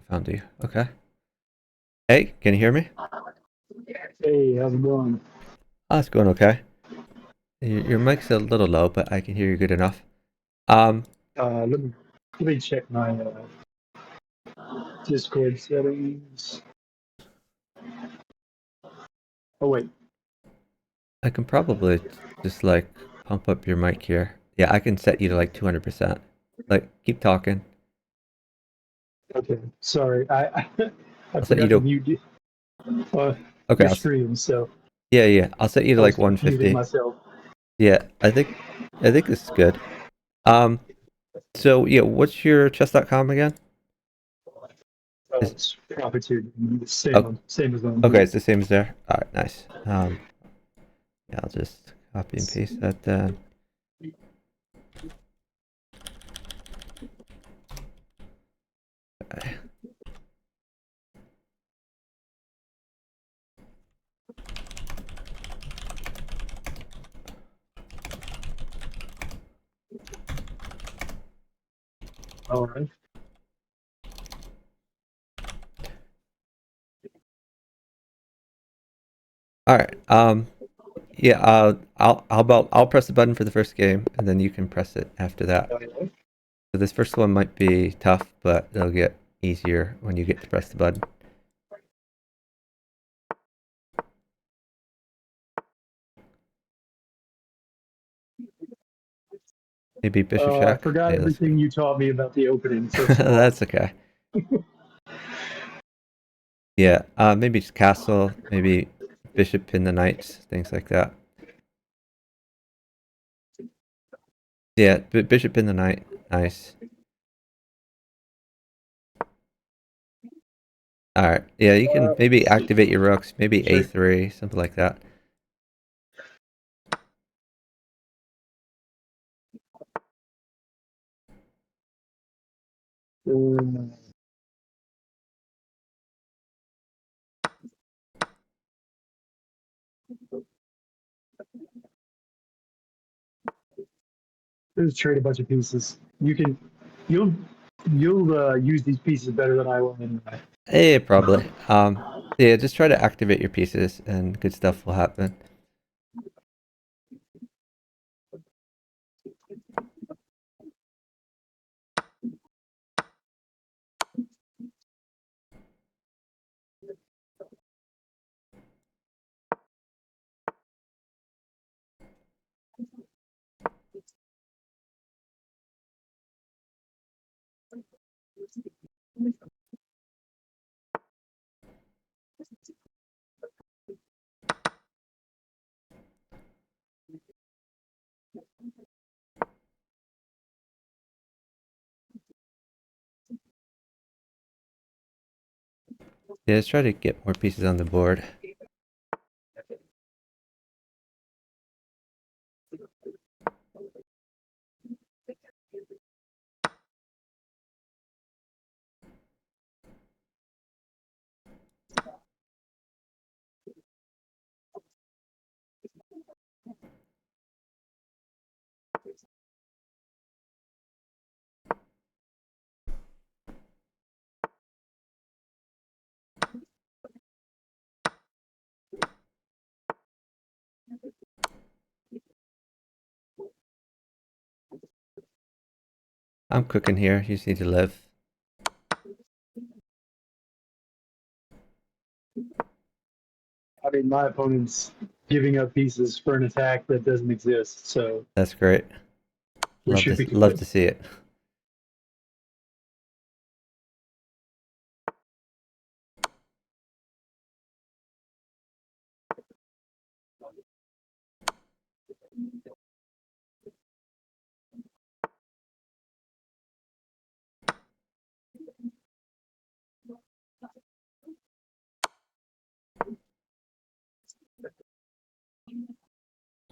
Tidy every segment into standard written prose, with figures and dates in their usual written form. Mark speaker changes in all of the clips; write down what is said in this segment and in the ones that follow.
Speaker 1: Found you. Okay. Hey, can you hear me?
Speaker 2: Hey, how's it going?
Speaker 1: Oh, it's going okay. Your mic's a little low, but I can hear you good enough. Um,
Speaker 2: Let me check my Discord settings. Oh wait,
Speaker 1: I can probably just like pump up your mic here. Yeah, I can set you to like 200%. Like, keep talking.
Speaker 2: okay. Sorry, I
Speaker 1: I'll set you
Speaker 2: forgot to
Speaker 1: to,
Speaker 2: mute uh,
Speaker 1: okay,
Speaker 2: your stream, so
Speaker 1: yeah. I'll set you to
Speaker 2: I
Speaker 1: like
Speaker 2: was muting
Speaker 1: 150.
Speaker 2: myself.
Speaker 1: Yeah, I think this is good. Um, so yeah, what's your chess.com again? Is
Speaker 2: It's propheteergaming, the
Speaker 1: oh,
Speaker 2: same as on
Speaker 1: okay,
Speaker 2: here.
Speaker 1: it's the same as there. All right, nice. Yeah, I'll just copy and paste that then. Okay.
Speaker 2: All right.
Speaker 1: All right. Yeah, I'll press the button for the first game, and then you can press it after that. So this first one might be tough, but it'll get easier when you get to press the button. Maybe bishop
Speaker 2: I
Speaker 1: check.
Speaker 2: forgot
Speaker 1: Yeah, that's
Speaker 2: everything
Speaker 1: okay.
Speaker 2: you taught me about the opening. First of all,
Speaker 1: That's okay. Yeah, maybe just castle, maybe bishop pin the knights, things like that. Yeah, bishop pin the knight. Nice. All right. Yeah, you can maybe
Speaker 2: let's see.
Speaker 1: activate your rooks, maybe
Speaker 2: Check.
Speaker 1: a3, something like that.
Speaker 2: Um, Let's trade a bunch of pieces. You'll, you'll use these pieces better than I will anyway.
Speaker 1: Probably. Yeah, just try to activate your pieces, and good stuff will happen. Yeah, let's try to get more pieces on the board. I'm cooking here. You just need to live.
Speaker 2: I mean, my opponent's giving up pieces for an attack that doesn't exist, so
Speaker 1: That's great.
Speaker 2: we should be
Speaker 1: Love
Speaker 2: good.
Speaker 1: to see it.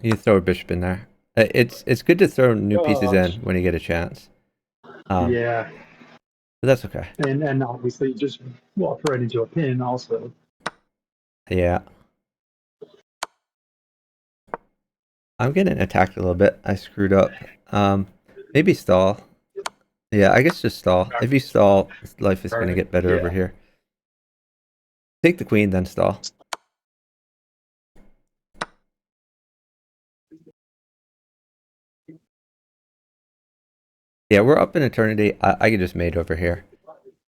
Speaker 1: You throw a bishop in there. It's good to throw new pieces in
Speaker 2: Gosh,
Speaker 1: when you get a chance. Um,
Speaker 2: yeah,
Speaker 1: but that's okay.
Speaker 2: and obviously just walk right into a pin also.
Speaker 1: Yeah, I'm getting attacked a little bit. I screwed up. Maybe stall. Yeah, I guess just stall. If you stall, life is going to get better over here. Take the queen, then stall. Yeah, we're up in eternity. I can just mate over here.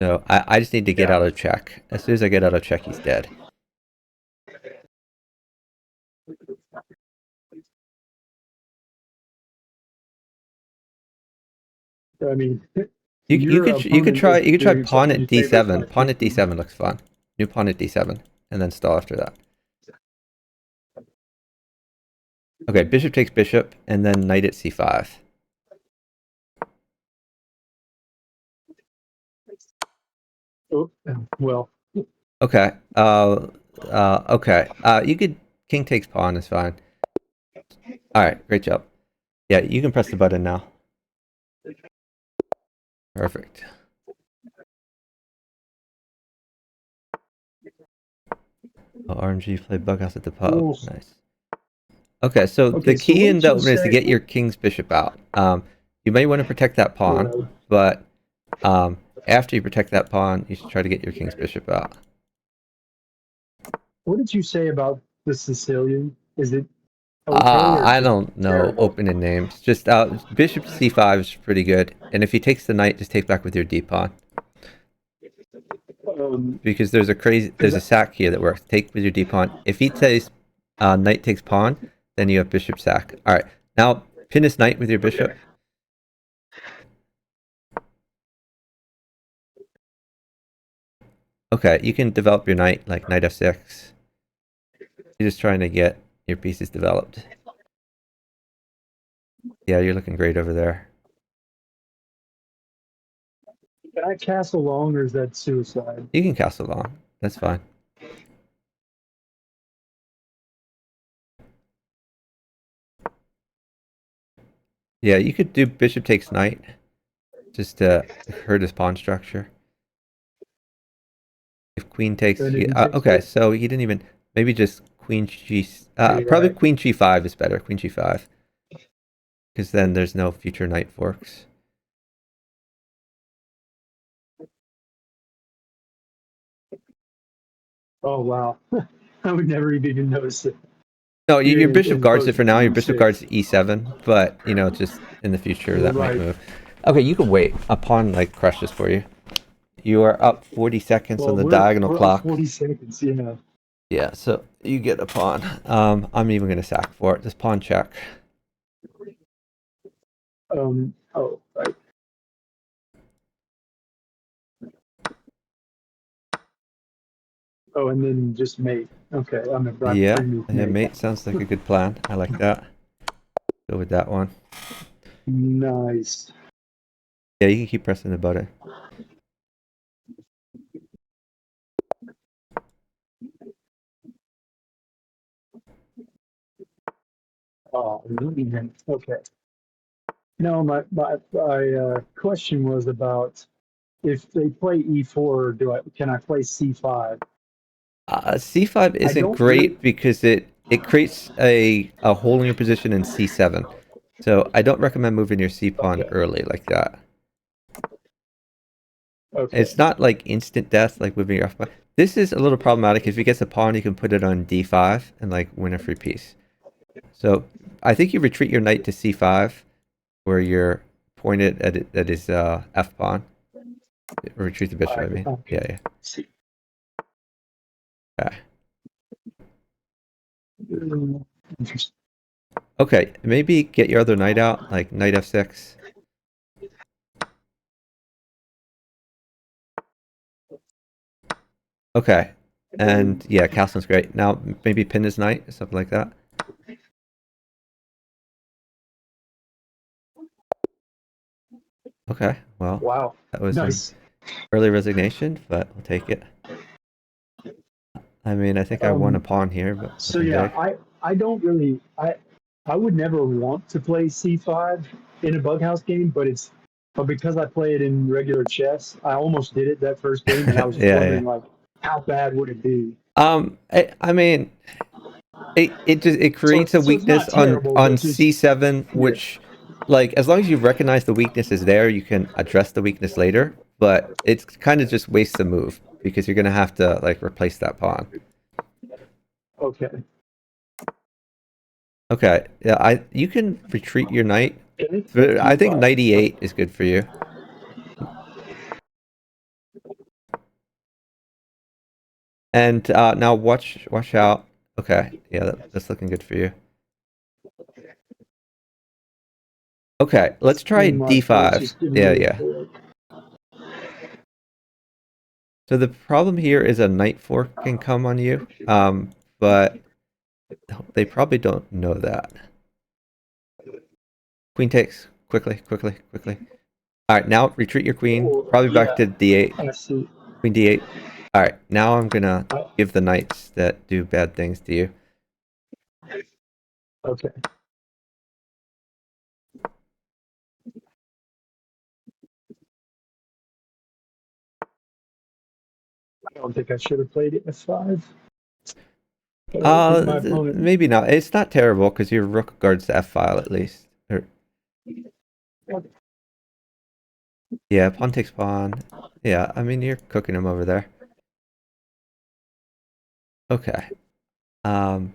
Speaker 1: So I just need to get out of check. As soon as I get out of check, he's dead.
Speaker 2: I mean,
Speaker 1: You
Speaker 2: your
Speaker 1: could
Speaker 2: opponent
Speaker 1: try
Speaker 2: is doing
Speaker 1: pawn
Speaker 2: something
Speaker 1: at
Speaker 2: in your favor
Speaker 1: d7.
Speaker 2: by
Speaker 1: Pawn at
Speaker 2: thinking.
Speaker 1: d7 looks fun. New pawn at d7, and then stall after that. Okay, bishop takes bishop, and then knight at c5.
Speaker 2: Oh, well,
Speaker 1: Okay. Okay. You could king takes pawn is fine. All right, great job. Yeah, you can press the button now. Perfect. Oh, RNG play bughouse at the pub.
Speaker 2: well,
Speaker 1: Nice. Okay, so the
Speaker 2: okay. So
Speaker 1: key
Speaker 2: what
Speaker 1: in
Speaker 2: did
Speaker 1: the
Speaker 2: you
Speaker 1: opener is to
Speaker 2: say?
Speaker 1: get your king's bishop out. You may want to protect that pawn,
Speaker 2: Right.
Speaker 1: but after you protect that pawn, you should try to get your king's bishop out.
Speaker 2: What did you say about the Sicilian? Is it okay or
Speaker 1: I
Speaker 2: just
Speaker 1: don't know
Speaker 2: terrible?
Speaker 1: opening names. Just bishop c5 is pretty good, and if he takes the knight, just take back with your d pawn. Because there's
Speaker 2: Because
Speaker 1: a sack here that works. Take with your d pawn. If he says knight takes pawn, then you have bishop sack. All right, now pin this knight with your bishop. Okay, you can develop your knight like knight f6. You're just trying to get your pieces developed. Yeah, you're looking great over there.
Speaker 2: can I castle long or is that suicide?
Speaker 1: You can castle long. That's fine. Yeah, you could do bishop takes knight just to hurt his pawn structure. If queen takes,
Speaker 2: And if he takes
Speaker 1: okay,
Speaker 2: it,
Speaker 1: so he didn't even. Maybe just queen g. Probably
Speaker 2: right.
Speaker 1: queen g5 is better. Queen g5, because then there's no future knight forks.
Speaker 2: Oh wow, I would never even notice it.
Speaker 1: No,
Speaker 2: Even
Speaker 1: your bishop
Speaker 2: as
Speaker 1: guards it
Speaker 2: opposed to
Speaker 1: for now. Your
Speaker 2: queen
Speaker 1: bishop guards
Speaker 2: six.
Speaker 1: e7, but just in the future that might
Speaker 2: Right.
Speaker 1: move. Okay, you can wait. A pawn like crushes for you. You are up 40 seconds on
Speaker 2: Well,
Speaker 1: the diagonal
Speaker 2: we're up
Speaker 1: clock.
Speaker 2: 40 seconds. Yeah.
Speaker 1: Yeah, so you get a pawn. I'm even gonna sack for it. Just pawn check.
Speaker 2: Oh, right. Oh, and then just mate. Okay, I'm a
Speaker 1: Yeah,
Speaker 2: pre-move
Speaker 1: yeah,
Speaker 2: mate.
Speaker 1: mate. Sounds like a good plan. I like that. Go with that one.
Speaker 2: Nice.
Speaker 1: Yeah, you can keep pressing the button.
Speaker 2: Oh, okay. No, my question was about if they play e4, can I play c5?
Speaker 1: C5
Speaker 2: I
Speaker 1: isn't
Speaker 2: don't really.
Speaker 1: great because it creates a hole in your position in C7. So I don't recommend moving your C pawn
Speaker 2: Okay.
Speaker 1: early like that.
Speaker 2: Okay.
Speaker 1: It's not like instant death like moving your F pawn. This is a little problematic. If he gets a pawn, you can put it on D5 and like win a free piece. So I think you retreat your knight to C5 where you're pointed at his F pawn. Retreat the bishop, I mean.
Speaker 2: Okay.
Speaker 1: Yeah, yeah.
Speaker 2: See.
Speaker 1: Okay.
Speaker 2: Interesting.
Speaker 1: Okay, maybe get your other knight out, like knight F6. Okay. And yeah, castle's great. Now maybe pin his knight, or something like that. Okay, well,
Speaker 2: Wow.
Speaker 1: that was an
Speaker 2: Nice.
Speaker 1: early resignation, but we'll take it. I mean, I think I won a
Speaker 2: Um,
Speaker 1: pawn here, but
Speaker 2: so
Speaker 1: nothing
Speaker 2: yeah,
Speaker 1: big.
Speaker 2: I don't really I would never want to play c5 in a bughouse game, but because I play it in regular chess, I almost did it that first game, and I was just
Speaker 1: Yeah, yeah.
Speaker 2: wondering like how bad would it be?
Speaker 1: I mean, it creates a
Speaker 2: So it's
Speaker 1: weakness
Speaker 2: not terrible,
Speaker 1: on
Speaker 2: but just
Speaker 1: C7,
Speaker 2: yeah.
Speaker 1: which like as long as you recognize the weakness is there, you can address the weakness later. But it's kind of just wastes a move because you're gonna have to like replace that pawn.
Speaker 2: Okay.
Speaker 1: Okay, yeah, you can retreat your knight.
Speaker 2: Okay.
Speaker 1: But I think
Speaker 2: D5.
Speaker 1: 98 is good for you. And now watch out. Okay, yeah, that's looking good for you. Okay, let's try
Speaker 2: My opponent's
Speaker 1: d5.
Speaker 2: just getting
Speaker 1: Yeah,
Speaker 2: ready
Speaker 1: yeah.
Speaker 2: for it.
Speaker 1: So the problem here is a knight fork can come on you, but they probably don't know that. Queen takes. Quickly, quickly, quickly. All right, now retreat your queen.
Speaker 2: Oh,
Speaker 1: Probably back
Speaker 2: yeah,
Speaker 1: to d8.
Speaker 2: I see.
Speaker 1: Queen d8. All right, now I'm gonna
Speaker 2: Uh,
Speaker 1: give the knights that do bad things to you.
Speaker 2: okay. I don't think I should have played it F5. But I don't think my opponent.
Speaker 1: Maybe not. It's not terrible because your rook guards the f file at least. Or, yeah, pawn takes pawn. Yeah, I mean you're cooking him over there. Okay. Um,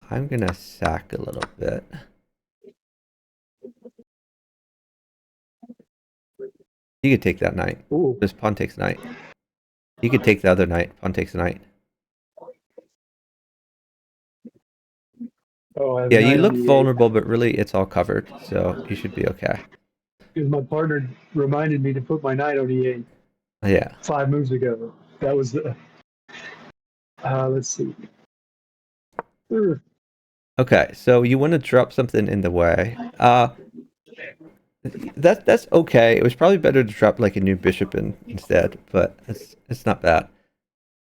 Speaker 1: I'm gonna sack a little bit. You could take that knight.
Speaker 2: Ooh.
Speaker 1: Just pawn takes knight. You could take the other knight. Pawn takes knight.
Speaker 2: Oh, I have
Speaker 1: Yeah, you
Speaker 2: knight on
Speaker 1: look
Speaker 2: E8.
Speaker 1: vulnerable, but really it's all covered, so you should be okay.
Speaker 2: Because my partner reminded me to put my knight on E8
Speaker 1: Yeah.
Speaker 2: 5 moves ago. That was the. Let's see.
Speaker 1: Okay, so you want to drop something in the way. That's okay. It was probably better to drop like a new bishop instead, but it's not bad.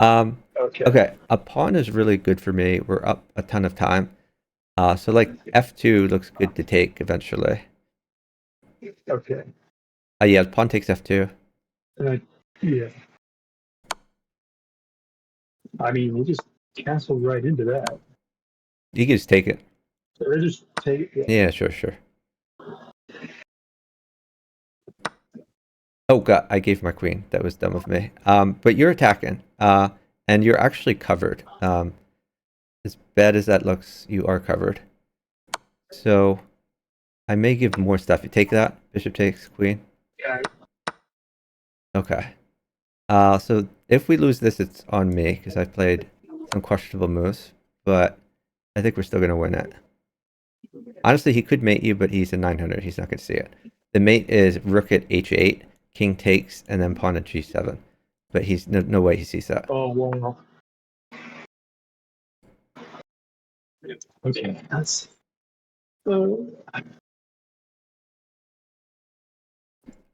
Speaker 1: Um,
Speaker 2: Okay.
Speaker 1: okay, a pawn is really good for me. We're up a ton of time. So like f2 looks good to take eventually.
Speaker 2: Okay.
Speaker 1: Yeah, pawn takes f2.
Speaker 2: Yeah. I mean, we just canceled right into that.
Speaker 1: You can just take it.
Speaker 2: So they just take it. Yeah.
Speaker 1: Yeah, sure, sure. Oh god, I gave my queen. That was dumb of me. But you're attacking. And you're actually covered. As bad as that looks, you are covered. So I may give more stuff. You take that. Bishop takes queen.
Speaker 2: Yeah.
Speaker 1: Okay. So if we lose this, it's on me because I played some questionable moves, but I think we're still gonna win it. Honestly, he could mate you, but he's a 900. He's not gonna see it. The mate is rook at h8, king takes, and then pawn at g7. But he's no way he sees that.
Speaker 2: Oh, wow. Okay. That's.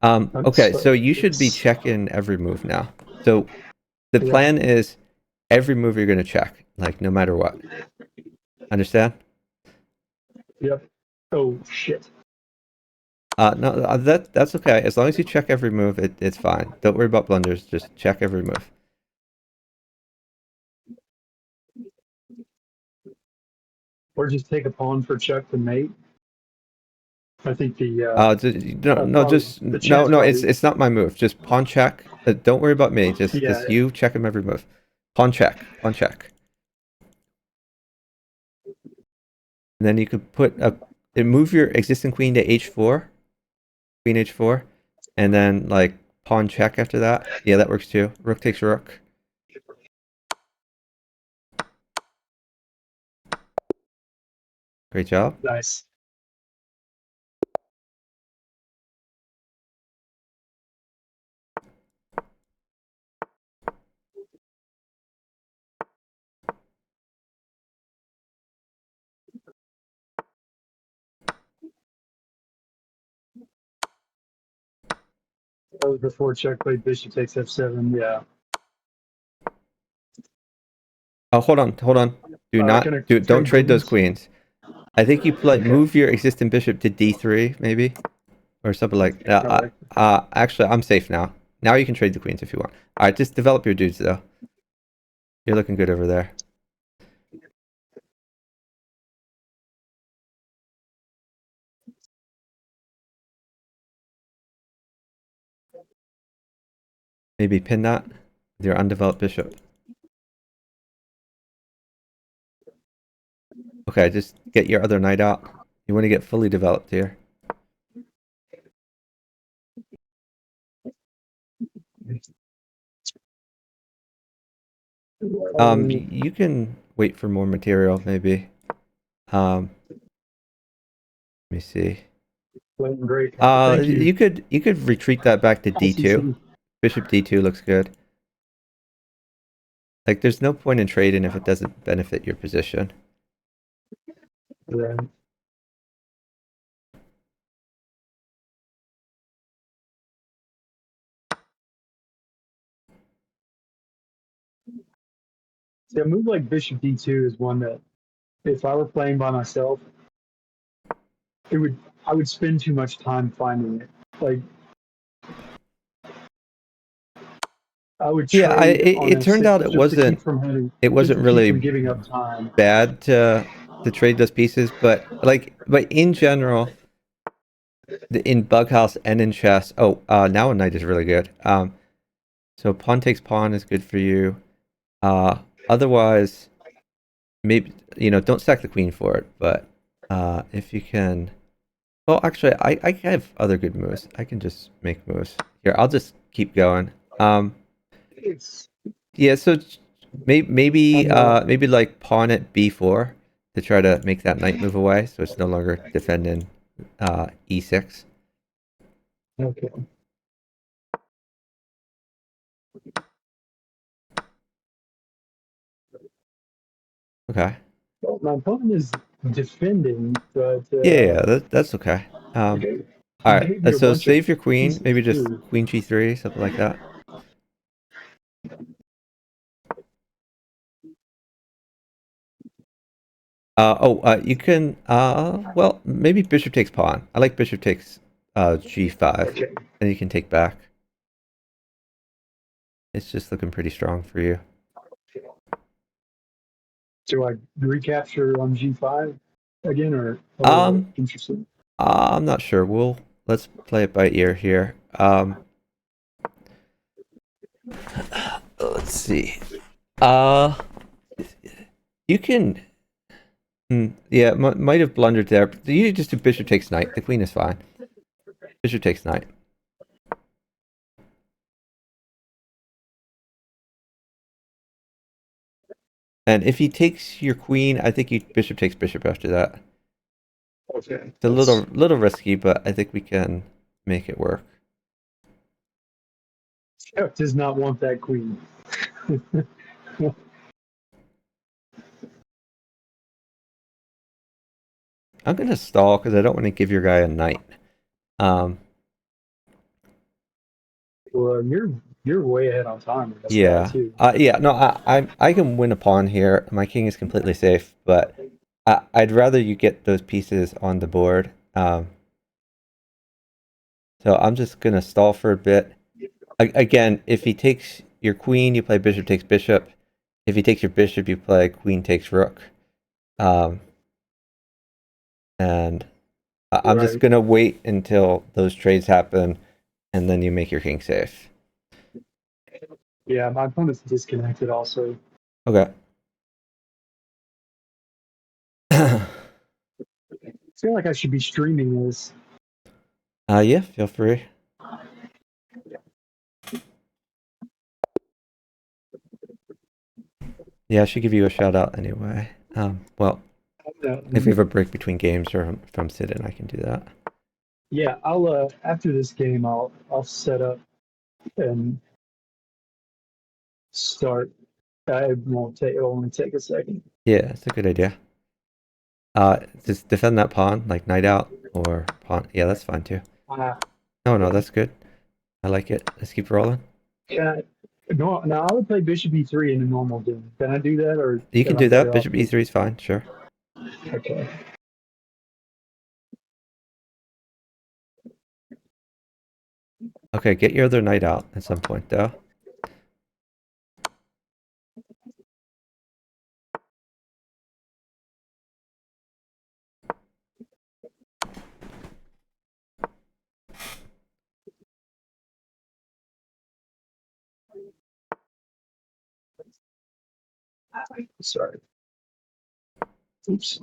Speaker 2: I'm
Speaker 1: Okay, so
Speaker 2: sorry.
Speaker 1: you should be
Speaker 2: It's,
Speaker 1: checking every move now. So the
Speaker 2: yeah.
Speaker 1: plan is every move you're gonna check, like no matter what. Understand?
Speaker 2: Yep. Oh, shit.
Speaker 1: No, that's okay. As long as you check every move, it's fine. Don't worry about blunders. Just check every move.
Speaker 2: Or just take a pawn for check to mate. I think the
Speaker 1: No,
Speaker 2: probably
Speaker 1: just
Speaker 2: the
Speaker 1: no,
Speaker 2: chance
Speaker 1: no.
Speaker 2: probably.
Speaker 1: It's not my move. Just pawn check. Don't worry about me.
Speaker 2: Yeah.
Speaker 1: Just you check him every move. Pawn check. Pawn check. And then you could put a move your existing queen to h4, queen h4, and then like pawn check after that. Yeah, that works too. Rook takes rook. Great job.
Speaker 2: Nice. That was before check played bishop takes f7. Yeah.
Speaker 1: Oh, hold on, hold on. Do
Speaker 2: Can
Speaker 1: not
Speaker 2: I
Speaker 1: do. Don't
Speaker 2: trade
Speaker 1: trade those
Speaker 2: queens?
Speaker 1: queens. I think you play
Speaker 2: Okay.
Speaker 1: move your existing bishop to d3 maybe or something like.
Speaker 2: All right.
Speaker 1: Actually, I'm safe now. Now you can trade the queens if you want. All right, just develop your dudes though. You're looking good over there. maybe pin that with your undeveloped bishop. Okay, just get your other knight out. You want to get fully developed here. You can wait for more material, maybe. Let me see.
Speaker 2: Great. Thank you.
Speaker 1: You could retreat that back to d2. Bishop d2 looks good. Like, there's no point in trading if it doesn't benefit your position.
Speaker 2: Yeah. See, a move like Bishop D2 is one that, if I were playing by myself, I would spend too much time finding it. Like, I would
Speaker 1: Yeah,
Speaker 2: trade on
Speaker 1: it turned out
Speaker 2: F6
Speaker 1: it
Speaker 2: just
Speaker 1: wasn't
Speaker 2: to keep from
Speaker 1: really
Speaker 2: giving up time.
Speaker 1: bad to trade those pieces, but in general, in bughouse and in chess. Oh, now a knight is really good. So pawn takes pawn is good for you. Otherwise, maybe don't sack the queen for it, but if you can. Well, actually, I have other good moves. I can just make moves here. I'll just keep going.
Speaker 2: It's
Speaker 1: Yeah, so
Speaker 2: I know.
Speaker 1: maybe like pawn at b4 to try to make that knight move away, so it's no longer defending e6.
Speaker 2: Okay.
Speaker 1: Okay.
Speaker 2: Well, my opponent is defending, but
Speaker 1: Yeah, that's okay. All
Speaker 2: he
Speaker 1: right.
Speaker 2: gave you a
Speaker 1: So
Speaker 2: bunch of
Speaker 1: save your queen.
Speaker 2: pieces
Speaker 1: Maybe just
Speaker 2: too.
Speaker 1: queen g3, something like that. You can. Well, maybe bishop takes pawn. I like bishop takes g5,
Speaker 2: Okay.
Speaker 1: and you can take back. It's just looking pretty strong for you.
Speaker 2: Do I recapture on G5 again, or
Speaker 1: Um,
Speaker 2: interesting?
Speaker 1: I'm not sure. Let's play it by ear here. Let's see. Uh, you can. Yeah, might have blundered there. But you just do bishop takes knight. The queen is fine. Bishop takes knight. And if he takes your queen, I think you bishop takes bishop after that.
Speaker 2: Okay.
Speaker 1: It's a little risky, but I think we can make it work.
Speaker 2: Jeff does not want that queen.
Speaker 1: I'm gonna stall because I don't want to give your guy a knight. Um,
Speaker 2: Well, you're way ahead on time with this guy
Speaker 1: yeah,
Speaker 2: too.
Speaker 1: yeah. No, I can win a pawn here. My king is completely safe, but I'd rather you get those pieces on the board. So I'm just gonna stall for a bit. Again, if he takes your queen, you play bishop takes bishop. If he takes your bishop, you play queen takes rook. Um, and I'm just
Speaker 2: Right.
Speaker 1: gonna wait until those trades happen, and then you make your king safe.
Speaker 2: Yeah, my opponent's disconnected also.
Speaker 1: Okay.
Speaker 2: I feel like I should be streaming this.
Speaker 1: Yeah, feel free. Yeah, I should give you a shout out anyway. Well, if we have a break between games or if I'm sitting, I can do that.
Speaker 2: Yeah, I'll after this game, I'll set up and start. It'll only take a second.
Speaker 1: Yeah, it's a good idea. Just defend that pawn, like knight out or pawn. Yeah, that's fine too.
Speaker 2: Ah,
Speaker 1: No, that's good. I like it. Let's keep rolling.
Speaker 2: can I, no, now I would play Bishop E3 in a normal game. Can I do that, or
Speaker 1: You can
Speaker 2: am I
Speaker 1: do that.
Speaker 2: better off
Speaker 1: Bishop
Speaker 2: with?
Speaker 1: e3 is fine. Sure.
Speaker 2: Okay.
Speaker 1: Okay, get your other knight out at some point though.
Speaker 2: Sorry. Oops.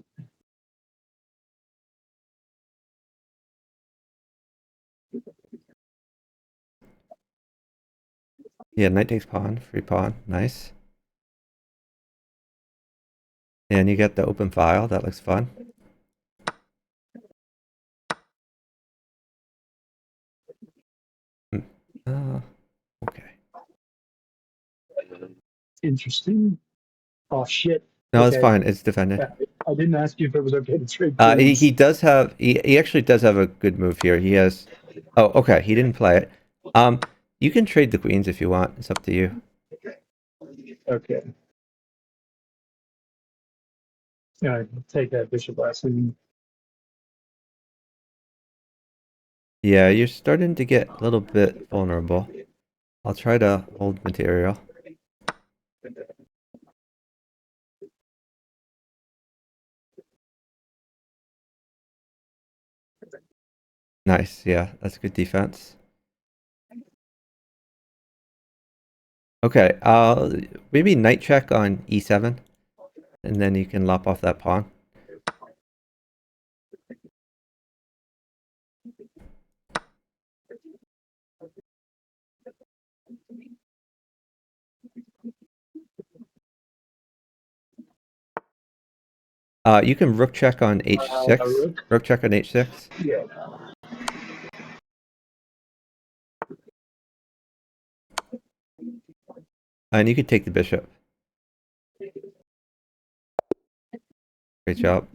Speaker 1: Yeah, knight takes pawn, free pawn, nice. And you get the open file, that looks fun. Okay.
Speaker 2: Interesting. Oh shit.
Speaker 1: No, it's
Speaker 2: Okay.
Speaker 1: fine. It's defended.
Speaker 2: I didn't ask you if it was okay to trade queens.
Speaker 1: He does have. He actually does have a good move here. He has. Oh, okay. He didn't play it. You can trade the queens if you want. It's up to you.
Speaker 2: Okay. Take that bishop lesson.
Speaker 1: Yeah, you're starting to get a little bit vulnerable. I'll try to hold material. Nice. Yeah, that's good defense. Okay. Maybe knight check on e7, and then you can lop off that pawn. You can rook check on h6.
Speaker 2: Rook.
Speaker 1: Rook check on h6.
Speaker 2: Yeah.
Speaker 1: And you could take the bishop. Great job.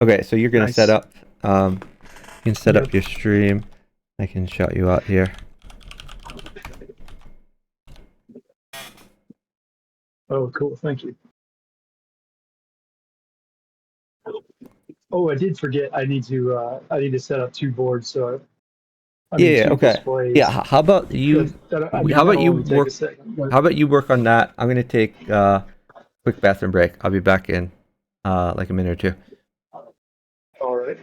Speaker 1: Okay, so you're gonna set
Speaker 2: Nice.
Speaker 1: up. You can set
Speaker 2: Yep.
Speaker 1: up your stream. I can shout you out here.
Speaker 2: Oh, cool. Thank you. Oh, I did forget. I need to set up two boards. So
Speaker 1: Yeah.
Speaker 2: two
Speaker 1: Okay. Yeah.
Speaker 2: displays.
Speaker 1: How about you? How about
Speaker 2: That'll
Speaker 1: you
Speaker 2: only take
Speaker 1: work?
Speaker 2: a second. But
Speaker 1: How about you work on that? I'm gonna take a quick bathroom break. I'll be back in like a minute or two.
Speaker 2: all right.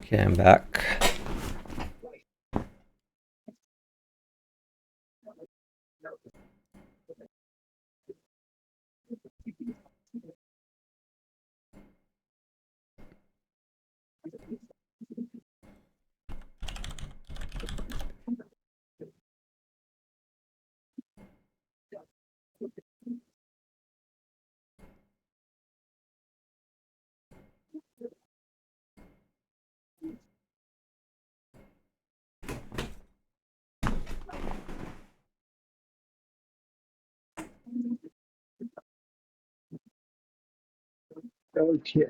Speaker 1: Okay, I'm back.
Speaker 2: Okay.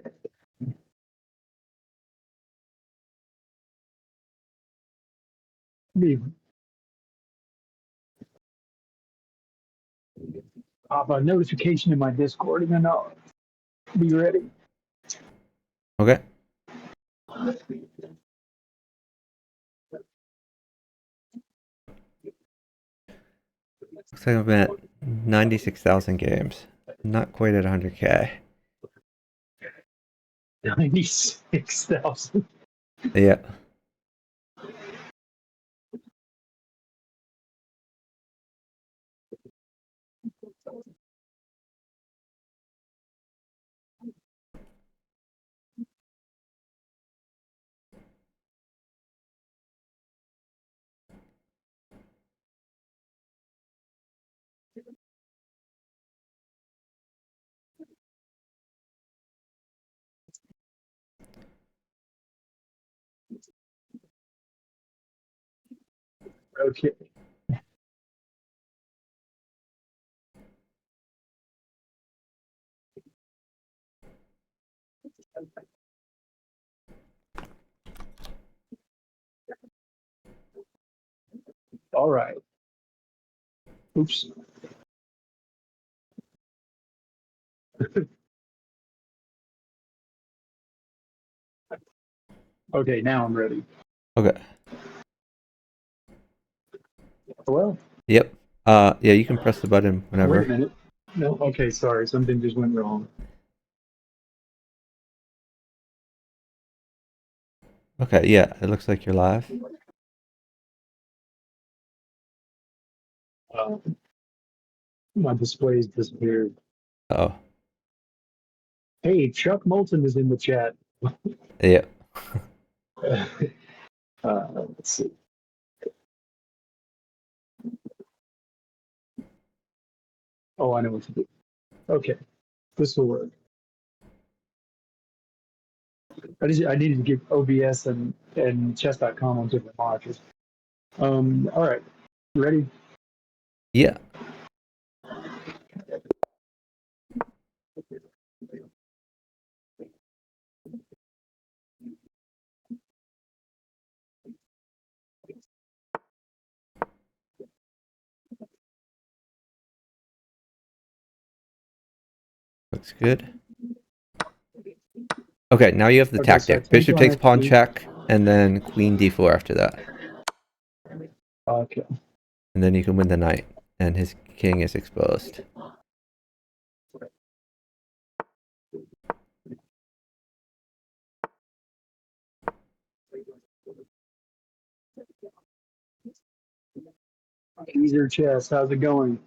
Speaker 2: Leave. Pop a notification in my Discord, and then I'll be ready.
Speaker 1: Okay. Looks like I've been at 96,000 games. Not quite at 100K.
Speaker 2: 96,000.
Speaker 1: Yeah.
Speaker 2: Okay. All right. Oops. Okay, now I'm ready.
Speaker 1: Okay.
Speaker 2: Well,
Speaker 1: Yep. Yeah, you can press the button
Speaker 2: wait a
Speaker 1: whenever.
Speaker 2: minute. No, okay, sorry, something just went wrong.
Speaker 1: Okay, yeah, it looks like you're live.
Speaker 2: Uh, my display's disappeared.
Speaker 1: Oh,
Speaker 2: Hey, Chuck Moulton is in the chat.
Speaker 1: yeah.
Speaker 2: Let's see. Oh, I know what to do. Okay, this will work. I needed to give OBS and chess.com on different monitors. All right, you ready?
Speaker 1: Yeah. Looks good. Okay, now you have the
Speaker 2: Okay, so I
Speaker 1: tactic.
Speaker 2: take
Speaker 1: Bishop
Speaker 2: on
Speaker 1: takes pawn
Speaker 2: F3.
Speaker 1: check, and then queen d4 after that.
Speaker 2: Okay.
Speaker 1: And then you can win the knight, and his king is exposed.
Speaker 2: Easier chess. How's it going?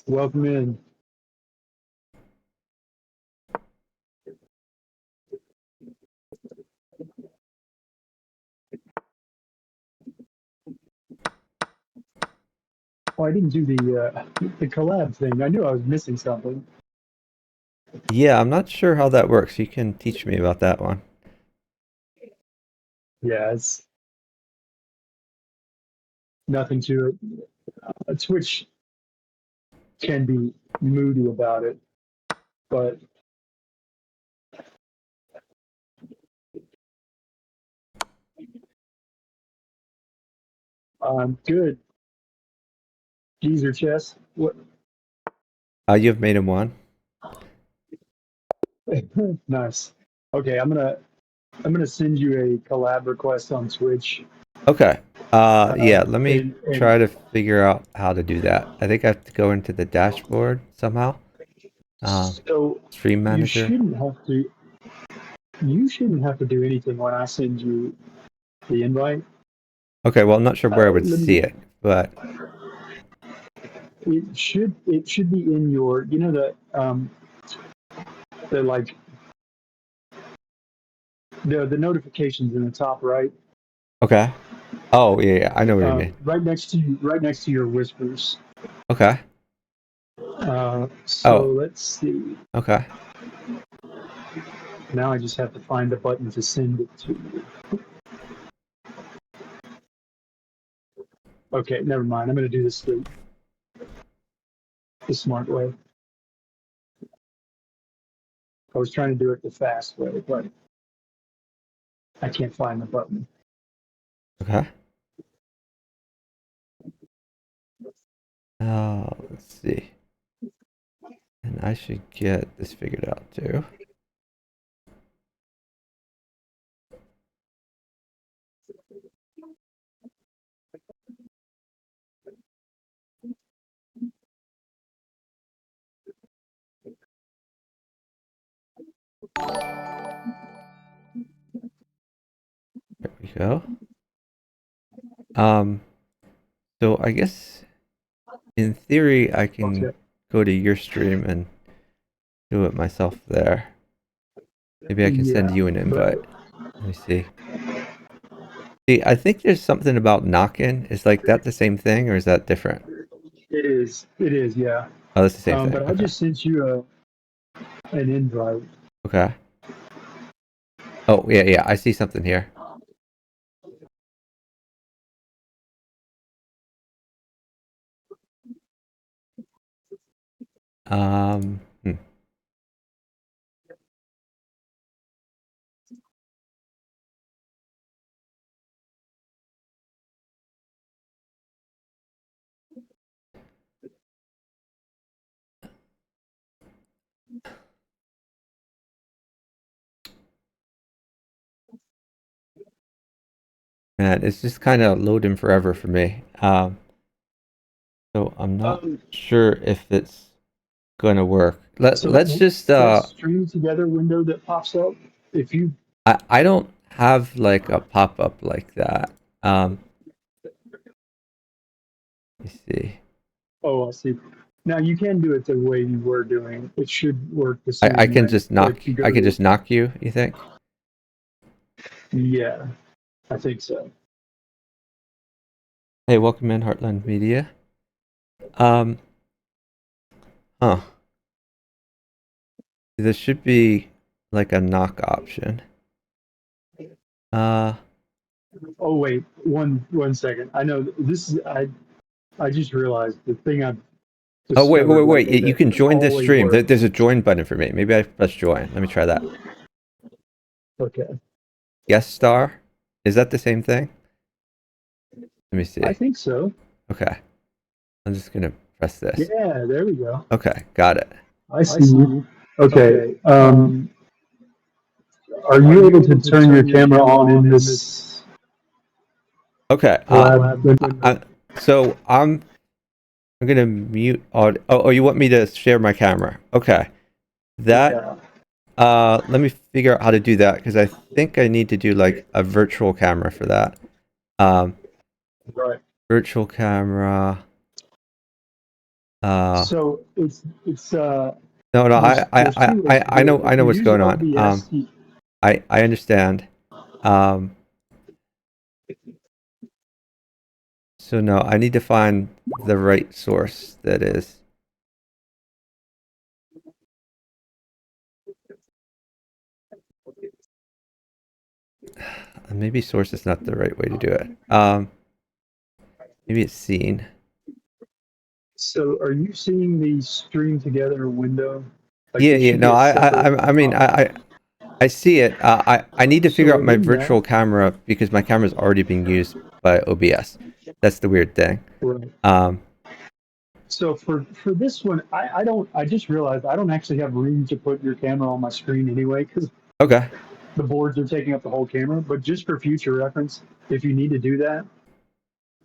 Speaker 2: Welcome in. Oh, I didn't do the collab thing. I knew I was missing something.
Speaker 1: Yeah, I'm not sure how that works. You can teach me about that one.
Speaker 2: Yeah, it's nothing to it. Twitch can be moody about it, but I'm good. Geezer chess. What?
Speaker 1: You've made him one.
Speaker 2: Nice. Okay, I'm gonna send you a collab request on Twitch.
Speaker 1: Okay. Yeah, let me
Speaker 2: And
Speaker 1: try to figure out how to do that. I think I have to go into the dashboard somehow.
Speaker 2: so
Speaker 1: Stream
Speaker 2: you
Speaker 1: manager.
Speaker 2: shouldn't have to. You shouldn't have to do anything when I send you the invite.
Speaker 1: Okay, well, I'm not sure where I would
Speaker 2: Let
Speaker 1: see
Speaker 2: me.
Speaker 1: it, but
Speaker 2: It should be in your. You know the like the notifications in the top right.
Speaker 1: okay. Oh, yeah, yeah, I know what you mean.
Speaker 2: Right next to your whispers.
Speaker 1: Okay.
Speaker 2: So
Speaker 1: Oh,
Speaker 2: let's see.
Speaker 1: okay.
Speaker 2: Now I just have to find the button to send it to you. Okay, never mind. I'm going to do this the smart way. I was trying to do it the fast way, but I can't find the button.
Speaker 1: Okay. Let's see. And I should get this figured out too. There we go. Um, so I guess in theory I can
Speaker 2: Okay.
Speaker 1: go to your stream and do it myself there. Maybe I can send
Speaker 2: Yeah,
Speaker 1: you an
Speaker 2: but
Speaker 1: invite. Let me see. See, I think there's something about knock-in. Is like that the same thing or is that different?
Speaker 2: it is. It is. Yeah.
Speaker 1: Oh, that's the same thing.
Speaker 2: But I
Speaker 1: Okay.
Speaker 2: just sent you an invite.
Speaker 1: Okay. Oh, yeah, yeah. I see something here. Hmm. Man, it's just kind of loading forever for me. So I'm not
Speaker 2: Um,
Speaker 1: sure if it's gonna work. Let's
Speaker 2: so
Speaker 1: just
Speaker 2: that stream together window that pops up, if you,
Speaker 1: I don't have like a pop-up like that. Let me see.
Speaker 2: oh, I see. Now you can do it the way you were doing. It should work the
Speaker 1: I
Speaker 2: same
Speaker 1: can
Speaker 2: way.
Speaker 1: just knock.
Speaker 2: Like you
Speaker 1: I
Speaker 2: go
Speaker 1: can
Speaker 2: to,
Speaker 1: just knock you. You think?
Speaker 2: yeah, I think so.
Speaker 1: Hey, welcome in Heartland Media. Um, huh. There should be like a knock option. Uh,
Speaker 2: Oh wait, one second. I know this is I just realized the thing I've
Speaker 1: oh
Speaker 2: discovered
Speaker 1: wait.
Speaker 2: lately
Speaker 1: You
Speaker 2: that
Speaker 1: can join this
Speaker 2: always
Speaker 1: stream.
Speaker 2: works.
Speaker 1: There's a join button for me. Maybe I press join. Let me try that.
Speaker 2: Okay,
Speaker 1: Guest star. Is that the same thing? Let me
Speaker 2: I
Speaker 1: see.
Speaker 2: think so.
Speaker 1: Okay. I'm just gonna press this.
Speaker 2: Yeah, there we go.
Speaker 1: Okay, got it.
Speaker 2: I see you. Okay. Are you able to turn your camera on in this
Speaker 1: Okay.
Speaker 2: collab window?
Speaker 1: So I'm gonna mute audio. Oh, you want me to share my camera? Okay. That
Speaker 2: Yeah.
Speaker 1: let me figure out how to do that because I think I need to do like a virtual camera for that. Um,
Speaker 2: Right.
Speaker 1: virtual camera. Uh,
Speaker 2: So it's
Speaker 1: no,
Speaker 2: there's two ways to do it.
Speaker 1: I
Speaker 2: If
Speaker 1: know
Speaker 2: you
Speaker 1: what's
Speaker 2: use
Speaker 1: going on.
Speaker 2: OBS,
Speaker 1: I understand. Um, so no, I need to find the right source that is. Maybe source is not the right way to do it. Maybe it's scene.
Speaker 2: so are you seeing the stream together window? Like
Speaker 1: Yeah,
Speaker 2: there
Speaker 1: yeah.
Speaker 2: should be
Speaker 1: No,
Speaker 2: a separate
Speaker 1: I mean, I see it. I need to figure
Speaker 2: so
Speaker 1: out my
Speaker 2: within that,
Speaker 1: virtual camera because my camera's already being used by OBS. That's the weird thing.
Speaker 2: right.
Speaker 1: Um,
Speaker 2: So for this one, I just realized I don't actually have room to put your camera on my screen anyway because
Speaker 1: okay.
Speaker 2: the boards are taking up the whole camera. But just for future reference, if you need to do that,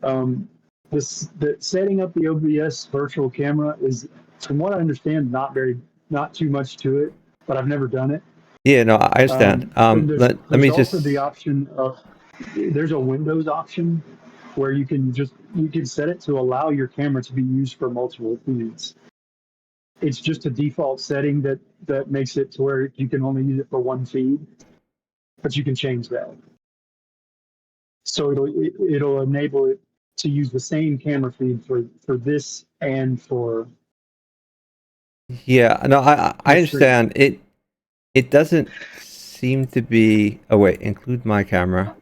Speaker 2: um, the setting up the OBS virtual camera is, from what I understand, not too much to it. But I've never done it.
Speaker 1: Yeah, no, I understand.
Speaker 2: And
Speaker 1: Let
Speaker 2: there's
Speaker 1: me
Speaker 2: also the
Speaker 1: just.
Speaker 2: option of there's a Windows option where you can set it to allow your camera to be used for multiple feeds. It's just a default setting that makes it to where you can only use it for one feed, but you can change that. So it'll enable it to use the same camera feed for this and for
Speaker 1: Yeah, no, I
Speaker 2: the stream.
Speaker 1: understand. It doesn't seem to be. Oh wait, include my camera.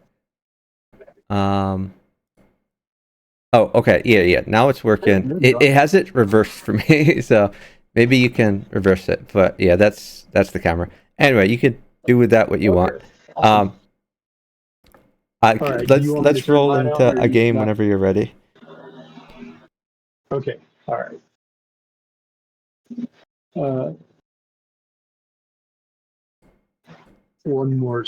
Speaker 1: Um. Oh, okay. Yeah. Now it's working.
Speaker 2: There you go.
Speaker 1: It has it reversed for me, so maybe you can reverse it. But yeah, that's the camera. Anyway, you can do with that what you want.
Speaker 2: Okay, awesome.
Speaker 1: Um,
Speaker 2: All right. Do you want me to
Speaker 1: let's
Speaker 2: turn
Speaker 1: roll
Speaker 2: mine on,
Speaker 1: into
Speaker 2: or
Speaker 1: a
Speaker 2: you
Speaker 1: game
Speaker 2: not?
Speaker 1: whenever you're ready.
Speaker 2: Okay. All right. Uh, one more.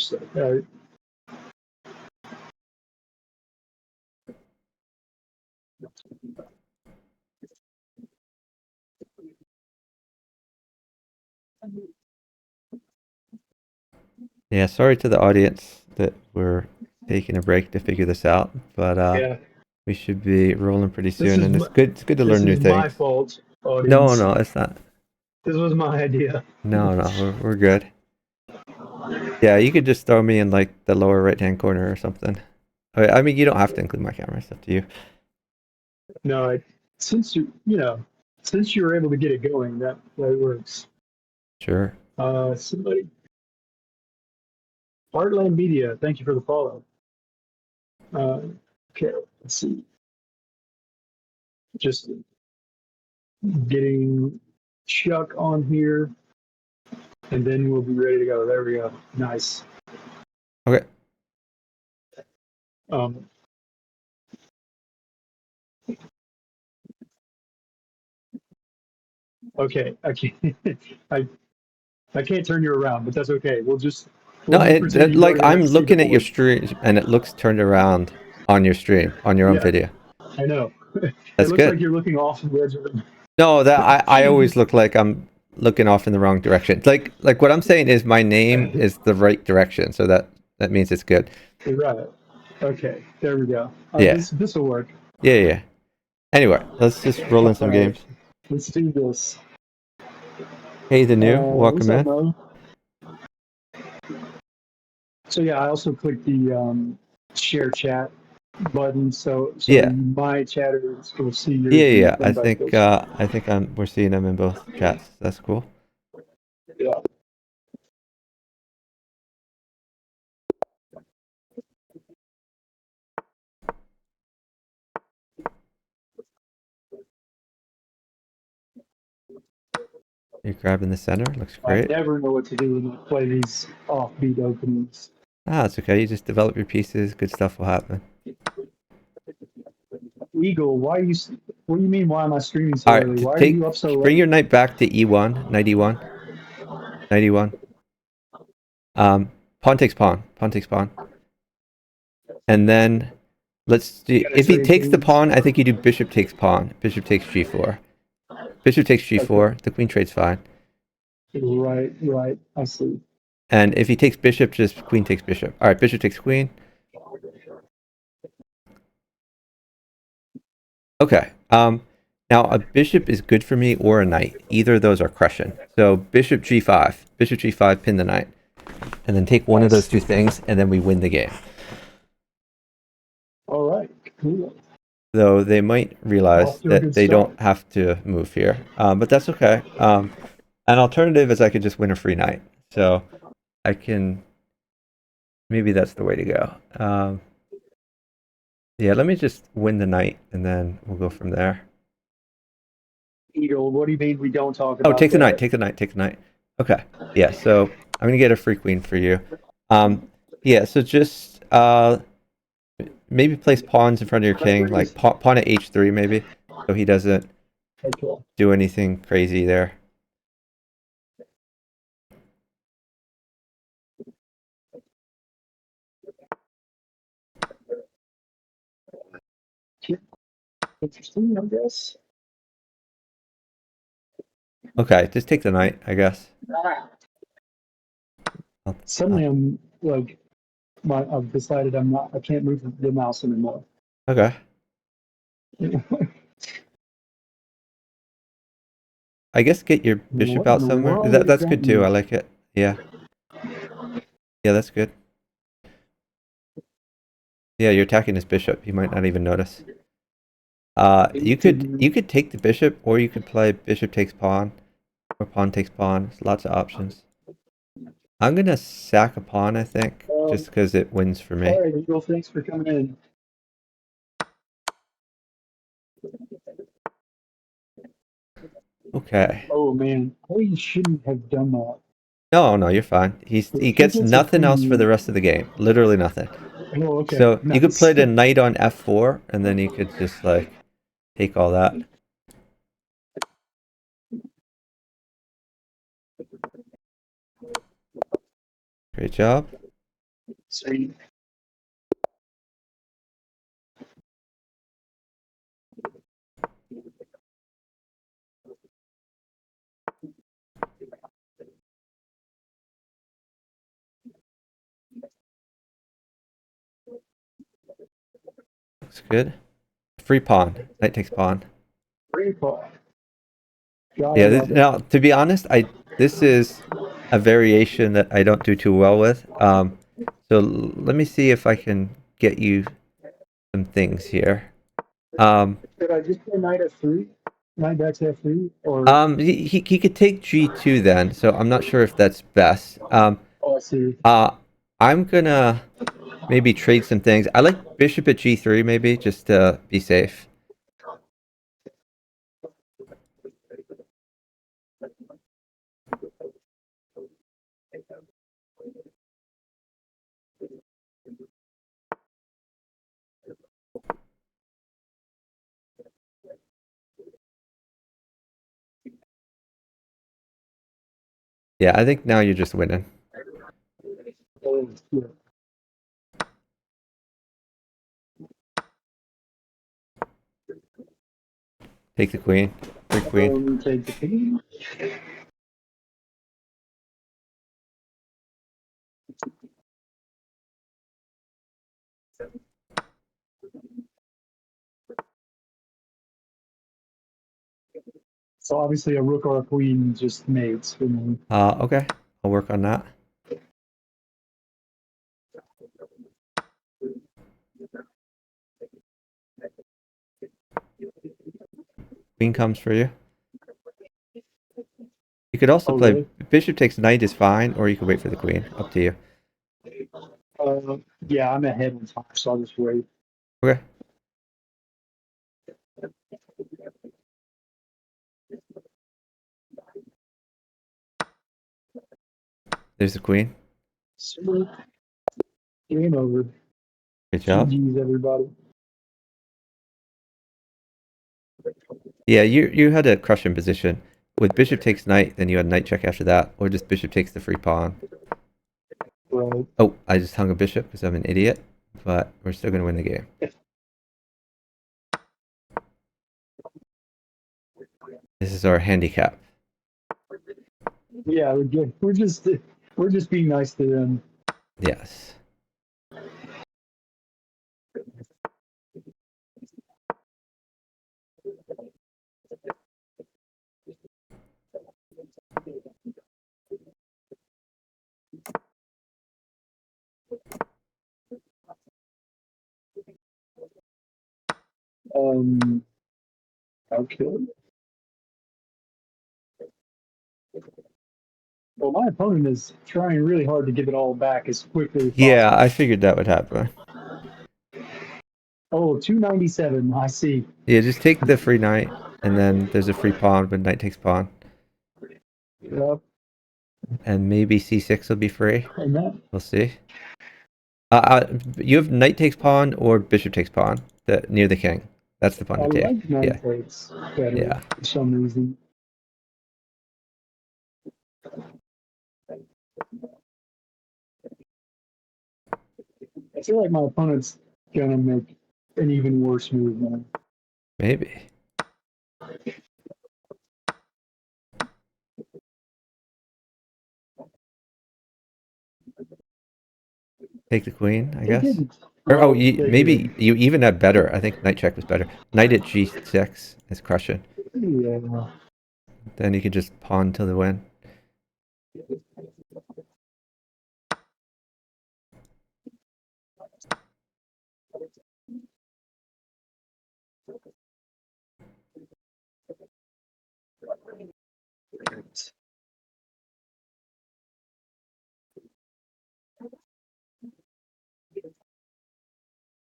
Speaker 1: Yeah, sorry to the audience that we're taking a break to figure this out, but
Speaker 2: Yeah.
Speaker 1: we should be rolling pretty
Speaker 2: This
Speaker 1: soon,
Speaker 2: is
Speaker 1: and
Speaker 2: my,
Speaker 1: it's good to
Speaker 2: this
Speaker 1: learn new
Speaker 2: is my
Speaker 1: things.
Speaker 2: fault,
Speaker 1: No,
Speaker 2: audience.
Speaker 1: no, it's not.
Speaker 2: This was my idea.
Speaker 1: No, we're good. Yeah, you could just throw me in like the lower right hand corner or something. I mean, you don't have to include my camera. It's up to you.
Speaker 2: No, since since you were able to get it going, that works.
Speaker 1: Sure.
Speaker 2: Somebody, Heartland Media, thank you for the follow. Uh, okay, let's see. Just getting chuck on here, and then we'll be ready to go. There we go. Nice.
Speaker 1: Okay.
Speaker 2: Um, okay, I can't. I I can't turn you around, but that's okay. We'll
Speaker 1: No,
Speaker 2: just pretend you
Speaker 1: like
Speaker 2: don't even have
Speaker 1: I'm
Speaker 2: to see the
Speaker 1: looking at your
Speaker 2: board.
Speaker 1: stream and it looks turned around on your stream, on your own
Speaker 2: Yeah,
Speaker 1: video.
Speaker 2: I know. It
Speaker 1: That's
Speaker 2: looks like
Speaker 1: good.
Speaker 2: you're looking off the edge of the.
Speaker 1: No, that I always look like I'm looking off in the wrong direction. Like what I'm saying is my name is the right direction, so that means it's good.
Speaker 2: Right. Okay. There we go.
Speaker 1: Yeah.
Speaker 2: This will work.
Speaker 1: Yeah, yeah. Anyway, let's just roll in
Speaker 2: All
Speaker 1: some
Speaker 2: right.
Speaker 1: games.
Speaker 2: Let's do this.
Speaker 1: Hey, the new,
Speaker 2: What's
Speaker 1: welcome
Speaker 2: up,
Speaker 1: in.
Speaker 2: Mo? So yeah, I also clicked the share chat button, so
Speaker 1: Yeah.
Speaker 2: my chatters will see
Speaker 1: Yeah,
Speaker 2: yours
Speaker 1: yeah.
Speaker 2: and vice versa.
Speaker 1: I think we're seeing them in both chats. That's cool.
Speaker 2: Yeah.
Speaker 1: You're grabbing the center, looks
Speaker 2: I
Speaker 1: great.
Speaker 2: never know what to do when I play these offbeat openings.
Speaker 1: Ah, it's okay. You just develop your pieces, good stuff will happen.
Speaker 2: Eagle, why are you? What do you mean? Why am I streaming so
Speaker 1: All right,
Speaker 2: early?
Speaker 1: to
Speaker 2: Why are you up so
Speaker 1: bring
Speaker 2: late?
Speaker 1: your knight back to E1, knight E1, knight E1. Pawn takes pawn, pawn takes pawn. And then let's do,
Speaker 2: Gonna
Speaker 1: if he
Speaker 2: trade
Speaker 1: takes the
Speaker 2: kings.
Speaker 1: pawn, I think you do bishop takes pawn. Bishop takes G4. Bishop takes
Speaker 2: Okay.
Speaker 1: G4, the queen trade's fine.
Speaker 2: Right, right. I see.
Speaker 1: And if he takes bishop, just queen takes bishop. All right, bishop takes queen. Okay. Now a bishop is good for me or a knight. Either of those are crushing. So bishop G5, bishop G5, pin the knight, and then take one of those
Speaker 2: Nice.
Speaker 1: two things, and then we win the game.
Speaker 2: All right. Cool.
Speaker 1: Though they might realize
Speaker 2: Off to a
Speaker 1: that
Speaker 2: good
Speaker 1: they
Speaker 2: start.
Speaker 1: don't have to move here, but that's okay. An alternative is I could just win a free knight. So I can, maybe that's the way to go. Yeah, let me just win the knight, and then we'll go from there.
Speaker 2: Eagle, what do you mean we don't talk
Speaker 1: Oh,
Speaker 2: about
Speaker 1: take the knight,
Speaker 2: that?
Speaker 1: take the knight, take the knight. Okay. Yeah, so I'm gonna get a free queen for you. Yeah, so just maybe place pawns in front of your king, like pawn at h3 maybe, so he doesn't
Speaker 2: Okay.
Speaker 1: do anything crazy there.
Speaker 2: Interesting, I guess.
Speaker 1: Okay, just take the knight, I guess. I'll,
Speaker 2: Suddenly I'm like I've decided I can't move the mouse anymore.
Speaker 1: okay. I guess get your bishop
Speaker 2: What in
Speaker 1: out
Speaker 2: the
Speaker 1: somewhere.
Speaker 2: world does
Speaker 1: That's
Speaker 2: that
Speaker 1: good too. I
Speaker 2: mean?
Speaker 1: like it. Yeah. Yeah, that's good. Yeah, you're attacking his bishop. You might not even notice. You could take the bishop, or you could play bishop takes pawn, or pawn takes pawn. There's lots of options. I'm gonna sack a pawn, I think, just because it wins for me.
Speaker 2: All right, Eagle, thanks for coming in.
Speaker 1: Okay.
Speaker 2: Oh man, I shouldn't have done that.
Speaker 1: No, no, you're fine. He
Speaker 2: If he
Speaker 1: gets
Speaker 2: gets a
Speaker 1: nothing else for the
Speaker 2: queen,
Speaker 1: rest of the game. Literally nothing.
Speaker 2: oh okay,
Speaker 1: So you could
Speaker 2: nice.
Speaker 1: play the knight on f4, and then you could just like take all that. Great job.
Speaker 2: Sweet.
Speaker 1: Looks good. Free pawn. Knight takes pawn.
Speaker 2: Great ball. Gotta
Speaker 1: Yeah.
Speaker 2: love it.
Speaker 1: Now, to be honest, this is a variation that I don't do too well with. So let me see if I can get you some things here.
Speaker 2: Did I just play knight f3? Knight back to f3? Or,
Speaker 1: He could take g2 then. So I'm not sure if that's best.
Speaker 2: oh, I see.
Speaker 1: I'm gonna maybe trade some things. I like bishop at g3 maybe just to be safe. Yeah, I think now you're just winning.
Speaker 2: Yeah.
Speaker 1: Take the queen. Free queen.
Speaker 2: Take the king. So obviously a rook or a queen just mates.
Speaker 1: Okay. I'll work on that. Queen comes for you. You could also
Speaker 2: Oh,
Speaker 1: play
Speaker 2: really?
Speaker 1: bishop takes knight is fine, or you could wait for the queen. Up to you.
Speaker 2: Yeah, I'm ahead on time, so I'll just wait.
Speaker 1: Okay. There's the queen.
Speaker 2: So, game over.
Speaker 1: Good job.
Speaker 2: GG's, everybody.
Speaker 1: Yeah, you had a crushing position. With bishop takes knight, then you had knight check after that, or just bishop takes the free pawn.
Speaker 2: Right.
Speaker 1: Oh, I just hung a bishop because I'm an idiot, but we're still going to win the game. This is our handicap.
Speaker 2: Yeah, we're good. We're just being nice to them.
Speaker 1: Yes.
Speaker 2: Um, okay. Well, my opponent is trying really hard to give it all back as quickly as
Speaker 1: Yeah,
Speaker 2: possible.
Speaker 1: I figured that would happen.
Speaker 2: Oh, 297. I see.
Speaker 1: Yeah, just take the free knight, and then there's a free pawn, but knight takes pawn.
Speaker 2: Yep.
Speaker 1: And maybe c6 will be free.
Speaker 2: And that
Speaker 1: We'll see. You have knight takes pawn or bishop takes pawn near the king. That's the pawn
Speaker 2: I
Speaker 1: to take.
Speaker 2: like nine
Speaker 1: Yeah,
Speaker 2: plates better
Speaker 1: yeah.
Speaker 2: for some reason. I feel like my opponent's gonna make an even worse move now.
Speaker 1: Maybe. Take the queen, I
Speaker 2: They
Speaker 1: guess.
Speaker 2: didn't.
Speaker 1: Or
Speaker 2: Well, they
Speaker 1: maybe
Speaker 2: did.
Speaker 1: you even had better. I think knight check was better. Knight at g6 is crushing.
Speaker 2: Yeah.
Speaker 1: Then you can just pawn to the win.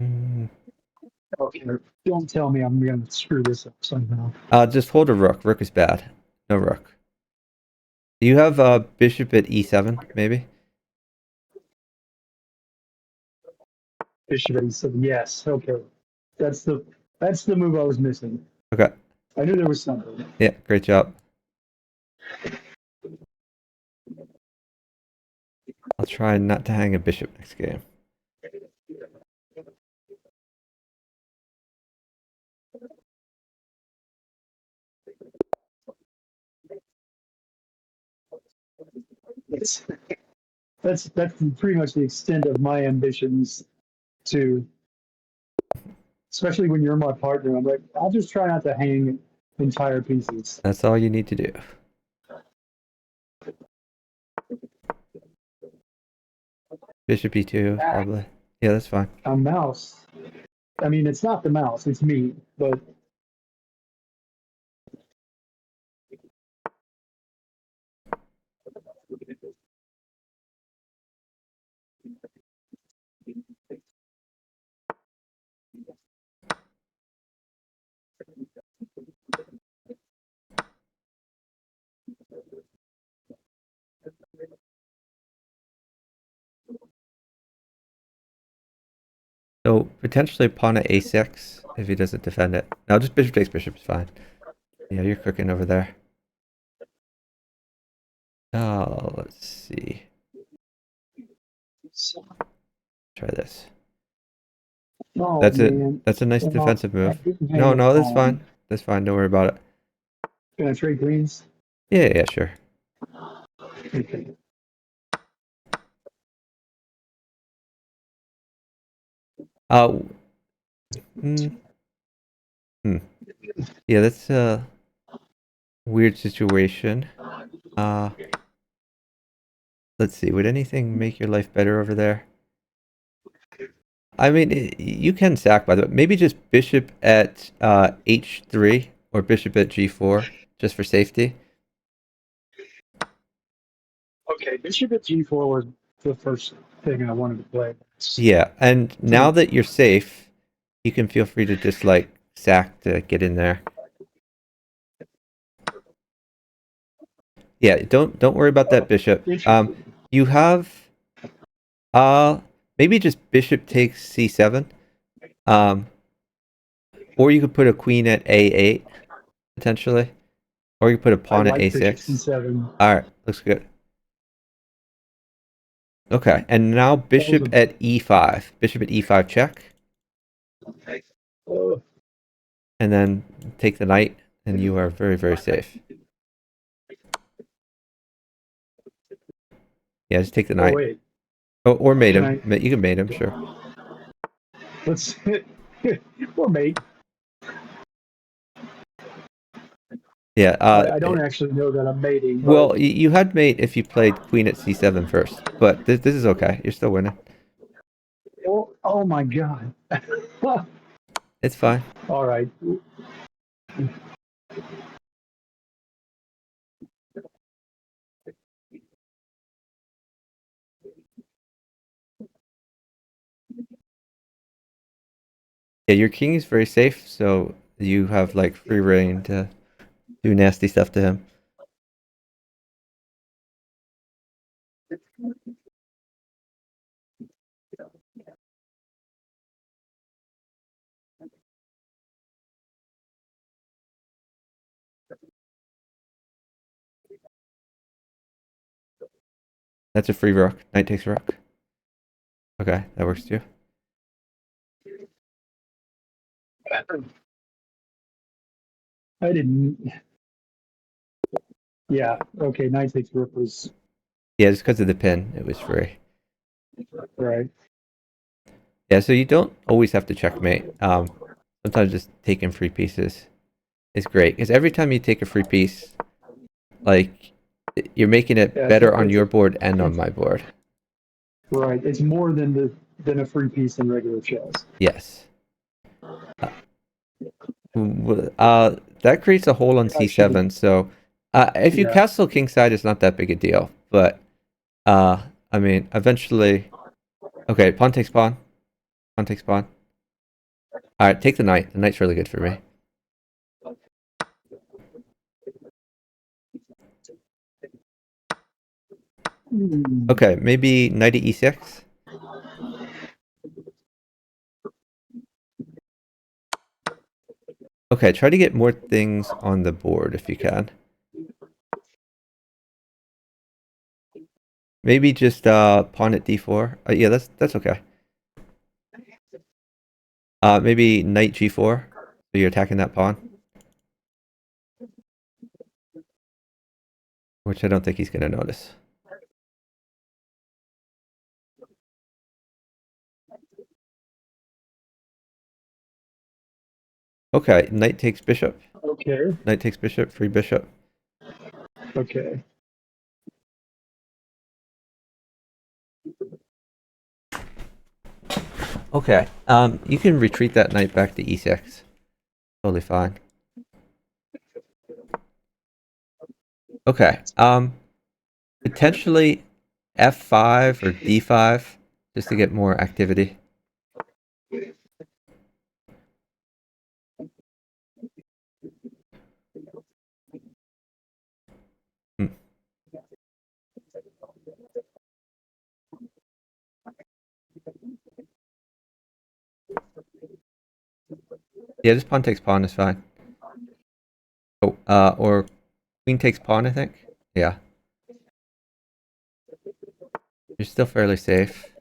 Speaker 1: Mm.
Speaker 2: Okay. Don't tell me I'm gonna screw this up somehow.
Speaker 1: Just hold a rook. Rook is bad. No rook. You have bishop at e7, maybe?
Speaker 2: Bishop a7. Yes. Okay. That's the that's the move I was missing.
Speaker 1: Okay.
Speaker 2: I knew there was something.
Speaker 1: Yeah, great job. I'll try not to hang a bishop next game.
Speaker 2: It's, that's pretty much the extent of my ambitions to, especially when you're my partner. I'm like, I'll just try not to hang entire pieces.
Speaker 1: That's all you need to do. Bishop e2,
Speaker 2: Ah,
Speaker 1: probably. Yeah, that's fine.
Speaker 2: a mouse. I mean, it's not the mouse, it's me. But
Speaker 1: So potentially pawn at a6 if he doesn't defend it. No, just bishop takes bishop is fine. Yeah, you're cooking over there. Oh, let's see. Try this.
Speaker 2: Oh
Speaker 1: That's it.
Speaker 2: man,
Speaker 1: That's a nice
Speaker 2: well,
Speaker 1: defensive
Speaker 2: that
Speaker 1: move.
Speaker 2: didn't hang
Speaker 1: No,
Speaker 2: a
Speaker 1: no, that's
Speaker 2: pawn.
Speaker 1: fine. That's fine. Don't worry about it.
Speaker 2: Can I trade greens?
Speaker 1: Yeah, yeah, sure.
Speaker 2: Okay.
Speaker 1: Uh, hmm, hmm. Yeah, that's a weird situation. Uh, let's see. Would anything make your life better over there? I mean, you can sack, by the way. Maybe just bishop at h3 or bishop at g4, just for safety.
Speaker 2: Okay, bishop at g4 was the first thing I wanted to play.
Speaker 1: Yeah, and now
Speaker 2: So,
Speaker 1: that you're safe, you can feel free to just like sack to get in there. Yeah, don't worry about that bishop.
Speaker 2: interesting.
Speaker 1: You have uh maybe just bishop takes c7. Um, or you could put a queen at a8 potentially, or you could put a
Speaker 2: I
Speaker 1: pawn at
Speaker 2: like bishop
Speaker 1: a6.
Speaker 2: c7.
Speaker 1: All right, looks good. Okay, and now
Speaker 2: That was
Speaker 1: bishop at e5. Bishop at e5 check,
Speaker 2: oh,
Speaker 1: and then take the knight, and you are very, very safe. Yeah, just take the
Speaker 2: oh
Speaker 1: knight.
Speaker 2: wait,
Speaker 1: Oh, or mate
Speaker 2: can
Speaker 1: him.
Speaker 2: I?
Speaker 1: You can mate him, sure.
Speaker 2: Let's or mate.
Speaker 1: Yeah.
Speaker 2: I don't actually know that I'm mating, but
Speaker 1: Well, you had mate if you played queen at c7 first, but this is okay. You're still winning.
Speaker 2: oh my god.
Speaker 1: It's fine.
Speaker 2: All right.
Speaker 1: Yeah, your king is very safe, so you have like free reign to do nasty stuff to him. That's a free rook. Knight takes rook. Okay, that works too.
Speaker 2: I didn't. Yeah. Okay. Knight takes rook was
Speaker 1: Yeah, just because of the pin, it was free.
Speaker 2: right.
Speaker 1: Yeah, so you don't always have to checkmate. Sometimes just taking free pieces is great because every time you take a free piece, like you're making it
Speaker 2: Yeah.
Speaker 1: better on your board and on
Speaker 2: It's
Speaker 1: my board.
Speaker 2: right. It's more than a free piece in regular chess.
Speaker 1: Yes. Uh, that creates a hole on
Speaker 2: I should have.
Speaker 1: c7. So, if you
Speaker 2: Yeah.
Speaker 1: castle kingside, it's not that big a deal. But I mean, eventually. Okay, pawn takes pawn. Pawn takes pawn. All right, take the knight. The knight's really good for me.
Speaker 2: Hmm.
Speaker 1: Okay, maybe knight at e6. Okay, try to get more things on the board if you can. Maybe just pawn at d4. Yeah, that's okay. Maybe knight g4. So you're attacking that pawn, which I don't think he's gonna notice. Okay, knight takes bishop.
Speaker 2: Okay.
Speaker 1: Knight takes bishop. Free bishop.
Speaker 2: Okay.
Speaker 1: Okay. You can retreat that knight back to e6. Totally fine. Okay. Potentially f5 or d5 just to get more activity. Hmm. Yeah, just pawn takes pawn is fine. Oh, or queen takes pawn, I think. Yeah. You're still fairly safe.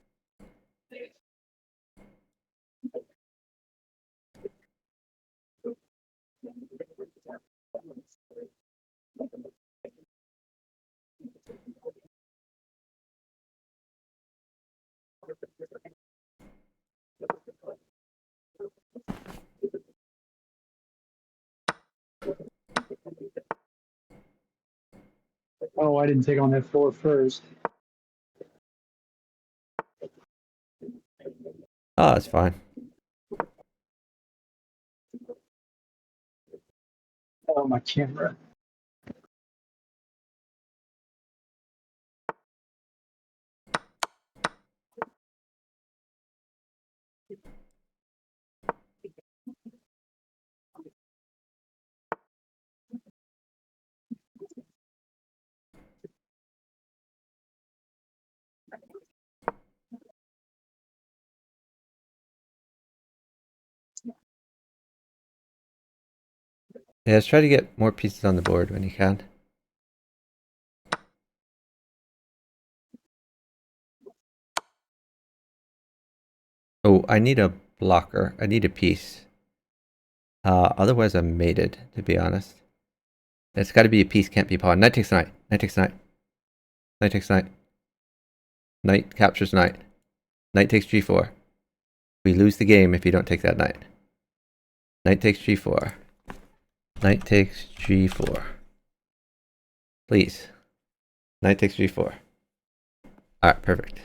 Speaker 2: Oh, I didn't take on that floor first.
Speaker 1: Oh, it's fine.
Speaker 2: Oh, my camera.
Speaker 1: Yeah, let's try to get more pieces on the board when you can. Oh, I need a blocker. I need a piece. Otherwise I'm mated, to be honest. It's got to be a piece, can't be a pawn. Knight takes knight. Knight takes knight. Knight takes knight. Knight captures knight. Knight takes g4. We lose the game if you don't take that knight. Knight takes g4. Knight takes g4. Please. Knight takes g4. Alright, perfect.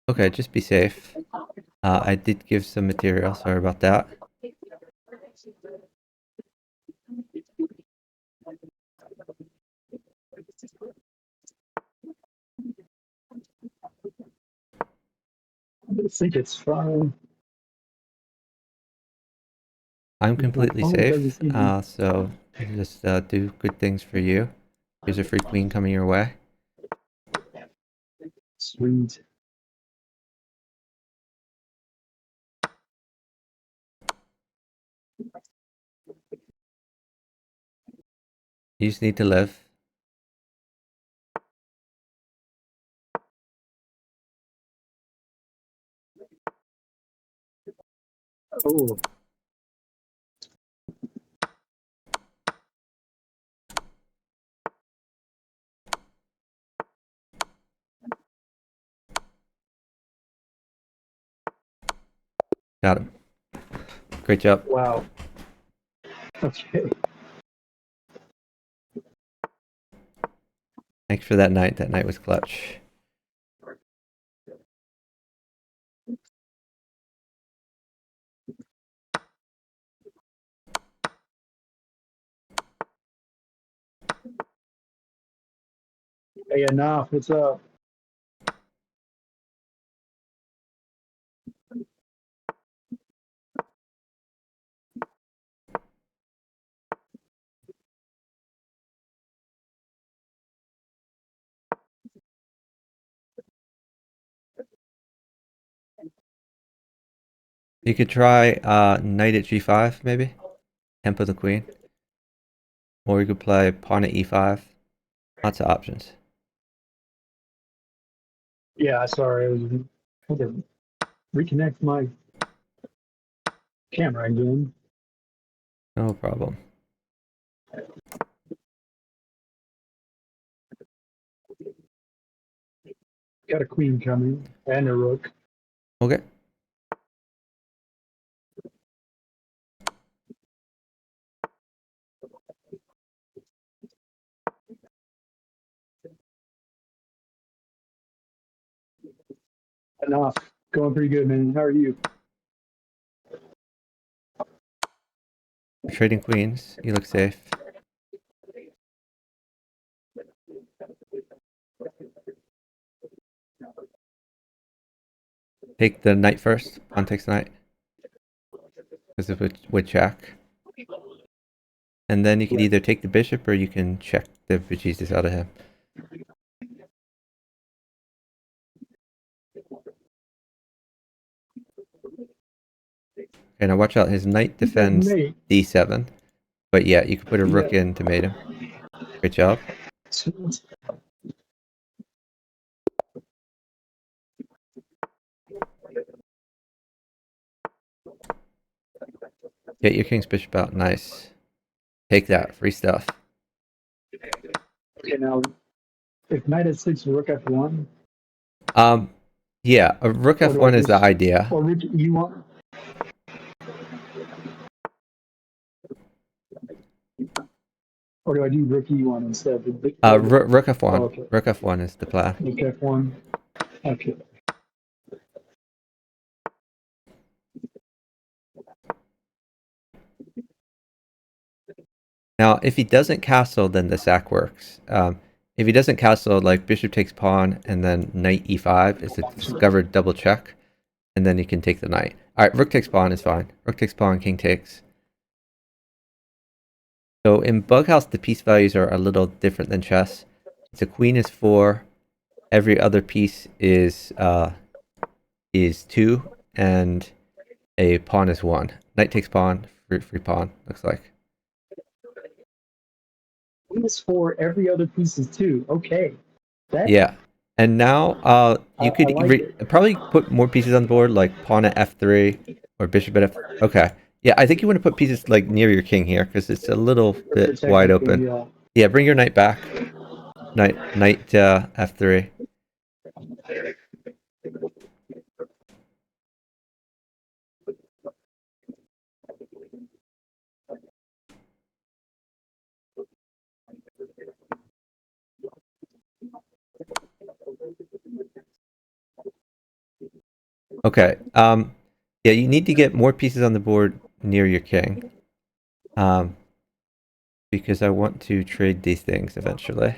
Speaker 1: Okay, just be safe. I did give some material, sorry about that.
Speaker 2: I think it's fine.
Speaker 1: I'm
Speaker 2: My
Speaker 1: completely
Speaker 2: phone doesn't
Speaker 1: safe,
Speaker 2: seem to.
Speaker 1: so just do good things for you. Here's a free queen coming your way.
Speaker 2: Sweet.
Speaker 1: You just need to live.
Speaker 2: Oh,
Speaker 1: Got him. Great job.
Speaker 2: wow. Okay.
Speaker 1: Thanks for that knight. That knight was clutch.
Speaker 2: Hey, enough. What's up?
Speaker 1: You could try knight at g5, maybe. Tempo the queen. Or you could play pawn at e5. Lots of options.
Speaker 2: Yeah, sorry. I was had to reconnect my camera again.
Speaker 1: No problem.
Speaker 2: Got a queen coming and a rook.
Speaker 1: Okay.
Speaker 2: Enough. Going pretty good, man. How are you?
Speaker 1: We're trading queens. You look safe. Take the knight first. Pawn takes knight. because it would check. And then you can either take the bishop or you can check the bejesus out of him. Okay, now watch out. His knight defends d7. But yeah, you could put a rook in to mate him. Great job. Get your king's bishop out. Nice. Take that. Free stuff.
Speaker 2: Okay, now, if knight h6, rook f1.
Speaker 1: Yeah, a rook f1 is the idea.
Speaker 2: Or rook, you want... Or do I do rook e1 instead?
Speaker 1: Rook f1.
Speaker 2: Oh, okay.
Speaker 1: Rook f1 is the plan.
Speaker 2: Rook f1. Okay.
Speaker 1: Now, if he doesn't castle, then the sack works. If he doesn't castle, like bishop takes pawn, and then knight e5 is a discovered double check, and then you can take the knight. All right, rook takes pawn is fine. Rook takes pawn, king takes. So in bughouse, the piece values are a little different than chess. So queen is 4. Every other piece is 2, and a pawn is 1. Knight takes pawn, free pawn, looks like.
Speaker 2: Queen is 4, every other piece is 2. Okay.
Speaker 1: Yeah. And now you could probably put more pieces on the board, like pawn at f3 or bishop at f. Okay. Yeah, I think you want to put pieces like near your king here because it's a little bit wide open. Yeah, bring your knight back. Knight f3. Okay. Yeah, you need to get more pieces on the board near your king. Because I want to trade these things eventually.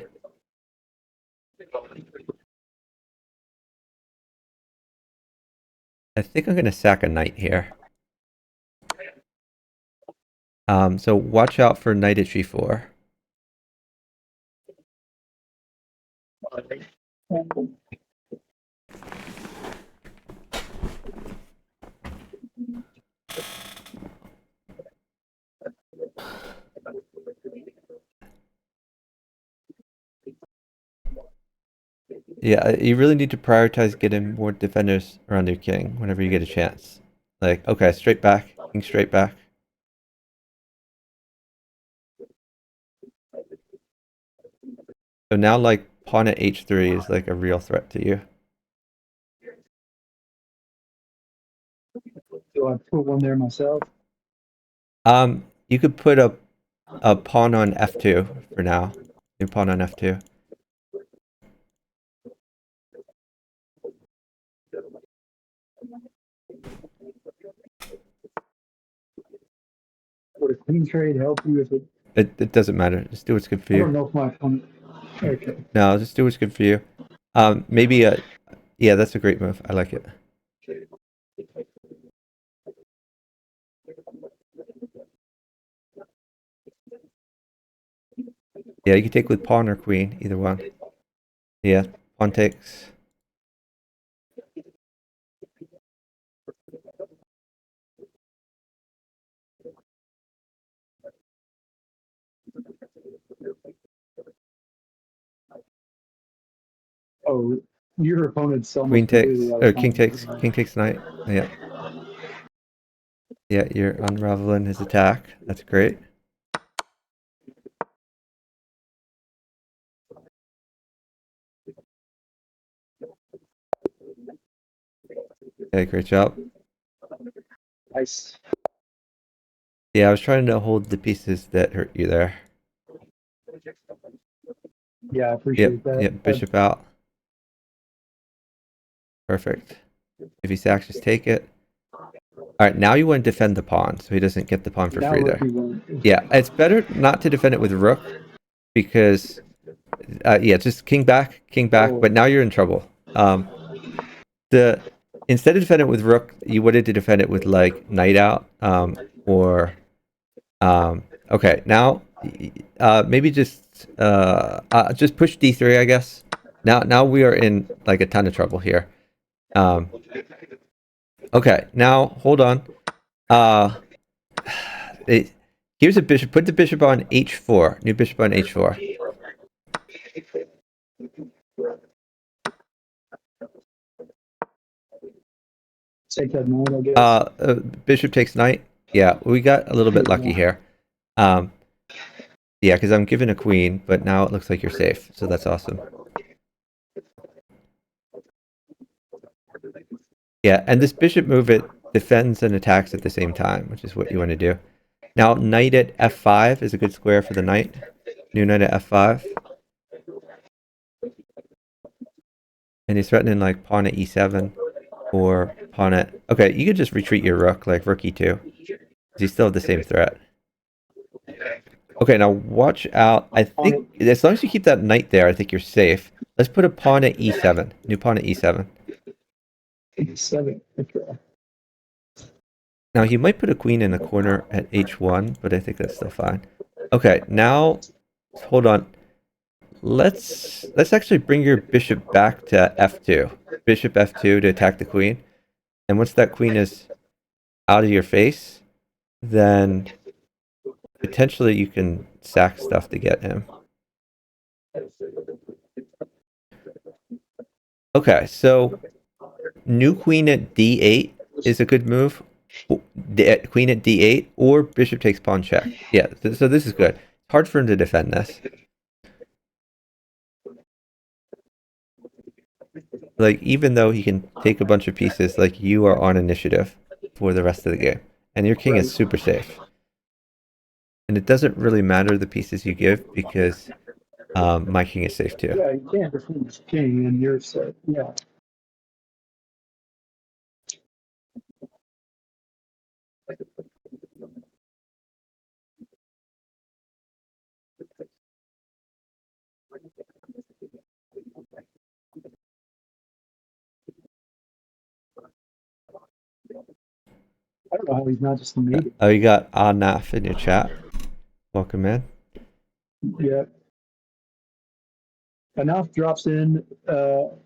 Speaker 1: I think I'm going to sack a knight here. So watch out for knight at g4. Yeah, you really need to prioritize getting more defenders around your king whenever you get a chance. Like, okay, straight back, king straight back. So now, like, pawn at h3 is like a real threat to you.
Speaker 2: Do I put one there myself?
Speaker 1: You could put a pawn on f2 for now. A pawn on f2.
Speaker 2: Would a queen trade help you if it...
Speaker 1: It doesn't matter. Just do what's good for you.
Speaker 2: I don't know if my opponent... Okay.
Speaker 1: No, just do what's good for you. Maybe yeah, that's a great move. I like it. Yeah, you can take with pawn or queen, either one. Yeah, pawn takes.
Speaker 2: Oh, your opponent's almost
Speaker 1: Queen takes, or king takes knight. Yeah. Yeah, you're unraveling his attack. That's great. Okay, great job.
Speaker 2: Nice.
Speaker 1: Yeah, I was trying to hold the pieces that hurt you there.
Speaker 2: Yeah, I appreciate that.
Speaker 1: Yep, bishop out. Perfect. If he sacks, just take it. Alright, now you want to defend the pawn, so he doesn't get the pawn for free there. Yeah, it's better not to defend it with rook, because, yeah, just king back, but now you're in trouble. Instead of defend it with rook, you wanted to defend it with, like, knight out. or okay, now maybe just push D3, I guess. Now we are in like a ton of trouble here. Um, okay, now hold on. Uh, here's a bishop. Put the bishop on H4. New bishop on H4.
Speaker 2: Take that knight, I guess.
Speaker 1: Bishop takes knight. Yeah, we got a little bit lucky here. Um, yeah, because I'm given a queen, but now it looks like you're safe, so that's awesome. Yeah, and this bishop move, it defends and attacks at the same time, which is what you want to do. Now, knight at f5 is a good square for the knight. New knight at f5. And he's threatening like pawn at e7 or pawn at... Okay, you could just retreat your rook, like rook e2. You still have the same threat. Okay, now watch out. I think as long as you keep that knight there, I think you're safe. Let's put a pawn at e7. New pawn at e7.
Speaker 2: E7. Okay.
Speaker 1: Now he might put a queen in the corner at h1, but I think that's still fine. Okay, now hold on. Let's actually bring your bishop back to f2. Bishop f2 to attack the queen. And once that queen is out of your face, then potentially you can sack stuff to get him. Okay, so new queen at d8 is a good move. Queen at d8 or bishop takes pawn check. Yeah, so this is good. It's hard for him to defend this. Like, even though he can take a bunch of pieces, like, you are on initiative for the rest of the game. And your king is super safe. And it doesn't really matter the pieces you give because my king is safe too.
Speaker 2: Yeah, you can't defend this king, and you're safe. Yeah. I don't know how he's not just made it.
Speaker 1: Oh, you got Anaf in your chat. Welcome in.
Speaker 2: Yeah. Enough drops in,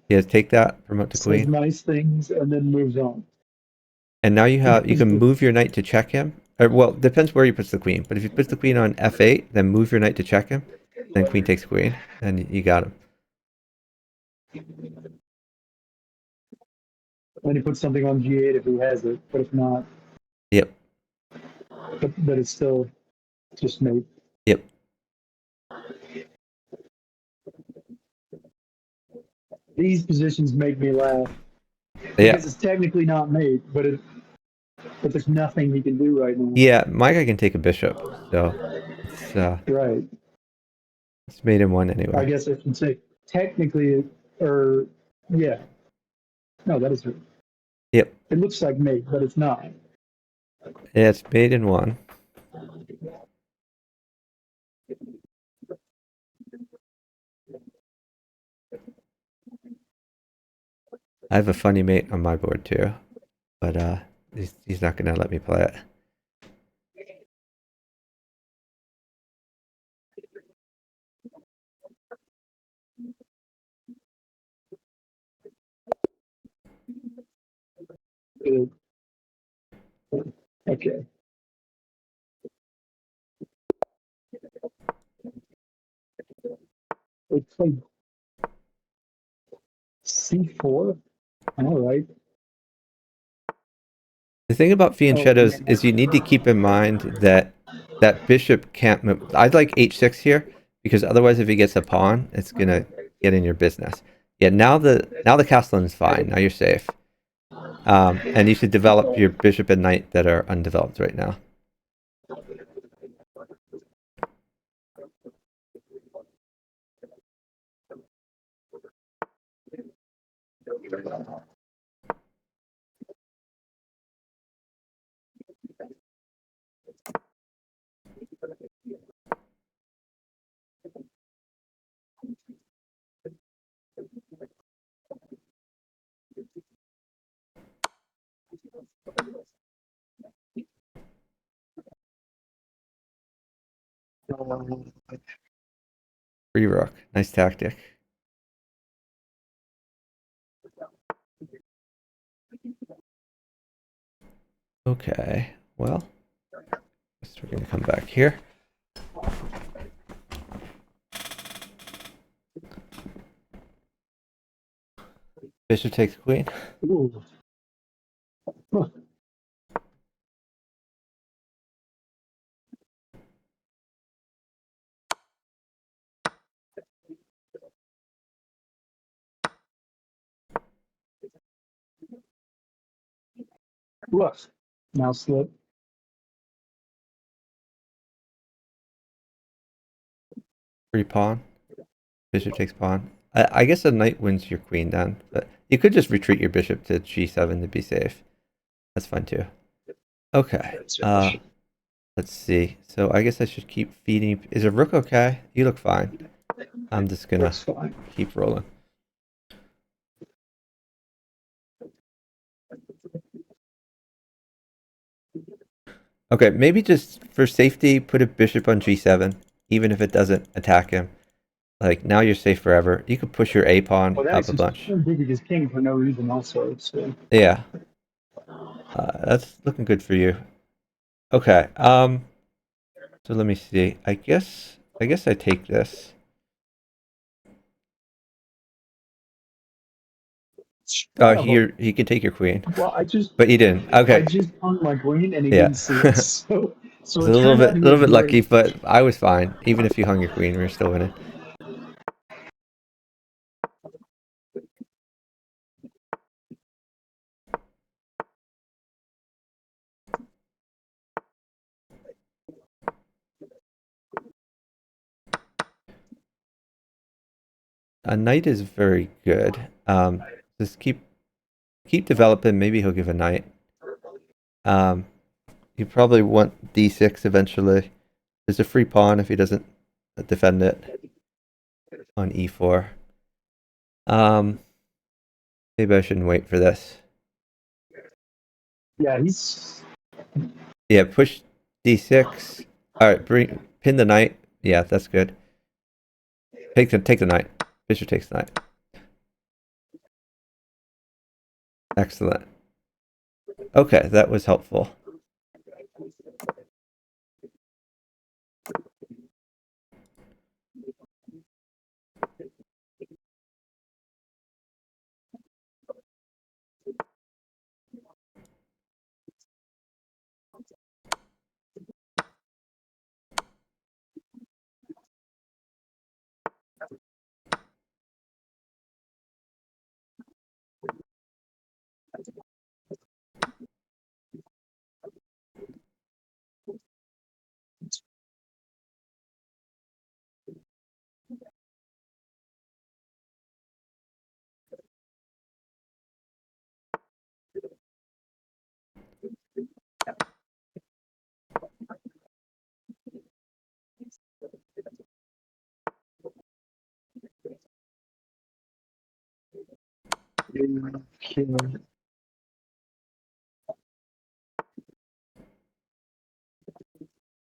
Speaker 1: Yeah, take that, promote to
Speaker 2: says
Speaker 1: queen.
Speaker 2: nice things, and then moves on.
Speaker 1: And now you can move your knight to check him. Or, well, depends where you put the queen. But if you put the queen on f8, then move your knight to check him. Then queen takes queen, and you got him.
Speaker 2: Then he puts something on G8 if he has it, but if not,
Speaker 1: Yep.
Speaker 2: but it's still just mate.
Speaker 1: Yep.
Speaker 2: These positions make me laugh
Speaker 1: Yeah.
Speaker 2: because it's technically not mate, but there's nothing he can do right now.
Speaker 1: Yeah, my guy can take a bishop, so it's
Speaker 2: Right.
Speaker 1: it's made in one
Speaker 2: I
Speaker 1: anyway.
Speaker 2: guess I should say technically, or yeah. No, that is it.
Speaker 1: Yep.
Speaker 2: It looks like mate, but it's not.
Speaker 1: Yeah, it's made in one. I have a funny mate on my board too, but he's not gonna let me play it.
Speaker 2: Okay. We played C4. All right.
Speaker 1: The thing about fianchettos is you need to keep in mind that that bishop can't move. I'd like h6 here because otherwise, if he gets a pawn, it's gonna get in your business. Yeah, now the castle is fine. Now you're safe. And you should develop your bishop and knight that are undeveloped right now. Free rook. Nice tactic. Okay, well, guess we're going to come back here. Bishop takes queen.
Speaker 2: Ooh. Look, now slip.
Speaker 1: Free pawn. Bishop takes pawn. I guess a knight wins your queen then, but you could just retreat your bishop to g7 to be safe. That's fine too. Okay. Let's see. So I guess I should keep feeding. Is a rook okay? You look fine. I'm just gonna keep rolling. Okay, maybe just for safety, put a bishop on g7, even if it doesn't attack him. Like, now you're safe forever. You could push your a pawn up a bunch.
Speaker 2: Big as king for no reason also. So.
Speaker 1: Yeah. That's looking good for you. Okay, so let me see. I guess I take this. He can take your queen.
Speaker 2: Well,
Speaker 1: but he didn't. Okay.
Speaker 2: I just hung my queen and he
Speaker 1: Yeah.
Speaker 2: didn't see it. So
Speaker 1: It's a little bit lucky, but I was fine. Even if you hung your queen, we were still winning. A knight is very good. Just keep developing. Maybe he'll give a knight. You probably want d6 eventually. There's a free pawn if he doesn't defend it on e4. Maybe I shouldn't wait for this.
Speaker 2: Yeah,
Speaker 1: Yeah, push d6. All right, pin the knight. Yeah, that's good. Take the knight. Bishop takes the knight. Excellent. Okay, that was helpful.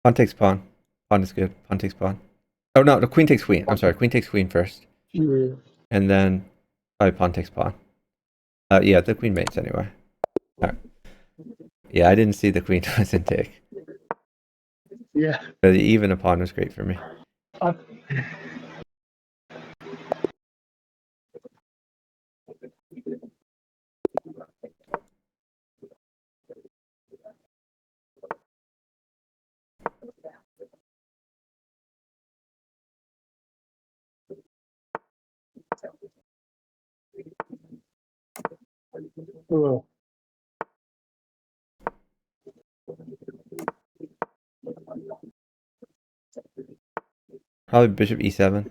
Speaker 1: Pawn takes pawn. Pawn is good. Pawn takes pawn. Oh no, the queen takes queen. I'm sorry, queen takes queen first.
Speaker 2: Yeah.
Speaker 1: And then probably pawn takes pawn. Yeah, the queen mates anyway. All right. Yeah, I didn't see the queen was in take.
Speaker 2: Yeah.
Speaker 1: But even a pawn was great for me.
Speaker 2: Oh.
Speaker 1: Probably bishop e7.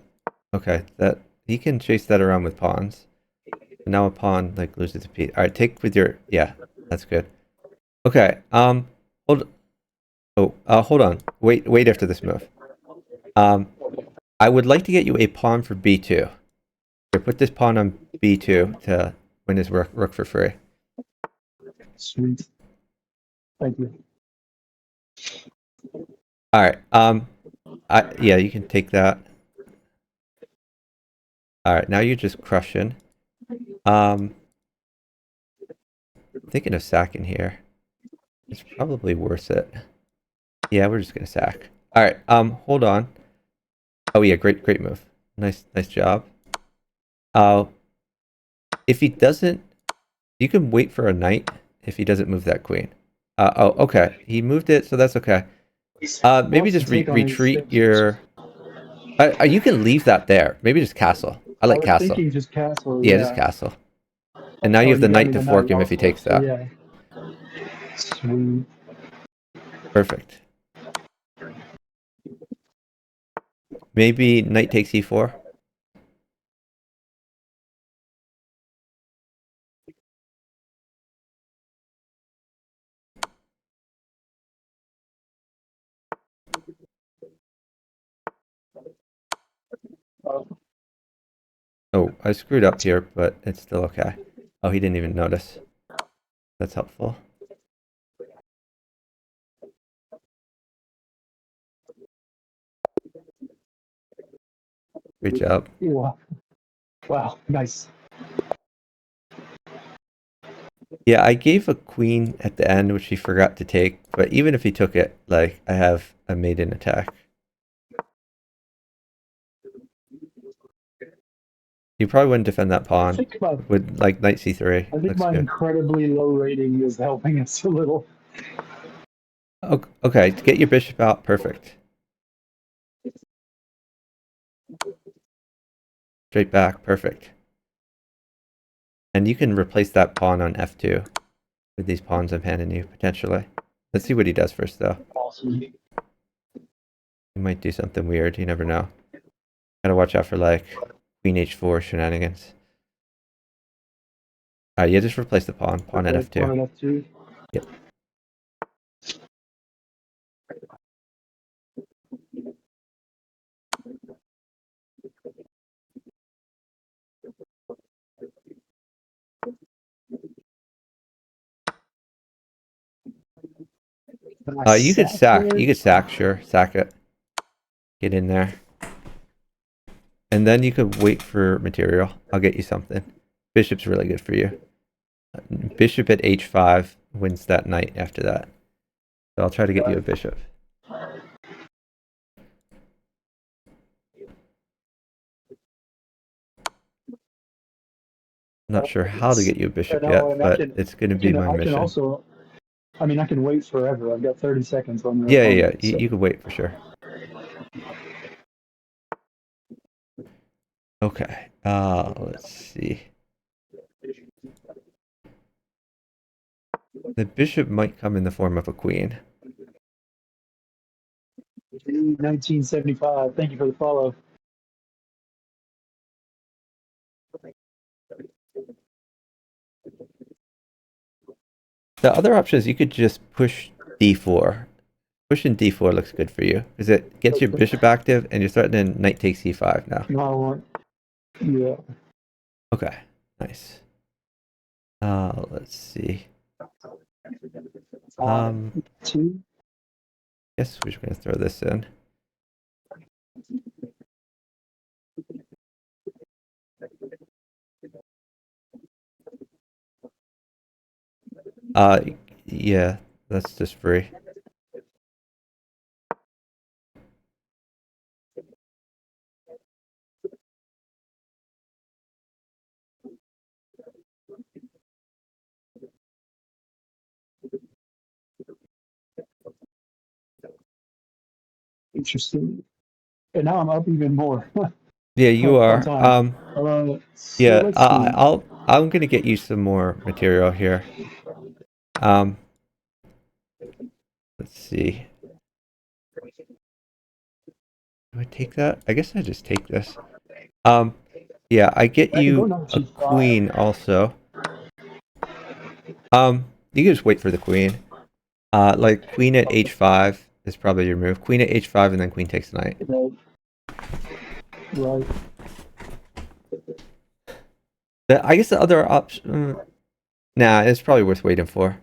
Speaker 1: Okay, that he can chase that around with pawns. And now a pawn like loses a piece. All right, take with your yeah. That's good. Okay. Hold. Oh. Hold on. Wait after this move. I would like to get you a pawn for b2. Here, put this pawn on b2 to win his rook for free.
Speaker 2: Sweet. Thank you.
Speaker 1: All right. Yeah, you can take that. All right, now you're just crushing. Thinking of sacking here. It's probably worth it. Yeah, we're just gonna sack. All right. Hold on. Oh yeah, great move. Nice job. Uh, if he doesn't, you can wait for a knight if he doesn't move that queen. Oh, okay. He moved it, so that's okay. Maybe
Speaker 2: Wants to
Speaker 1: just
Speaker 2: take on
Speaker 1: retreat
Speaker 2: extensions.
Speaker 1: your. You can leave that there. Maybe just castle. I
Speaker 2: I
Speaker 1: like
Speaker 2: was
Speaker 1: castle.
Speaker 2: thinking just castle,
Speaker 1: Yeah, just
Speaker 2: yeah.
Speaker 1: castle. And now you
Speaker 2: Oh,
Speaker 1: have the
Speaker 2: you got
Speaker 1: knight
Speaker 2: me
Speaker 1: to
Speaker 2: the knight
Speaker 1: fork him if he
Speaker 2: also,
Speaker 1: takes
Speaker 2: so
Speaker 1: that.
Speaker 2: yeah. Sweet.
Speaker 1: Perfect. Maybe knight takes e4.
Speaker 2: Uh,
Speaker 1: Oh, I screwed up here, but it's still okay. Oh, he didn't even notice. That's helpful. Great job.
Speaker 2: wow. Wow, nice.
Speaker 1: Yeah, I gave a queen at the end, which he forgot to take. But even if he took it, like, I have a maiden attack. You probably wouldn't defend that
Speaker 2: I
Speaker 1: pawn
Speaker 2: think my
Speaker 1: with, like, knight c3.
Speaker 2: I think
Speaker 1: Looks
Speaker 2: my
Speaker 1: good.
Speaker 2: incredibly low rating is helping us a little.
Speaker 1: Okay, to get your bishop out, perfect. Straight back, perfect. And you can replace that pawn on f2 with these pawns I'm handing you, potentially. Let's see what he does first, though.
Speaker 2: Awesome.
Speaker 1: He might do something weird, you never know. Gotta watch out for, like, queen h4 shenanigans. Alright, yeah, just replace the pawn at
Speaker 2: Okay,
Speaker 1: f2.
Speaker 2: pawn at f2.
Speaker 1: Yep.
Speaker 2: Can I
Speaker 1: You could
Speaker 2: sack
Speaker 1: sack.
Speaker 2: there?
Speaker 1: You could sack, sure. Sack it. Get in there. And then you could wait for material. I'll get you something. Bishop's really good for you. Bishop at h5 wins that knight after that. So I'll try to get you a bishop. I'm not sure how to get you a
Speaker 2: You
Speaker 1: bishop
Speaker 2: know,
Speaker 1: yet,
Speaker 2: and
Speaker 1: but it's going to be my
Speaker 2: I can
Speaker 1: mission.
Speaker 2: also, I mean, I can wait forever. I've got 30 seconds on your
Speaker 1: Yeah.
Speaker 2: opponent,
Speaker 1: You
Speaker 2: so.
Speaker 1: could wait for sure. Okay. Let's see. The bishop might come in the form of a queen.
Speaker 2: 1975. Thank you for the follow.
Speaker 1: The other option is you could just push d4. Pushing d4 looks good for you because it gets your bishop active and you're threatening knight takes e5 now.
Speaker 2: No, yeah.
Speaker 1: Okay, nice. Let's see.
Speaker 2: Two.
Speaker 1: Guess we're just gonna throw this in. Uh, yeah, that's just free.
Speaker 2: Interesting. And now I'm up even more.
Speaker 1: Yeah, you
Speaker 2: Fun
Speaker 1: are.
Speaker 2: time. So
Speaker 1: Yeah.
Speaker 2: let's see.
Speaker 1: I'm gonna get you some more material here. Um, let's see. Do I take that? I guess I just take this. Um, yeah, I get
Speaker 2: I can go
Speaker 1: you
Speaker 2: number
Speaker 1: a
Speaker 2: 5.
Speaker 1: queen also. You can just wait for the queen. Like queen at h5 is probably your move. Queen at h5 and then queen takes knight.
Speaker 2: Right. Right.
Speaker 1: I guess the other option, nah, it's probably worth waiting for.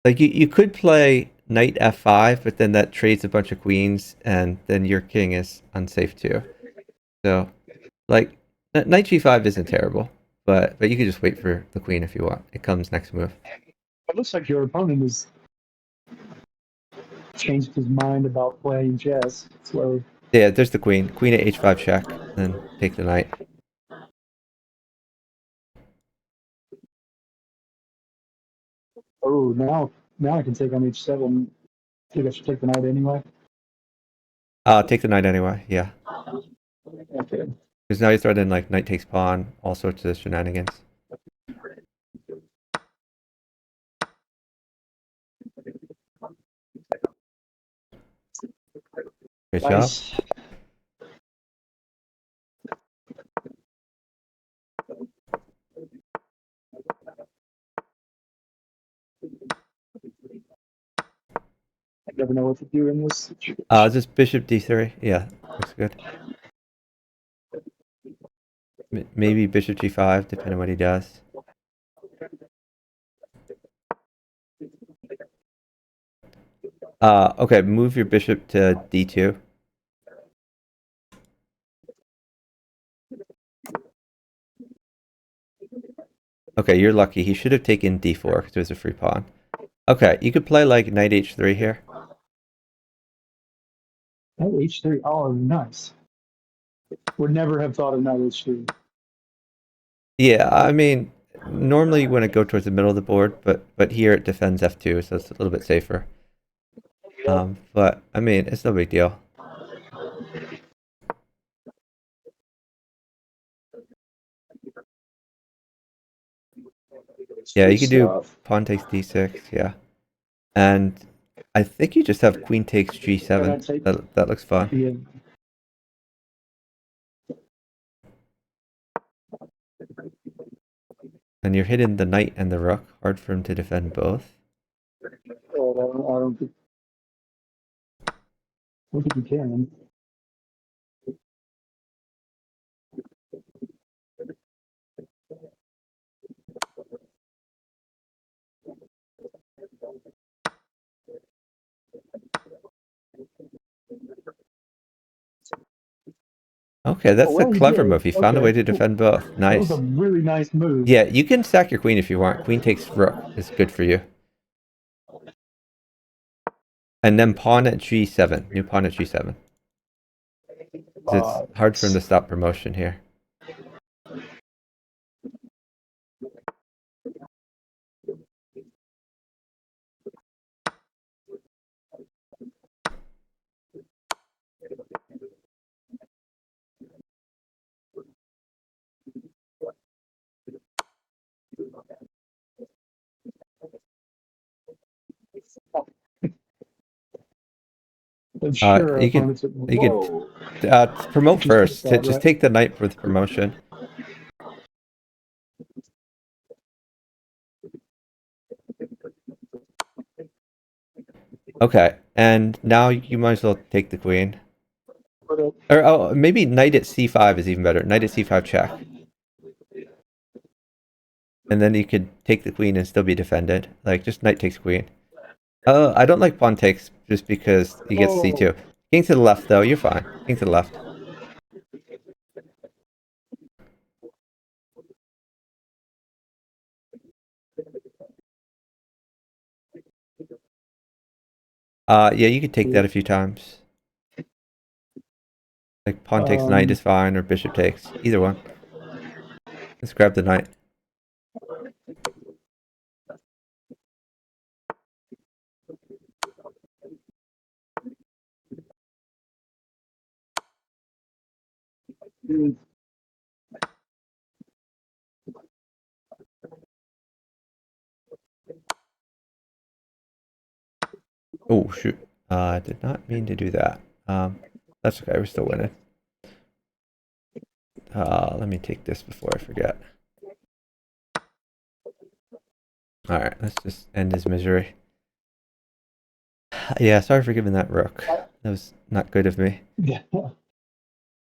Speaker 1: Like you could play knight f5, but then that trades a bunch of queens, and then your king is unsafe too. So, like, knight g5 isn't terrible, but you can just wait for the queen if you want. It comes next move.
Speaker 2: It looks like your opponent has changed his mind about playing chess. So,
Speaker 1: Yeah, there's the queen. Queen at h5 check, then take the knight.
Speaker 2: oh, now I can take on h7. I think I should take the knight anyway.
Speaker 1: Take the knight anyway, yeah.
Speaker 2: Okay.
Speaker 1: Because now you throw in like knight takes pawn, all sorts of shenanigans. Good job.
Speaker 2: Nice. I never know what to do in this situation.
Speaker 1: Just bishop d3. Yeah, looks good. Maybe bishop g5, depending on what he does. Okay, move your bishop to d2. Okay, you're lucky. He should have taken d4 because it was a free pawn. Okay, you could play like knight h3 here.
Speaker 2: Knight h3. Oh, nice. Would never have thought of knight h3.
Speaker 1: Yeah, I mean, normally you want to go towards the middle of the board, but here it defends f2, so it's a little bit safer. But I mean, it's no big deal. Yeah, you could do pawn takes d6, yeah. And I think you just have queen takes g7. That looks fun.
Speaker 2: Yeah.
Speaker 1: And you're hitting the knight and the rook. Hard for him to defend both.
Speaker 2: Oh, I don't think you can.
Speaker 1: Okay, that's
Speaker 2: Well,
Speaker 1: a
Speaker 2: he
Speaker 1: clever
Speaker 2: did.
Speaker 1: move. He found a
Speaker 2: Okay,
Speaker 1: way to
Speaker 2: cool.
Speaker 1: defend both.
Speaker 2: That was a
Speaker 1: Nice.
Speaker 2: really nice move.
Speaker 1: Yeah, you can sack your queen if you want. Queen takes rook is good for you. And then pawn at g7. New pawn at g7. It's hard for him to stop promotion here.
Speaker 2: I'm sure our
Speaker 1: You could
Speaker 2: opponents are,
Speaker 1: you
Speaker 2: whoa.
Speaker 1: could promote
Speaker 2: Just took
Speaker 1: first.
Speaker 2: that,
Speaker 1: Just
Speaker 2: right?
Speaker 1: take the knight with promotion. Okay, and now you might as well take the queen. Or oh, maybe knight at c5 is even better. Knight at c5 check. And then you could take the queen and still be defended. Like, just knight takes queen. I don't like pawn takes just because you get c2. King to the left, though, you're fine. King to the left. Yeah, you could take that a few times. Like, pawn takes knight is fine, or bishop takes. Either one. Let's grab the knight. Oh, shoot. I did not mean to do that. That's okay, we're still winning. Let me take this before I forget. Alright, let's just end his misery. Yeah, sorry for giving that rook. That was not good of me.
Speaker 2: Yeah.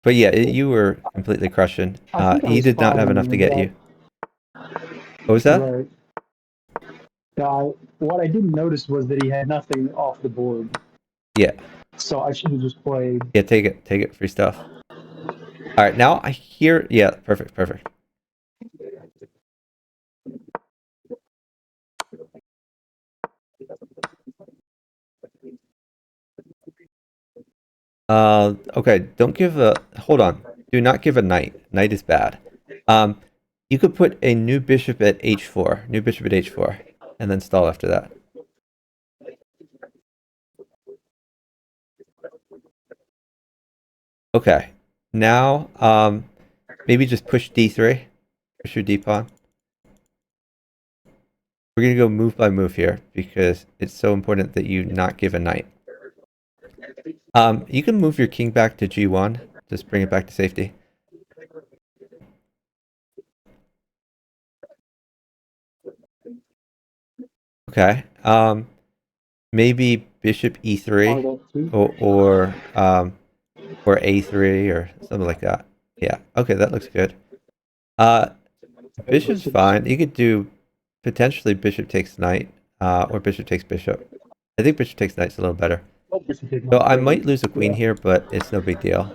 Speaker 1: But yeah, you were completely crushing.
Speaker 2: I think I
Speaker 1: He
Speaker 2: was
Speaker 1: did not have enough to
Speaker 2: following
Speaker 1: get
Speaker 2: that.
Speaker 1: you. What was that?
Speaker 2: Right. What I didn't notice was that he had nothing off the board,
Speaker 1: Yeah.
Speaker 2: so I should have just played.
Speaker 1: Yeah, take it. Take it. Free stuff. All right, now I hear. Yeah, perfect, perfect. Okay. Don't give a. Hold on. Do not give a knight. Knight is bad. Um, you could put a new bishop at h4. New bishop at h4, and then stall after that. Okay. Now, maybe just push d3. Push your d pawn. We're gonna go move by move here because it's so important that you not give a knight. You can move your king back to g1. Just bring it back to safety. Okay. Maybe bishop e3 or a3 or something like that. Yeah. Okay, that looks good. Uh, bishop's fine. You could do potentially bishop takes knight, or bishop takes bishop. I think bishop takes knight's a little better. So I might lose a queen here, but it's no big deal.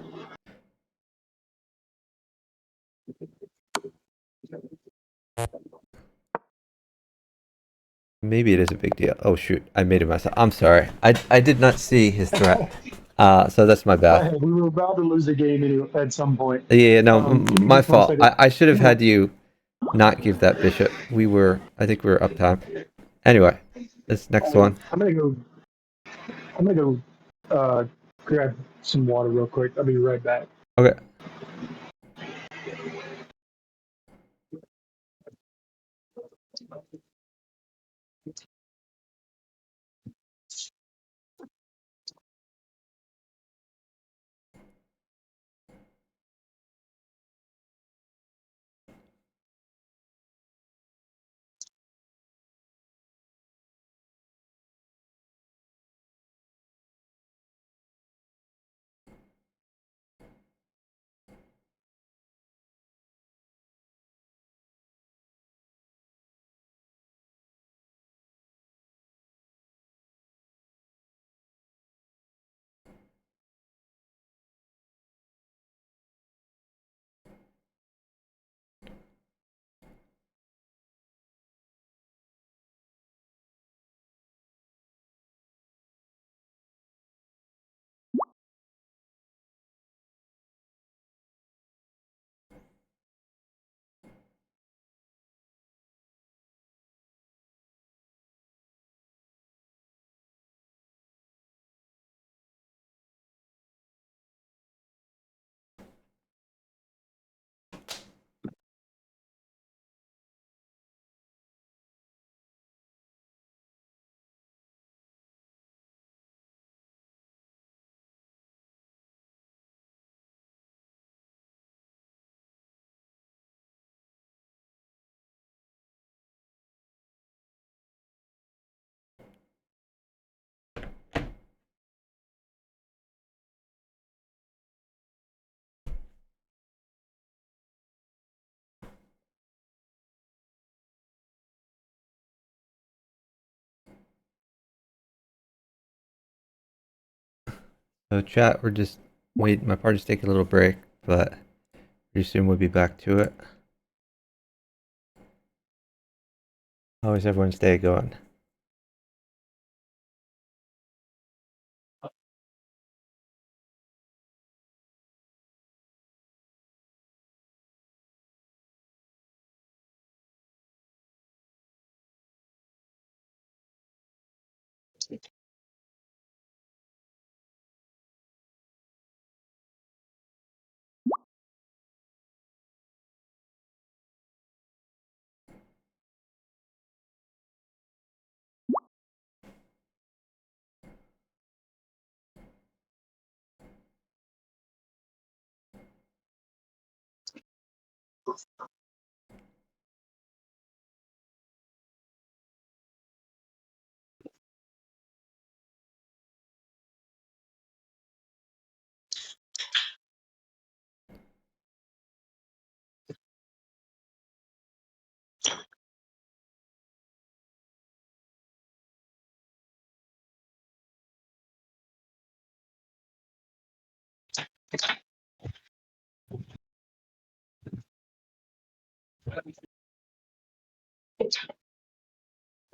Speaker 1: Maybe it is a big deal. Oh shoot, I made it myself. I'm sorry. I did not see his threat. So that's my bad.
Speaker 2: We were about to lose a game at some point.
Speaker 1: Yeah, no,
Speaker 2: Give me
Speaker 1: my
Speaker 2: just 1
Speaker 1: fault.
Speaker 2: second.
Speaker 1: I should have had you not give that bishop. I think we were up time. Anyway, this next one.
Speaker 2: I'm gonna go. I'm gonna go grab some water real quick. I'll be right back.
Speaker 1: Okay. So chat, we're just wait. My party's taking a little break, but pretty soon we'll be back to it. How is everyone's day going?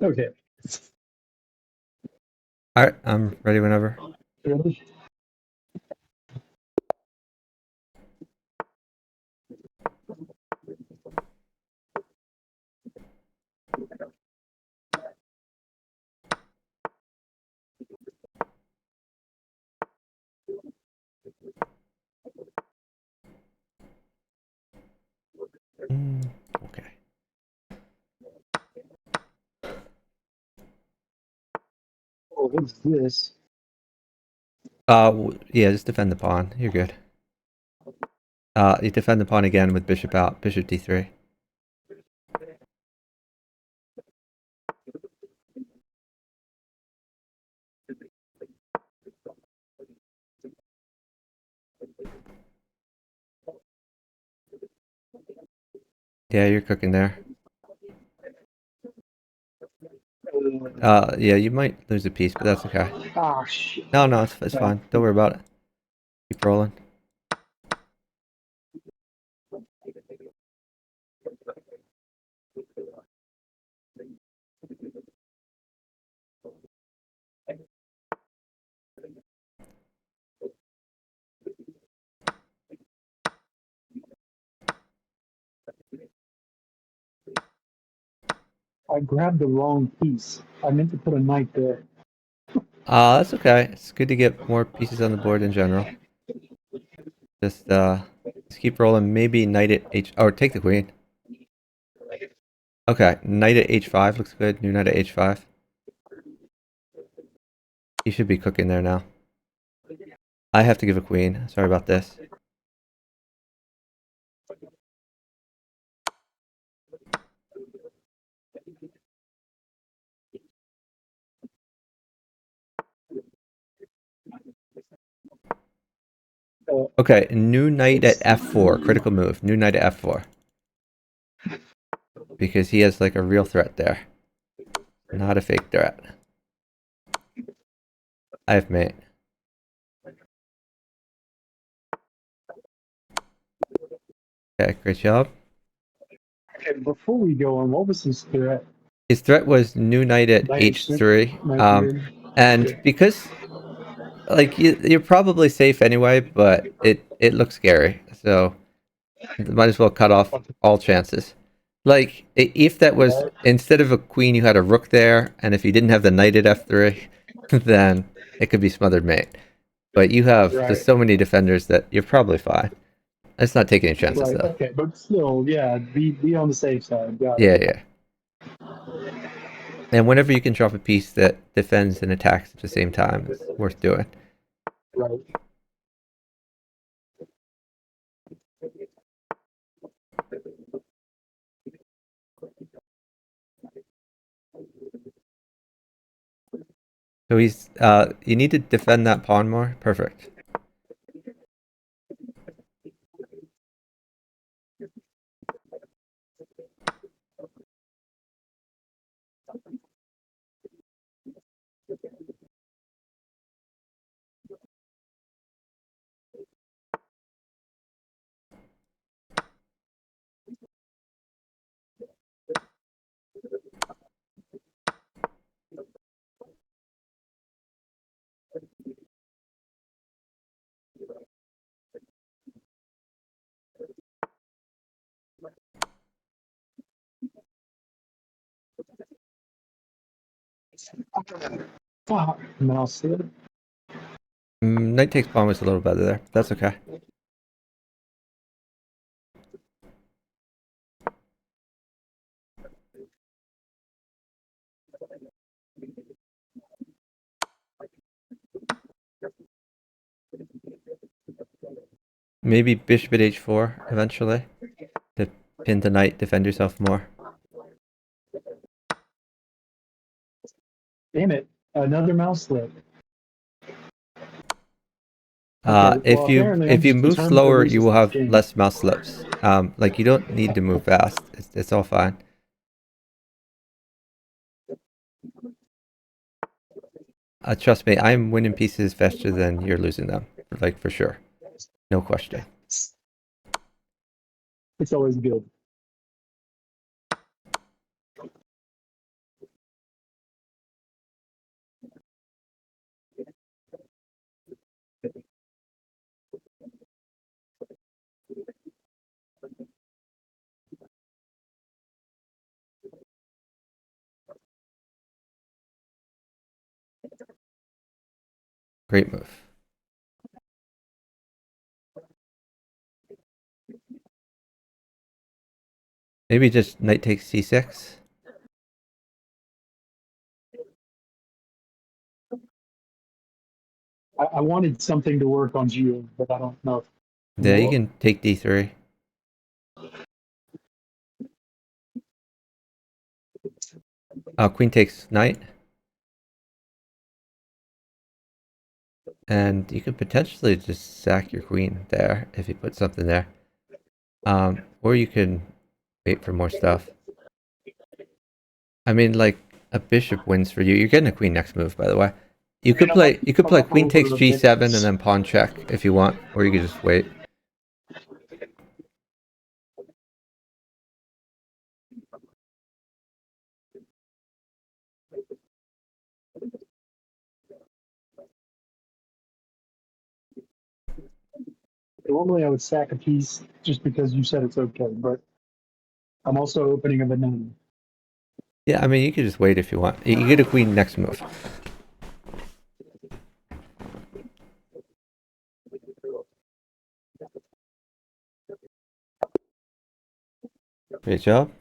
Speaker 2: Okay.
Speaker 1: All right, I'm ready whenever.
Speaker 2: Ready?
Speaker 1: Okay.
Speaker 2: Oh, what's this?
Speaker 1: Yeah, just defend the pawn. You're good. You defend the pawn again with bishop out, bishop d3. Yeah, you're cooking there. Yeah, you might lose a piece, but that's okay.
Speaker 2: Ah, shit.
Speaker 1: No, no, it's fine. Don't worry about it. Keep rolling.
Speaker 2: I grabbed the wrong piece. I meant to put a knight there.
Speaker 1: That's okay. It's good to get more pieces on the board in general. Just keep rolling. Maybe knight at h, or take the queen. Okay, knight at h5 looks good. New knight at h5. You should be cooking there now. I have to give a queen. Sorry about this. Okay, new knight at f4. Critical move. New knight at f4. Because he has like a real threat there. Not a fake threat. I have mate. Okay, great job.
Speaker 2: Okay, before we go on, what was his threat?
Speaker 1: His threat was new knight at
Speaker 2: Knight H6,
Speaker 1: h3.
Speaker 2: knight here.
Speaker 1: And
Speaker 2: Okay.
Speaker 1: because like you're probably safe anyway, but it looks scary. So might as well cut off all chances. Like if that was
Speaker 2: Right.
Speaker 1: instead of a queen, you had a rook there, and if you didn't have the knight at f3, then it could be smothered mate. But you have just
Speaker 2: Right.
Speaker 1: so many defenders that you're probably fine. Let's not take any chances
Speaker 2: Right.
Speaker 1: though.
Speaker 2: Okay. But still, yeah, be on the safe side. Got
Speaker 1: Yeah,
Speaker 2: it.
Speaker 1: yeah. And whenever you can drop a piece that defends and attacks at the same time, it's worth doing.
Speaker 2: Right.
Speaker 1: So he's you need to defend that pawn more. Perfect.
Speaker 2: Fuck. Mouse it.
Speaker 1: Knight takes pawn was a little better there. That's okay. Maybe bishop at h4 eventually to pin the knight, defend yourself more.
Speaker 2: Damn it. Another mouse slip. Okay. Well, apparently I'm
Speaker 1: If you
Speaker 2: just
Speaker 1: move
Speaker 2: determined to
Speaker 1: slower,
Speaker 2: lose
Speaker 1: you
Speaker 2: this
Speaker 1: will
Speaker 2: next
Speaker 1: have
Speaker 2: game.
Speaker 1: less mouse slips. Like you don't need to move fast. It's all fine. Trust me, I'm winning pieces faster than you're losing them, like for sure. No question.
Speaker 2: It's always good.
Speaker 1: Great move. Maybe just knight takes c6.
Speaker 2: I wanted something to work on Geo, but I don't know if it
Speaker 1: Yeah, you
Speaker 2: will.
Speaker 1: can take d3. Queen takes knight. And you could potentially just sack your queen there if you put something there. Or you can wait for more stuff. I mean, like, a bishop wins for you. You're getting a queen next move, by the way. You could play queen takes g7 and then pawn check if you want, or you could just wait.
Speaker 2: Normally, I would sack a piece just because you said it's okay, but I'm also opening a banana.
Speaker 1: Yeah, I mean, you could just wait if you want. You get a queen next move. Great job.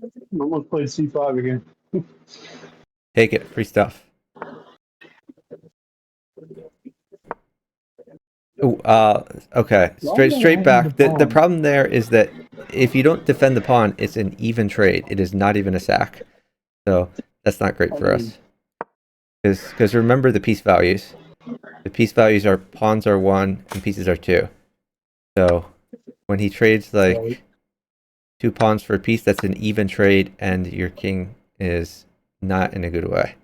Speaker 2: I almost played C5 again.
Speaker 1: Take it. Free stuff. Ooh, okay.
Speaker 2: Why am I
Speaker 1: Straight
Speaker 2: having the
Speaker 1: back. The
Speaker 2: pawn?
Speaker 1: problem there is that if you don't defend the pawn, it's an even trade. It is not even a sack. So that's not great
Speaker 2: I
Speaker 1: for
Speaker 2: mean,
Speaker 1: us. Because remember the piece values. The piece values are pawns are 1 and pieces are 2. So when he trades
Speaker 2: right.
Speaker 1: like 2 pawns for a piece, that's an even trade, and your king is not in a good way.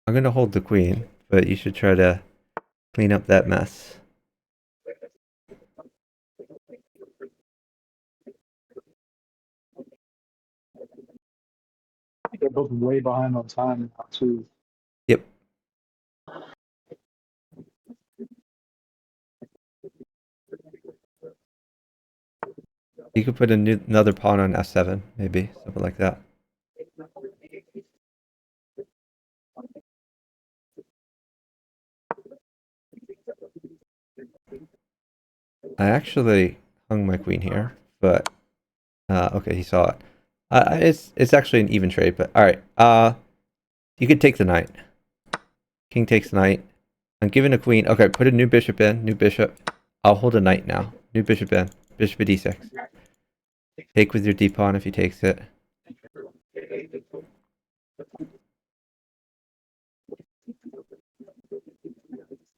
Speaker 1: I'm going to hold the queen, but you should try to clean up that mess.
Speaker 2: They're both way behind on time now, too.
Speaker 1: Yep. You could put another pawn on f7, maybe, something like that. I actually hung my queen here, but okay, he saw it. It's actually an even trade, but all right. You could take the knight. King takes knight. I'm giving a queen. Okay, put a new bishop in. New bishop. I'll hold a knight now. New bishop in. Bishop at d6. Take with your d pawn if he takes it.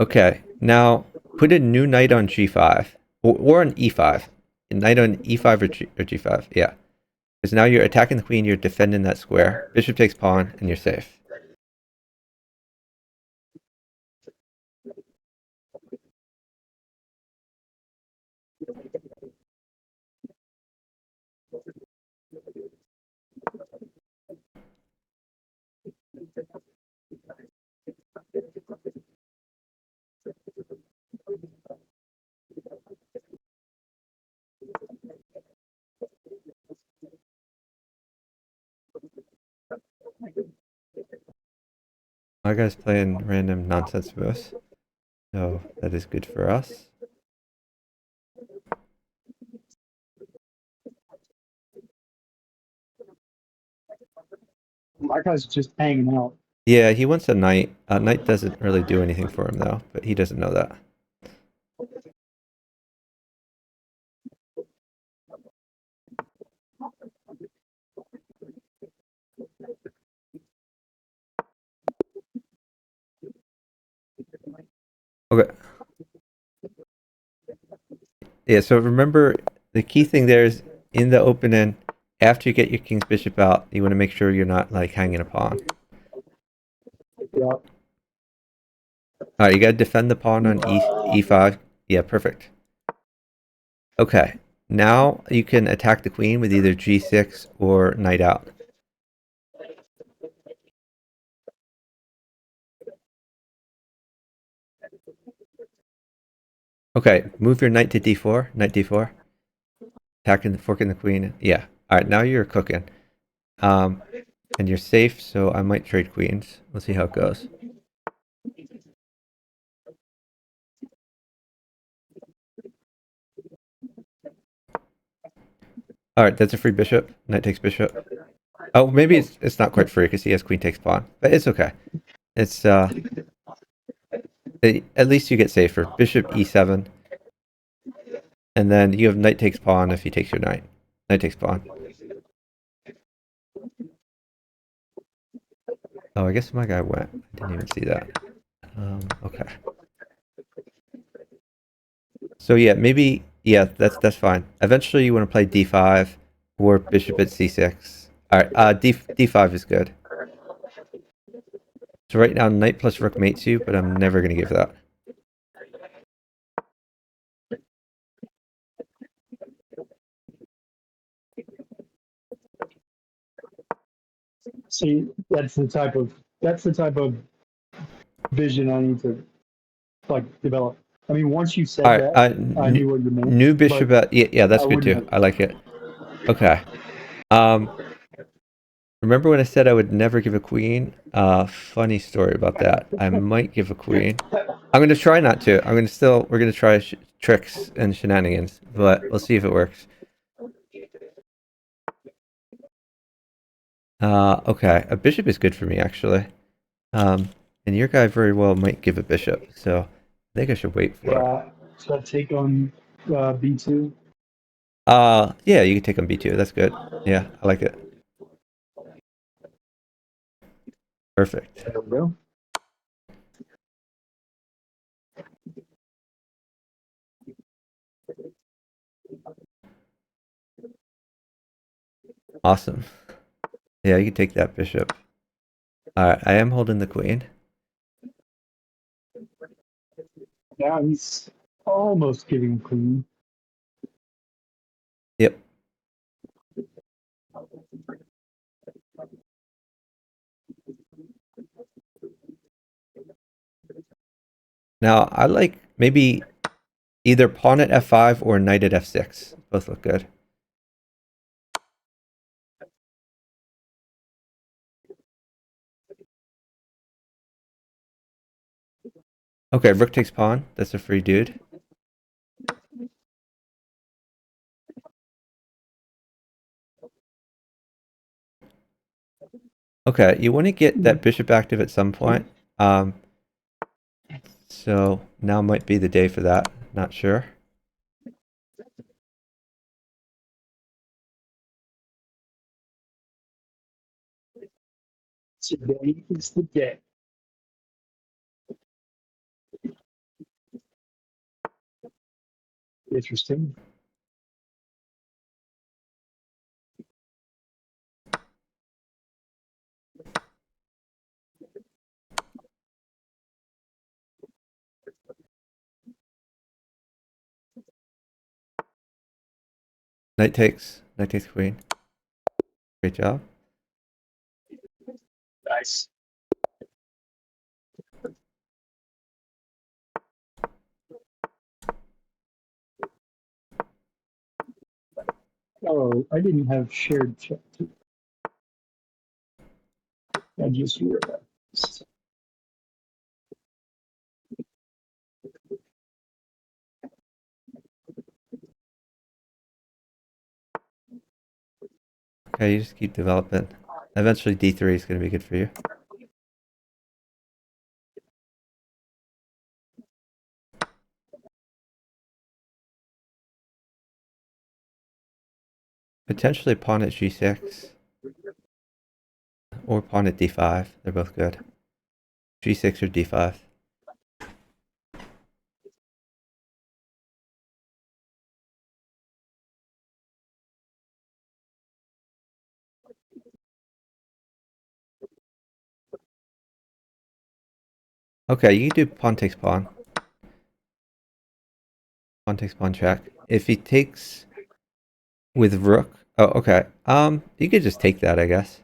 Speaker 1: Okay, now put a new knight on g5 or on e5. A knight on e5 or g5. Yeah, because now you're attacking the queen. You're defending that square. Bishop takes pawn, and you're safe. My guy's playing random nonsense moves, so that is good for us.
Speaker 2: My guy's just hanging out.
Speaker 1: Yeah, he wants a knight. A knight doesn't really do anything for him though, but he doesn't know that. Okay. Yeah, so remember the key thing there is in the open end, after you get your king's bishop out, you want to make sure you're not like hanging a pawn.
Speaker 2: Yeah.
Speaker 1: All right, you got to defend the pawn on e5. Yeah, perfect. Okay, now you can attack the queen with either g6 or knight out. Okay, move your knight to d4, knight d4. Attacking the forking the queen. Yeah. All right, now you're cooking. And you're safe, so I might trade queens. We'll see how it goes. All right, that's a free bishop. Knight takes bishop. Oh, maybe it's not quite free because he has queen takes pawn, but it's okay. It's at least you get safer. Bishop e7, and then you have knight takes pawn if he takes your knight. Knight takes pawn. Oh, I guess my guy went. I didn't even see that. Okay. So yeah, maybe yeah, that's fine. Eventually, you want to play d5 or bishop at c6. All right, d5 is good. So right now, knight plus rook mates you, but I'm never gonna give that.
Speaker 2: See, that's the type of vision I need to like develop. I mean, once you
Speaker 1: All
Speaker 2: said
Speaker 1: right,
Speaker 2: that, I knew what you meant,
Speaker 1: new
Speaker 2: but
Speaker 1: bishop at yeah,
Speaker 2: I
Speaker 1: that's good
Speaker 2: wouldn't
Speaker 1: too.
Speaker 2: have.
Speaker 1: I like it. Okay. Um, remember when I said I would never give a queen? Funny story about that. I might give a queen. I'm gonna try not to. We're gonna try tricks and shenanigans, but we'll see if it works. Okay, a bishop is good for me actually. Um, and your guy very well might give a bishop, so I think I should wait for it.
Speaker 2: Yeah, so I take on B2.
Speaker 1: Yeah, you can take on b2. That's good. Yeah, I like it. Perfect.
Speaker 2: There we go.
Speaker 1: Awesome. Yeah, you can take that bishop. All right, I am holding the queen.
Speaker 2: Now he's almost giving queen.
Speaker 1: Yep. Now I like maybe either pawn at f5 or knight at f6. Both look good. Okay, rook takes pawn. That's a free dude. Okay, you want to get that bishop active at some point. Um, so now might be the day for that. Not sure.
Speaker 2: Today is the day. Interesting.
Speaker 1: Knight takes queen. Great job.
Speaker 2: Nice. Oh, I didn't have shared chat. I just realized.
Speaker 1: Okay, you just keep developing. Eventually D3 is going to be good for you. Potentially pawn at G6 or pawn at D5. They're both good. G6 or D5. Okay, you can do pawn takes pawn. Pawn takes pawn check. If he takes with rook, oh okay. You could just take that, I guess.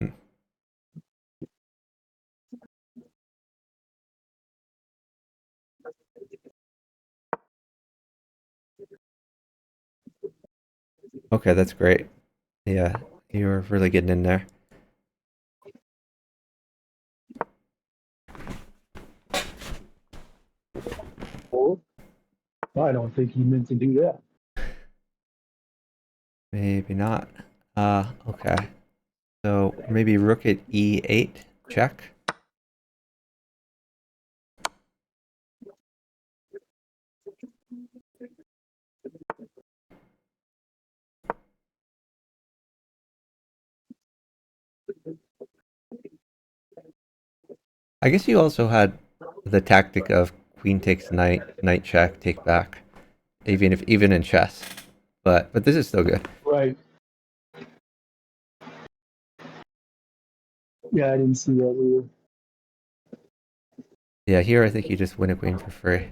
Speaker 1: Hmm. Okay, that's great. Yeah, you're really getting in there.
Speaker 2: Well, I don't think he meant to do that.
Speaker 1: Maybe not. Okay. So maybe rook at E8 check. I guess you also had the tactic of queen takes knight, knight check, take back, even in chess. But this is still good.
Speaker 2: Right. Yeah, I didn't see that either.
Speaker 1: Yeah, here I think you just win a queen for free.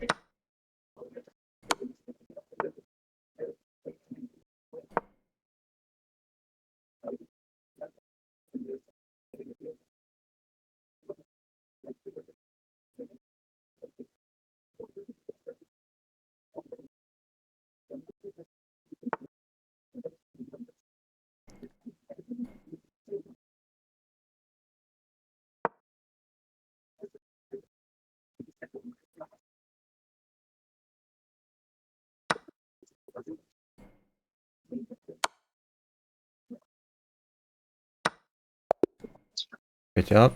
Speaker 1: Good job.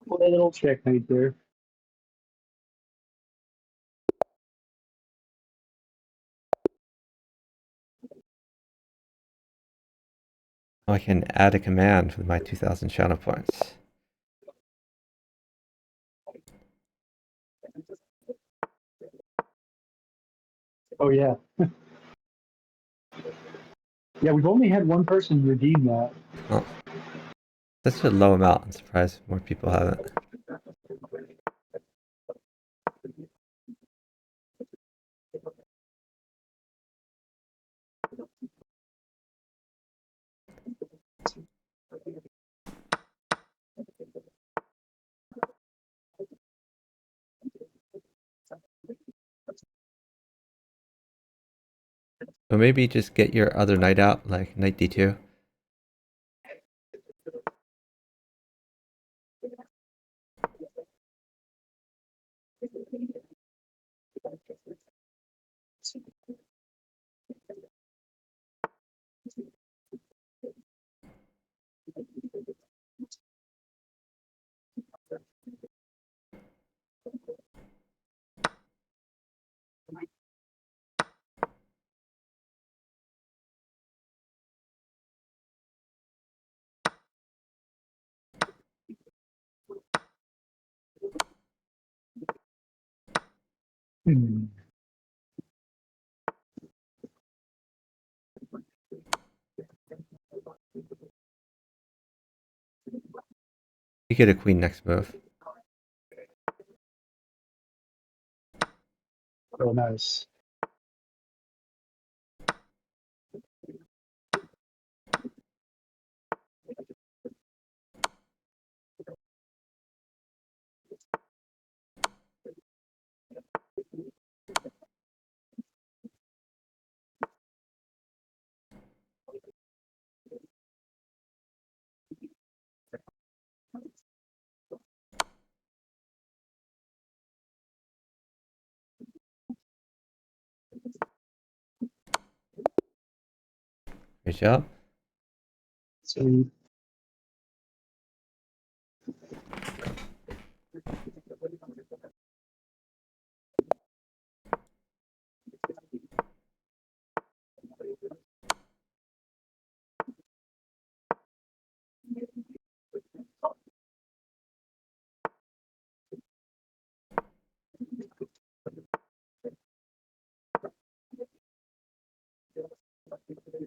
Speaker 2: Well, a little checkmate there.
Speaker 1: I can add a command with my 2,000 shadow points.
Speaker 2: Oh yeah. Yeah, we've only had one person redeem that.
Speaker 1: Oh, such a low amount. I'm surprised more people haven't. So maybe just get your other knight out, like knight D2.
Speaker 2: Hmm.
Speaker 1: You get a queen next move.
Speaker 2: Oh, nice.
Speaker 1: Great job.
Speaker 2: So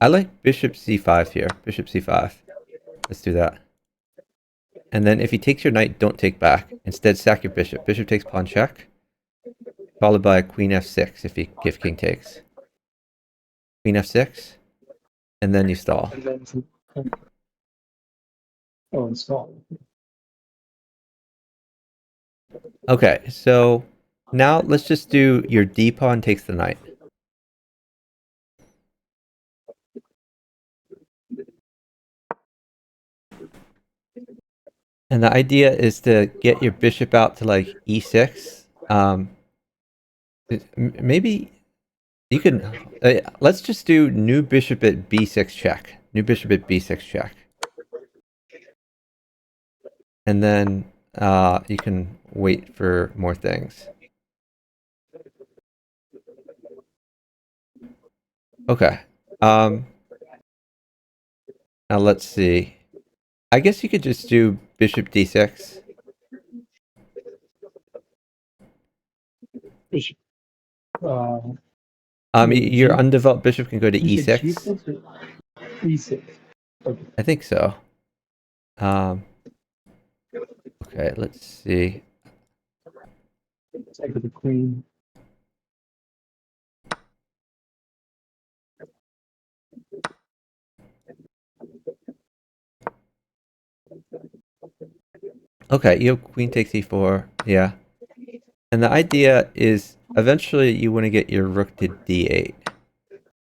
Speaker 1: I like bishop c5 here. Bishop c5. Let's do that. And then if he takes your knight, don't take back. Instead, sack your bishop. Bishop takes pawn check, followed by queen f6 if king takes. Queen f6, and then you stall.
Speaker 2: and then install.
Speaker 1: Okay, so now let's just do your d pawn takes the knight. And the idea is to get your bishop out to like e6. Maybe you can. Let's just do new bishop at b6 check. New bishop at b6 check. And then you can wait for more things. Okay. Now let's see. I guess you could just do bishop d6.
Speaker 2: Bishop, uh,
Speaker 1: Your undeveloped bishop can go to
Speaker 2: you said
Speaker 1: e6.
Speaker 2: G6 or E6? Okay.
Speaker 1: I think so. Okay, let's see.
Speaker 2: Take the queen.
Speaker 1: Okay, you have queen takes e4. Yeah. And the idea is eventually you want to get your rook to d8.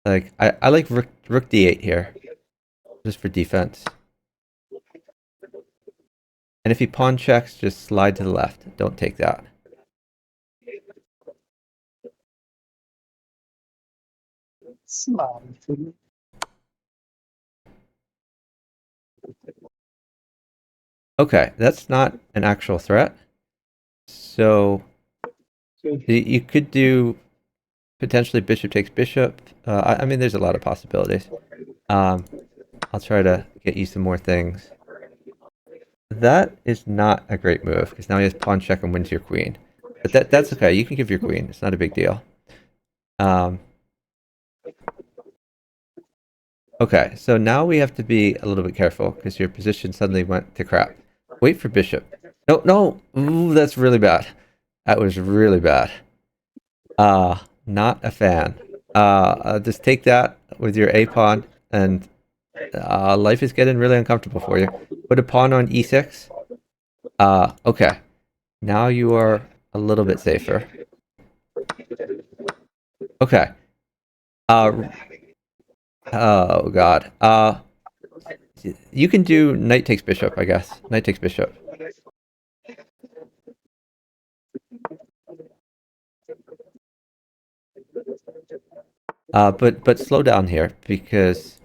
Speaker 1: Like, I like rook d8 here, just for defense. And if he pawn checks, just slide to the left. Don't take that.
Speaker 2: Slide to
Speaker 1: Okay, that's not an actual threat. So
Speaker 2: the
Speaker 1: you could do potentially bishop takes bishop. I mean, there's a lot of possibilities. I'll try to get you some more things. That is not a great move, because now he has pawn check and wins your queen. But that's okay. You can give your queen. It's not a big deal. Okay, so now we have to be a little bit careful, because your position suddenly went to crap. Wait for bishop. No, no! Ooh, that's really bad. That was really bad. Not a fan. Just take that with your a pawn, and life is getting really uncomfortable for you. Put a pawn on e6. Okay. Now you are a little bit safer. Okay. Oh god. You can do knight takes bishop, I guess. Knight takes bishop. But slow down here, because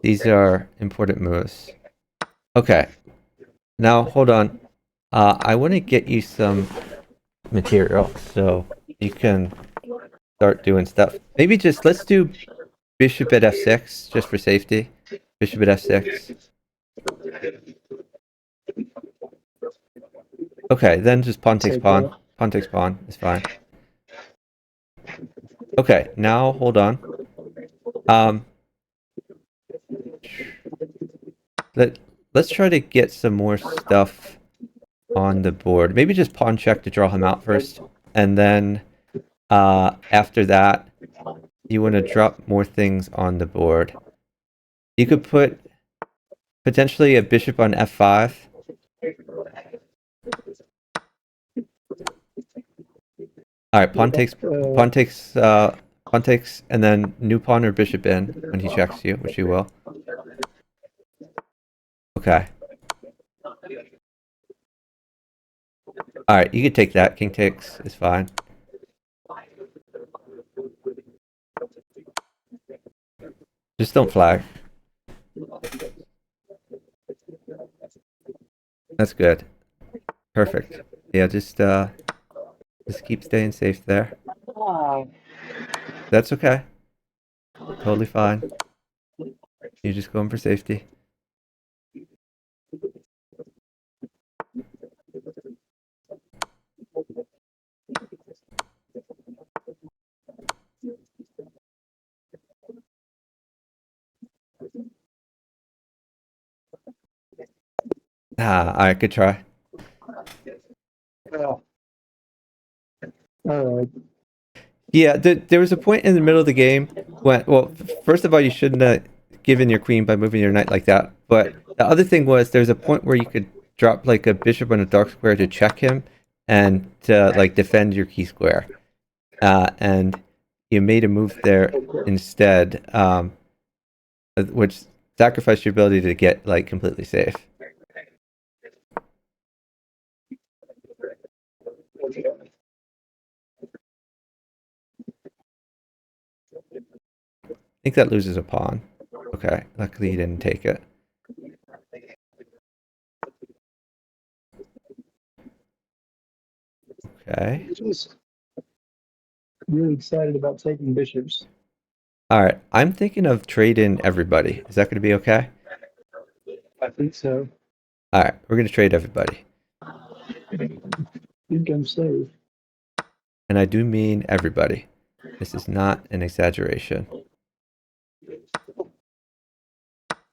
Speaker 1: these are important moves. Okay. Now hold on. I want to get you some material so you can start doing stuff. Maybe just let's do bishop at f6 just for safety. Bishop at f6. Okay, then just pawn takes
Speaker 2: take
Speaker 1: pawn. Pawn takes pawn is fine. Okay, now hold on. Let's try to get some more stuff on the board. Maybe just pawn check to draw him out first, and then after that, you want to drop more things on the board. You could put potentially a bishop on f5. All right, pawn takes, and then new pawn or bishop in when he checks you, which he will. Okay. All right, you could take that. King takes is fine. Just don't flag. That's good. Perfect. Yeah, just keep staying safe there. That's okay. Totally fine. You're just going for safety. Alright, good try.
Speaker 2: All right.
Speaker 1: Yeah, there was a point in the middle of the game when, well, first of all, you shouldn't have given your queen by moving your knight like that. But the other thing was there's a point where you could drop like a bishop on a dark square to check him and to like defend your key square. And you made a move there instead, which sacrificed your ability to get like completely safe. I think that loses a pawn. Okay, luckily he didn't take it. Okay.
Speaker 2: Just really excited about taking bishops.
Speaker 1: All right, I'm thinking of trading everybody. Is that going to be okay?
Speaker 2: I think so.
Speaker 1: All right, we're going to trade everybody.
Speaker 2: I think I'm safe.
Speaker 1: And I do mean everybody. This is not an exaggeration.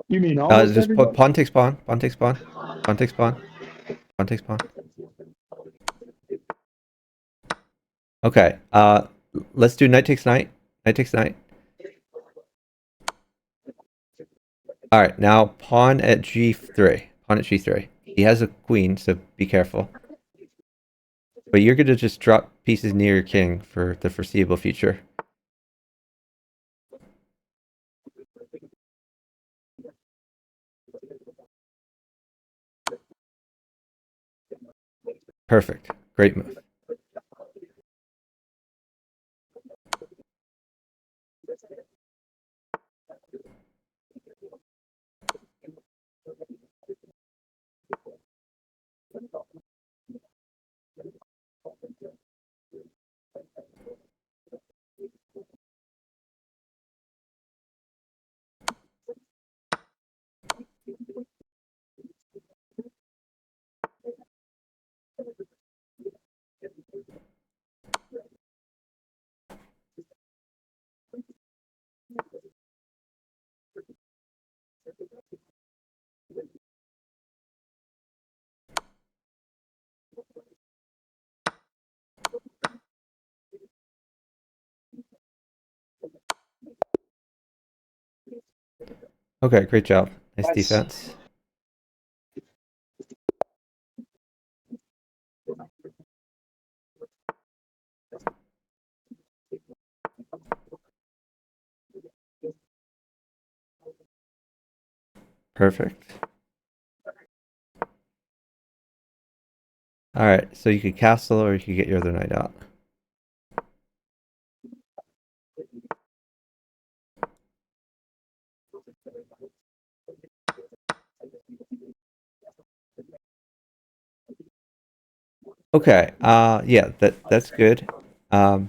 Speaker 2: You mean almost
Speaker 1: Just
Speaker 2: everybody?
Speaker 1: pawn takes pawn, pawn takes pawn, pawn takes pawn, pawn takes pawn. Okay, let's do knight takes knight, knight takes knight. All right, now pawn at g3, pawn at g3. He has a queen, so be careful. But you're going to just drop pieces near your king for the foreseeable future. Perfect. Great move. Okay, great job. Nice defense. Perfect. All right, so you could castle or you could get your other knight out. Okay, yeah, that's good. I'm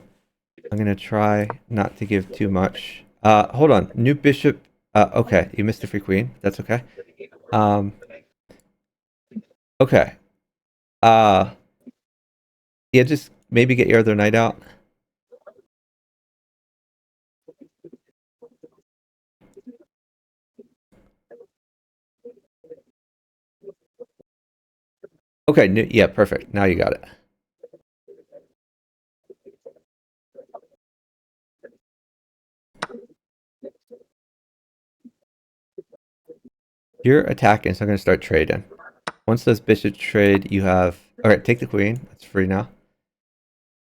Speaker 1: gonna try not to give too much. Hold on, new bishop. Okay, you missed a free queen. That's okay. Um, okay. Uh, yeah, just maybe get your other knight out. Okay, yeah, perfect. Now you got it. You're attacking, so I'm gonna start trading. Once those bishops trade, you have... Alright, take the queen. That's free now.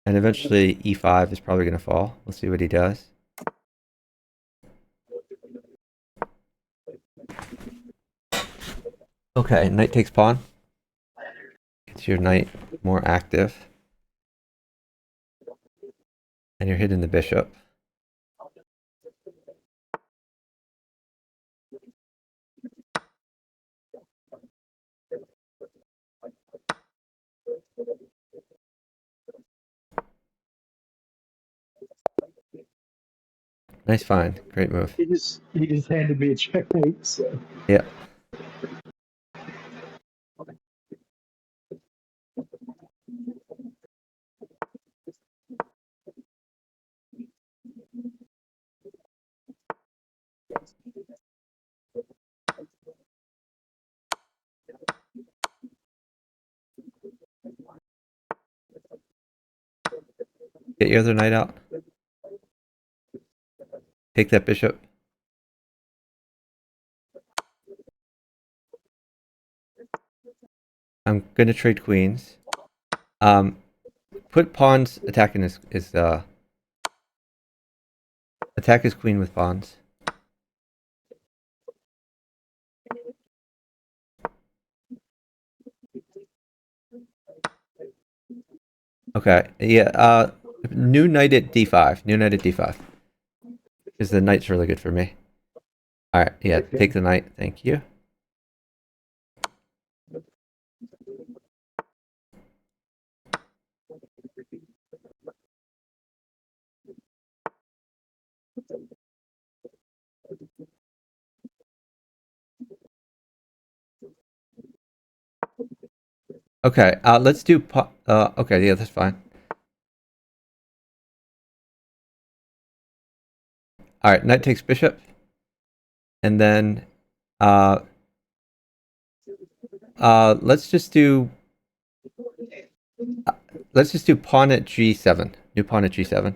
Speaker 1: And eventually e5 is probably gonna fall. We'll see what he does. Okay, knight takes pawn. Gets your knight more active. And you're hitting the bishop. Nice find. Great move.
Speaker 2: He just handed me a checkmate. So
Speaker 1: Yeah. Get your other knight out. Take that bishop. I'm gonna trade queens. Um, put pawns attacking his attack his queen with pawns. Okay. Yeah. New knight at d5. New knight at d5. Because the knight's really good for me. All right. Yeah.
Speaker 2: okay.
Speaker 1: Take the knight. Thank you. Okay. Let's do. Okay. Yeah. That's fine. All right. Knight takes bishop, and then uh let's just do pawn at g7. New pawn at g7.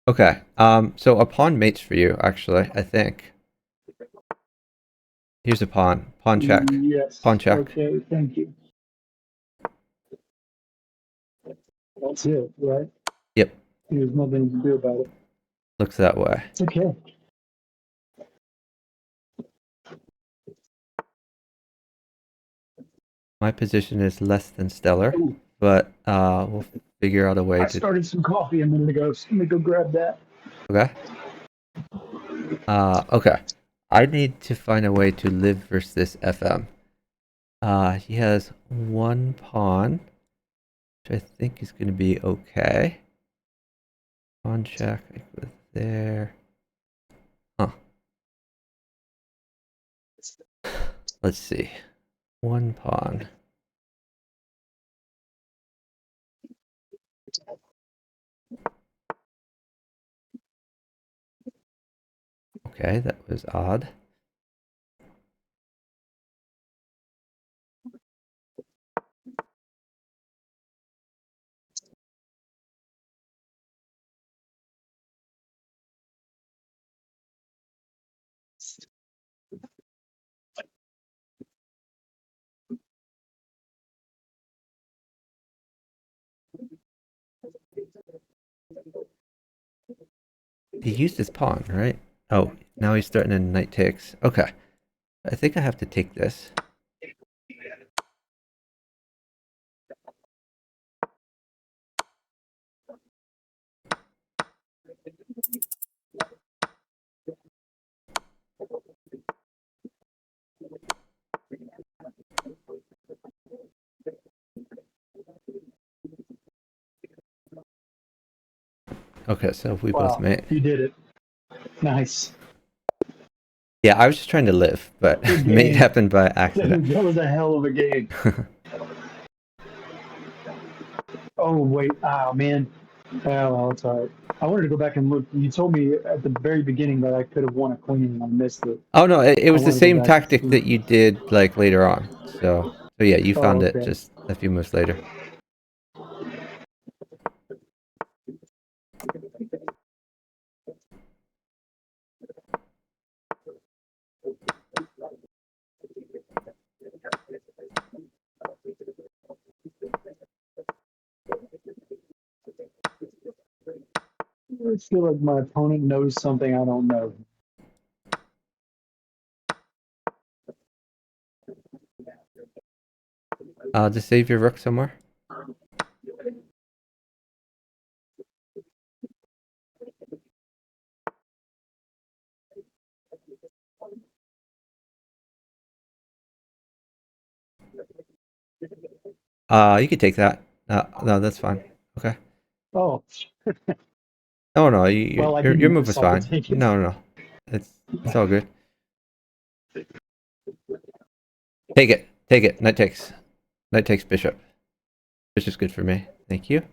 Speaker 1: Okay. So a pawn mates for you, actually, I think. Here's a pawn. Pawn check. Pawn
Speaker 2: Yes.
Speaker 1: check.
Speaker 2: Okay. Thank you. That's it, right?
Speaker 1: Yep.
Speaker 2: There's nothing you can do about it.
Speaker 1: Looks that way.
Speaker 2: Okay.
Speaker 1: My position is less than stellar,
Speaker 2: Ooh,
Speaker 1: but we'll figure out a way
Speaker 2: I
Speaker 1: to.
Speaker 2: started some coffee a minute ago, so let me go grab that.
Speaker 1: Okay. Okay. I need to find a way to live versus this FM. He has one pawn, which I think is going to be okay. Pawn check. I go there. Huh. Let's see. One pawn. Okay, that was odd. He used his pawn, right? Oh, now he's starting a knight takes. Okay. I think I have to take this. Okay, so we both
Speaker 2: Wow,
Speaker 1: mate.
Speaker 2: you did it. Nice.
Speaker 1: Yeah, I was just trying to live, but
Speaker 2: Good
Speaker 1: mate
Speaker 2: game.
Speaker 1: happened by accident.
Speaker 2: That was a hell of a game. Oh, wait. Oh, man. Oh, well, it's all right. I wanted to go back and look. You told me at the very beginning that I could have won a queen and I missed it.
Speaker 1: Oh no, it
Speaker 2: I
Speaker 1: was the
Speaker 2: want to go
Speaker 1: same
Speaker 2: back and
Speaker 1: tactic
Speaker 2: see.
Speaker 1: that you did like later on. So yeah, you
Speaker 2: Oh,
Speaker 1: found it
Speaker 2: okay.
Speaker 1: just a few moves later.
Speaker 2: I feel like my opponent knows something I don't know.
Speaker 1: Just save your rook somewhere. You could take that. No, that's fine. Okay.
Speaker 2: Oh,
Speaker 1: Oh no,
Speaker 2: well, I
Speaker 1: your
Speaker 2: didn't know,
Speaker 1: move was
Speaker 2: so I could
Speaker 1: fine.
Speaker 2: take it.
Speaker 1: No, it's all good. Take it. Take it. Knight takes. Knight takes bishop. Which is good for me. Thank you.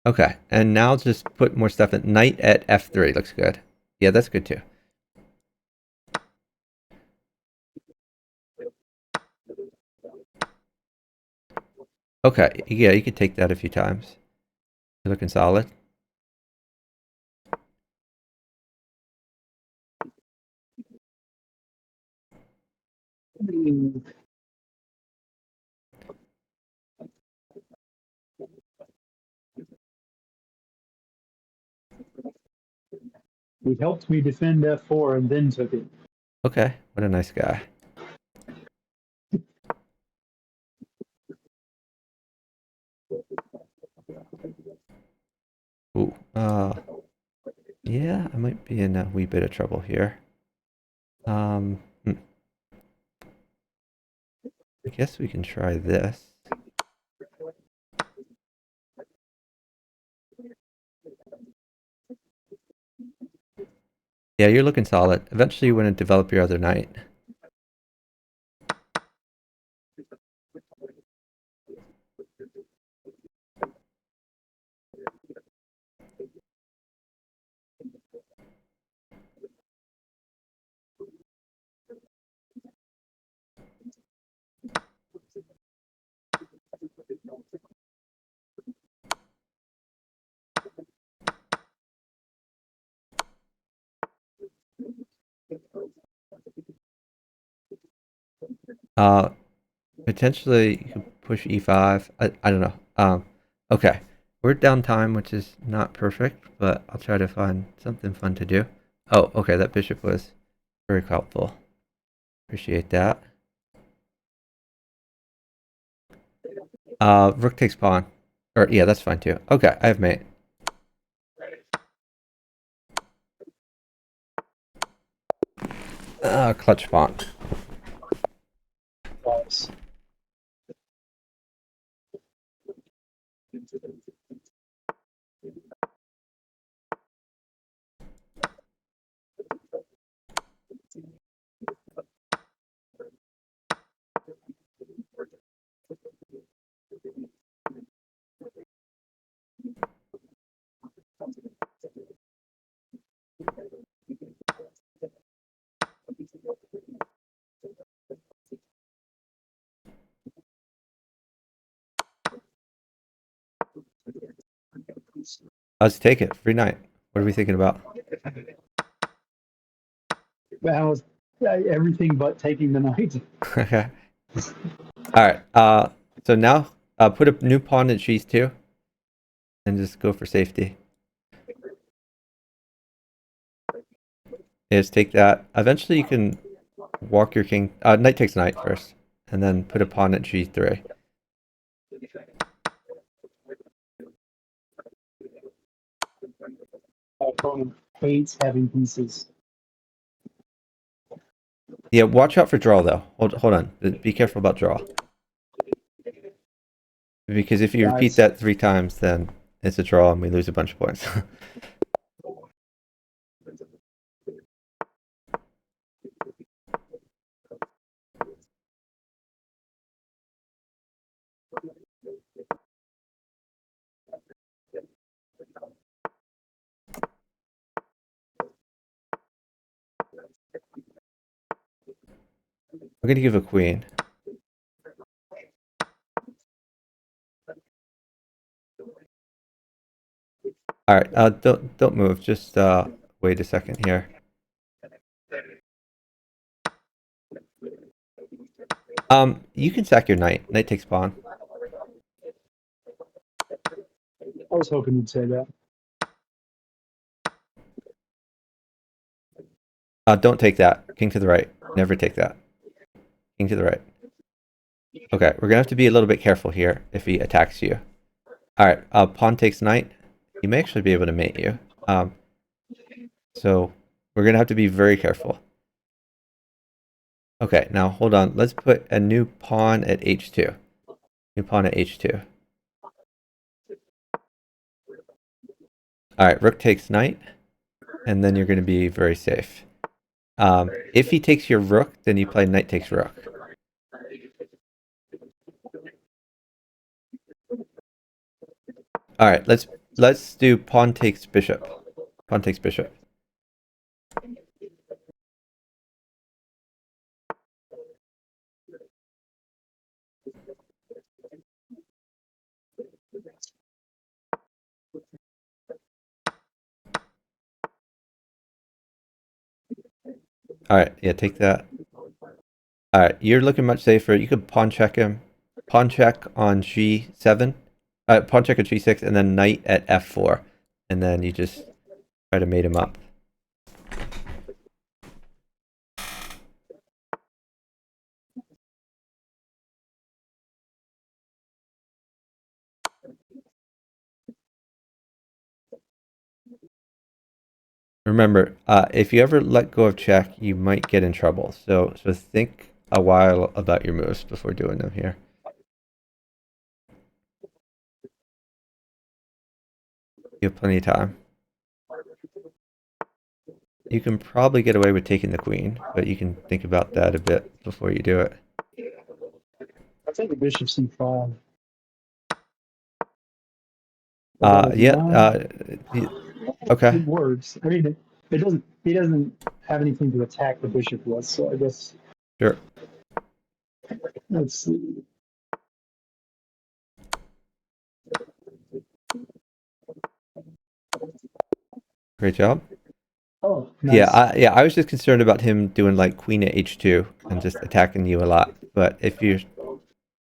Speaker 1: Okay, and now just put more stuff in. Knight at f3 looks good. Yeah, that's good too. Okay, yeah, you could take that a few times. You're looking solid.
Speaker 2: He helped me defend f4 and then took it.
Speaker 1: Okay, what a nice guy. Ooh, yeah, I might be in a wee bit of trouble here. I guess we can try this. Yeah, you're looking solid. Eventually you want to develop your other knight. Uh, Potentially you could push e5. I don't know. Okay. We're down time, which is not perfect, but I'll try to find something fun to do. Oh, okay, that bishop was very helpful. Appreciate that. Rook takes pawn. Or yeah, that's fine too. Okay, I have mate. Clutch pawn. Let's take it. Free knight. What are we thinking about?
Speaker 2: Well, everything but taking the knight.
Speaker 1: Okay. All right. So now put a new pawn at g2 and just go for safety. Yeah, just take that. Eventually you can walk your king. Knight takes knight first, and then put a pawn at g3.
Speaker 2: My opponent hates having pieces.
Speaker 1: Yeah, watch out for draw though. Hold on. Be careful about draw. Because if you repeat
Speaker 2: Guys,
Speaker 1: that 3 times, then it's a draw and we lose a bunch of points. We're gonna give a queen. All right. Don't move. Just wait a second here. You can sack your knight. Knight takes pawn.
Speaker 2: I was hoping you'd say that.
Speaker 1: Don't take that. King to the right. Never take that. King to the right. Okay, we're gonna have to be a little bit careful here if he attacks you. All right. Pawn takes knight. He may actually be able to mate you. So we're gonna have to be very careful. Okay, now hold on. Let's put a new pawn at h2. You pawn at h2. All right, rook takes knight, and then you're going to be very safe. If he takes your rook, then you play knight takes rook. All right, let's do pawn takes bishop. Pawn takes bishop. All right, yeah, take that. All right, you're looking much safer. You could pawn check him. Pawn check on g7. Pawn check at g6, and then knight at f4. And then you just try to mate him up. Remember, if you ever let go of check, you might get in trouble. So think a while about your moves before doing them here. You have plenty of time. You can probably get away with taking the queen, but you can think about that a bit before you do it.
Speaker 2: I think the bishop c5.
Speaker 1: Yeah. Okay.
Speaker 2: It works. I mean, it doesn't. He doesn't have anything to attack the bishop with, so I guess.
Speaker 1: Sure.
Speaker 2: Let's see.
Speaker 1: Great job.
Speaker 2: Oh, nice.
Speaker 1: I was just concerned about him doing like queen at h2 and just attacking you a lot. But if you,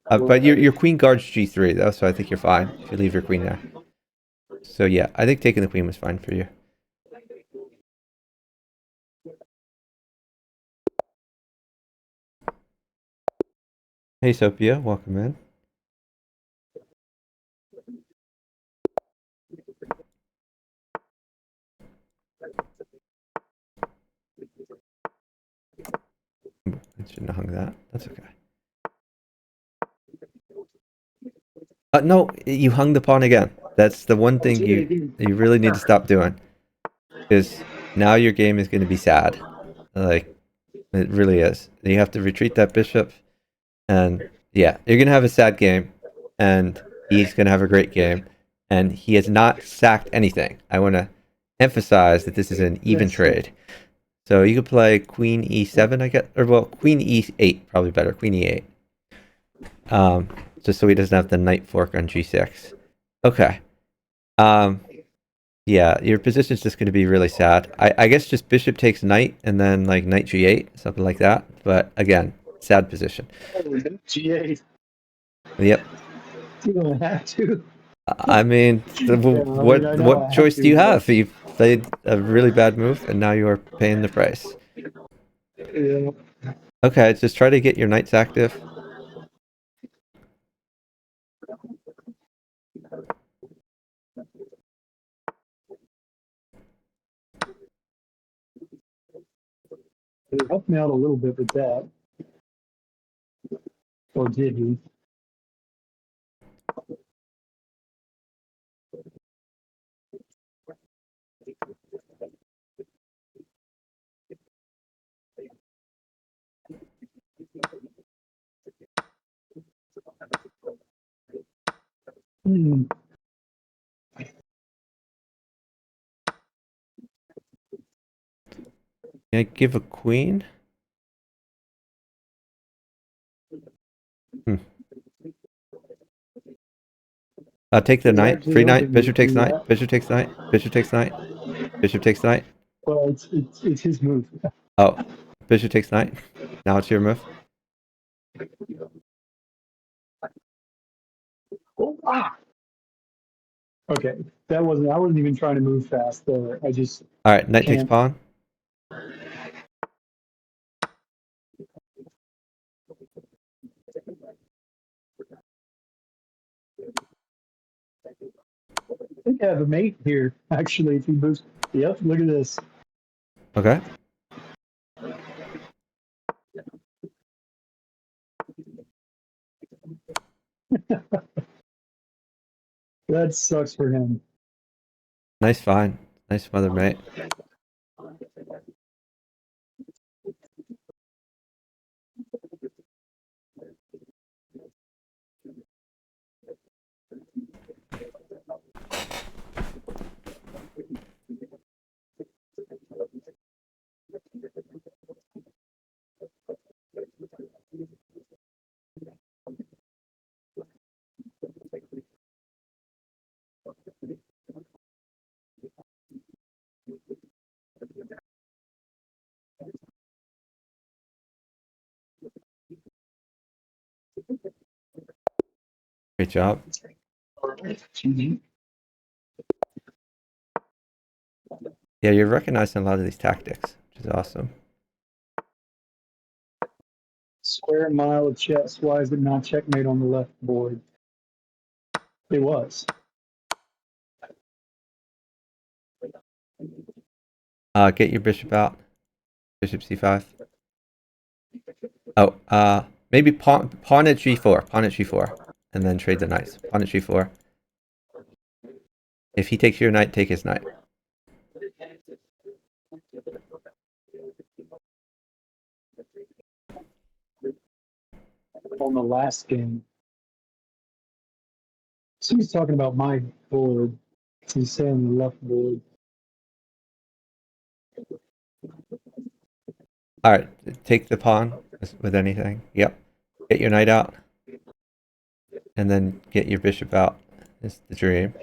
Speaker 1: but your queen guards g3 though, so I think you're fine if you leave your queen there. So yeah, I think taking the queen was fine for you. Hey Sophia, welcome in. I shouldn't have hung that. That's okay. No, you hung the pawn again. That's the one thing you really need to stop doing. Because now your game is going to be sad. Like, it really is. You have to retreat that bishop. And yeah, you're going to have a sad game. And he's going to have a great game. And he has not sacked anything. I want to emphasize that this is an even trade. So you could play queen e7, I guess. Or, well, queen e8, probably better. Queen e8. Just so he doesn't have the knight fork on g6. Okay. Yeah, your position's just going to be really sad. I guess just bishop takes knight and then like knight g8, something like that. But again, sad position.
Speaker 2: G8.
Speaker 1: Yep.
Speaker 2: You don't have to.
Speaker 1: I mean, what choice do you have? You've played a really bad move and now you're paying the price.
Speaker 2: Yeah.
Speaker 1: Okay, just try to get your knights active.
Speaker 2: It helped me out a little bit with that. Or did he? Hmm.
Speaker 1: Can I give a queen? Take the knight. Free knight. Bishop takes knight. Bishop takes knight. Bishop takes knight. Bishop takes knight.
Speaker 2: Well, it's his move.
Speaker 1: Oh, bishop takes knight. Now it's your move.
Speaker 2: Oh, ah. Okay, that wasn't. I wasn't even trying to move fast there. I just
Speaker 1: All right, knight takes
Speaker 2: can't.
Speaker 1: pawn.
Speaker 2: I think I have a mate here. Actually, if he moves. Yep. Look at this.
Speaker 1: Okay.
Speaker 2: That sucks for him.
Speaker 1: Nice find. Nice mother mate. Great job.
Speaker 2: GG.
Speaker 1: Yeah, you're recognizing a lot of these tactics, which is awesome.
Speaker 2: Square mile of chess. Why is it not checkmate on the left board? It was.
Speaker 1: Get your bishop out. Bishop c5. Oh, maybe pawn at g4. Pawn at g4. And then trade the knights. Pawn at g4. If he takes your knight, take his knight.
Speaker 2: On the last game. So he's talking about my board. He's saying the left board.
Speaker 1: Alright, take the pawn with anything. Yep. Get your knight out. And then get your bishop out. Is the dream.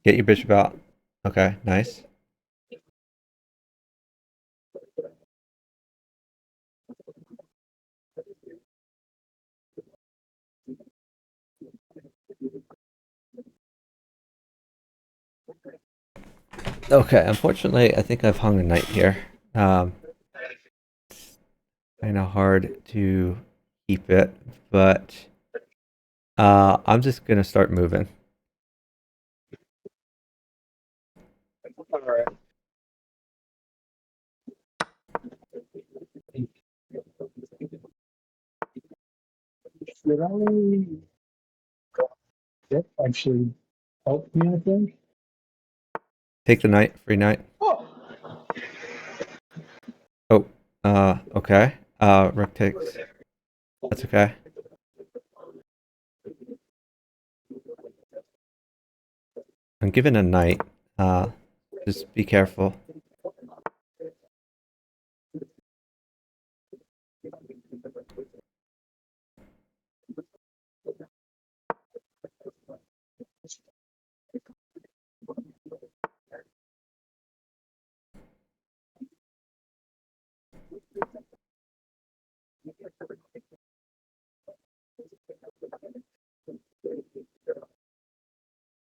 Speaker 1: Get your bishop out. Okay, nice. Okay, unfortunately, I think I've hung a knight here. Kind of hard to keep it, but I'm just gonna start moving.
Speaker 2: All right. Did I? That actually helped me, I think.
Speaker 1: Take the knight, free knight.
Speaker 2: Oh.
Speaker 1: Oh, okay. Rook takes. That's okay. I'm given a knight. Just be careful.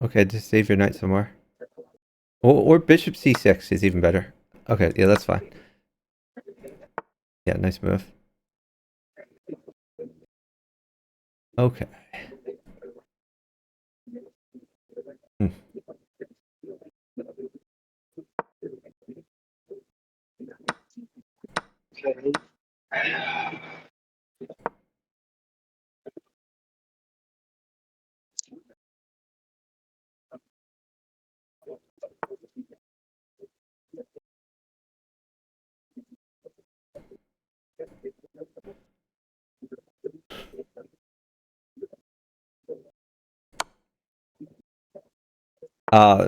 Speaker 1: Okay, just save your knight somewhere. Or bishop c6 is even better. Okay, yeah, that's fine. Yeah, nice move. Okay. Hmm.
Speaker 2: Okay.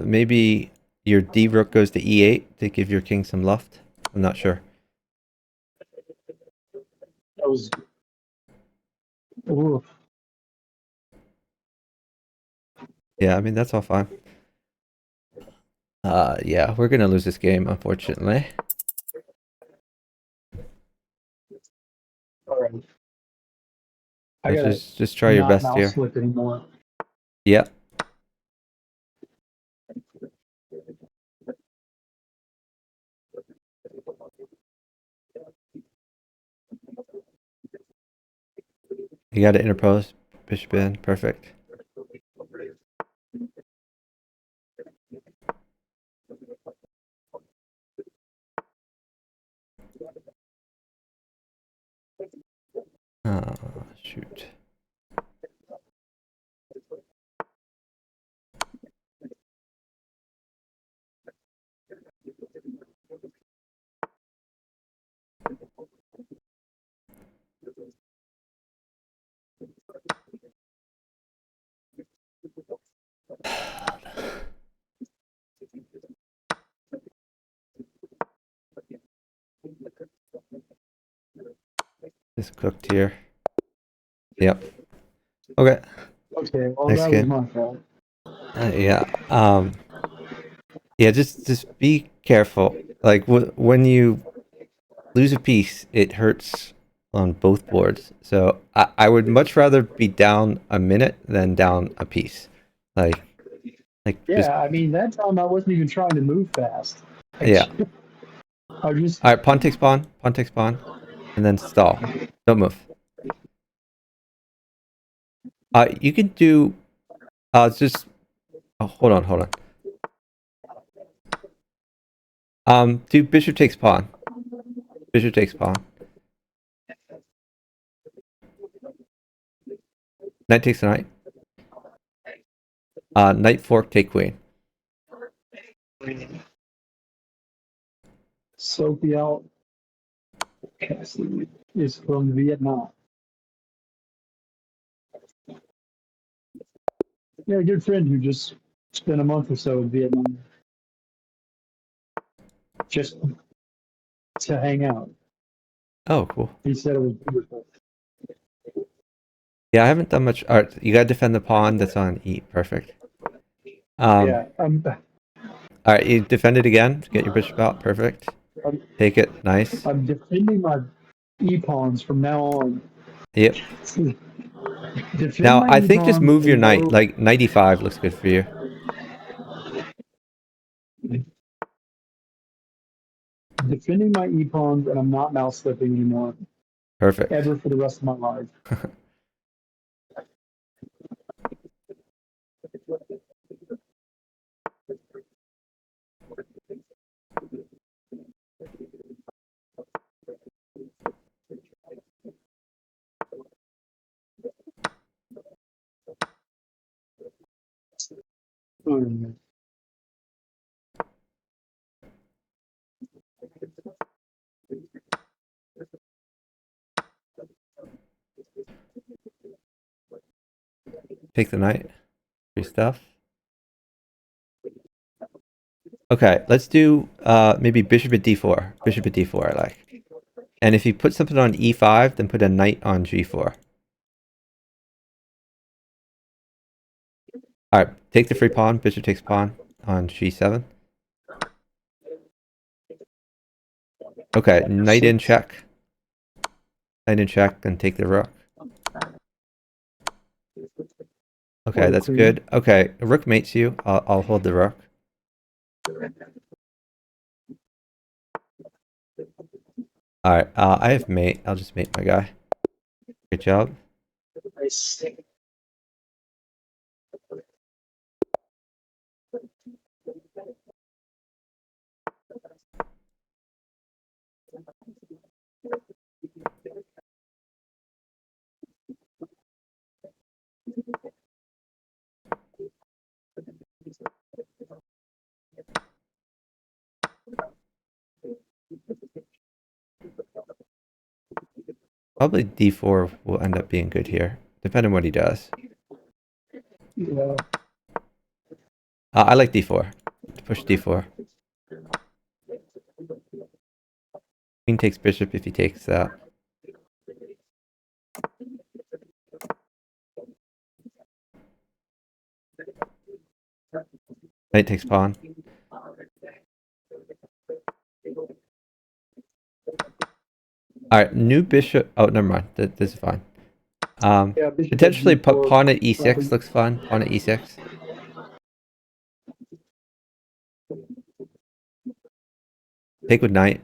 Speaker 1: Maybe your d rook goes to e8 to give your king some luft. I'm not sure.
Speaker 2: That was. Ooh.
Speaker 1: Yeah, I mean that's all fine. Yeah, we're gonna lose this game, unfortunately.
Speaker 2: All right. I
Speaker 1: But
Speaker 2: gotta
Speaker 1: just try your
Speaker 2: not
Speaker 1: best
Speaker 2: mouse
Speaker 1: here.
Speaker 2: slip anymore.
Speaker 1: Yeah. You got to interpose. Bishop in. Perfect. Shoot. It's cooked here. Yep. Okay.
Speaker 2: Okay, well,
Speaker 1: Next
Speaker 2: that was
Speaker 1: game.
Speaker 2: my fault.
Speaker 1: Yeah. Yeah. Just be careful. Like when you lose a piece, it hurts on both boards. So I would much rather be down a minute than down a piece. Like just
Speaker 2: Yeah, I mean, that time I wasn't even trying to move fast.
Speaker 1: yeah.
Speaker 2: I just,
Speaker 1: All right. Pawn takes pawn, and then stall. Don't move. You can do. Just. Oh, hold on. Do bishop takes pawn. Bishop takes pawn. Knight takes knight. Knight fork take queen.
Speaker 2: Sophia is from Vietnam. Yeah, a good friend who just spent a month or so in Vietnam just to hang out.
Speaker 1: Oh, cool.
Speaker 2: He said it was beautiful.
Speaker 1: Yeah, I haven't done much art. You gotta defend the pawn that's on e. Perfect.
Speaker 2: Yeah,
Speaker 1: All right, you defend it again. Get your bishop out. Perfect.
Speaker 2: I'm,
Speaker 1: Take it. Nice.
Speaker 2: I'm defending my e-pawns from now on.
Speaker 1: Yep.
Speaker 2: Defend
Speaker 1: Now
Speaker 2: my
Speaker 1: I think just
Speaker 2: e-pawns
Speaker 1: move your
Speaker 2: and
Speaker 1: knight.
Speaker 2: no
Speaker 1: Like 95 looks good for you.
Speaker 2: defending my e-pawns, and I'm not mouse slipping anymore,
Speaker 1: Perfect.
Speaker 2: ever for the rest of my life. Mm.
Speaker 1: Take the knight. Free stuff. Okay, let's do maybe bishop at d4. Bishop at d4 I like. And if you put something on e5, then put a knight on g4. All right, take the free pawn. Bishop takes pawn on g7. Okay, knight in check. Knight in check and take the rook. Okay, that's good. Okay, rook mates you. I'll hold the rook. All right, I have mate. I'll just mate my guy. Good job. Probably d4 will end up being good here, depending on what he does.
Speaker 2: Yeah.
Speaker 1: I like d4. Push d4. Queen takes bishop if he takes that. Knight takes pawn. All right, new bishop. Oh, never mind. This is fine.
Speaker 2: Yeah, bishop
Speaker 1: Potentially
Speaker 2: d4,
Speaker 1: pawn at e6 looks fun. Pawn at e6. Take with knight.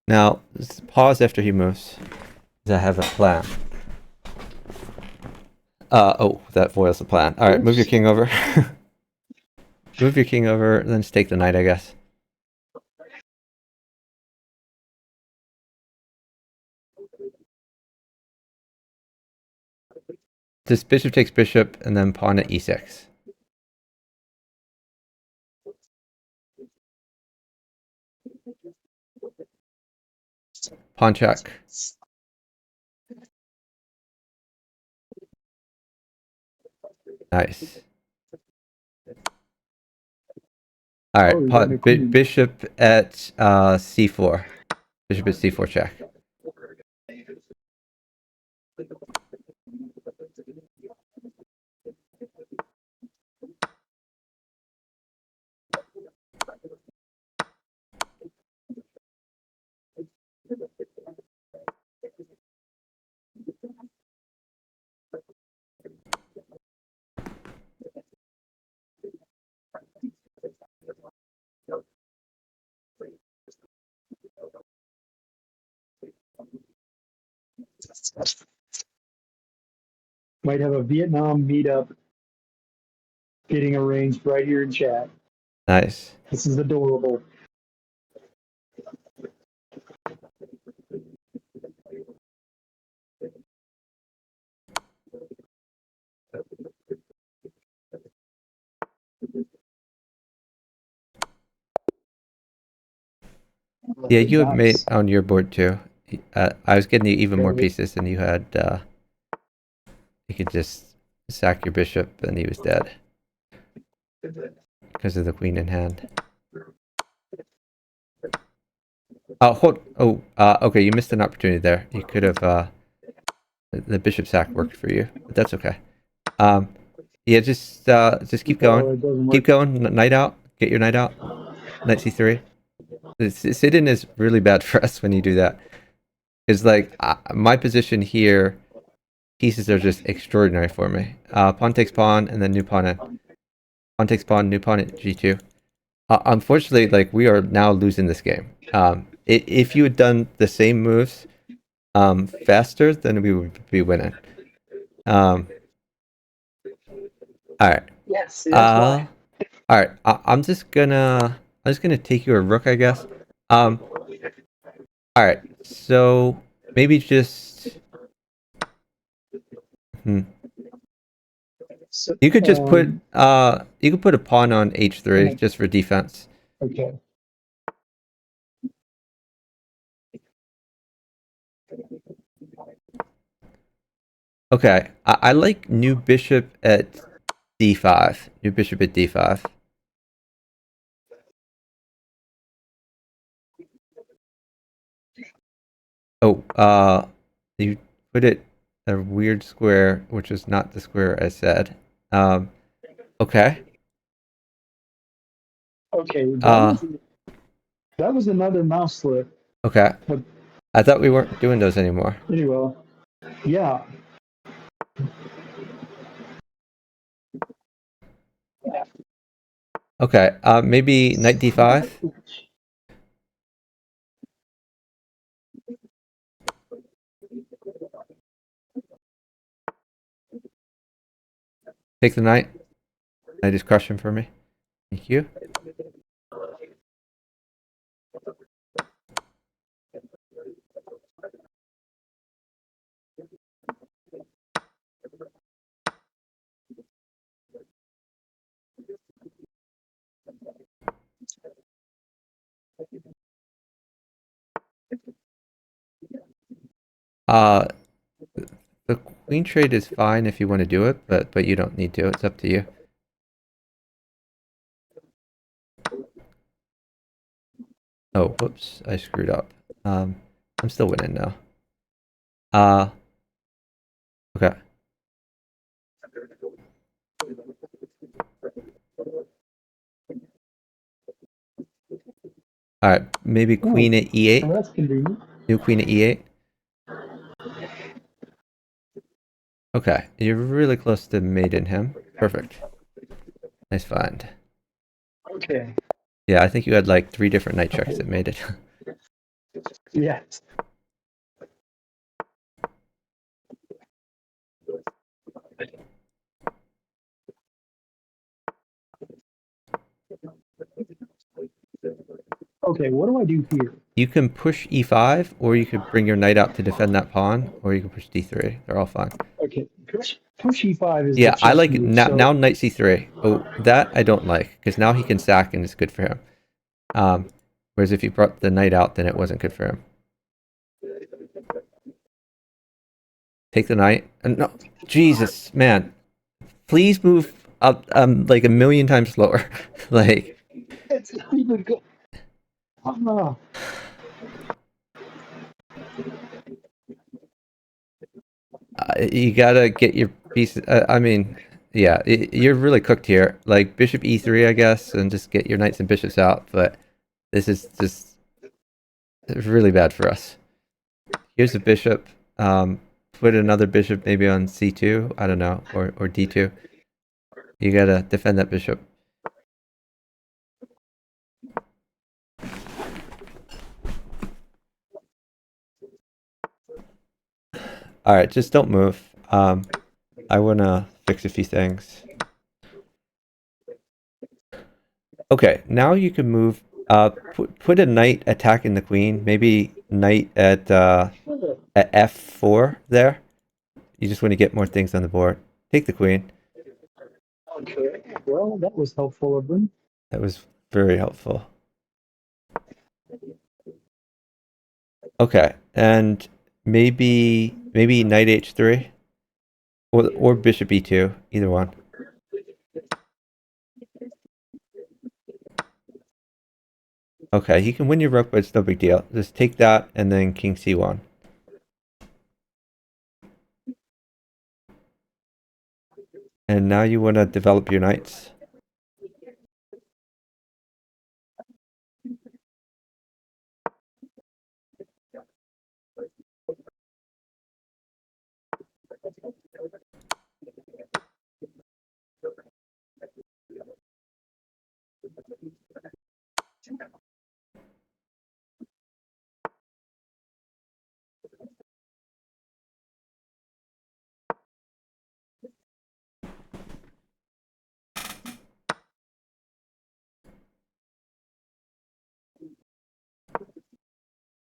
Speaker 1: Now, just pause after he moves. Because I have a plan. Oh, that foils the plan. All right, move your king over. Move your king over, and then stake the knight, I guess. This bishop takes bishop, and then pawn at e6. Pawn check. Nice. All right,
Speaker 2: Oh, you got my queen.
Speaker 1: bishop at c4. Bishop at c4 check.
Speaker 2: Might have a Vietnam meetup getting arranged right here in chat.
Speaker 1: Nice.
Speaker 2: This is adorable.
Speaker 1: Yeah, you have mate
Speaker 2: Nice.
Speaker 1: on your board too. I was getting you even more pieces than you had. You could just sack your bishop and he was dead because of the queen in hand. Oh, okay, you missed an opportunity there. You could have, the bishop sack worked for you, but that's okay. Yeah, just keep going.
Speaker 2: Oh, it doesn't
Speaker 1: Keep
Speaker 2: work.
Speaker 1: going, knight out. Get your knight out. Knight c3. Sit-in is really bad for us when you do that. It's like, my position here, pieces are just extraordinary for me. Pawn takes pawn, and then new pawn in. Pawn takes pawn, new pawn at g2. Unfortunately, like, we are now losing this game. If you had done the same moves faster, then we would be winning. All right.
Speaker 2: Yes, that's why.
Speaker 1: All right. I'm just gonna take you a rook, I guess. All right. So maybe just
Speaker 2: So,
Speaker 1: you could just put you could put a pawn on h3 just for defense.
Speaker 2: okay.
Speaker 1: Okay. I like new bishop at d5. New bishop at d5. Oh, you put it a weird square, which is not the square I said. Okay.
Speaker 2: Okay,
Speaker 1: Uh,
Speaker 2: that was another mouse slip.
Speaker 1: okay.
Speaker 2: But
Speaker 1: I thought we weren't doing those anymore.
Speaker 2: anyway, yeah.
Speaker 1: Okay. Maybe knight d5. Take the knight. Knight is crushing for me. Thank you. Uh, the queen trade is fine if you want to do it, but you don't need to. It's up to you. Oh, whoops! I screwed up. I'm still winning now. Okay. All right. Maybe
Speaker 2: Oh,
Speaker 1: queen at e8.
Speaker 2: well, that's convenient.
Speaker 1: New queen at e8. Okay, you're really close to mating him. Perfect. Nice find.
Speaker 2: Okay.
Speaker 1: Yeah, I think you had like 3 different knight checks that made it.
Speaker 2: Yes. Okay, what do I do here?
Speaker 1: You can push e5, or you could bring your knight out to defend that pawn, or you can push d3. They're all fine.
Speaker 2: Okay, push e5 is the
Speaker 1: Yeah, I
Speaker 2: chess
Speaker 1: like it
Speaker 2: move.
Speaker 1: now. Now
Speaker 2: So
Speaker 1: knight c3. Oh, that I don't like because now he can sack and it's good for him. Whereas if you brought the knight out, then it wasn't good for him. Take the knight. And no, Jesus, man, please move up like a million times slower. Like
Speaker 2: it's not even good. Ah,
Speaker 1: you gotta get your pieces. I mean, yeah, you're really cooked here. Like bishop e3, I guess, and just get your knights and bishops out. But this is just really bad for us. Here's a bishop. Put another bishop maybe on c2. I don't know, or d2. You gotta defend that bishop. All right, just don't move. I wanna fix a few things. Okay, now you can move. Put a knight attacking the queen. Maybe knight at f4 there. You just want to get more things on the board. Take the queen.
Speaker 2: okay. Well, that was helpful of them.
Speaker 1: That was very helpful. Okay, and maybe knight h3 or bishop e2, either one. Okay, he can win your rook, but it's no big deal. Just take that and then king c1. And now you want to develop your knights.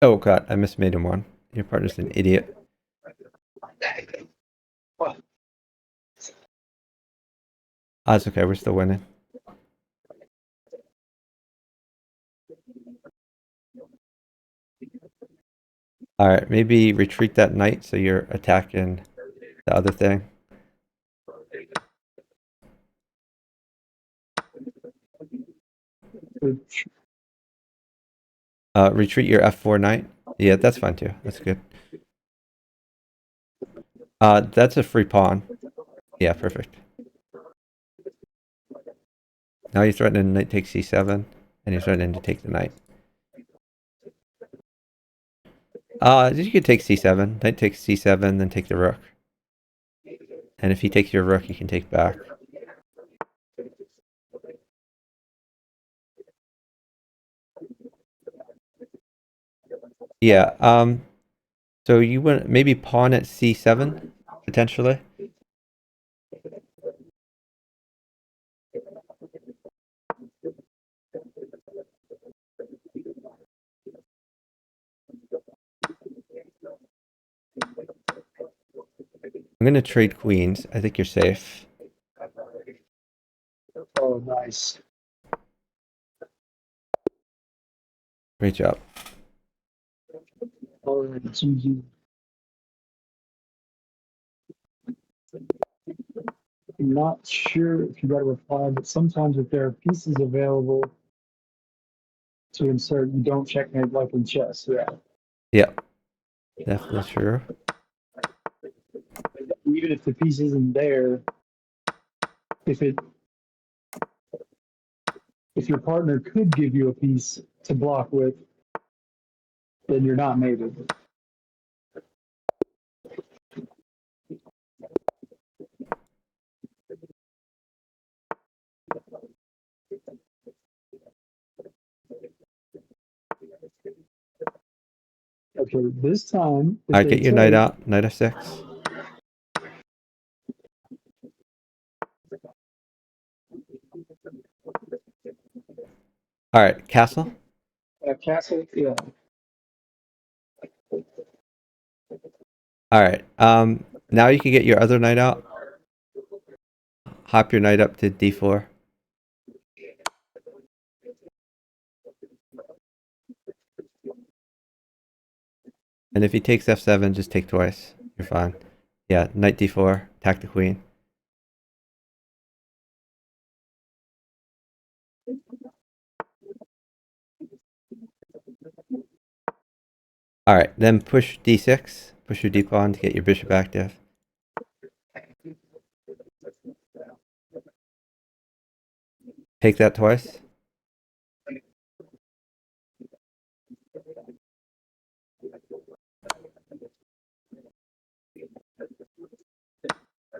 Speaker 1: Oh god, I mismade him one. Your partner's an idiot. Ah, it's okay, we're still winning. Alright, maybe retreat that knight so you're attacking the other thing. Retreat your f4 knight. Yeah, that's fine too. That's good. That's a free pawn. Yeah, perfect. Now you're threatening knight takes c7, and you're threatening to take the knight. You could take c7. Knight takes c7, then take the rook. And if he takes your rook, you can take back. Yeah. So you want maybe pawn at c7 potentially. I'm gonna trade queens. I think you're safe.
Speaker 2: Oh, nice.
Speaker 1: Great job.
Speaker 2: All right, GG. I'm not sure if you got a reply, but sometimes if there are pieces available to insert, you don't checkmate like in chess. Yeah.
Speaker 1: Yeah, definitely true.
Speaker 2: Even if the piece isn't there, if it if your partner could give you a piece to block with, then you're not mated. Okay, this time if
Speaker 1: Alright,
Speaker 2: they
Speaker 1: get your knight
Speaker 2: take,
Speaker 1: out. Knight f6. Alright, castle.
Speaker 2: Castle, yeah.
Speaker 1: All right. Now you can get your other knight out. Hop your knight up to d4. And if he takes f7, just take twice. You're fine. Yeah, knight d4, attack the queen. All right, then push d6. Push your d pawn to get your bishop active. Take that twice.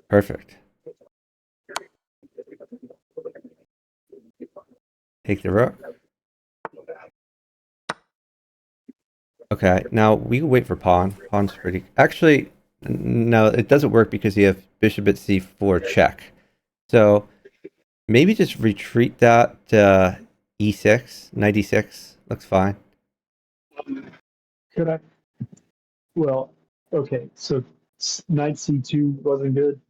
Speaker 1: Perfect. Take the rook. Okay, now we can wait for pawn. Pawn's pretty... Actually, no, it doesn't work because you have bishop at c4 check. So maybe just retreat that e6, knight e6. Looks fine.
Speaker 2: Could I? Well, okay. So knight c2 wasn't good.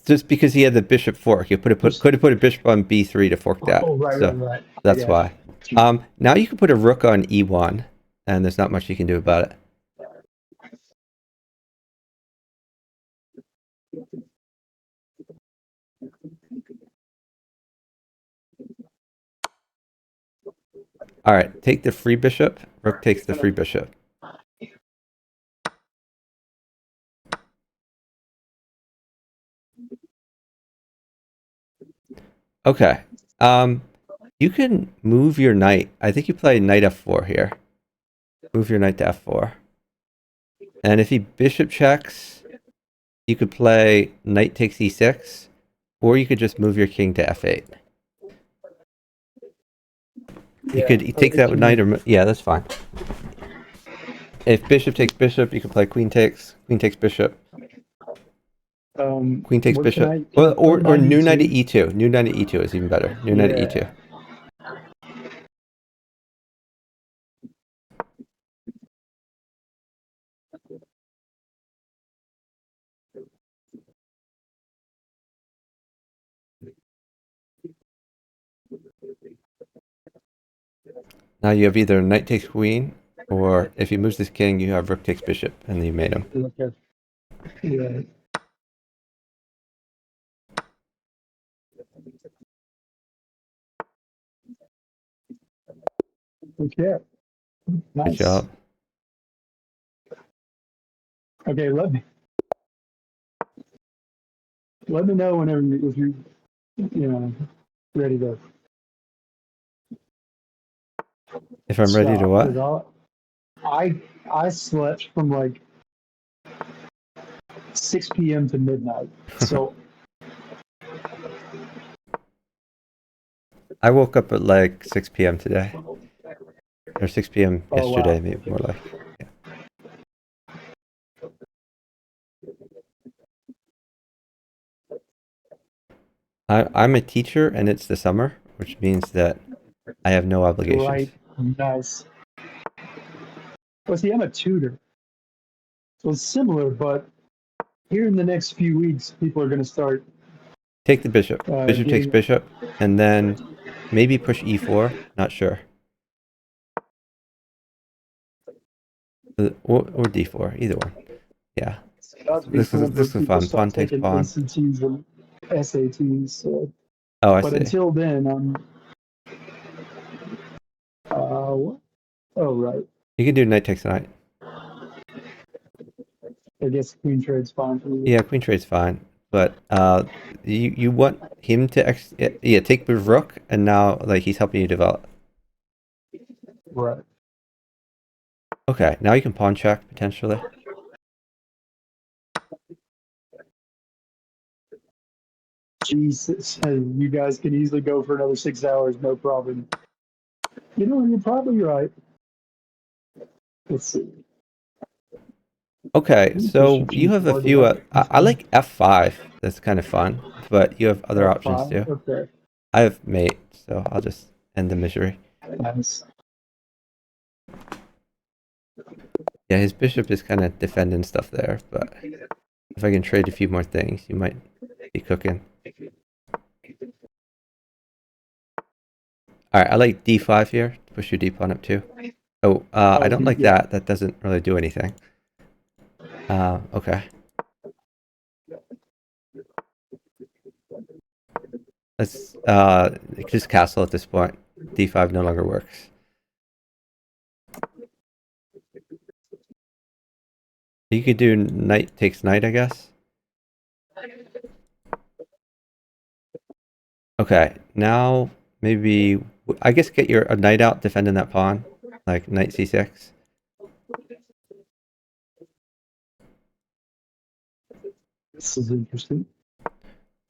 Speaker 1: Just because he had the bishop fork, you could have put a bishop on b3 to fork that.
Speaker 2: Oh, right,
Speaker 1: So
Speaker 2: right, right.
Speaker 1: that's why. Now you can put a rook on e1, and there's not much you can do about it. All right, take the free bishop. Rook takes the free bishop. Okay. You can move your knight. I think you play knight f4 here. Move your knight to f4. And if he bishop checks, you could play knight takes e6, or you could just move your king to f8. You could take that with knight or... Yeah, that's fine. If bishop takes bishop, you can play queen takes bishop. Queen takes bishop. Well, or new knight at e2. New knight at e2 is even better. New knight at e2. Now you have either knight takes queen, or if he moves this king, you have rook takes bishop, and then you made him.
Speaker 2: Okay. Yeah. Okay. Nice.
Speaker 1: Good job.
Speaker 2: Okay, let me know whenever if you ready to
Speaker 1: If I'm ready to
Speaker 2: stop.
Speaker 1: what?
Speaker 2: I slept from like 6 p.m. to midnight. So
Speaker 1: I woke up at like 6 p.m. today. Or 6 p.m. yesterday,
Speaker 2: wow.
Speaker 1: maybe more like. Yeah. I'm a teacher, and it's the summer, which means that I have no obligations.
Speaker 2: Right. Nice. Well, see, I'm a tutor. So it's similar, but here in the next few weeks, people are going to start.
Speaker 1: Take the bishop. Bishop takes bishop, and then maybe push e4. Not sure. Or d4. Either one. Yeah. This is fun. Pawn takes pawn.
Speaker 2: ACTs and SATs. So.
Speaker 1: Oh, I
Speaker 2: But
Speaker 1: see.
Speaker 2: until then, what? Oh, right.
Speaker 1: You can do knight takes knight.
Speaker 2: I guess queen trade's fine for you.
Speaker 1: Yeah, queen trade's fine, but you want him to take the rook, and now like he's helping you develop.
Speaker 2: Right.
Speaker 1: Okay, now you can pawn check potentially.
Speaker 2: Jesus, you guys can easily go for another 6 hours, no problem. You know, you're probably right. Let's see.
Speaker 1: Okay, so you have a few. I like f5. That's kind of fun, but you have other options too.
Speaker 2: Okay.
Speaker 1: I have mate, so I'll just end the misery.
Speaker 2: Nice.
Speaker 1: Yeah, his bishop is kind of defending stuff there, but if I can trade a few more things, you might be cooking. Alright, I like d5 here. Push your d pawn up too. Oh, I don't like that. That doesn't really do anything. Okay. Let's just castle at this point. d5 no longer works. You could do knight takes knight, I guess. Okay, now maybe I guess get your a knight out defending that pawn, like knight c6.
Speaker 2: This is interesting.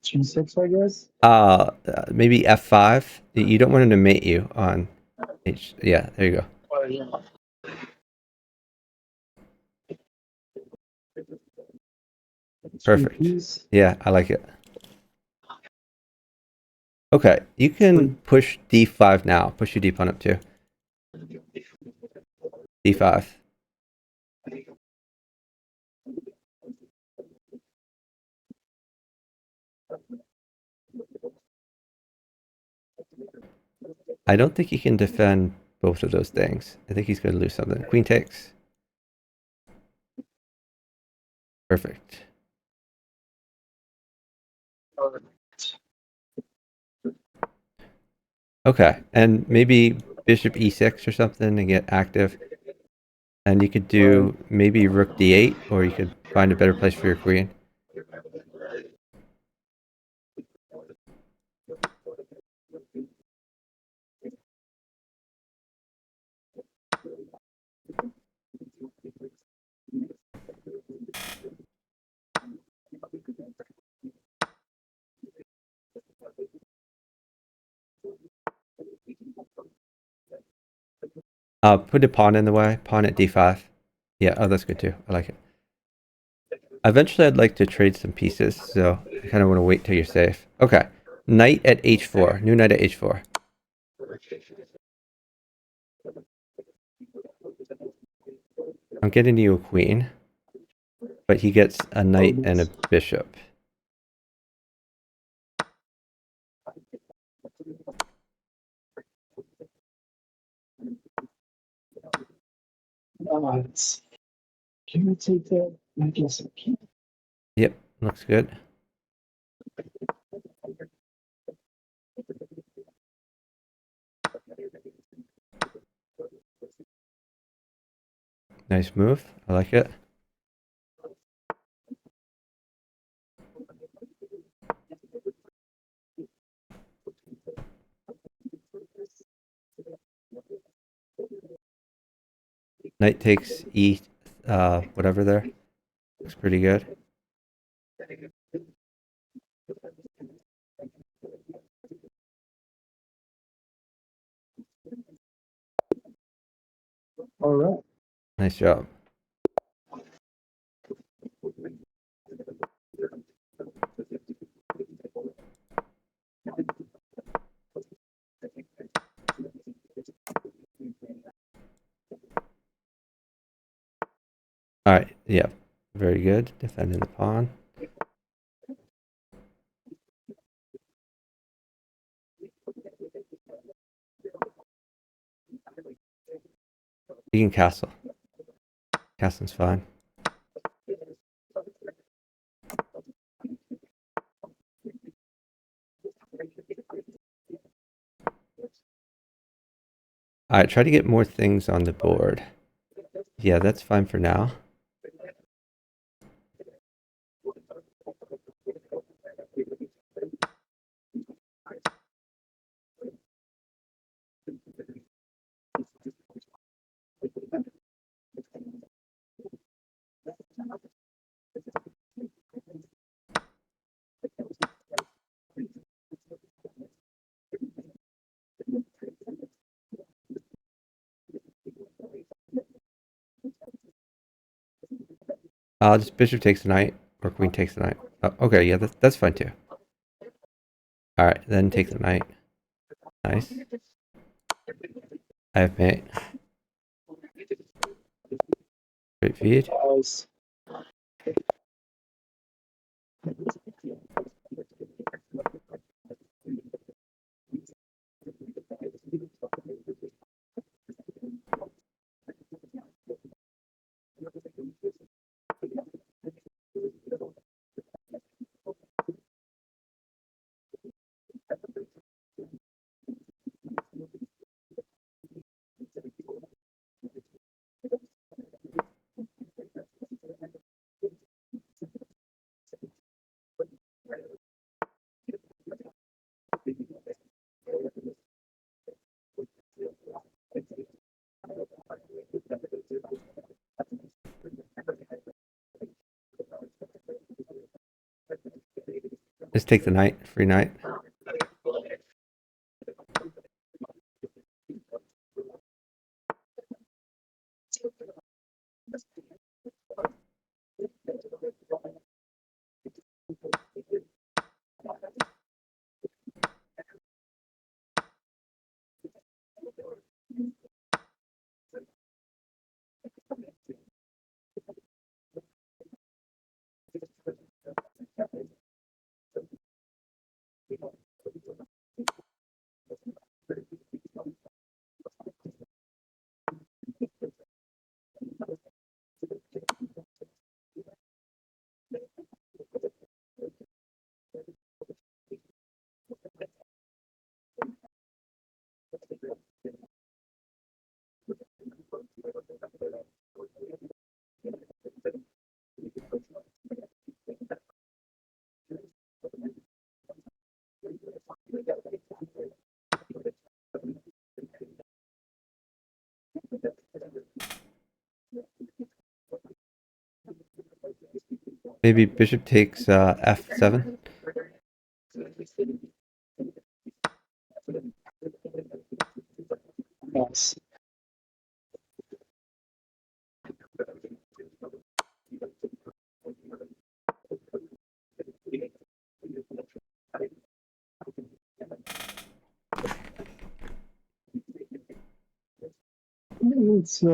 Speaker 2: G6, I guess.
Speaker 1: Maybe f5. You don't want him to mate you on h. Yeah, there you go. Perfect. Yeah, I like it. Okay, you can push d5 now. Push your d pawn up too. d5. I don't think he can defend both of those things. I think he's going to lose something. Queen takes. Perfect. Okay, and maybe bishop e6 or something to get active. And you could do maybe rook d8, or you could find a better place for your queen. Put a pawn in the way. Pawn at d5. Yeah, oh, that's good too. I like it. Eventually, I'd like to trade some pieces, so I kind of want to wait till you're safe. Okay, knight at h4. New knight at h4. I'm getting you a queen, but he gets a knight and a bishop.
Speaker 2: Can I take that? I guess I can.
Speaker 1: Yep, looks good. Nice move. I like it. Knight takes e, whatever there. Looks pretty good.
Speaker 2: All right.
Speaker 1: Nice job. All right. Yeah. Very good. Defending the pawn. You can castle. Castling's fine. All right. Try to get more things on the board. Yeah, that's fine for now. Just bishop takes the knight, or queen takes the knight. Oh, okay, yeah, that's fine too. All right, then take the knight. Nice. I have mate. Great feed. Just take the knight, free knight. Maybe bishop takes f7.
Speaker 2: Yes. It's a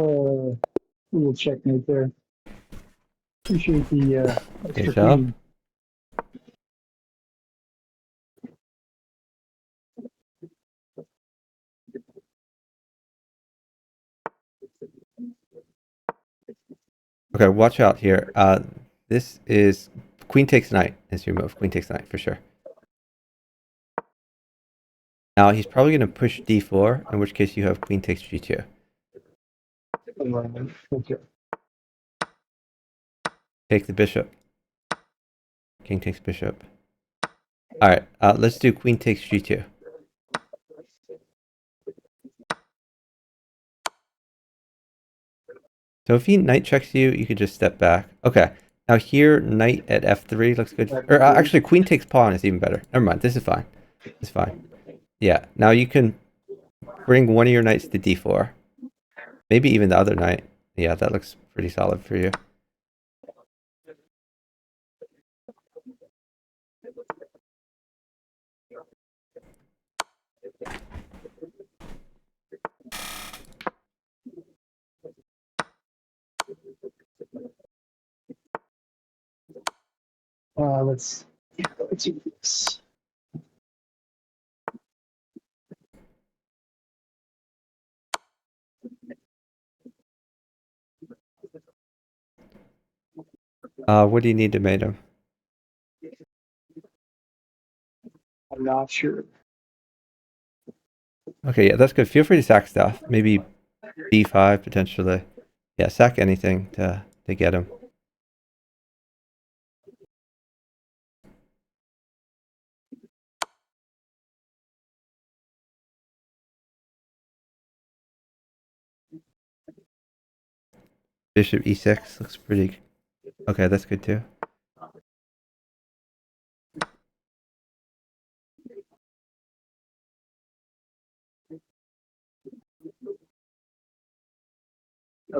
Speaker 2: little checkmate there. Appreciate the
Speaker 1: Good
Speaker 2: extra
Speaker 1: job.
Speaker 2: queen.
Speaker 1: Okay, watch out here. This is queen takes knight is your move. Queen takes knight for sure. Now he's probably going to push d4, in which case you have queen takes g2.
Speaker 2: Okay.
Speaker 1: Take the bishop. King takes bishop. All right, let's do queen takes g2. So if he knight checks you, you could just step back. Okay, now here knight at f3 looks good. Or actually, queen takes pawn is even better. Never mind, this is fine. It's fine. Yeah, now you can bring one of your knights to d4. Maybe even the other knight. Yeah, that looks pretty solid for you.
Speaker 2: Let's do this.
Speaker 1: What do you need to mate him?
Speaker 2: I'm not sure.
Speaker 1: Okay, yeah, that's good. Feel free to sack stuff. Maybe b5 potentially. Yeah, sack anything to get him. Bishop e6 looks pretty. Okay, that's good too.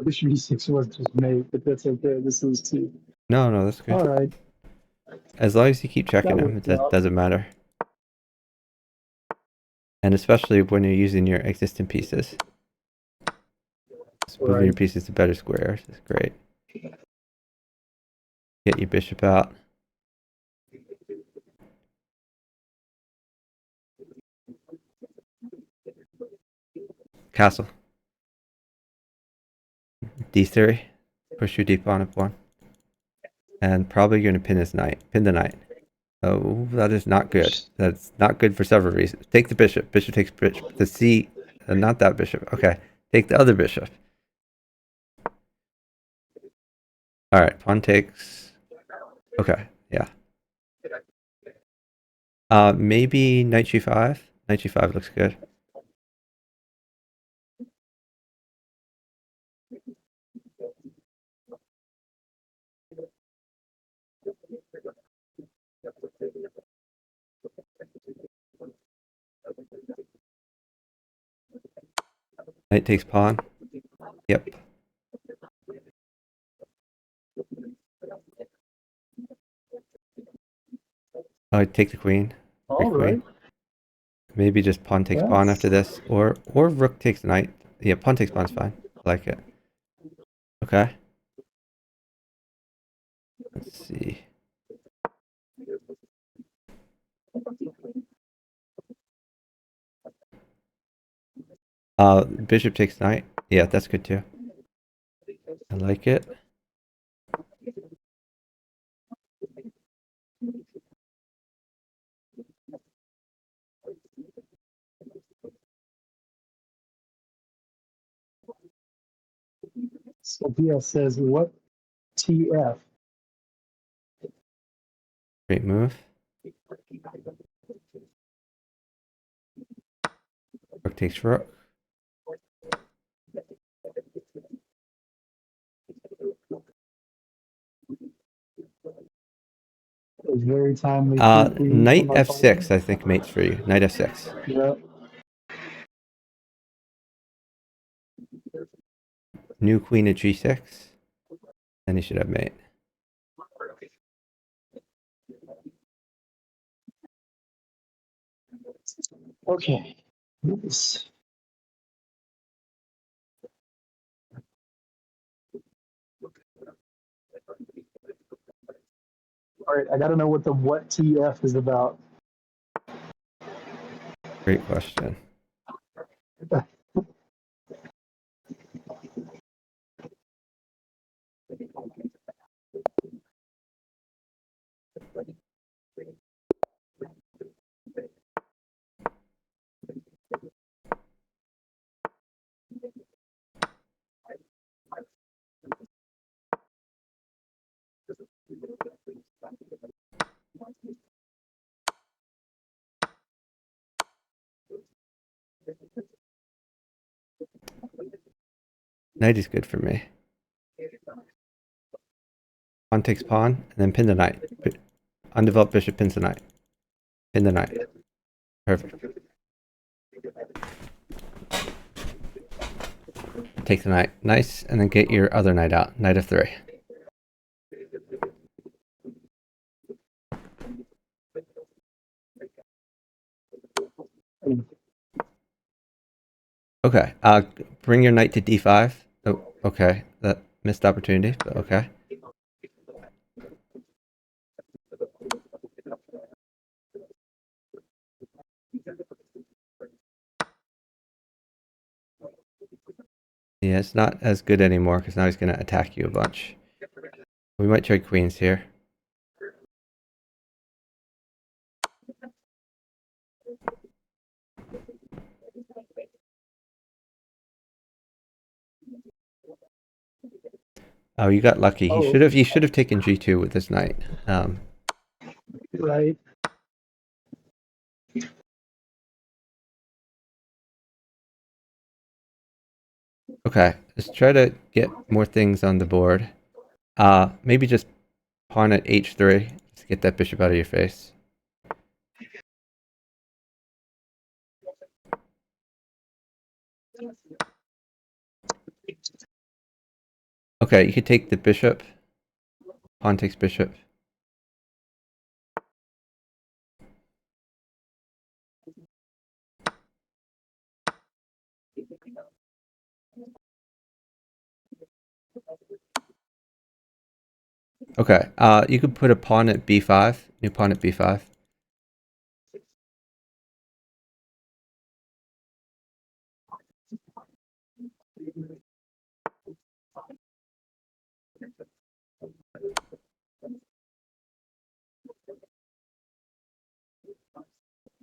Speaker 2: Bishop e6 was just made, but that's okay. This is too.
Speaker 1: No, that's good.
Speaker 2: All right.
Speaker 1: As long as you keep checking
Speaker 2: That
Speaker 1: him,
Speaker 2: worked
Speaker 1: it
Speaker 2: out.
Speaker 1: doesn't matter. And especially when you're using your existing pieces. Just moving your
Speaker 2: Right.
Speaker 1: pieces to better squares is great. Get your bishop out. Castle. D3. Push your deep on up 1. And probably going to pin his knight. Pin the knight. Oh, that is not good. That's not good for several reasons. Take the bishop. Bishop takes bishop. The C, not that bishop. Okay. Take the other bishop. All right. Pawn takes. Okay. Yeah. Maybe knight g5. Knight g5 looks good. Knight takes pawn. Yep. I take the queen. Free
Speaker 2: All
Speaker 1: queen.
Speaker 2: right.
Speaker 1: Maybe just pawn takes pawn after this, or rook takes knight. Yeah, pawn takes pawn is fine. I like it. Okay. Let's see. Bishop takes knight. Yeah, that's good too. I like it.
Speaker 2: Sophia says, what TF?
Speaker 1: Great move. Rook takes rook.
Speaker 2: It was very timely queen from
Speaker 1: Knight
Speaker 2: my
Speaker 1: f6,
Speaker 2: phone.
Speaker 1: I think mates for you. Knight f6.
Speaker 2: Yeah.
Speaker 1: New queen at g6. Then you should have mate.
Speaker 2: Okay. Nice. All right, I got to know what the what TF is about.
Speaker 1: Great question. Knight is good for me. Pawn takes pawn, and then pin the knight. Undeveloped bishop pins the knight. Pin the knight. Perfect. Take the knight. Nice. And then get your other knight out. Knight f3. Okay. Bring your knight to d5. Oh, okay. That missed opportunity, but okay. Yeah, it's not as good anymore because now he's going to attack you a bunch. We might try queens here. Oh, you got lucky. He
Speaker 2: Oh,
Speaker 1: should have taken g2 with this knight.
Speaker 2: right.
Speaker 1: Okay, let's try to get more things on the board. Maybe just pawn at h3 to get that bishop out of your face. Okay, you could take the bishop. Pawn takes bishop. Okay. You could put a pawn at b5. New pawn at b5.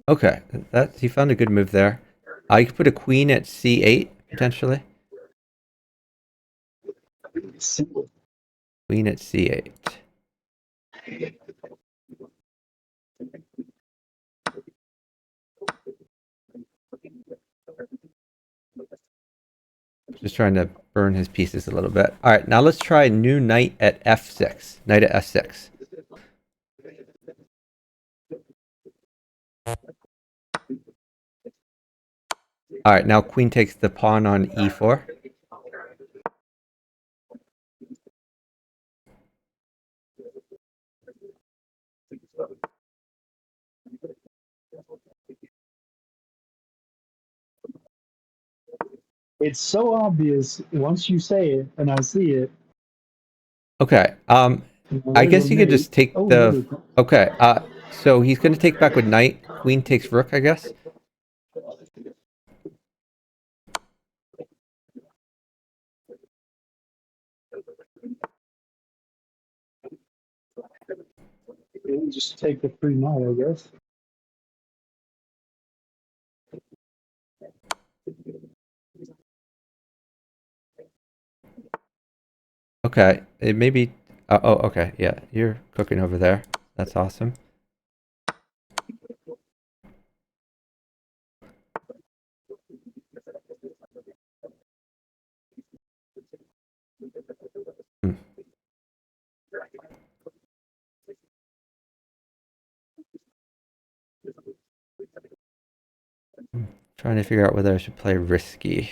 Speaker 1: Okay, that he found a good move there. You could put a queen at c8 potentially. Queen at c8. Just trying to burn his pieces a little bit. All right, now let's try new knight at f6. Knight at f6. All right, now queen takes the pawn on e4.
Speaker 2: It's so obvious once you say it and I see it.
Speaker 1: Okay. I
Speaker 2: There's a
Speaker 1: guess you could
Speaker 2: mate.
Speaker 1: just take
Speaker 2: Oh,
Speaker 1: the.
Speaker 2: another.
Speaker 1: Okay. So he's going to take back with knight. Queen takes rook, I guess.
Speaker 2: Just take the free knight, I guess.
Speaker 1: Okay. It may be. Oh, okay. Yeah, you're cooking over there. That's awesome. Hmm. Trying to figure out whether I should play risky.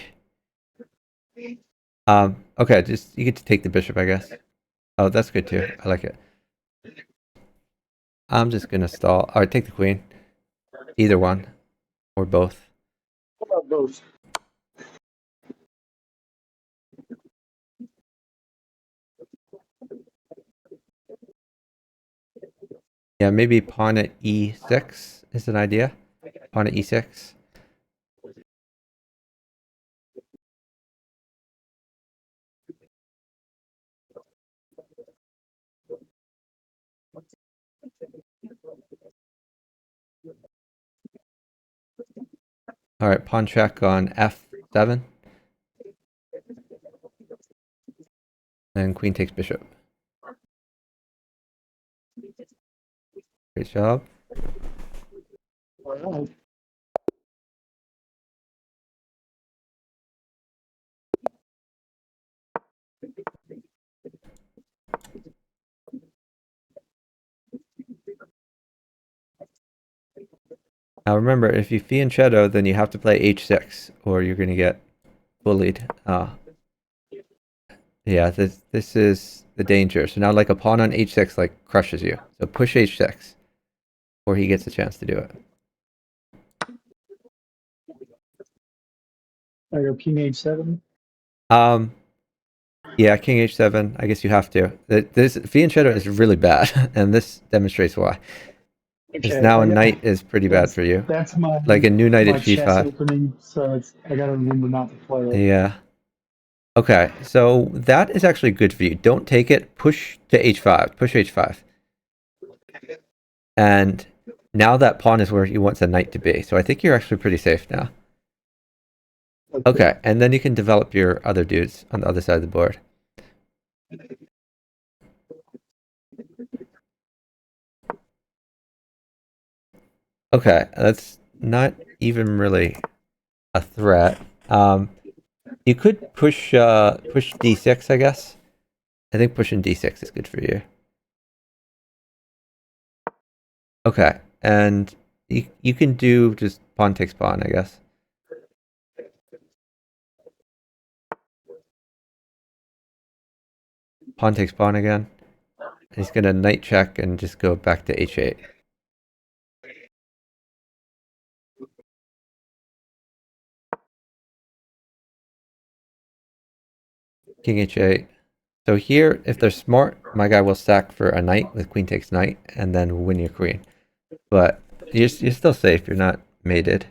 Speaker 1: Okay, just you get to take the bishop, I guess. Oh, that's good too. I like it. I'm just gonna stall. All right, take the queen. Either one or both.
Speaker 2: What about both?
Speaker 1: Yeah, maybe pawn at e6 is an idea. Pawn at e6. All right, pawn check on f7. And queen takes bishop. Great job.
Speaker 2: Well,
Speaker 1: Now remember, if you fianchetto, then you have to play h6, or you're going to get bullied. Yeah, this is the danger. So now, like a pawn on h6, like crushes you. So push h6, or he gets a chance to do it.
Speaker 2: I go king h7.
Speaker 1: Um, yeah, king h7. I guess you have to. This fianchetto is really bad, and this demonstrates why. Because
Speaker 2: Okay,
Speaker 1: now a knight is pretty bad for you.
Speaker 2: that's my
Speaker 1: Like a new knight at
Speaker 2: my chess
Speaker 1: g5.
Speaker 2: opening, so I gotta remember not to play it.
Speaker 1: Yeah. Okay, so that is actually good for you. Don't take it. Push to h5. Push h5. And now that pawn is where he wants a knight to be. So I think you're actually pretty safe now.
Speaker 2: Okay.
Speaker 1: Okay, and then you can develop your other dudes on the other side of the board. Okay, that's not even really a threat. You could push d6, I guess. I think pushing d6 is good for you. Okay, and you can do just pawn takes pawn, I guess. Pawn takes pawn again. He's gonna knight check and just go back to h8. King h8. So here, if they're smart, my guy will sack for a knight with queen takes knight, and then win your queen. But you're still safe. You're not mated.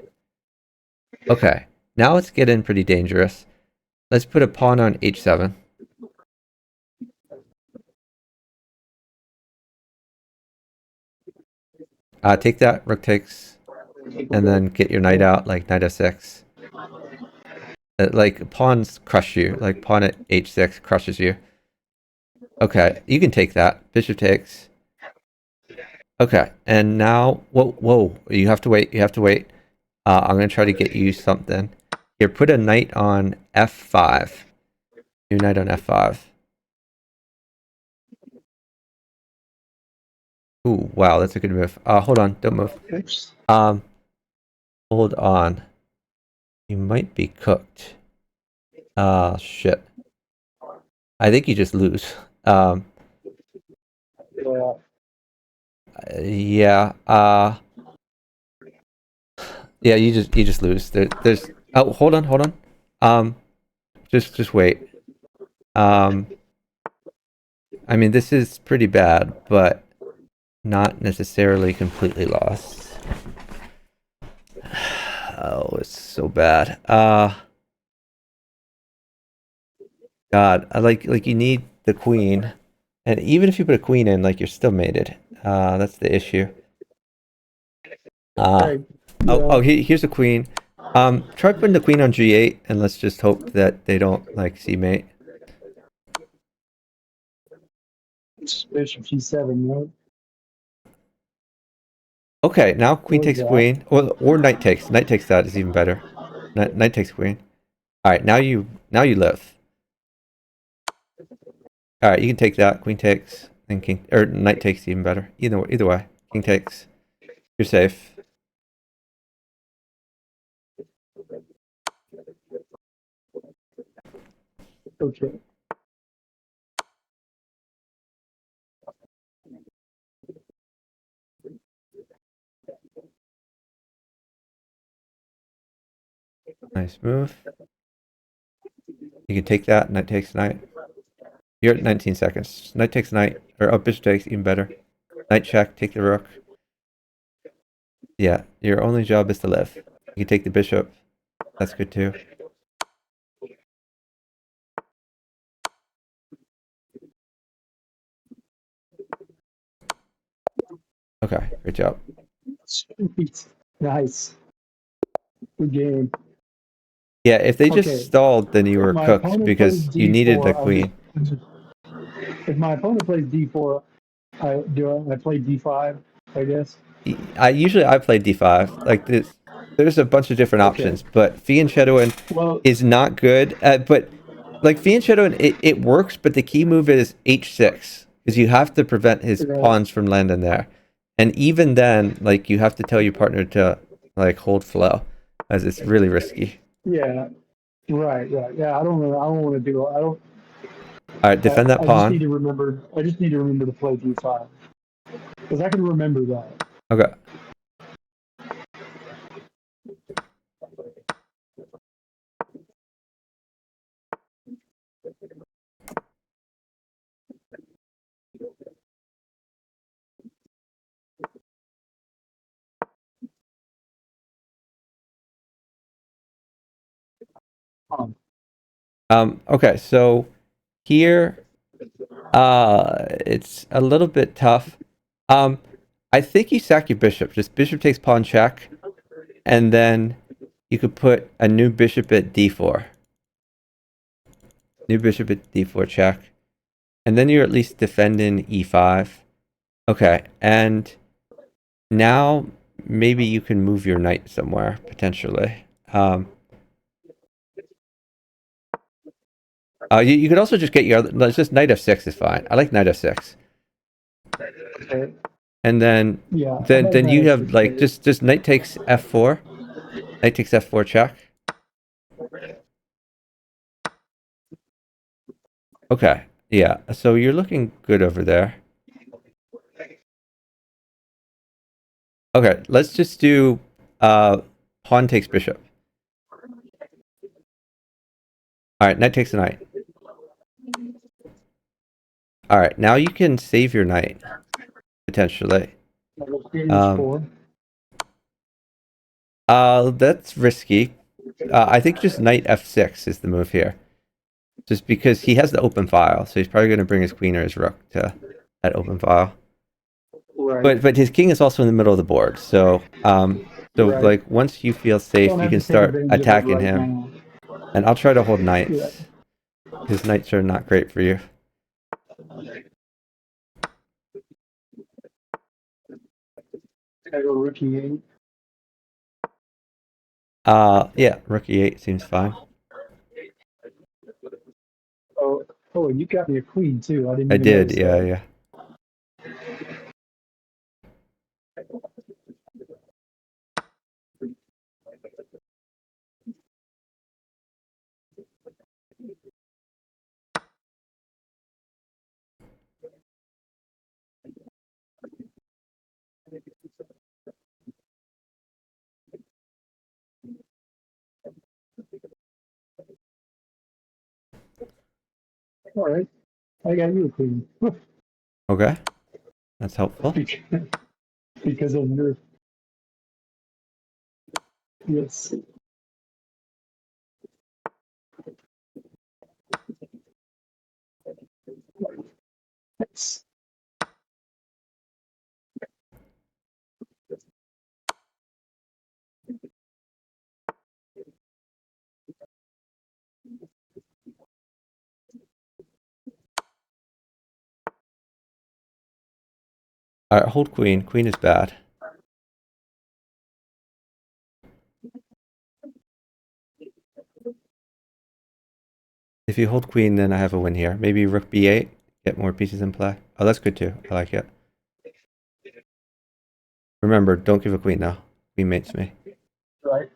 Speaker 1: Okay, now it's getting pretty dangerous. Let's put a pawn on h7. Take that, rook takes, and then get your knight out, like knight f6. Like pawns crush you, like pawn at h6 crushes you. Okay, you can take that. Bishop takes. Okay, and now, whoa, you have to wait, you have to wait. I'm gonna try to get you something. Here, put a knight on f5. New knight on f5. Ooh, wow, that's a good move. Hold on, don't move. Um, hold on. You might be cooked. Shit. I think you just lose. Yeah. Yeah. You just lose. There's. Oh, hold on. Just wait. I mean, this is pretty bad, but not necessarily completely lost. Oh, it's so bad. God, I like you need the queen, and even if you put a queen in, like you're still mated. That's the issue.
Speaker 2: Right.
Speaker 1: Here's a queen. Try putting the queen on g8, and let's just hope that they don't like c-mate.
Speaker 2: Bishop g7, right?
Speaker 1: Okay, now queen
Speaker 2: What is
Speaker 1: takes
Speaker 2: that?
Speaker 1: queen, or knight takes. Knight takes that is even better. Knight takes queen. All right, now you live. All right, you can take that. Queen takes, and king or knight takes even better. Either way, king takes. You're safe.
Speaker 2: Okay.
Speaker 1: Nice move. You can take that. Knight takes knight. You're at 19 seconds. Knight takes knight, or bishop takes even better. Knight check. Take the rook. Yeah, your only job is to live. You can take the bishop. That's good too. Okay, great job.
Speaker 2: Sweet. Nice. Good game.
Speaker 1: Yeah, if they just
Speaker 2: Okay.
Speaker 1: stalled, then you
Speaker 2: If
Speaker 1: were
Speaker 2: my
Speaker 1: cooked
Speaker 2: opponent plays
Speaker 1: because you needed the
Speaker 2: d4,
Speaker 1: queen.
Speaker 2: if my opponent plays d4, I play d5, I guess.
Speaker 1: I play d5. Like this, there's a bunch of different
Speaker 2: Okay.
Speaker 1: options, but Fee and Shadowin
Speaker 2: Well,
Speaker 1: is not good. But like Fee and Shadowin, it works, but the key move is h6 because you have to prevent his
Speaker 2: right.
Speaker 1: pawns from landing there, and even then, like you have to tell your partner to like hold flow, as it's really risky.
Speaker 2: Yeah. Right. Right. Yeah. I don't want to do. I don't.
Speaker 1: All right, defend that
Speaker 2: I just need
Speaker 1: pawn.
Speaker 2: to remember. I just need to remember to play d5 because I can remember that.
Speaker 1: Okay. Okay, so here it's a little bit tough. Um I think you sack your bishop. Just bishop takes pawn check, and then you could put a new bishop at d4. New bishop at d4 check. And then you're at least defending e5. Okay, and now maybe you can move your knight somewhere potentially. You could also just get your other. Let's just knight f6 is fine. I like knight f6.
Speaker 2: Okay.
Speaker 1: And then
Speaker 2: Yeah. I
Speaker 1: then
Speaker 2: like
Speaker 1: then
Speaker 2: knight
Speaker 1: you have
Speaker 2: f6
Speaker 1: like
Speaker 2: better.
Speaker 1: just knight takes f4. Knight takes f4 check. Okay. Yeah. So you're looking good over there. Okay, let's just do pawn takes bishop. All right, knight takes a knight. All right, now you can save your knight potentially. Um,
Speaker 2: Four.
Speaker 1: that's risky. I think just knight f6 is the move here, just because he has the open file, so he's probably going to bring his queen or his rook to that open file.
Speaker 2: Right.
Speaker 1: But his king is also in the middle of the board, so
Speaker 2: Right.
Speaker 1: like once you feel
Speaker 2: Don't
Speaker 1: safe, you
Speaker 2: have to
Speaker 1: can
Speaker 2: take
Speaker 1: start
Speaker 2: advantage of it
Speaker 1: attacking
Speaker 2: right
Speaker 1: him.
Speaker 2: now.
Speaker 1: And I'll try to hold
Speaker 2: Yeah.
Speaker 1: knights, because knights are not great for you.
Speaker 2: I go rook e8.
Speaker 1: Yeah, rook e8 seems fine.
Speaker 2: Oh, oh, you got me a queen too. I didn't
Speaker 1: I
Speaker 2: even
Speaker 1: did,
Speaker 2: notice
Speaker 1: yeah,
Speaker 2: that.
Speaker 1: yeah.
Speaker 2: All right. I got you a queen.
Speaker 1: Okay, that's helpful.
Speaker 2: Because of your, yes. Yes.
Speaker 1: All right, hold queen. Queen is bad. If you hold queen, then I have a win here. Maybe rook b8, get more pieces in play. Oh, that's good too. I like it. Remember, don't give a queen now. Queen mates me.
Speaker 2: Right.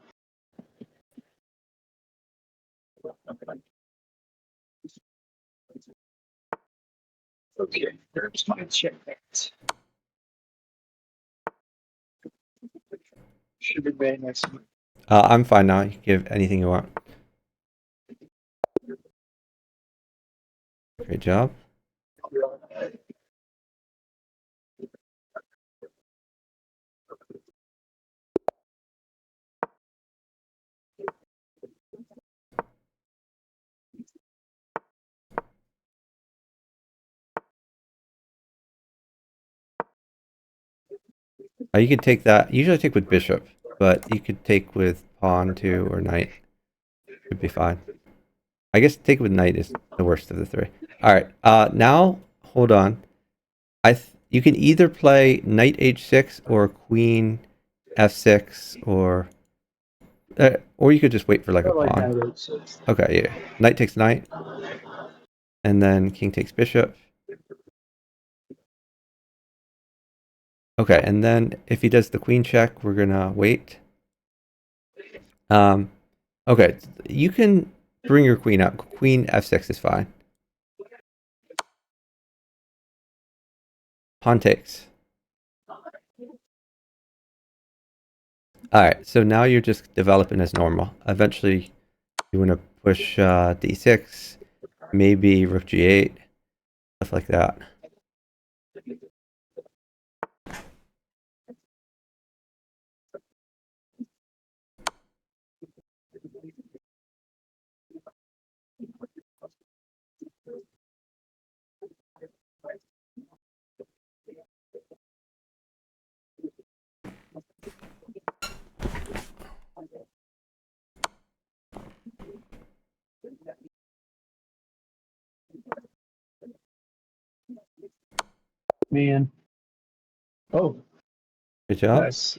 Speaker 2: Okay. There's my checkmate. Should be very nice.
Speaker 1: I'm fine now. You can give anything you want. Great job. You could take that. Usually I take with bishop, but you could take with pawn too or knight. Should be fine. I guess take with knight is the worst of the three. All right. Now hold on. You can either play knight h6 or queen f6 or you could just wait for like
Speaker 2: I
Speaker 1: a
Speaker 2: like
Speaker 1: pawn.
Speaker 2: that. So
Speaker 1: Okay, yeah. Knight takes knight, and then king takes bishop. Okay, and then if he does the queen check, we're gonna wait. Um, okay, you can bring your queen up. Queen f6 is fine. Pawn takes. All right, so now you're just developing as normal. Eventually, you want to push d6, maybe rook g8, stuff like that.
Speaker 2: man. Oh,
Speaker 1: Good job.
Speaker 2: nice.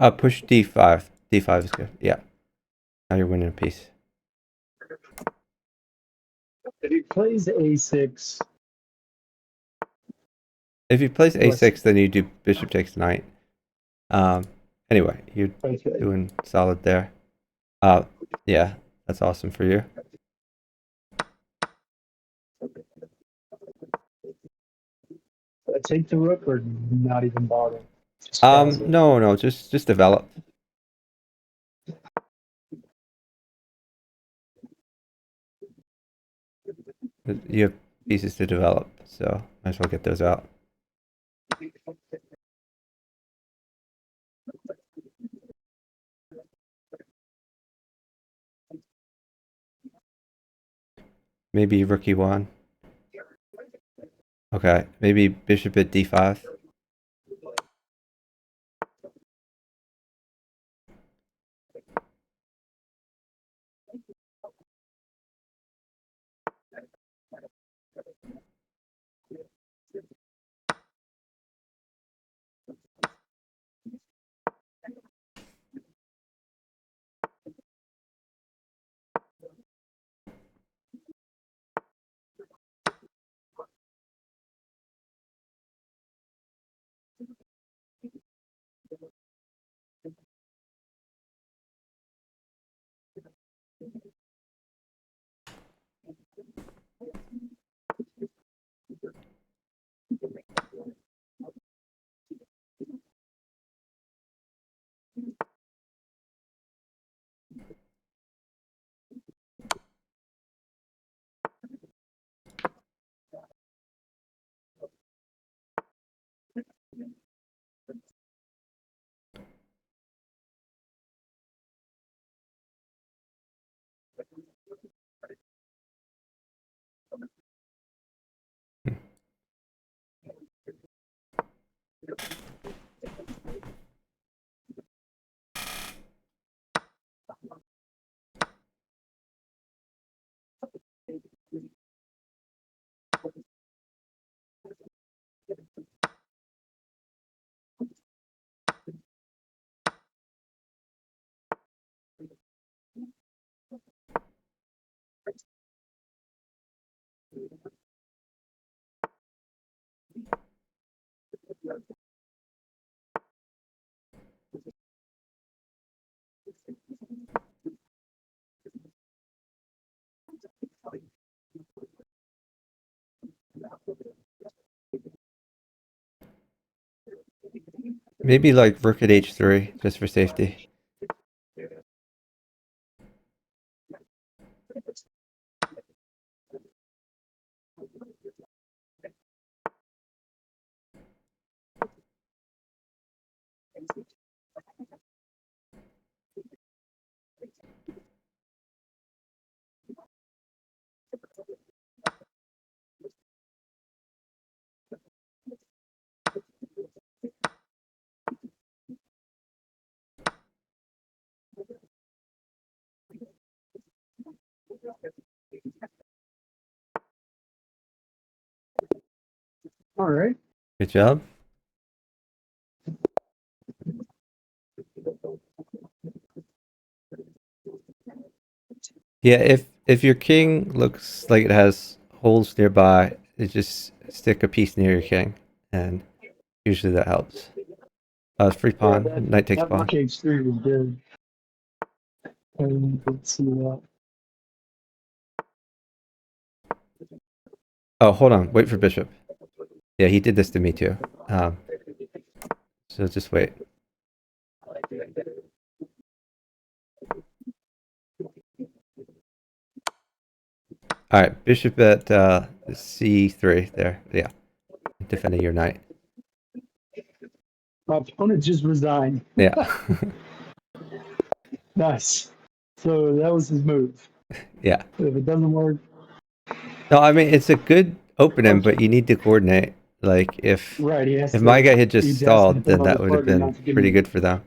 Speaker 1: Push d5. D5 is good. Yeah. Now you're winning a piece.
Speaker 2: If he plays a6,
Speaker 1: If he plays
Speaker 2: let's
Speaker 1: a6, then you do bishop takes knight. Anyway, you're
Speaker 2: okay.
Speaker 1: doing solid there. Yeah, that's awesome for you.
Speaker 2: Take the rook or not even bother. Just pass it.
Speaker 1: No, just develop. You have pieces to develop, so might as well get those out. Maybe rook e1. Okay, maybe bishop at d5. Maybe like rook at h3, just for safety.
Speaker 2: All right.
Speaker 1: Good job. Yeah, if your king looks like it has holes nearby, you just stick a piece near your king, and usually that helps. Free
Speaker 2: Yeah,
Speaker 1: pawn, knight takes
Speaker 2: that rook
Speaker 1: pawn.
Speaker 2: h3 was good. And let's see that.
Speaker 1: Oh, hold on, wait for bishop. Yeah, he did this to me too. So just wait. All right, bishop at c3 there. Yeah, defending your knight.
Speaker 2: My opponent just resigned.
Speaker 1: Yeah.
Speaker 2: Nice. So that was his move.
Speaker 1: Yeah.
Speaker 2: If it doesn't work,
Speaker 1: No, I mean it's a good opening, but
Speaker 2: okay.
Speaker 1: you need to coordinate. Like
Speaker 2: Right,
Speaker 1: if my guy had
Speaker 2: he
Speaker 1: just
Speaker 2: has to
Speaker 1: stalled,
Speaker 2: depend
Speaker 1: then
Speaker 2: on
Speaker 1: that
Speaker 2: his
Speaker 1: would have
Speaker 2: partner
Speaker 1: been
Speaker 2: not to give
Speaker 1: pretty
Speaker 2: him.
Speaker 1: good for them.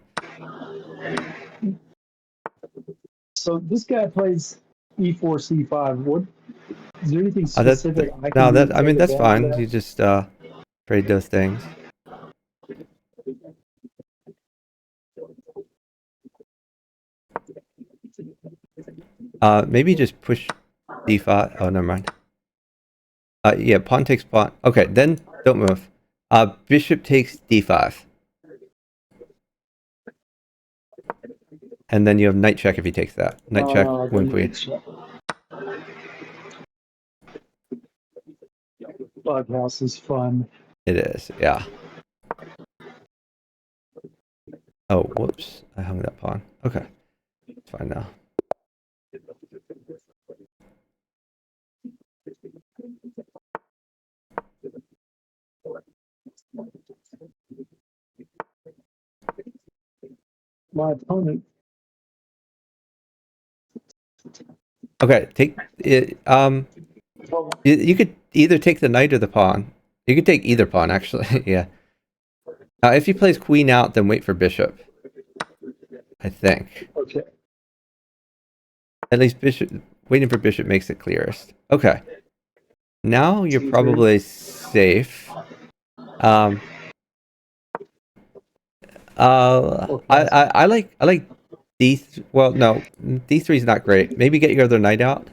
Speaker 2: So this guy plays e4, c5. What is there anything
Speaker 1: That
Speaker 2: specific I can
Speaker 1: no,
Speaker 2: do to
Speaker 1: that I
Speaker 2: take
Speaker 1: mean that's
Speaker 2: advantage of
Speaker 1: fine. You
Speaker 2: that?
Speaker 1: just trade those things. Maybe just push d5. Oh, never mind. Yeah, pawn takes pawn. Okay, then don't move. Bishop takes d5. And then you have knight check if he takes that. Knight check, win queen.
Speaker 2: Bughouse is fun.
Speaker 1: It is, yeah. Oh, whoops. I hung that pawn. Okay. It's fine now.
Speaker 2: My opponent.
Speaker 1: Okay, take it. You could either take the knight or the pawn. You could take either pawn, actually. Yeah. If he plays queen out, then wait for bishop. I think.
Speaker 2: Okay.
Speaker 1: At least bishop. Waiting for bishop makes it clearest. Okay. Now you're probably safe. I like D. Well, no, D3 is not great. Maybe get your other knight out.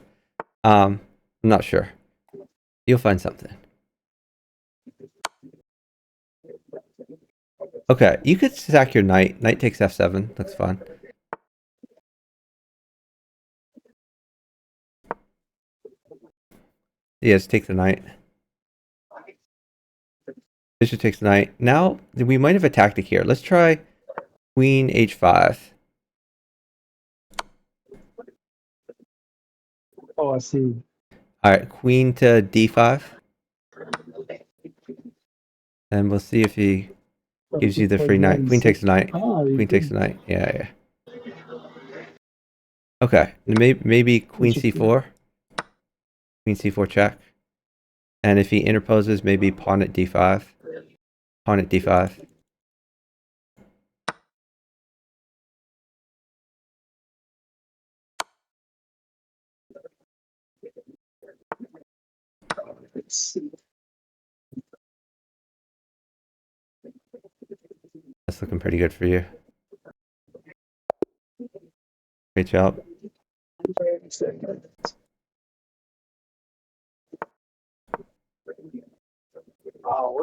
Speaker 1: I'm not sure. You'll find something. Okay, you could sack your knight. Knight takes f7. Looks fun. Yes, take the knight. Bishop takes the knight. Now we might have a tactic here. Let's try queen h5.
Speaker 2: Oh, I see.
Speaker 1: All right, queen to d5, and we'll see if he gives you the free knight. Queen takes the knight. Queen takes the knight. Yeah, yeah. Okay, maybe queen c4. Queen c4 check. And if he interposes, maybe pawn at d5. Pawn at d5. That's looking pretty good for you. Great job.
Speaker 2: What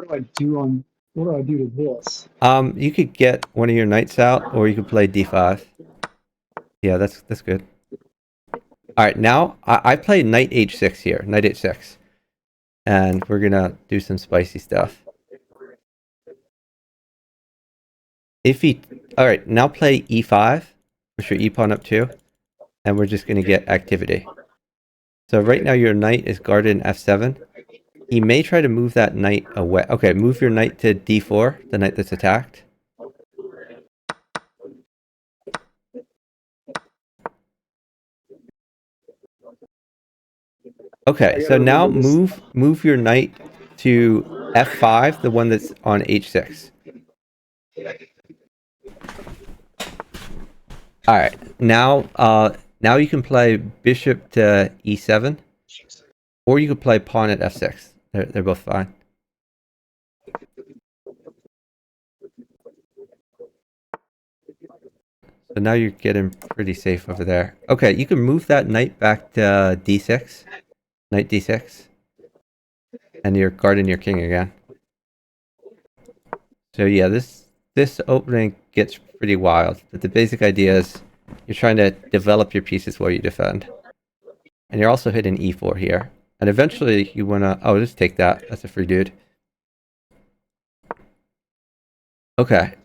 Speaker 2: do I do to this?
Speaker 1: You could get one of your knights out, or you could play d5. Yeah, that's good. All right, now I play knight h6 here. Knight h6. And we're gonna do some spicy stuff. All right, now play e5. Push your e pawn up too, and we're just gonna get activity. So right now your knight is guarded in f7. He may try to move that knight away. Okay, move your knight to d4, the knight that's attacked. Okay, so now move your knight to f5, the one that's on h6. All right, now you can play bishop to e7, or you could play pawn at f6. They're both fine. So now you're getting pretty safe over there. Okay, you can move that knight back to d6. Knight d6. And you're guarding your king again. So yeah, this opening gets pretty wild. But the basic idea is you're trying to develop your pieces while you defend. And you're also hitting e4 here. And eventually you want to... Oh, just take that. That's a free dude. Okay.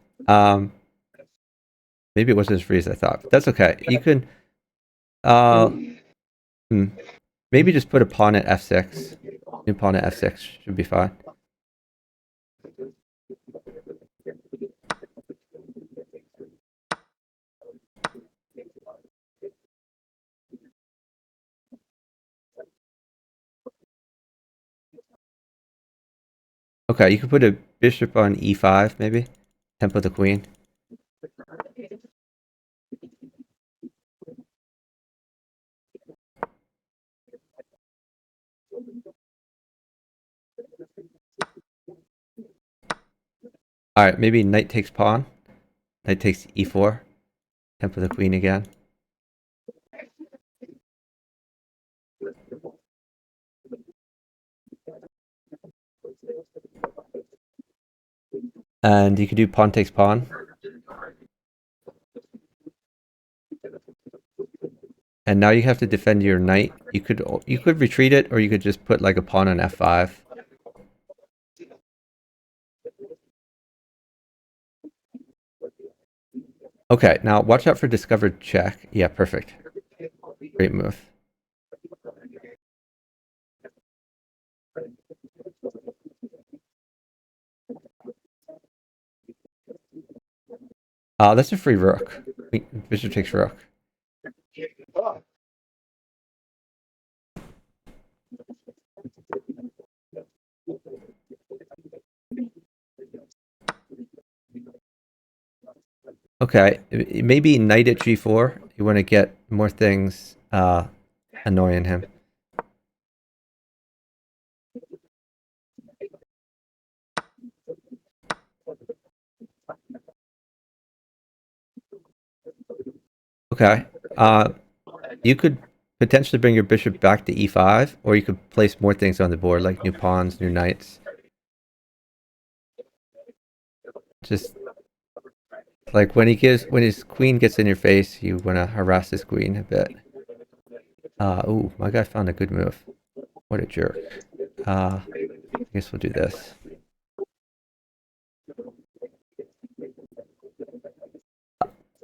Speaker 1: Maybe it wasn't as free as I thought. But that's okay. You can... Maybe just put a pawn at f6. New pawn at f6 should be fine. Okay, you could put a bishop on e5, maybe. Tempo the queen. Alright, maybe knight takes pawn. Knight takes e4. Tempo the queen again. And you could do pawn takes pawn. And now you have to defend your knight. You could retreat it, or you could just put like a pawn on f5. Okay, now watch out for discovered check. Yeah, perfect. Great move. That's a free rook. Bishop takes rook. Okay, maybe knight at g4. You want to get more things annoying him. Okay, you could potentially bring your bishop back to e5, or you could place more things on the board, like new pawns, new knights. Just like when his queen gets in your face, you want to harass his queen a bit. Ooh, my guy found a good move. What a jerk. I guess we'll do this.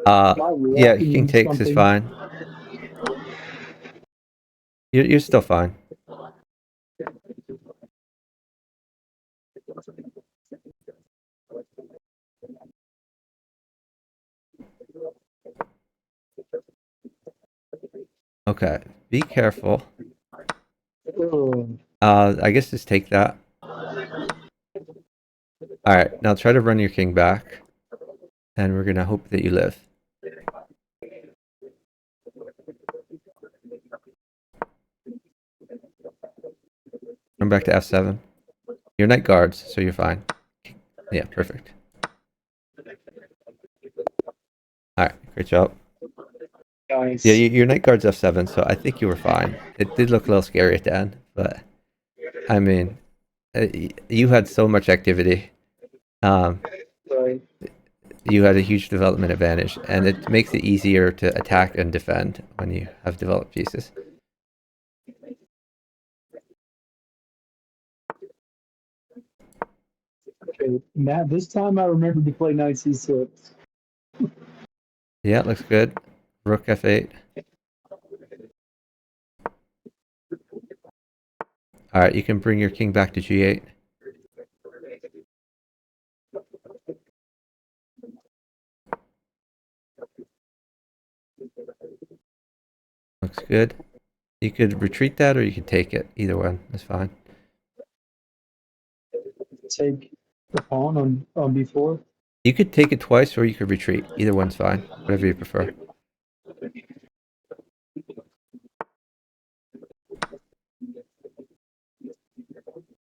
Speaker 1: Yeah, king takes is fine. You're still fine. Okay, be careful. I guess just take that. Alright, now try to run your king back. And we're gonna hope that you live. Come back to f7. Your knight guards, so you're fine. Yeah, perfect. Alright, great job.
Speaker 2: Nice.
Speaker 1: Yeah, your knight guards f7, so I think you were fine. It did look a little scary at the end, but I mean, you had so much activity. You had a huge development advantage, and it makes it easier to attack and defend when you have developed pieces.
Speaker 2: Okay, now this time I remember to play knight c6.
Speaker 1: Yeah, it looks good. Rook f8. Alright, you can bring your king back to g8. Looks good. You could retreat that or you could take it. Either one is fine.
Speaker 2: Take the pawn on b4.
Speaker 1: You could take it twice or you could retreat. Either one's fine. Whatever you prefer.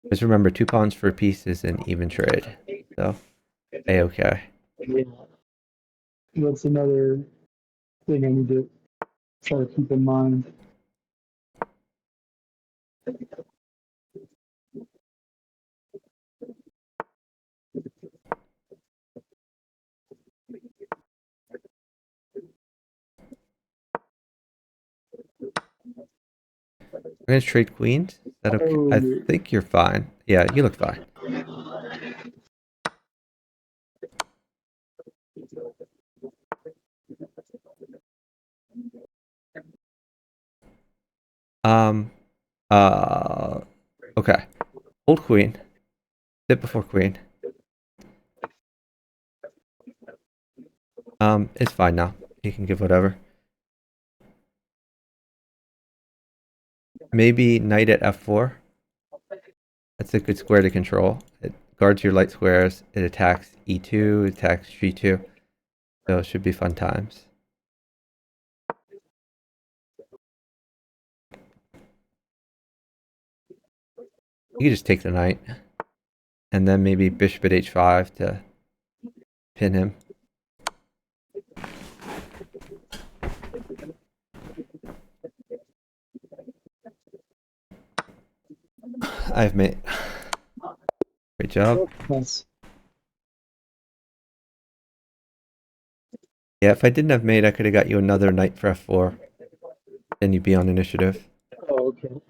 Speaker 1: Just remember, 2 pawns for a piece is an even trade. So, A-okay.
Speaker 2: Yeah. That's another thing I need to try to keep in mind.
Speaker 1: I'm gonna trade queens. Is that okay? I think you're fine. Yeah, you look fine. Um, okay. Hold queen. Sit before queen. It's fine now. You can give whatever. Maybe knight at f4. That's a good square to control. It guards your light squares. It attacks e2, attacks g2. So it should be fun times. You can just take the knight. And then maybe bishop at h5 to pin him. I've made. Great job.
Speaker 2: Nice.
Speaker 1: Yeah, if I didn't have mate, I could have got you another knight for f4. Then you'd be on initiative.
Speaker 2: Oh, okay.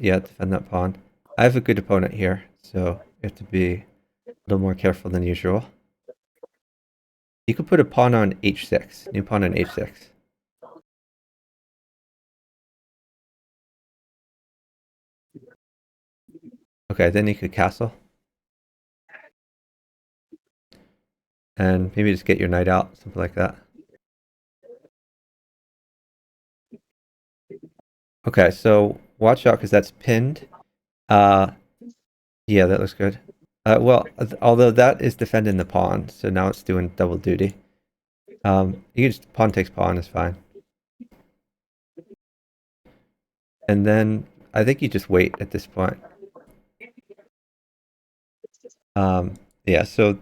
Speaker 1: Yeah, defend that pawn. I have a good opponent here, so you have to be a little more careful than usual. You could put a pawn on h6. New pawn on h6. Okay, then you could castle. And maybe just get your knight out, something like that. Okay, so watch out because that's pinned. Uh, yeah, that looks good. Well, although that is defending the pawn, so now it's doing double duty. You can just pawn takes pawn is fine. And then I think you just wait at this point. Yeah, so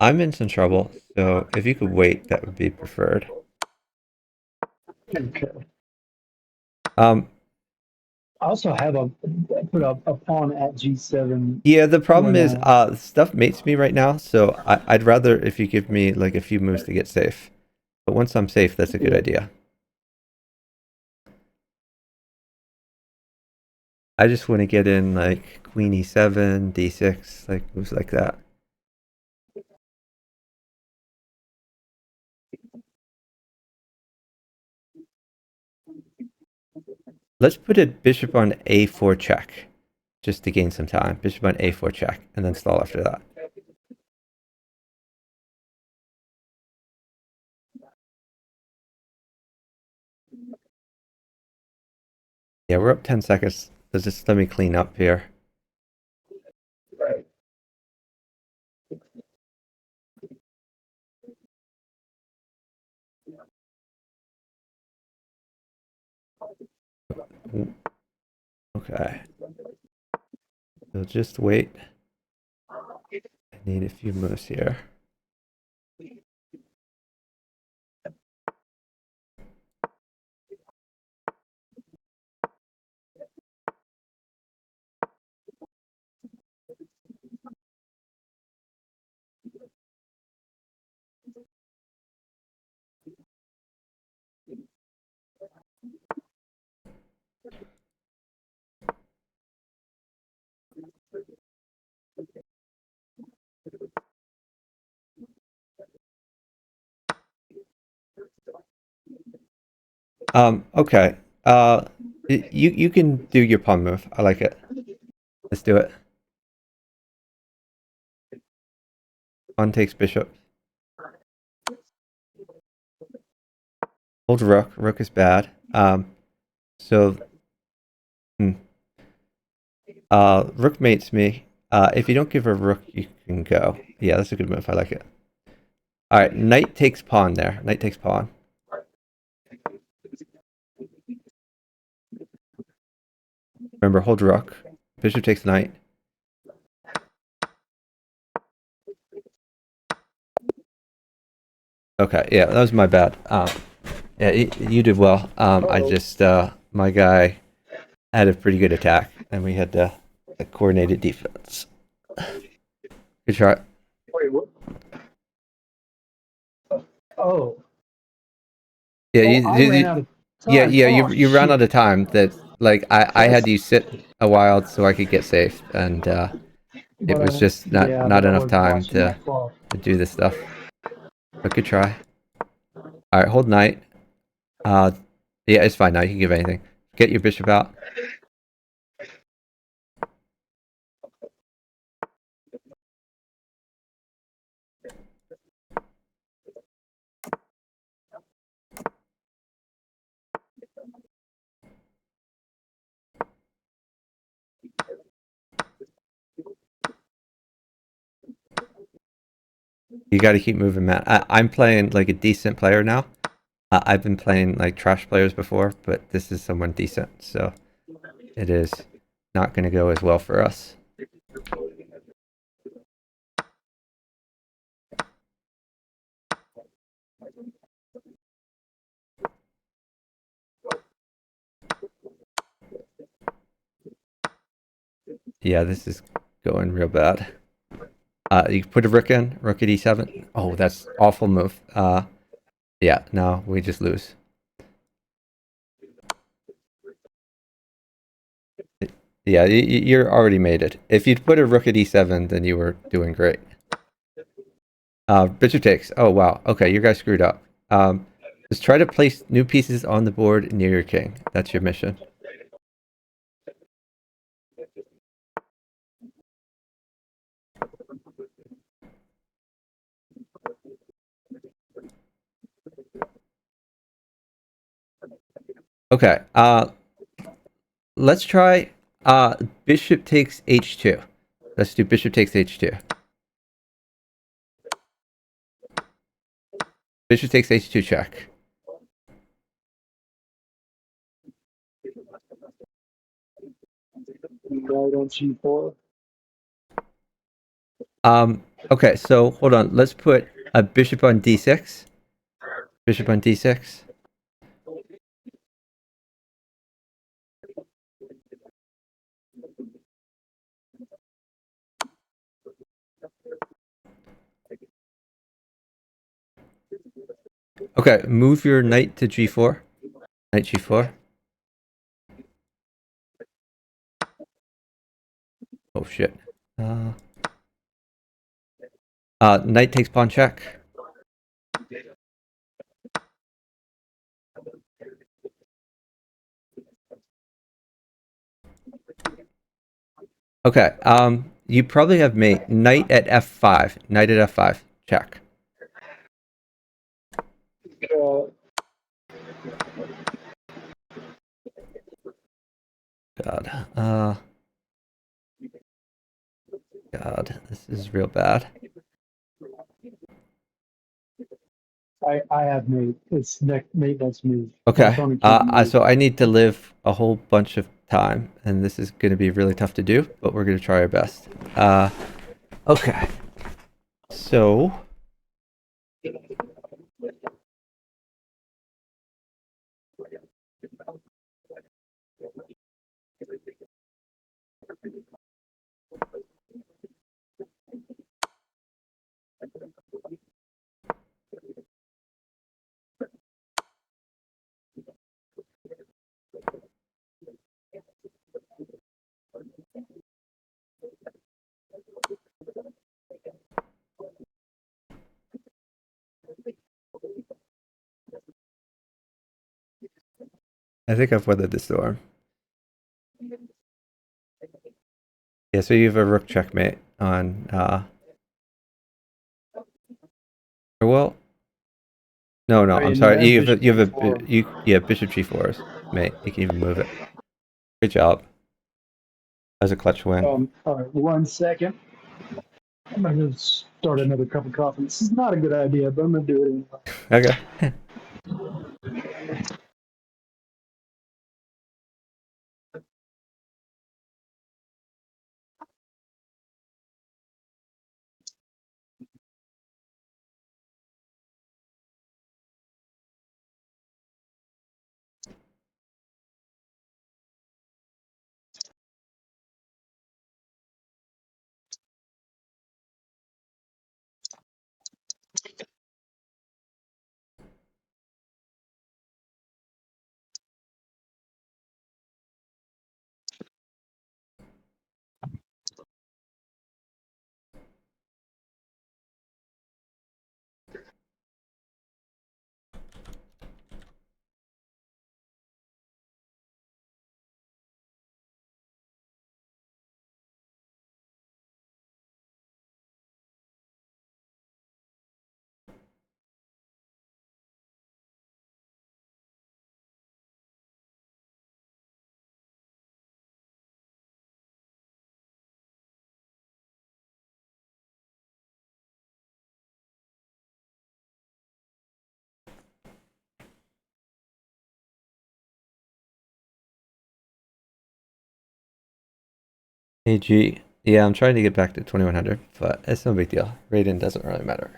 Speaker 1: I'm in some trouble, so if you could wait, that would be preferred.
Speaker 2: Okay.
Speaker 1: Um,
Speaker 2: I also have put a pawn at G7
Speaker 1: yeah, the problem
Speaker 2: when
Speaker 1: is stuff mates me right now, so I'd rather if you give me like a few moves to get safe. But once I'm safe, that's a good
Speaker 2: yeah.
Speaker 1: idea. I just want to get in like Queen E7, D6, like moves like that. Let's put a bishop on A4 check, just to gain some time. Bishop on A4 check, and then stall after that. Yeah, we're up 10 seconds. So just let me clean up here.
Speaker 2: Right.
Speaker 1: Okay. So just wait. I need a few moves here. Okay. You can do your pawn move. I like it. Let's do it. Pawn takes bishop. Hold rook. Rook is bad. So hmm. Rook mates me. If you don't give her rook, you can go. Yeah, that's a good move. I like it. All right, knight takes pawn there. Knight takes pawn. Remember, hold rook. Bishop takes knight. Okay, yeah, that was my bad. Yeah, you did well. I just my guy had a pretty good attack, and we had a coordinated defense. Good try.
Speaker 2: Wait, what? Oh,
Speaker 1: Yeah,
Speaker 2: I ran out of
Speaker 1: yeah,
Speaker 2: time. Oh
Speaker 1: you ran out
Speaker 2: shit.
Speaker 1: of time. That like I had
Speaker 2: That's
Speaker 1: you sit a while so I could get safe, and it
Speaker 2: but
Speaker 1: was just
Speaker 2: yeah,
Speaker 1: not
Speaker 2: but I
Speaker 1: enough
Speaker 2: was
Speaker 1: time
Speaker 2: watching that clock.
Speaker 1: to do this stuff. But good try. All right, hold knight. Uh, yeah, it's fine now. You can give anything. Get your bishop out. You got to keep moving, man. I'm playing like a decent player now. I've been playing like trash players before, but this is someone decent, so it is not going to go as well for us. Yeah, this is going real bad. You can put a rook in, rook at e7. Oh, that's awful move. Yeah, no, we just lose. Yeah, you're already made it. If you'd put a rook at e7, then you were doing great. Bishop takes. Oh, wow. Okay, you guys screwed up. Just try to place new pieces on the board near your king. That's your mission. Okay, let's try bishop takes h2. Let's do bishop takes h2. Bishop takes h2 check.
Speaker 2: Right on g4.
Speaker 1: Okay, so hold on. Let's put a bishop on d6. Bishop on d6. Okay, move your knight to g4. Knight g4. Oh shit. Knight takes pawn check. Okay, you probably have mate. Knight at f5. Knight at f5. Check.
Speaker 2: Uh,
Speaker 1: God. God, this is real bad.
Speaker 2: I have mate. It's mate next move. My
Speaker 1: Okay,
Speaker 2: opponent can't move.
Speaker 1: so I need to live a whole bunch of time, and this is going to be really tough to do, but we're going to try our best. Okay. So, I think I've weathered the storm. Yeah, so you have a rook checkmate on, well, no,
Speaker 2: I
Speaker 1: I'm
Speaker 2: mean,
Speaker 1: sorry.
Speaker 2: bishop g4.
Speaker 1: Yeah, bishop g4 is mate. You can even move it. Great job. That was a clutch win.
Speaker 2: All right, 1 second. I'm going to start another cup of coffee. This is not a good idea, but I'm going to do it anyway.
Speaker 1: Okay. AG. Yeah, I'm trying to get back to 2100, but it's no big deal. Raiden doesn't really matter.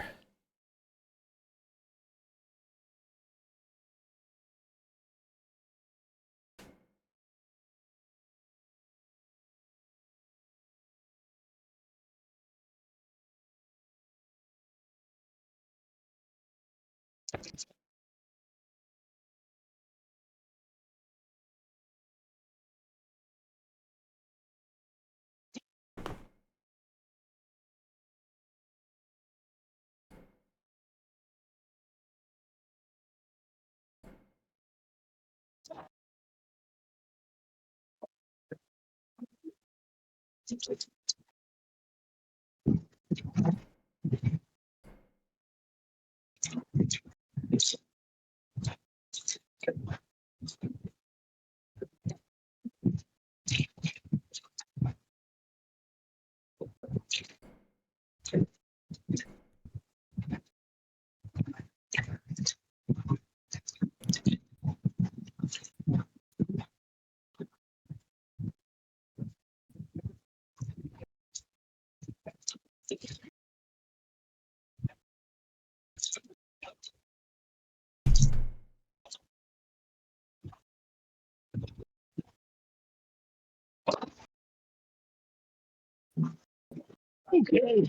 Speaker 2: Okay.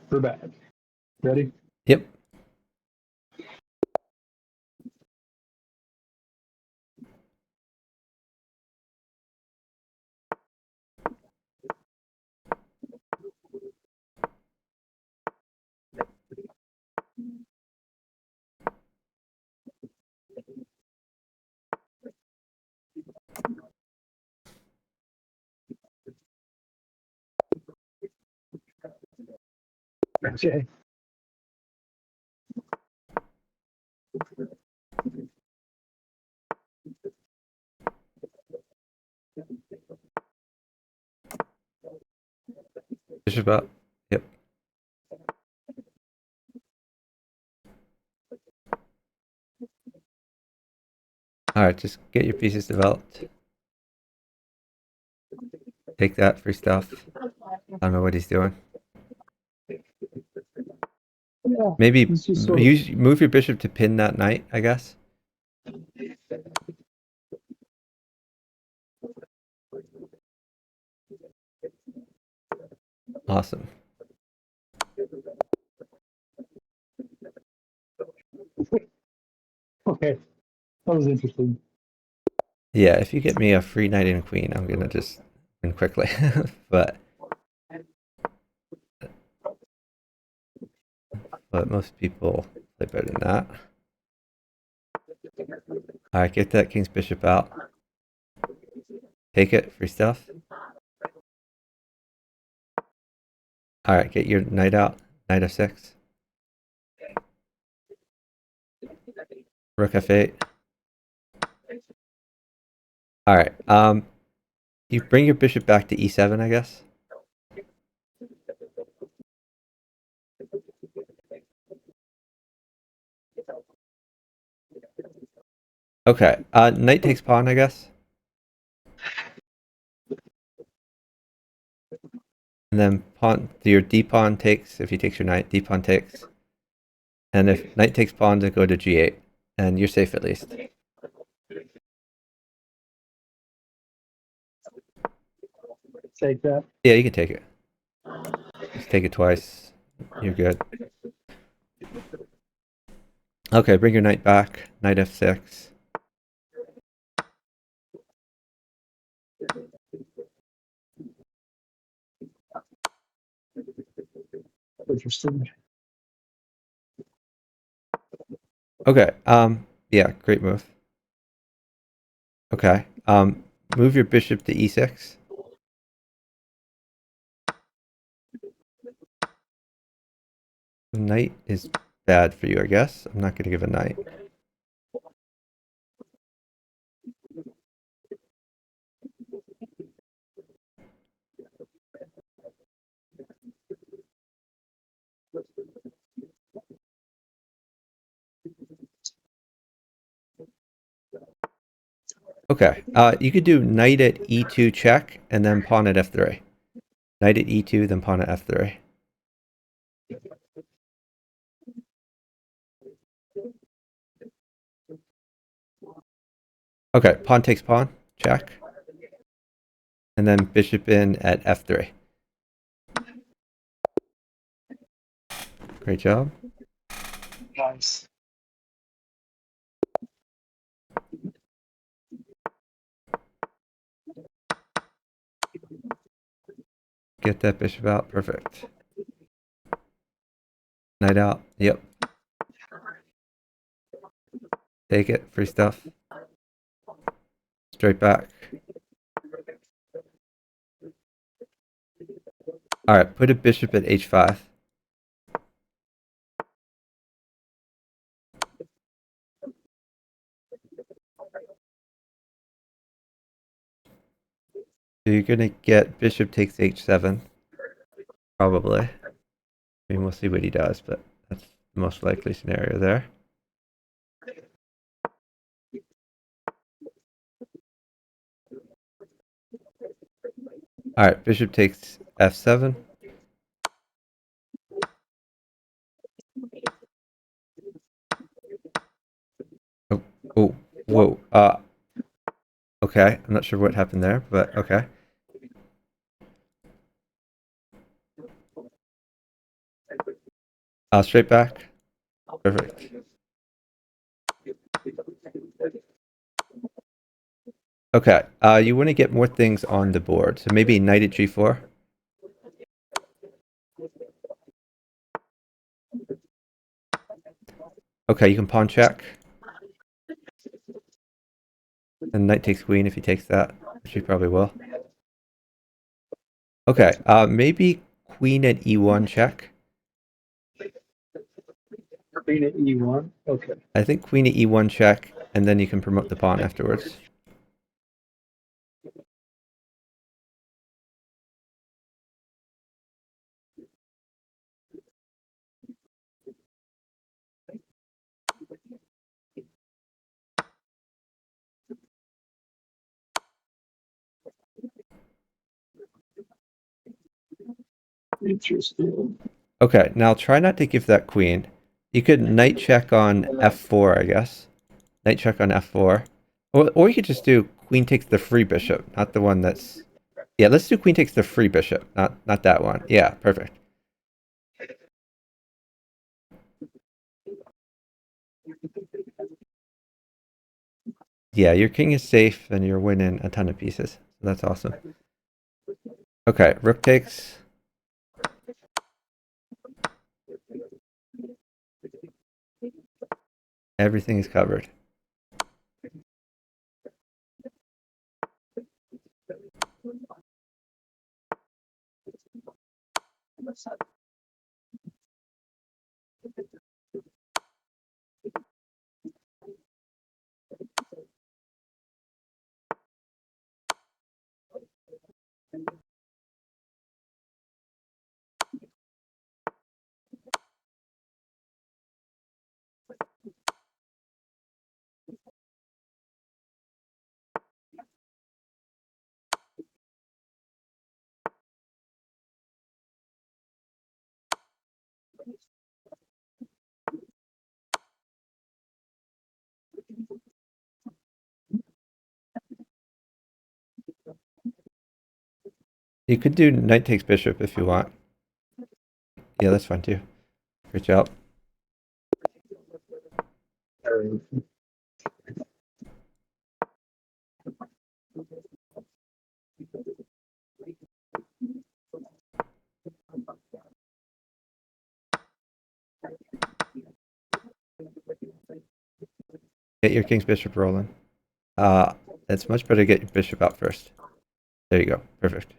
Speaker 2: We're back. Ready?
Speaker 1: Yep.
Speaker 2: Okay.
Speaker 1: Bishop up. Yep. All right, just get your pieces developed. Take that free stuff. I don't know what he's doing.
Speaker 2: Yeah.
Speaker 1: Maybe
Speaker 2: It's just sort of
Speaker 1: move your bishop to pin that knight, I guess. Awesome.
Speaker 2: okay. That was interesting.
Speaker 1: Yeah, if you get me a free knight and queen, I'm gonna just win quickly. but most people play better than that. All right, get that king's bishop out. Take it, free stuff. All right, get your knight out. Knight f6. Rook f8. All right. You bring your bishop back to e7, I guess. Okay. Knight takes pawn, I guess. And then pawn, your d pawn takes. If he takes your knight, d pawn takes. And if knight takes pawn, to go to g8, and you're safe at least.
Speaker 2: Take that.
Speaker 1: Yeah, you can take it. Just take it twice. You're good. Okay, bring your knight back. Knight f6.
Speaker 2: Interesting.
Speaker 1: Okay. Yeah, great move. Okay. Move your bishop to e6. Knight is bad for you, I guess. I'm not going to give a knight. Okay. You could do knight at e2 check and then pawn at f3. Knight at e2, then pawn at f3. Okay, pawn takes pawn, check. And then bishop in at f3. Great job. Get that bishop out. Perfect. Knight out. Yep. Take it. Free stuff. Straight back. Alright, put a bishop at h5. So you're gonna get bishop takes h7. Probably. I mean, we'll see what he does, but that's the most likely scenario there. Alright, bishop takes f7. Oh, oh, whoa. Okay, I'm not sure what happened there, but okay. Straight back. Perfect. Okay, you want to get more things on the board, so maybe knight at g4. Okay, you can pawn check. And knight takes queen if he takes that, which he probably will. Okay, maybe queen at e1 check.
Speaker 2: Queen at e1. Okay.
Speaker 1: I think queen at e1 check, and then you can promote the pawn afterwards.
Speaker 2: Interesting.
Speaker 1: Okay, now try not to give that queen. You could knight check on f4, I guess. Knight check on f4. Or you could just do queen takes the free bishop, not the one that's... Yeah, let's do queen takes the free bishop, not that one. Yeah, perfect. Yeah, your king is safe and you're winning a ton of pieces. So that's awesome. Okay, rook takes. Everything is covered. You could do knight takes bishop if you want. Yeah, that's fine too. Great job. Get your king's bishop rolling. It's much better to get your bishop out first. There you go. Perfect.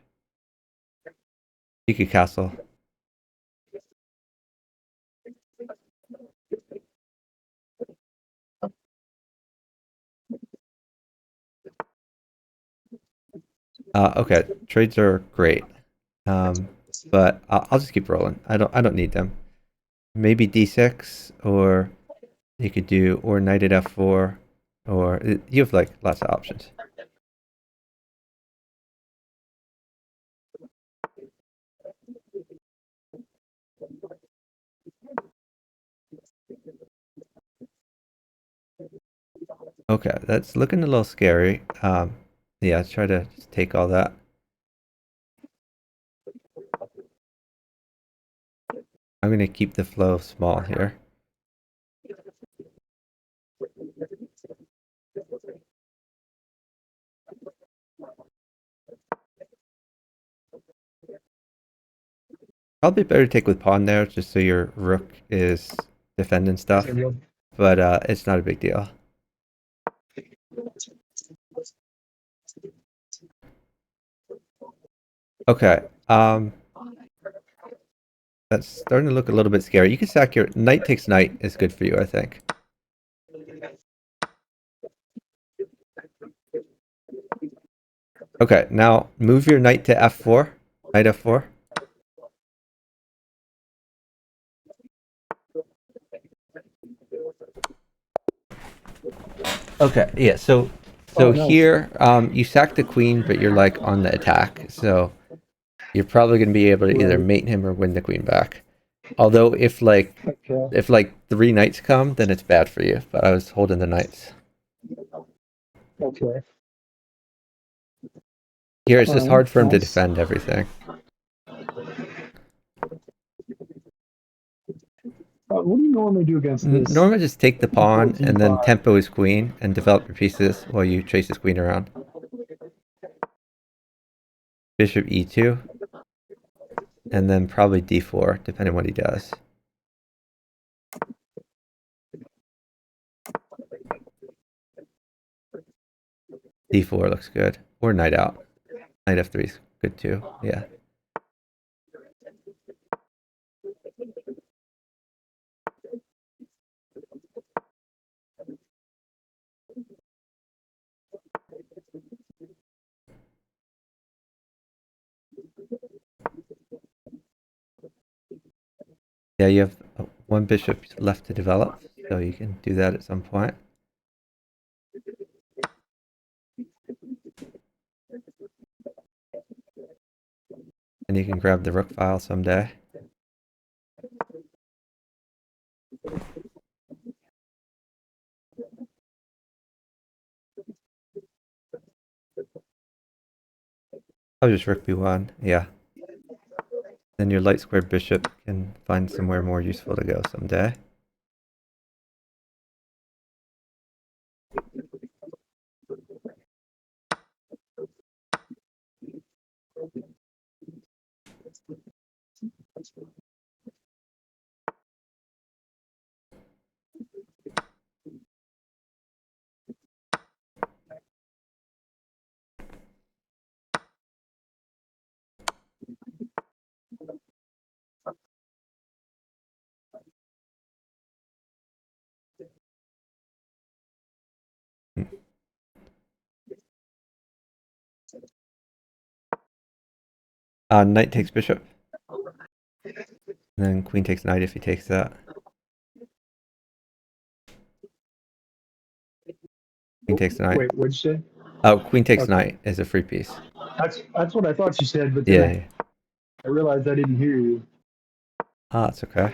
Speaker 1: You could castle. Okay, trades are great. But I'll just keep rolling. I don't need them. Maybe d6, or you could do or knight at f4, or you have like lots of options. Okay, that's looking a little scary. Yeah, let's try to just take all that. I'm gonna keep the flow small here. Probably better to take with pawn there, just so your rook is defending stuff. But it's not a big deal. Okay. That's starting to look a little bit scary. You can sack your knight takes knight is good for you, I think. Okay, now move your knight to f4. Knight f4. Okay, yeah, so
Speaker 2: Nice.
Speaker 1: here you sack the queen, but you're like on the attack, so you're probably going to be able to either
Speaker 2: Right.
Speaker 1: mate him or win the queen back. Although if like
Speaker 2: Okay.
Speaker 1: 3 knights come, then it's bad for you. But I was holding the knights.
Speaker 2: Okay.
Speaker 1: Here it's
Speaker 2: All
Speaker 1: just
Speaker 2: right.
Speaker 1: hard for him to
Speaker 2: Nice.
Speaker 1: defend everything.
Speaker 2: What do you normally do against this?
Speaker 1: Normally just take the
Speaker 2: Before
Speaker 1: pawn and then
Speaker 2: d5.
Speaker 1: tempo his queen and develop your pieces while you chase his queen around. Bishop e2, and then probably d4, depending on what he does. D4 looks good. Or knight out. Knight f3 is good too. Yeah. Yeah, you have one bishop left to develop, so you can do that at some point. And you can grab the rook file someday. Oh, just rook b1. Yeah. Then your light squared bishop can find somewhere more useful to go someday. Knight takes bishop. And then queen takes knight if he takes that. Queen takes knight.
Speaker 2: Wait, what'd you say?
Speaker 1: Oh, queen takes
Speaker 2: Okay.
Speaker 1: knight is a free piece.
Speaker 2: That's what I thought you said, but then
Speaker 1: Yeah,
Speaker 2: I,
Speaker 1: yeah.
Speaker 2: I realized I didn't hear you.
Speaker 1: Ah, it's okay.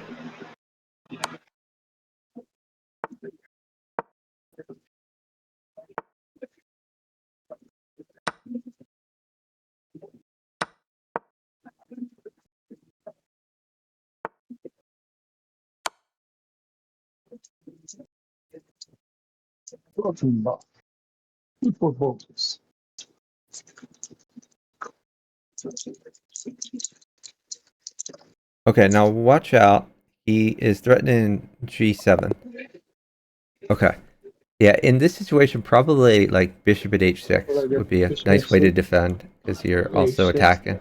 Speaker 2: Talking about football focus.
Speaker 1: Okay, now watch out. He is threatening g7. Okay. Yeah, in this situation, probably like bishop at h6 would be a
Speaker 2: Bishop
Speaker 1: nice way to
Speaker 2: h6,
Speaker 1: defend because you're also
Speaker 2: h6.
Speaker 1: attacking.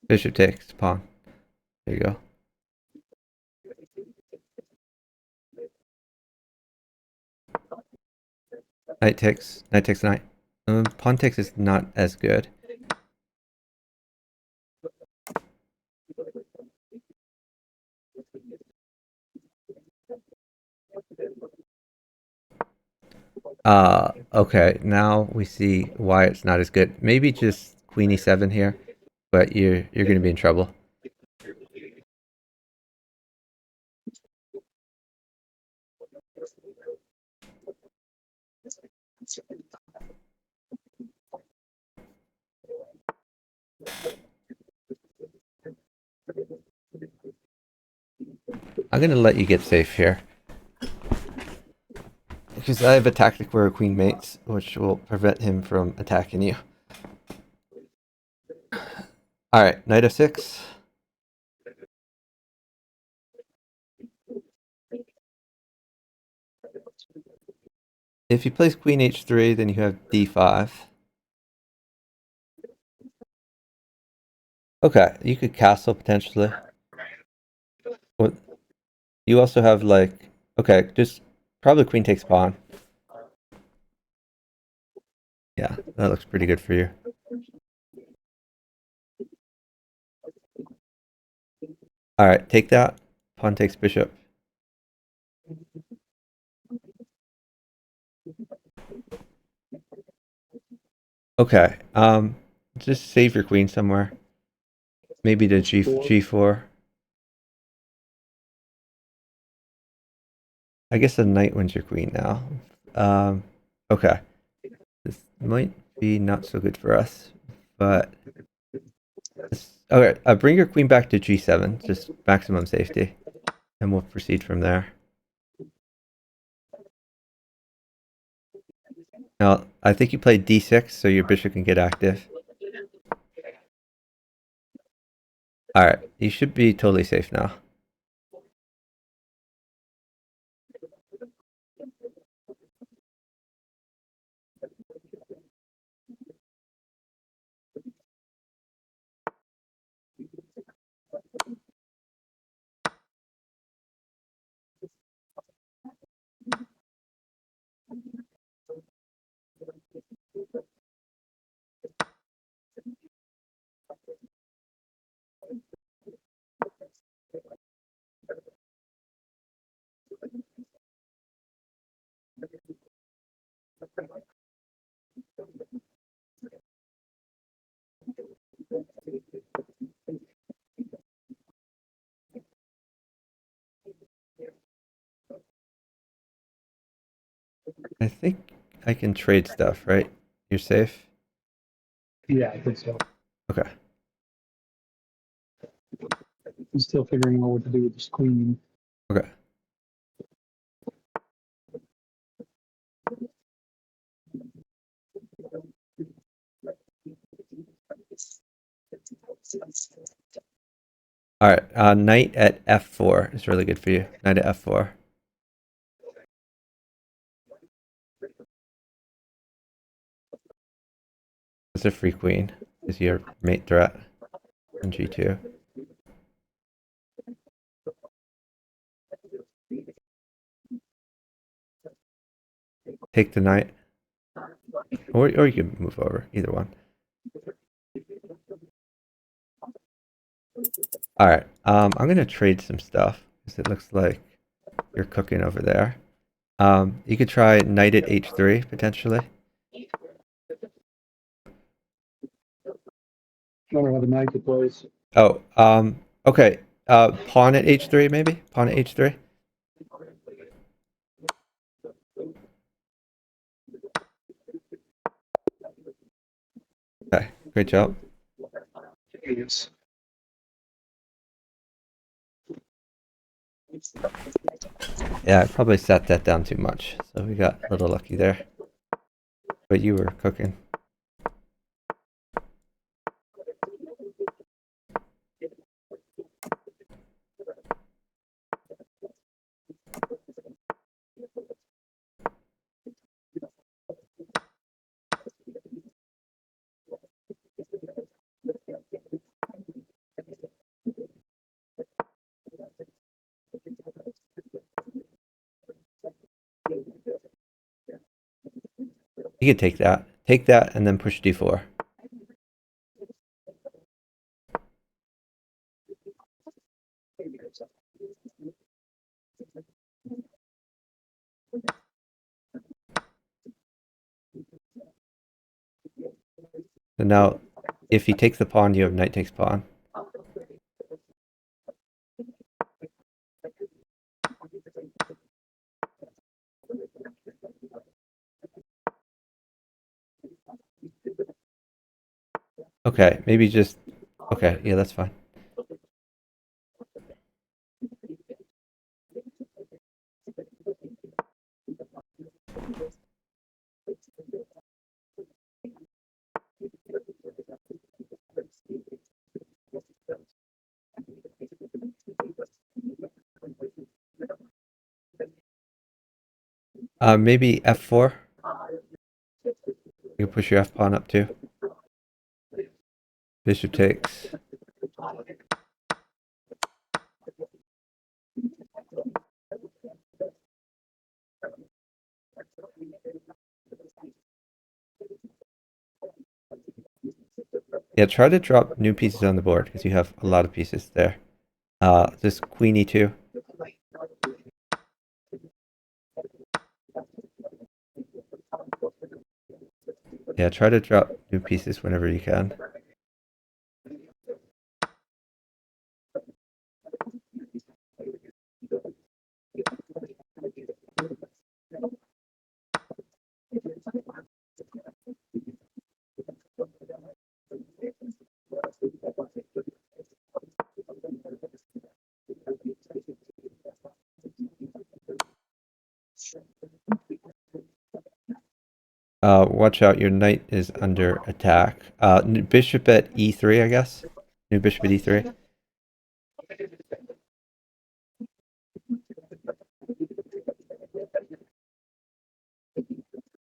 Speaker 1: Bishop takes pawn. There you go. Knight takes. Knight takes knight. Pawn takes is not as good. Okay, now we see why it's not as good. Maybe just queen e7 here, but you're going to be in trouble. I'm going to let you get safe here. Because I have a tactic where a queen mates, which will prevent him from attacking you. Alright, knight f6. If he plays queen h3, then you have d5. Okay, you could castle potentially. What? You also have like, okay, just probably queen takes pawn. Yeah, that looks pretty good for you. Alright, take that. Pawn takes bishop. Okay, just save your queen somewhere. Maybe to g4. I guess the knight wins your queen now. Okay. This might be not so good for us, but okay. Bring your queen back to g7, just maximum safety, and we'll proceed from there. Now, I think you played d6, so your bishop can get active. All right, you should be totally safe now. I think I can trade stuff, right? You're safe?
Speaker 2: Yeah, I think so.
Speaker 1: Okay.
Speaker 2: I'm still figuring out what to do with this queen.
Speaker 1: Okay. All right. Knight at f4 is really good for you. Knight at f4. It's a free queen. Is your mate threat on g2. Take the knight, or you can move over. Either one. All right. I'm gonna trade some stuff because it looks like you're cooking over there. You could try knight at h3 potentially.
Speaker 2: I don't know how the knight plays.
Speaker 1: Oh, okay. Pawn at h3 maybe. Pawn at h3. Okay, great job.
Speaker 2: Yes.
Speaker 1: Yeah, I probably sat that down too much, so we got a little lucky there. But you were cooking. You can take that. Take that and then push d4. So now, if he takes the pawn, you have knight takes pawn. Okay, maybe just... Okay, yeah, that's fine. Maybe f4. You can push your f pawn up too. Bishop takes. Yeah, try to drop new pieces on the board because you have a lot of pieces there. This queen e2. Yeah, try to drop new pieces whenever you can. Watch out, your knight is under attack. Bishop at e3, I guess. New bishop at e3.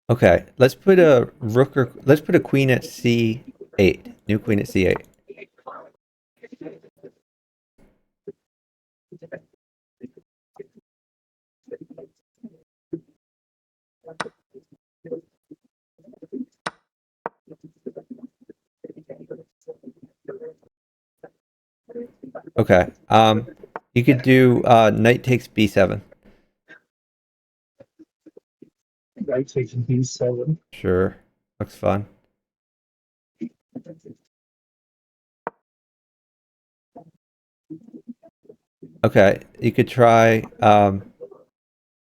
Speaker 1: Okay, let's put a rook or let's put a queen at c8. New queen at c8. Okay. You could do knight takes b7.
Speaker 2: Knight takes b7.
Speaker 1: Sure. Looks fun. Okay, you could try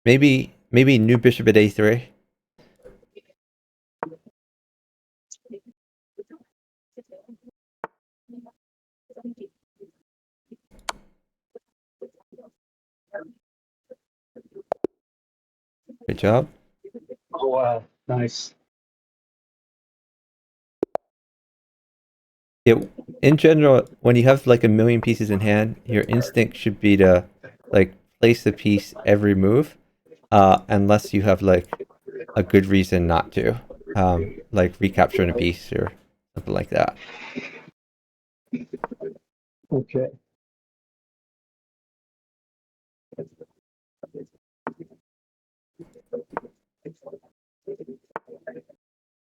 Speaker 1: maybe new bishop at a3. Good job.
Speaker 2: Oh wow, nice.
Speaker 1: In general, when you have like a million pieces in hand, your instinct should be to like place the piece every move, unless you have like a good reason not to, like recapturing a piece or something like that.
Speaker 2: Okay.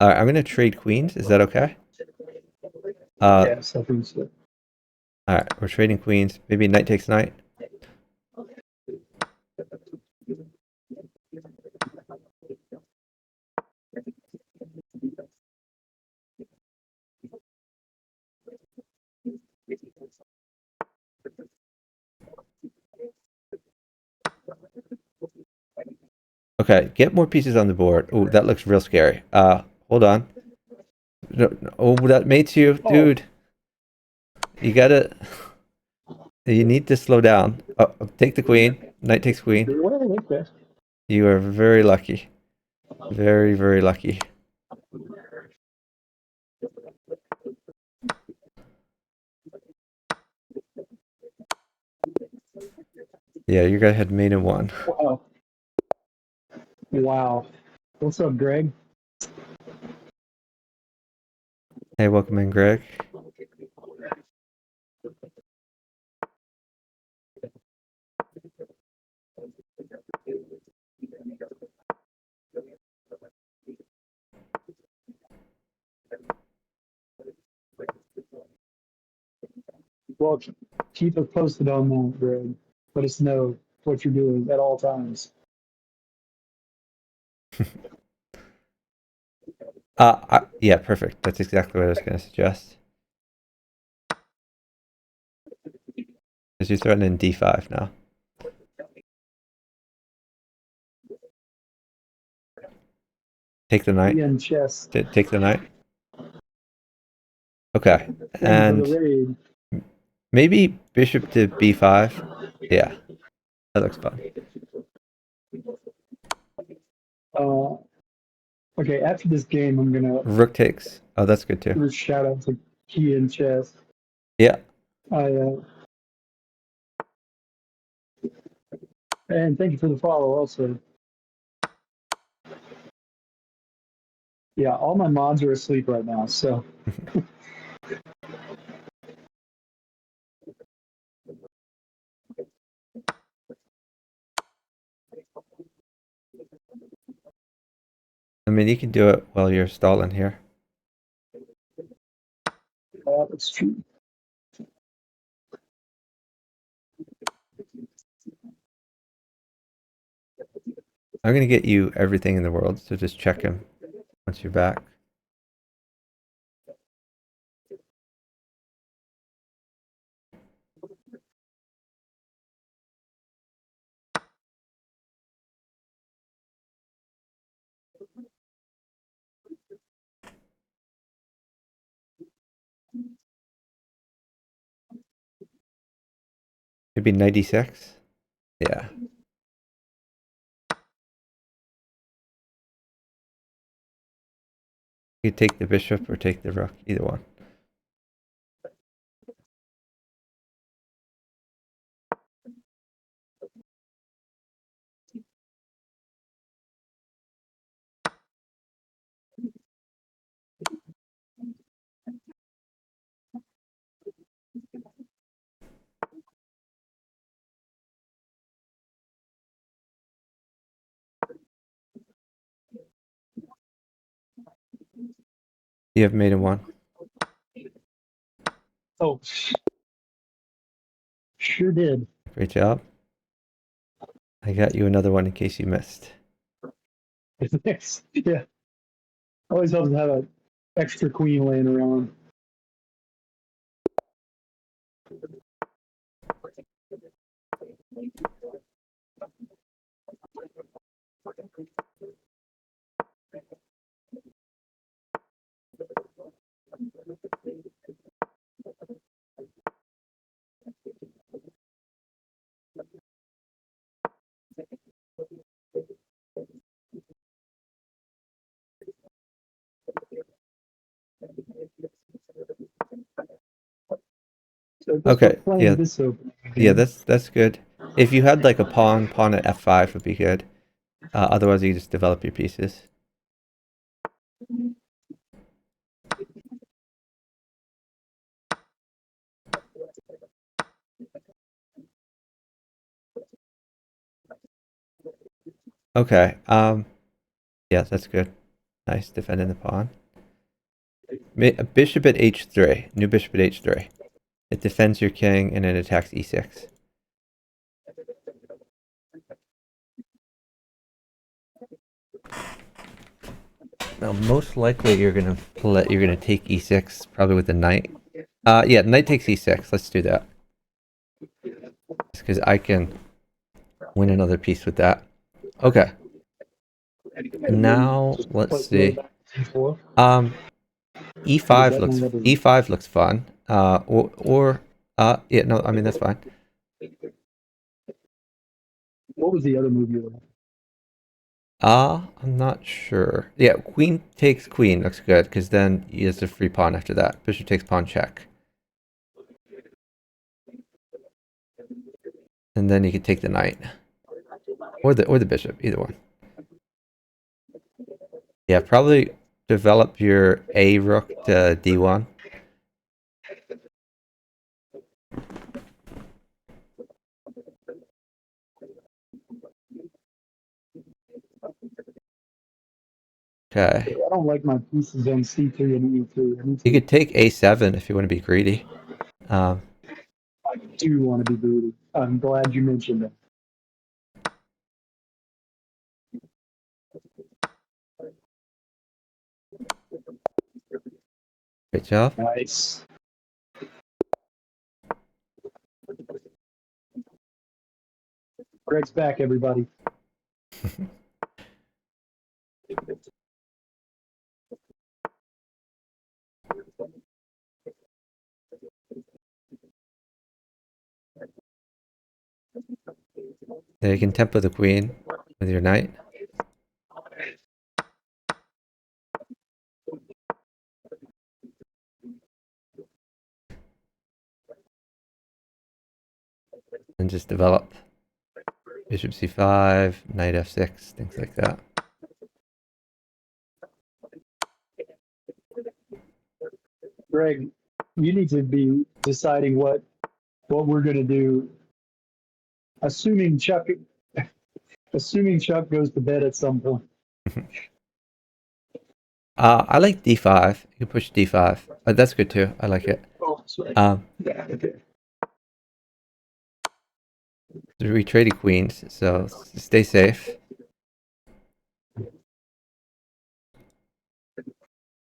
Speaker 1: All right, I'm gonna trade queens. Is that okay? Uh,
Speaker 2: Yes, I think so.
Speaker 1: all right, we're trading queens. Maybe knight takes knight. Okay, get more pieces on the board. Oh, that looks real scary. Hold on. No, no, oh, that mates you,
Speaker 2: Oh,
Speaker 1: dude. You gotta. You need to slow down. Take the queen. Knight takes queen.
Speaker 2: well, okay.
Speaker 1: You are very lucky. Very, very lucky. Yeah, your guy had mate in one.
Speaker 2: Wow. Wow. What's up, Greg?
Speaker 1: Hey, welcome in, Greg.
Speaker 2: Well, keep us posted on that, Greg. Let us know what you're doing at all times.
Speaker 1: Yeah, perfect. That's exactly what I was going to suggest. Because you're threatening d5 now. Take the knight.
Speaker 2: And chess.
Speaker 1: Take the knight. Okay,
Speaker 2: Thank you for the
Speaker 1: and
Speaker 2: raid.
Speaker 1: maybe bishop to b5. Yeah, that looks fun.
Speaker 2: Uh, okay, after this game, I'm gonna
Speaker 1: Rook takes. Oh, that's good too.
Speaker 2: give a shout out to Key and Chess.
Speaker 1: Yeah.
Speaker 2: I and thank you for the follow also. Yeah, all my mods are asleep right now, so
Speaker 1: I mean, you can do it while you're stalling here.
Speaker 2: that's true.
Speaker 1: I'm going to get you everything in the world, so just check him once you're back. Maybe 96? Yeah. You could take the bishop or take the rook, either one. You have made him one.
Speaker 2: Oh, sure did.
Speaker 1: Great job. I got you another one in case you missed.
Speaker 2: Yeah, always helps to have an extra queen laying around. So I guess we're
Speaker 1: Okay,
Speaker 2: playing
Speaker 1: yeah,
Speaker 2: this open
Speaker 1: yeah,
Speaker 2: again.
Speaker 1: that's good. If you had like a pawn at f5 would be good. Otherwise, you just develop your pieces. Okay, yeah, that's good. Nice, defending the pawn. A bishop at h3, new bishop at h3. It defends your king and it attacks e6. Now, most likely you're gonna take e6 probably with the knight. Yeah, knight takes e6. Let's do that because I can win another piece with that. Okay.
Speaker 2: And then
Speaker 1: Now
Speaker 2: just
Speaker 1: let's
Speaker 2: go
Speaker 1: see.
Speaker 2: back to e4. Does
Speaker 1: E5
Speaker 2: that
Speaker 1: looks
Speaker 2: line up as
Speaker 1: E5 looks fun. Or yeah, no, I mean that's fine.
Speaker 2: what was the other move you were?
Speaker 1: I'm not sure. Yeah, queen takes queen looks good because then he has a free pawn after that. Bishop takes pawn check, and then you could take the knight or the bishop, either one. Yeah, probably develop your a rook to d1. Okay,
Speaker 2: I don't like my pieces on c3 and e3. I need
Speaker 1: you
Speaker 2: to.
Speaker 1: could take a7 if you want to be greedy. Um,
Speaker 2: I do want to be booted. I'm glad you mentioned that.
Speaker 1: Great job.
Speaker 2: Nice. Greg's back, everybody.
Speaker 1: Now you can tempo the queen with your knight. And just develop. Bishop c5, knight f6, things like that.
Speaker 2: Greg, you need to be deciding what we're going to do. Assuming Chuck goes to bed at some point.
Speaker 1: I like d5. You can push d5. That's good too. I like it.
Speaker 2: Oh, sorry. Yeah, okay.
Speaker 1: We traded queens, so stay safe.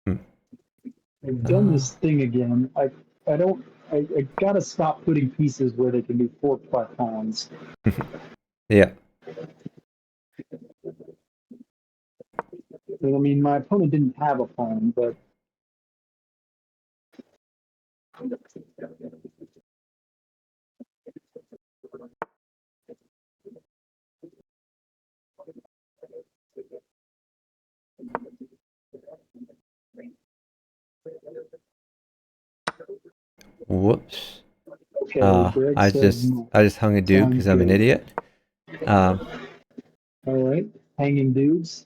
Speaker 2: I've done this thing again. I don't. I gotta stop putting pieces where they can be forked by pawns.
Speaker 1: Yeah.
Speaker 2: I mean, my opponent didn't have a pawn, but
Speaker 1: Whoops.
Speaker 2: okay. Greg
Speaker 1: I
Speaker 2: says
Speaker 1: just
Speaker 2: no.
Speaker 1: I just hung a dude
Speaker 2: Sounds
Speaker 1: because I'm an
Speaker 2: good.
Speaker 1: idiot. Um,
Speaker 2: All right, hanging dudes.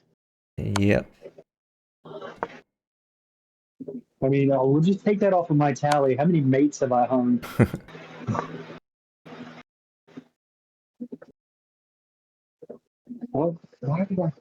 Speaker 1: yep.
Speaker 2: I mean, we'll just take that off of my tally. How many mates have I hung? What? Why did I?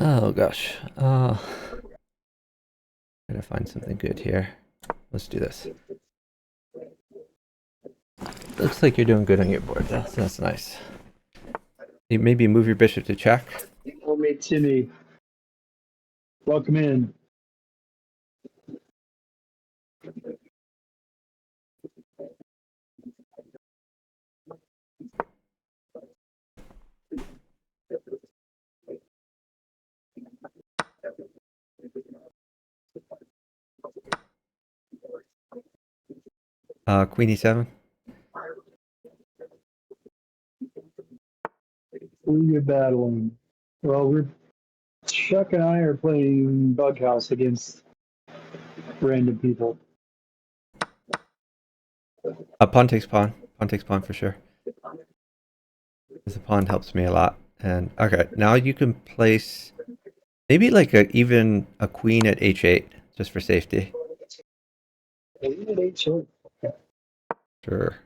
Speaker 1: Oh gosh. Gotta find something good here. Let's do this. Looks like you're doing good on your board though, so that's nice. You maybe move your bishop to check.
Speaker 2: Homemade Timmy, welcome in.
Speaker 1: Queen e7.
Speaker 2: Who are you battling? Well, Chuck and I are playing Bughouse against random people.
Speaker 1: Pawn takes pawn. Pawn takes pawn for sure. Because the pawn helps me a lot. And okay, now you can place maybe like even a queen at h8 just for safety. Sure.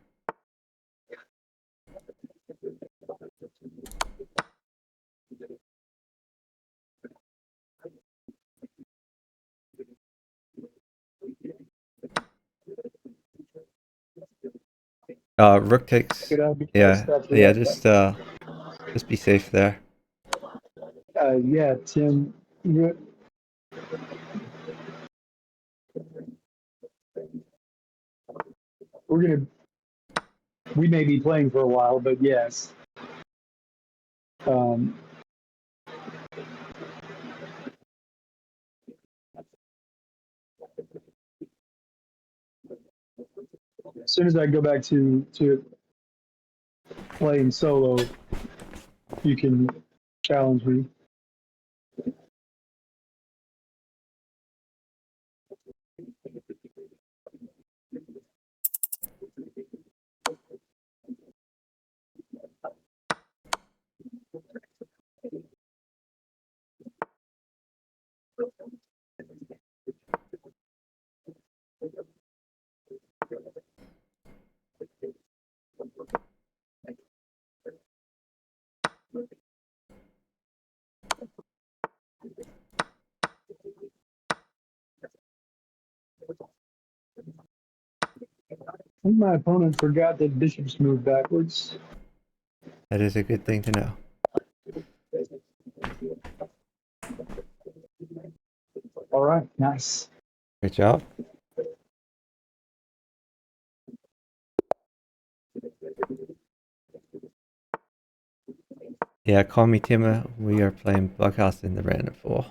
Speaker 1: Rook takes.
Speaker 2: Could I be
Speaker 1: Yeah,
Speaker 2: after
Speaker 1: yeah.
Speaker 2: that?
Speaker 1: Just be safe there.
Speaker 2: Yeah, Tim. We're gonna. We may be playing for a while, but yes. Um, as soon as I go back to playing solo, you can challenge me. I think my opponent forgot that bishops move backwards.
Speaker 1: That is a good thing to know.
Speaker 2: All right, nice.
Speaker 1: Great job. Yeah, call me Tima. We are playing Bughouse in the random pool.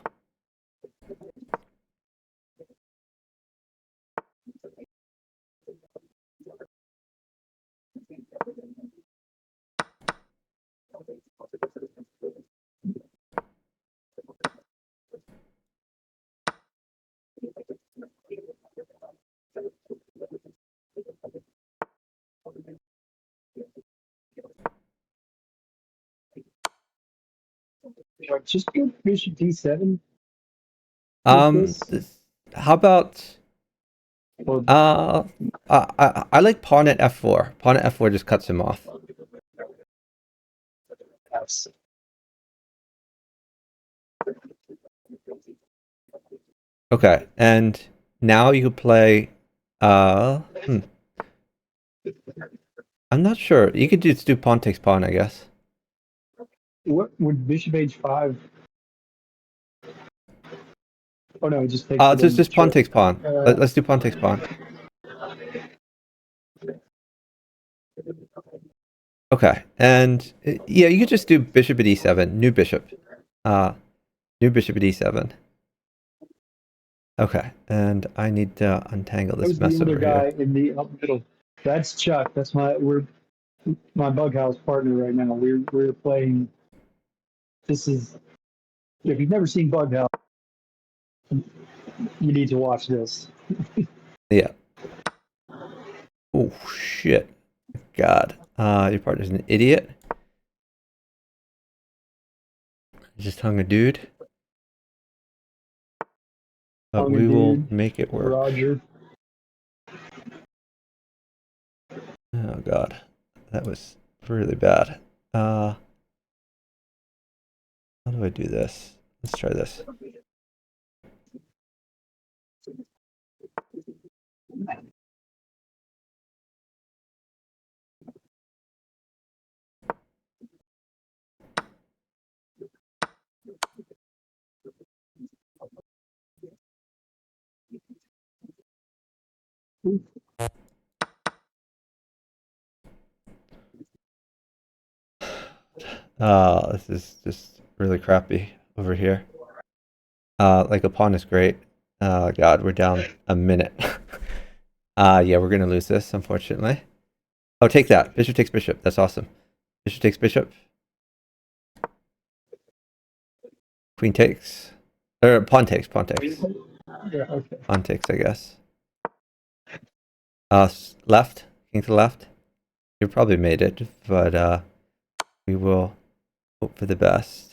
Speaker 2: Just go bishop d7 with this.
Speaker 1: How about
Speaker 2: Or
Speaker 1: I like pawn at f4. Pawn at f4 just cuts him off.
Speaker 2: yes.
Speaker 1: Okay, and now you could play. I'm not sure. You could just do pawn takes pawn, I guess.
Speaker 2: What would bishop h5? Oh no, it just takes it in.
Speaker 1: Just pawn
Speaker 2: Sure.
Speaker 1: takes pawn. Let's do pawn takes pawn. Okay, and yeah, you could just do bishop at e7, new bishop. New bishop at e7. Okay, and I need to untangle this
Speaker 2: Who's the
Speaker 1: mess
Speaker 2: other
Speaker 1: over here.
Speaker 2: guy in the up middle? That's Chuck. That's my bughouse partner right now. We're playing. This is if you've never seen Bughouse, you need to watch this.
Speaker 1: Yeah. Oh shit. God. Your partner's an idiot. Just hung a dude. But
Speaker 2: Hung a
Speaker 1: we will
Speaker 2: dude,
Speaker 1: make it work.
Speaker 2: Roger.
Speaker 1: Oh god. That was really bad. How do I do this? Let's try this. This is just really crappy over here. Like a pawn is great. God, we're down a minute. Yeah, we're gonna lose this, unfortunately. Oh, take that. Bishop takes bishop. That's awesome. Bishop takes bishop. Queen takes. Or pawn takes, pawn takes.
Speaker 2: Yeah, okay.
Speaker 1: Pawn takes, I guess. Left. King to the left. You probably made it, but we will hope for the best.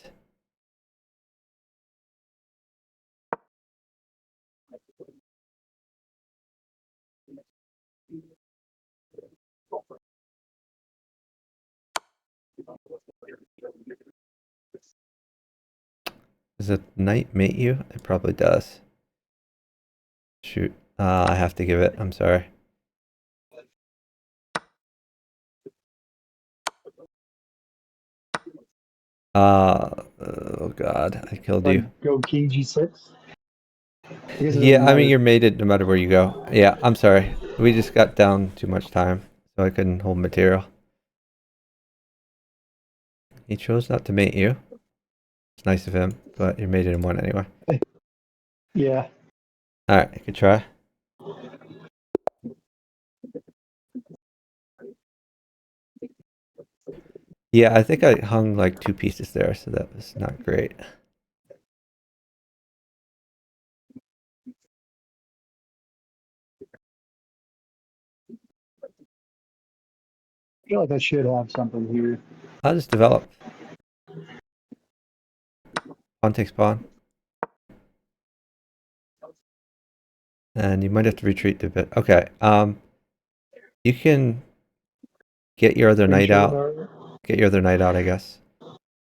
Speaker 1: Does a knight mate you? It probably does. Shoot. I have to give it. I'm sorry. Oh god, I killed
Speaker 2: Like
Speaker 1: you.
Speaker 2: go king g6. I guess it doesn't
Speaker 1: Yeah, I mean,
Speaker 2: matter.
Speaker 1: you're mated no matter where you go. Yeah, I'm sorry. We just got down too much time, so I couldn't hold material. He chose not to mate you. It's nice of him, but you're mated in one anyway.
Speaker 2: Yeah.
Speaker 1: Alright, I could try. Yeah, I think I hung like 2 pieces there, so that was not great.
Speaker 2: I feel like I should have something here.
Speaker 1: I'll just develop. Pawn takes pawn. And you might have to retreat a bit. Okay, you can get your other
Speaker 2: Are you
Speaker 1: knight
Speaker 2: sure
Speaker 1: out.
Speaker 2: about it?
Speaker 1: Get your other knight out, I guess.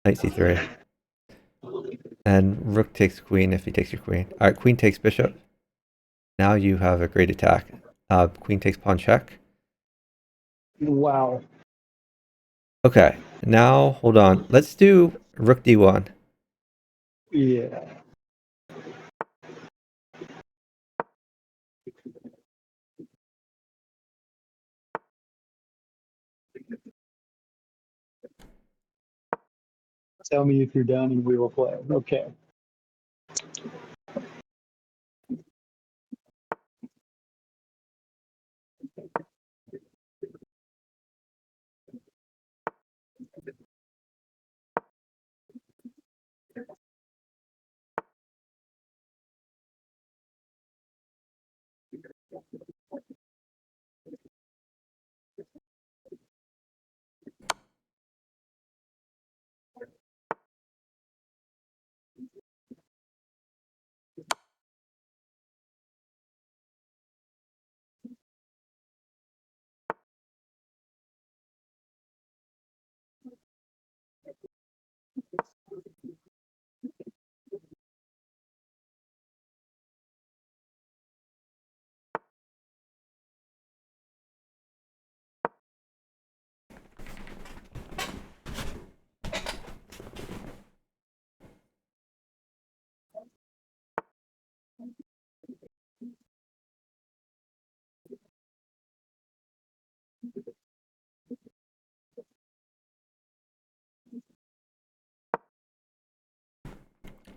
Speaker 1: Knight c3. And rook takes queen if he takes your queen. All right, queen takes bishop. Now you have a great attack. Queen takes pawn check.
Speaker 2: Wow.
Speaker 1: Okay, now hold on. Let's do rook d1.
Speaker 2: Yeah. Tell me if you're done and we will play. Okay.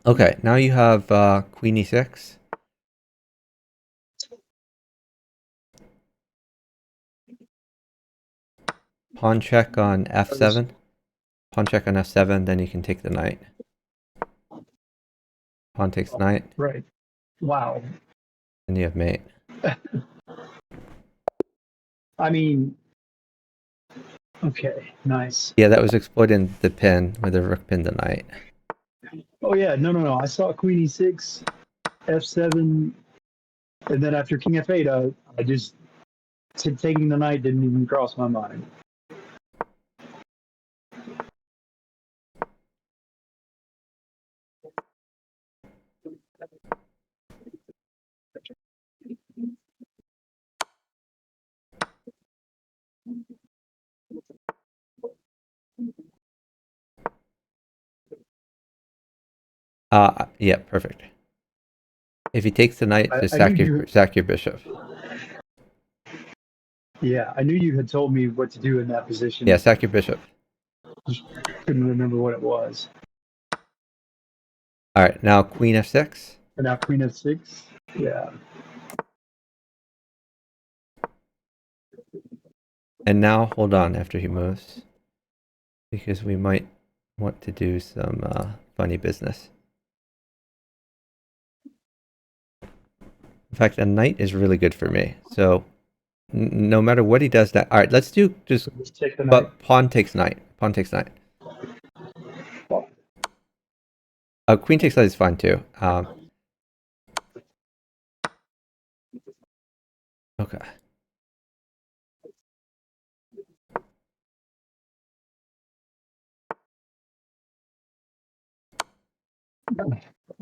Speaker 1: Okay, now you have queen e6. Pawn check on f7. Pawn check on f7, then you can take the knight. Pawn takes knight,
Speaker 2: Right. Wow.
Speaker 1: and you have mate.
Speaker 2: I mean, okay, nice.
Speaker 1: Yeah, that was exploiting the pin where the rook pinned the knight.
Speaker 2: Oh yeah, no. I saw Queen E6, F7, and then after King F8, I just taking the knight didn't even cross my mind.
Speaker 1: Yeah, perfect. If he takes the knight, just
Speaker 2: I knew you.
Speaker 1: sack your bishop.
Speaker 2: Yeah, I knew you had told me what to do in that
Speaker 1: Yeah,
Speaker 2: position.
Speaker 1: sack your bishop.
Speaker 2: Just couldn't remember what it was.
Speaker 1: All right, now queen f6.
Speaker 2: And now Queen F6. Yeah.
Speaker 1: And now hold on after he moves, because we might want to do some funny business. In fact, a knight is really good for me. So no matter what he does, that all right. Let's do just.
Speaker 2: Just take the knight.
Speaker 1: But pawn takes knight. Pawn takes knight. Queen takes knight is fine too. Okay.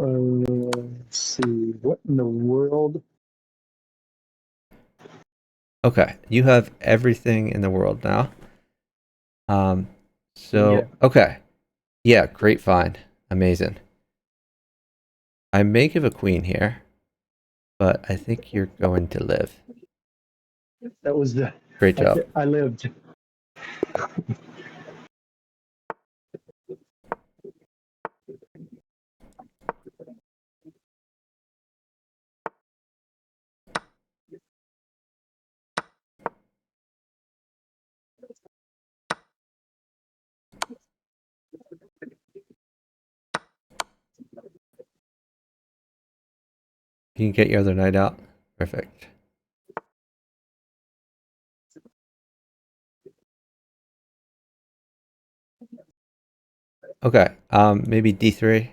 Speaker 2: Let's see. What in the world?
Speaker 1: Okay. You have everything in the world now.
Speaker 2: Yeah.
Speaker 1: Okay. Yeah, great find. Amazing. I may give a queen here, but I think you're going to live.
Speaker 2: That was the.
Speaker 1: Great job.
Speaker 2: I lived.
Speaker 1: You can get your other knight out. Perfect. Okay. Maybe d3.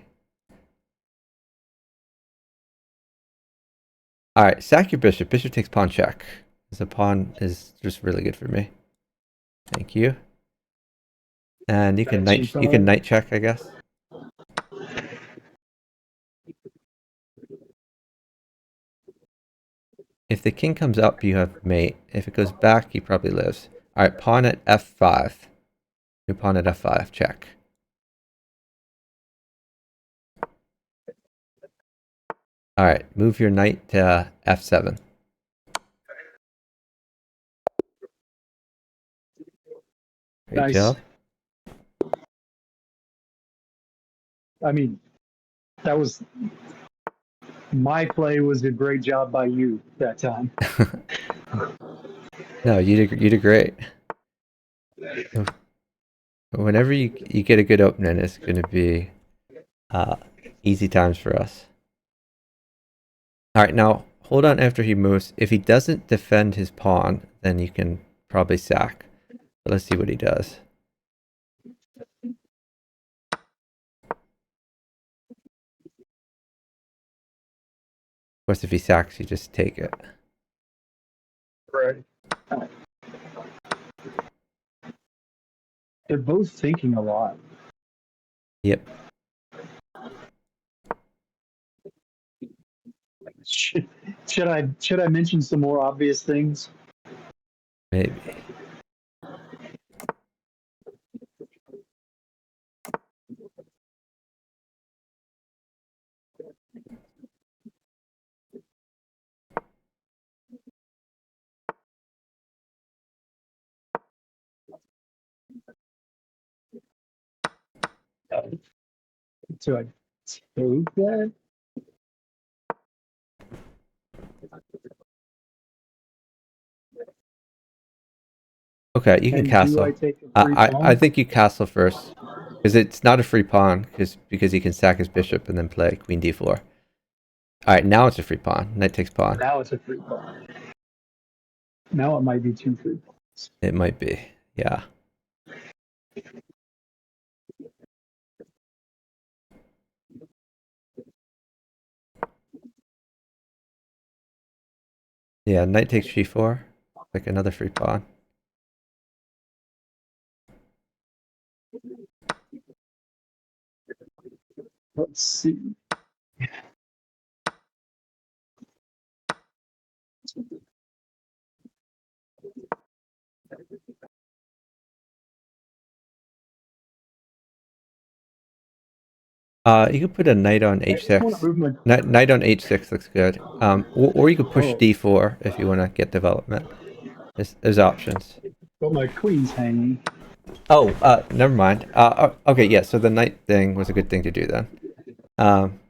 Speaker 1: All right. Sack your bishop. Bishop takes pawn check. The pawn is just really good for me. Thank you. And you can
Speaker 2: G5.
Speaker 1: knight check, I guess. If the king comes up, you have mate. If it goes back, he probably lives. All right, pawn at f5. Your pawn at f5, check. All right, move your knight to f7. Great
Speaker 2: Nice.
Speaker 1: job.
Speaker 2: I mean, that was my play. Was a great job by you that time.
Speaker 1: No, you did great. Whenever you get a good opening, it's going to be easy times for us. All right, now hold on after he moves. If he doesn't defend his pawn, then you can probably sack. But let's see what he does. Of course, if he sacks, you just take it.
Speaker 2: Right. They're both thinking a lot.
Speaker 1: Yep.
Speaker 2: Should I mention some more obvious things?
Speaker 1: Maybe.
Speaker 2: So I take that.
Speaker 1: Okay, you can
Speaker 2: And do I
Speaker 1: castle.
Speaker 2: take a free
Speaker 1: I
Speaker 2: pawn?
Speaker 1: think you castle first. Because it's not a free pawn, because he can sack his bishop and then play queen d4. Alright, now it's a free pawn. Knight takes pawn.
Speaker 2: Now it's a free pawn. Now it might be two free pawns.
Speaker 1: It might be. Yeah. Yeah, knight takes g4. Like another free pawn.
Speaker 2: Let's see.
Speaker 1: You could put a knight on
Speaker 2: I just want to
Speaker 1: h6.
Speaker 2: move my.
Speaker 1: Knight on h6 looks good. Or you could push
Speaker 2: Oh,
Speaker 1: d4 if you want to get development. There's options.
Speaker 2: but my queen's hanging.
Speaker 1: Oh, never mind. Okay, yeah. So the knight thing was a good thing to do then. Um,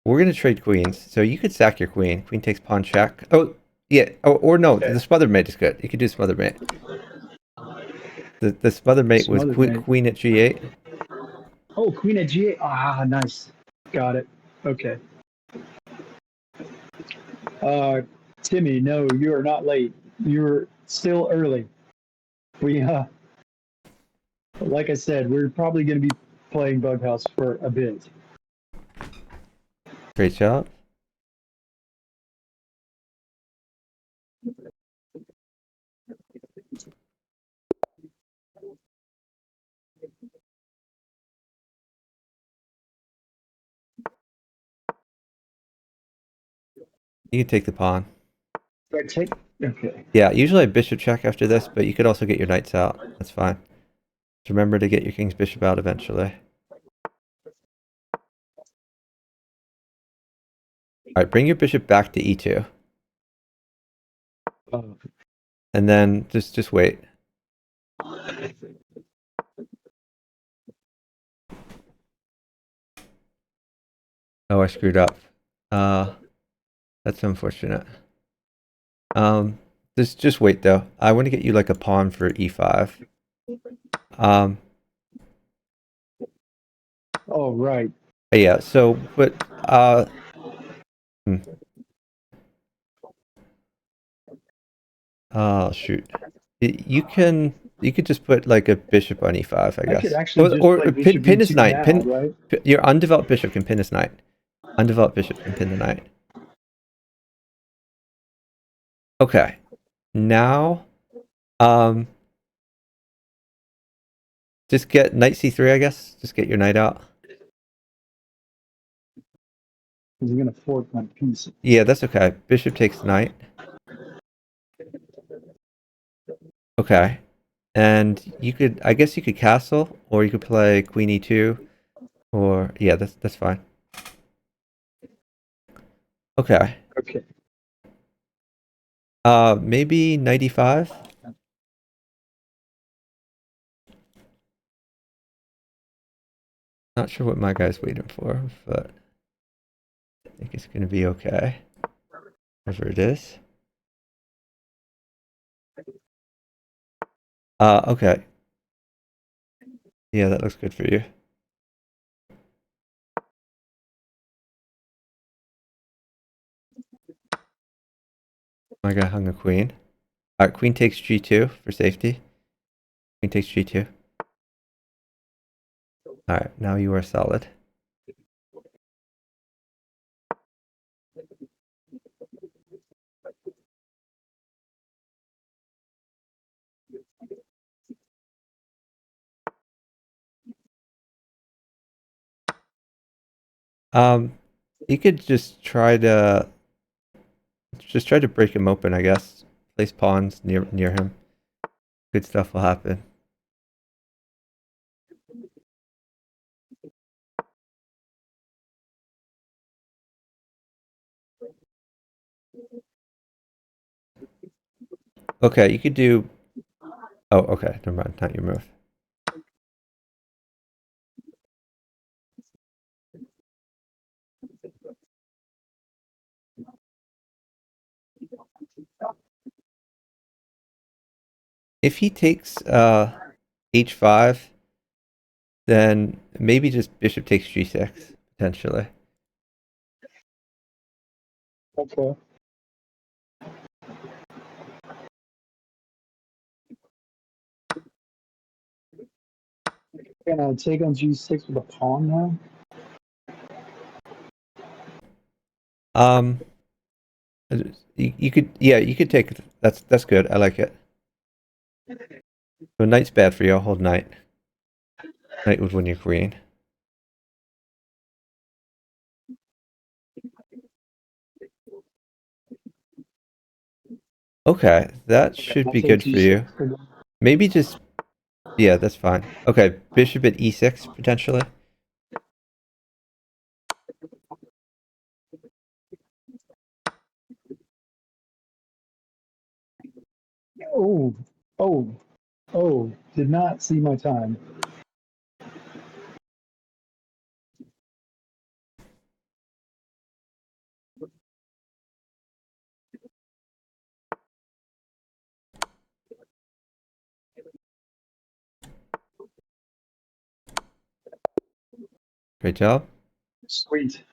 Speaker 1: we're gonna trade queens. So you could sack your queen. Queen takes pawn check. Oh, yeah. Or no,
Speaker 2: Okay.
Speaker 1: the smother mate is good. You could do smother mate. The smother mate was
Speaker 2: Smothered me.
Speaker 1: queen at g8.
Speaker 2: Oh, queen at g8. Ah, nice. Got it. Okay. Uh, Timmy, no, you are not late. You're still early. We, like I said, we're probably going to be playing Bughouse for a bit.
Speaker 1: Great job. You can take the pawn.
Speaker 2: Do I take? Okay.
Speaker 1: Yeah, usually I bishop check after this, but you could also get your knights out. That's fine. Just remember to get your king's bishop out eventually. All right, bring your bishop back to e2,
Speaker 2: Uh,
Speaker 1: and then just wait. Oh, I screwed up. That's unfortunate. Just wait though. I want to get you like a pawn for e5. Um,
Speaker 2: oh, right.
Speaker 1: yeah. So, but hmm. Oh shoot. You could just put like a bishop on e5, I
Speaker 2: I could
Speaker 1: guess.
Speaker 2: actually just
Speaker 1: Or
Speaker 2: play bishop
Speaker 1: pin his
Speaker 2: e2
Speaker 1: knight.
Speaker 2: now, right?
Speaker 1: Your undeveloped bishop can pin his knight. Undeveloped bishop can pin the knight. Okay. Now, um, Just get knight c3, I guess. Just get your knight out.
Speaker 2: He's gonna fork my piece.
Speaker 1: Yeah, that's okay. Bishop takes knight. Okay. And you could, I guess you could castle, or you could play queen e2, or yeah, that's fine. Okay.
Speaker 2: Okay.
Speaker 1: Maybe knight e5. Not sure what my guy's waiting for, but I think it's gonna be okay. Whatever it is. Okay. Yeah, that looks good for you. My guy hung a queen. Alright, queen takes g2 for safety. Queen takes g2. Alright, now you are solid. Um, you could just try to break him open, I guess. Place pawns near him. Good stuff will happen. Okay, you could do. Oh, okay. Never mind. Not your move. If he takes h5, then maybe just bishop takes g6 potentially.
Speaker 2: Okay. Can I take on g6 with a pawn now?
Speaker 1: Um, you could, yeah, you could take. That's good. I like it. So knight's bad for you. I'll hold knight. Knight would win your queen. Okay, that
Speaker 2: Okay,
Speaker 1: should
Speaker 2: I'll
Speaker 1: be
Speaker 2: take
Speaker 1: good for you.
Speaker 2: g6.
Speaker 1: Maybe just, yeah, that's fine. Okay, bishop at e6 potentially.
Speaker 2: Oh, oh, oh, did not see my time.
Speaker 1: Great job.
Speaker 2: Sweet.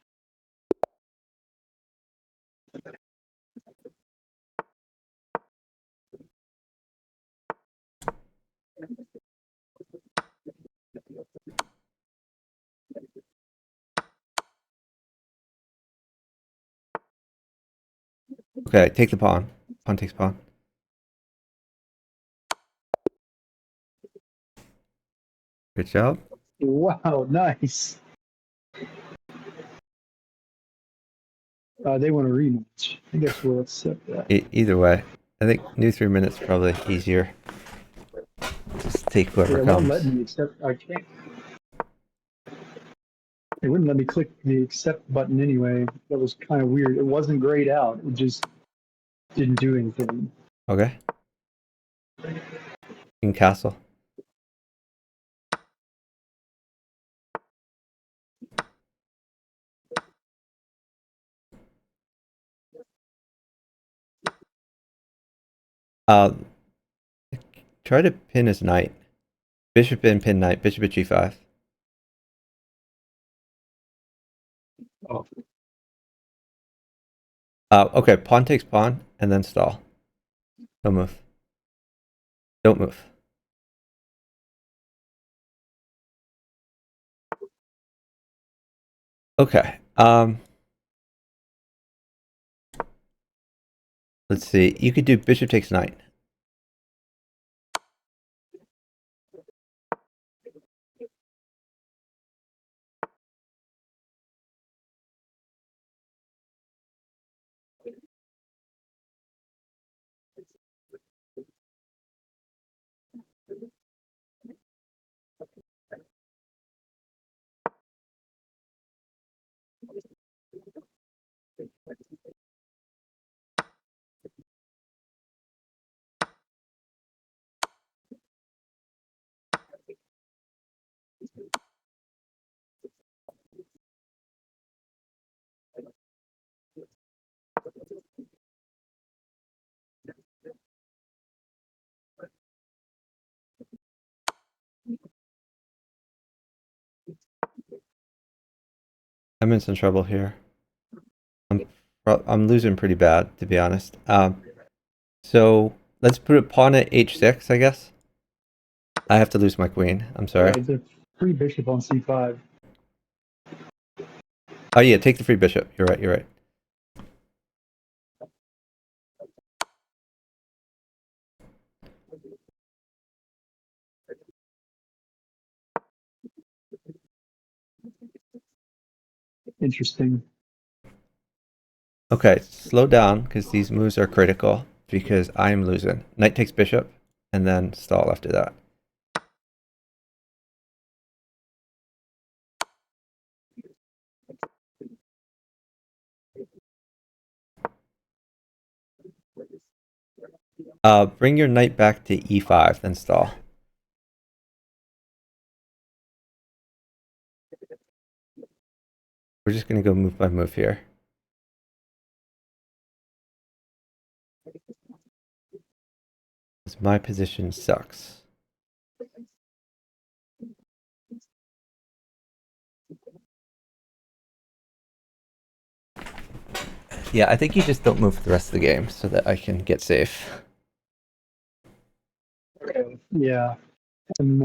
Speaker 1: Okay, take the pawn. Pawn takes pawn. Good job.
Speaker 2: Wow, nice. They want a rematch. I guess we'll accept that.
Speaker 1: Either way, I think new 3 minutes is probably easier. Just take whoever
Speaker 2: Yeah, it won't let
Speaker 1: comes.
Speaker 2: me accept. I can't. It wouldn't let me click the accept button anyway. That was kind of weird. It wasn't grayed out. It just didn't do anything.
Speaker 1: Okay. In castle. Uh, try to pin his knight. Bishop in, pin knight. Bishop at g5.
Speaker 2: Oh,
Speaker 1: Okay, pawn takes pawn, and then stall. Don't move. Don't move. Okay. Let's see. You could do bishop takes knight. I'm in some trouble here. I'm I'm losing pretty bad, to be honest. So let's put a pawn at h6, I guess. I have to lose my queen. I'm sorry.
Speaker 2: It's a free bishop on c5.
Speaker 1: Oh yeah, take the free bishop. You're right. You're right.
Speaker 2: Interesting.
Speaker 1: Okay, slow down because these moves are critical because I'm losing. Knight takes bishop, and then stall after that. Bring your knight back to e5, then stall. We're just gonna go move by move here. Because my position sucks. Yeah, I think you just don't move for the rest of the game so that I can get safe.
Speaker 2: Yeah, I'm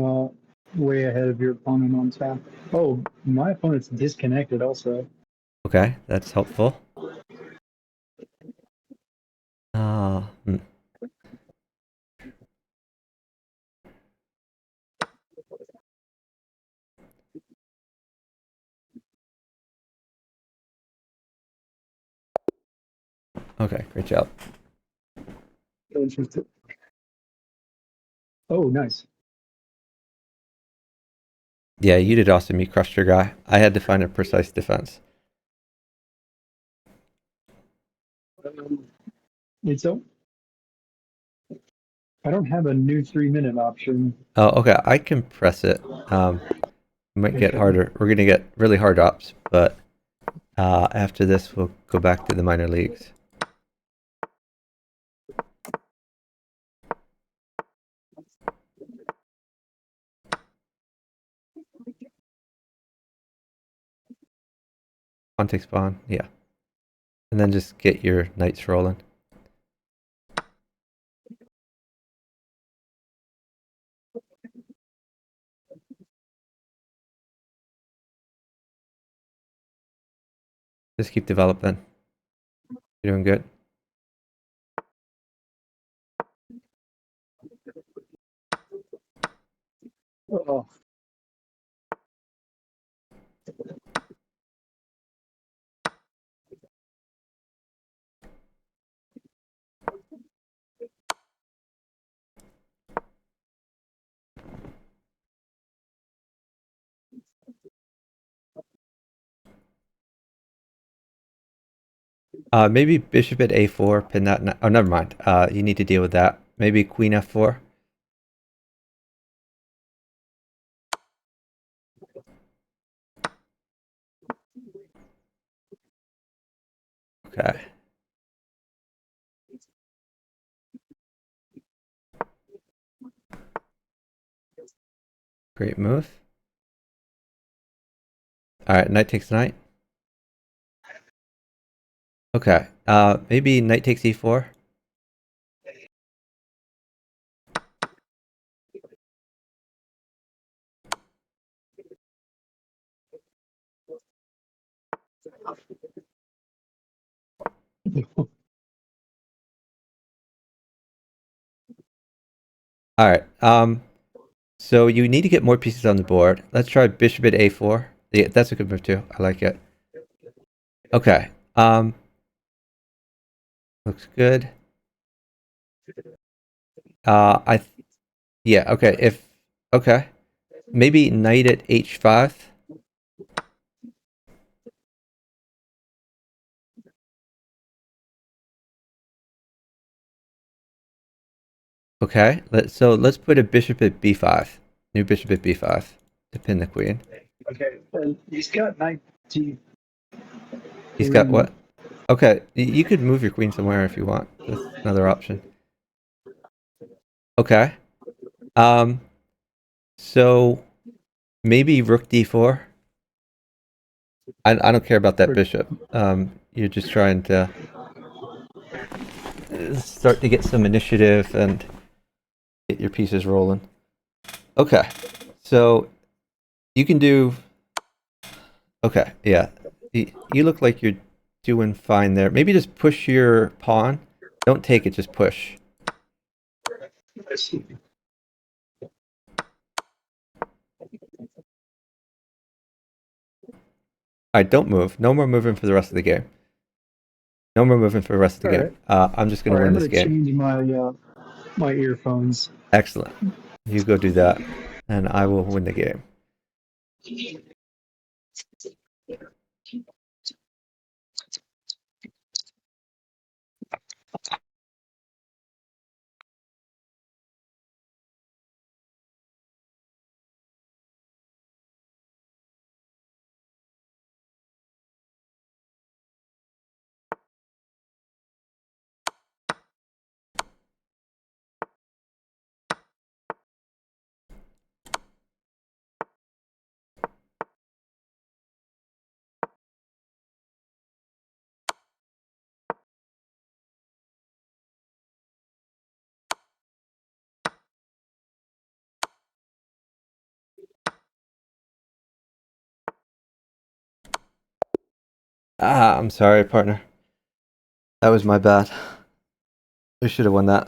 Speaker 2: way ahead of your opponent on tap. Oh, my opponent's disconnected also.
Speaker 1: Okay, that's helpful. Ah, okay, great job.
Speaker 2: Interesting. Oh, nice.
Speaker 1: Yeah, you did awesome. You crushed your guy. I had to find a precise defense.
Speaker 2: It's a. I don't have a new 3 minute option.
Speaker 1: Oh, okay, I can press it. It might get
Speaker 2: Okay.
Speaker 1: harder. We're gonna get really hard ups, but after this, we'll go back to the minor leagues. Pawn takes pawn, yeah. And then just get your knights rolling. Just keep developing. You're doing good.
Speaker 2: Oh,
Speaker 1: Maybe bishop at a4, pin that. Oh, never mind. You need to deal with that. Maybe queen f4. Okay. Great move. All right, knight takes knight. Okay. Maybe knight takes e4. All right. So you need to get more pieces on the board. Let's try bishop at a4. Yeah, that's a good move too. I like it. Okay. Looks good. I yeah, okay. If okay. Maybe knight at h5. Okay. Let's put a bishop at b5. New bishop at b5 to pin the queen.
Speaker 2: okay. And he's got knight d3.
Speaker 1: He's got what? Okay, you could move your queen somewhere if you want. That's another option. Okay. Um so maybe rook d4. I don't care about that
Speaker 2: Or-
Speaker 1: bishop. You're just trying to start to get some initiative and get your pieces rolling. Okay, so you can do. Okay, yeah, you look like you're doing fine there. Maybe just push your pawn. Don't take it, just push.
Speaker 2: I see.
Speaker 1: All right, don't move. No more moving for the rest of the game. No more moving for the rest of the
Speaker 2: All
Speaker 1: game.
Speaker 2: right.
Speaker 1: I'm just
Speaker 2: All
Speaker 1: gonna
Speaker 2: right.
Speaker 1: win
Speaker 2: I'm
Speaker 1: this
Speaker 2: gonna
Speaker 1: game.
Speaker 2: change my earphones.
Speaker 1: Excellent. You go do that, and I will win the game. I'm sorry, partner. That was my bad. We should have won that.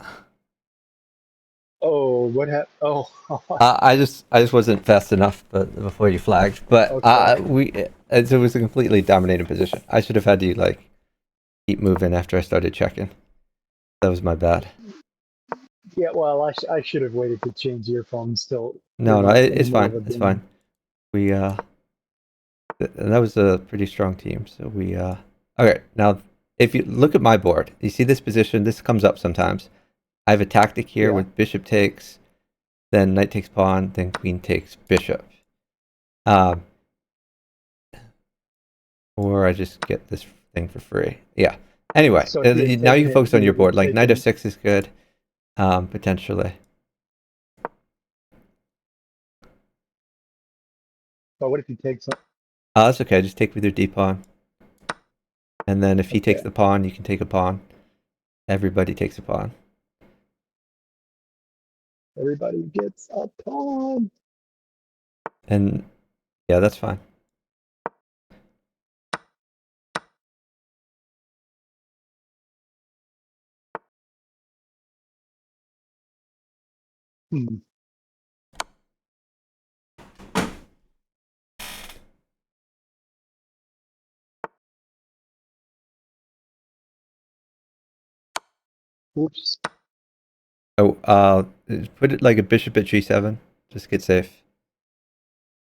Speaker 2: Oh, what happened? Oh,
Speaker 1: I just wasn't fast enough, but before you flagged. But
Speaker 2: okay.
Speaker 1: it was a completely dominating position. I should have had you like keep moving after I started checking. That was my bad.
Speaker 2: Yeah. Well, I should have waited to change earphones still
Speaker 1: No, no,
Speaker 2: in the
Speaker 1: it's
Speaker 2: middle
Speaker 1: fine.
Speaker 2: of a
Speaker 1: It's fine.
Speaker 2: game.
Speaker 1: We and that was a pretty strong team. So okay. Now, if you look at my board, you see this position. This comes up sometimes. I have a tactic here
Speaker 2: Yeah.
Speaker 1: with bishop takes, then knight takes pawn, then queen takes bishop. Um, or I just get this thing for free. Yeah. Anyway,
Speaker 2: So if he had
Speaker 1: now you
Speaker 2: taken
Speaker 1: can
Speaker 2: it,
Speaker 1: focus
Speaker 2: he
Speaker 1: on your
Speaker 2: would have
Speaker 1: board. Like knight
Speaker 2: taken.
Speaker 1: f6 is good, potentially.
Speaker 2: But what if he takes?
Speaker 1: That's okay. Just take with your d pawn, and then if he takes
Speaker 2: Okay.
Speaker 1: the pawn, you can take a pawn. Everybody takes a pawn,
Speaker 2: Everybody gets a pawn.
Speaker 1: and yeah, that's fine.
Speaker 2: Hmm. Oops.
Speaker 1: Oh, put it like a bishop at g7. Just get safe.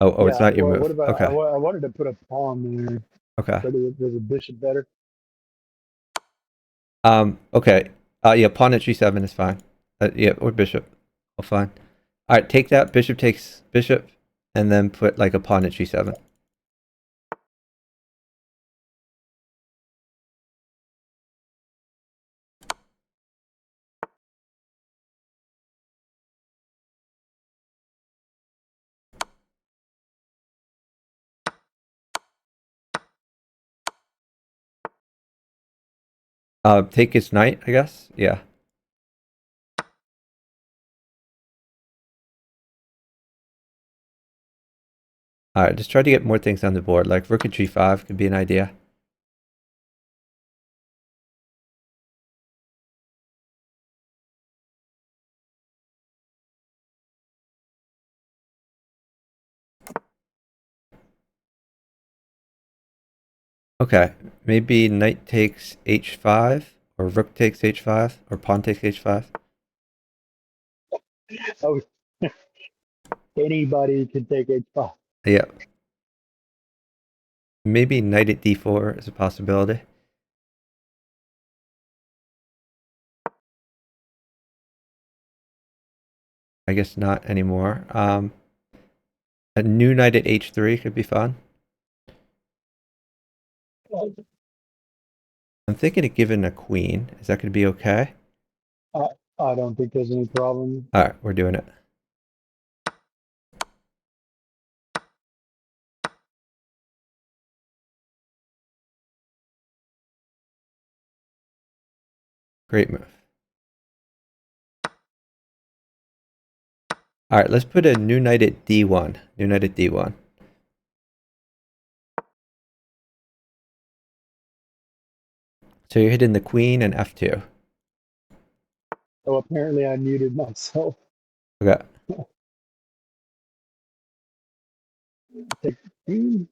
Speaker 1: Oh, it's
Speaker 2: Yeah.
Speaker 1: not your
Speaker 2: Well, what
Speaker 1: move.
Speaker 2: about?
Speaker 1: Okay,
Speaker 2: I wanted to put a pawn there,
Speaker 1: okay.
Speaker 2: but was a bishop better?
Speaker 1: Okay. Yeah, pawn at g7 is fine. Yeah, or bishop. Oh, fine. All right, take that. Bishop takes bishop, and then put like a pawn at g7. Take his knight, I guess. Yeah. All right, just try to get more things on the board. Like rook at g5 could be an idea. Okay, maybe knight takes h5, or rook takes h5, or pawn takes h5.
Speaker 2: Oh, anybody can take h5.
Speaker 1: Yeah, maybe knight at d4 is a possibility. I guess not anymore. A new knight at h3 could be fun. I'm thinking of giving a queen. Is that going to be okay?
Speaker 2: I, I don't think there's any problem.
Speaker 1: All right, we're doing it. Great move. All right, let's put a new knight at d1. New knight at d1. So you're hitting the queen and f2.
Speaker 2: Oh, apparently I muted myself.
Speaker 1: Okay.
Speaker 2: Take the queen.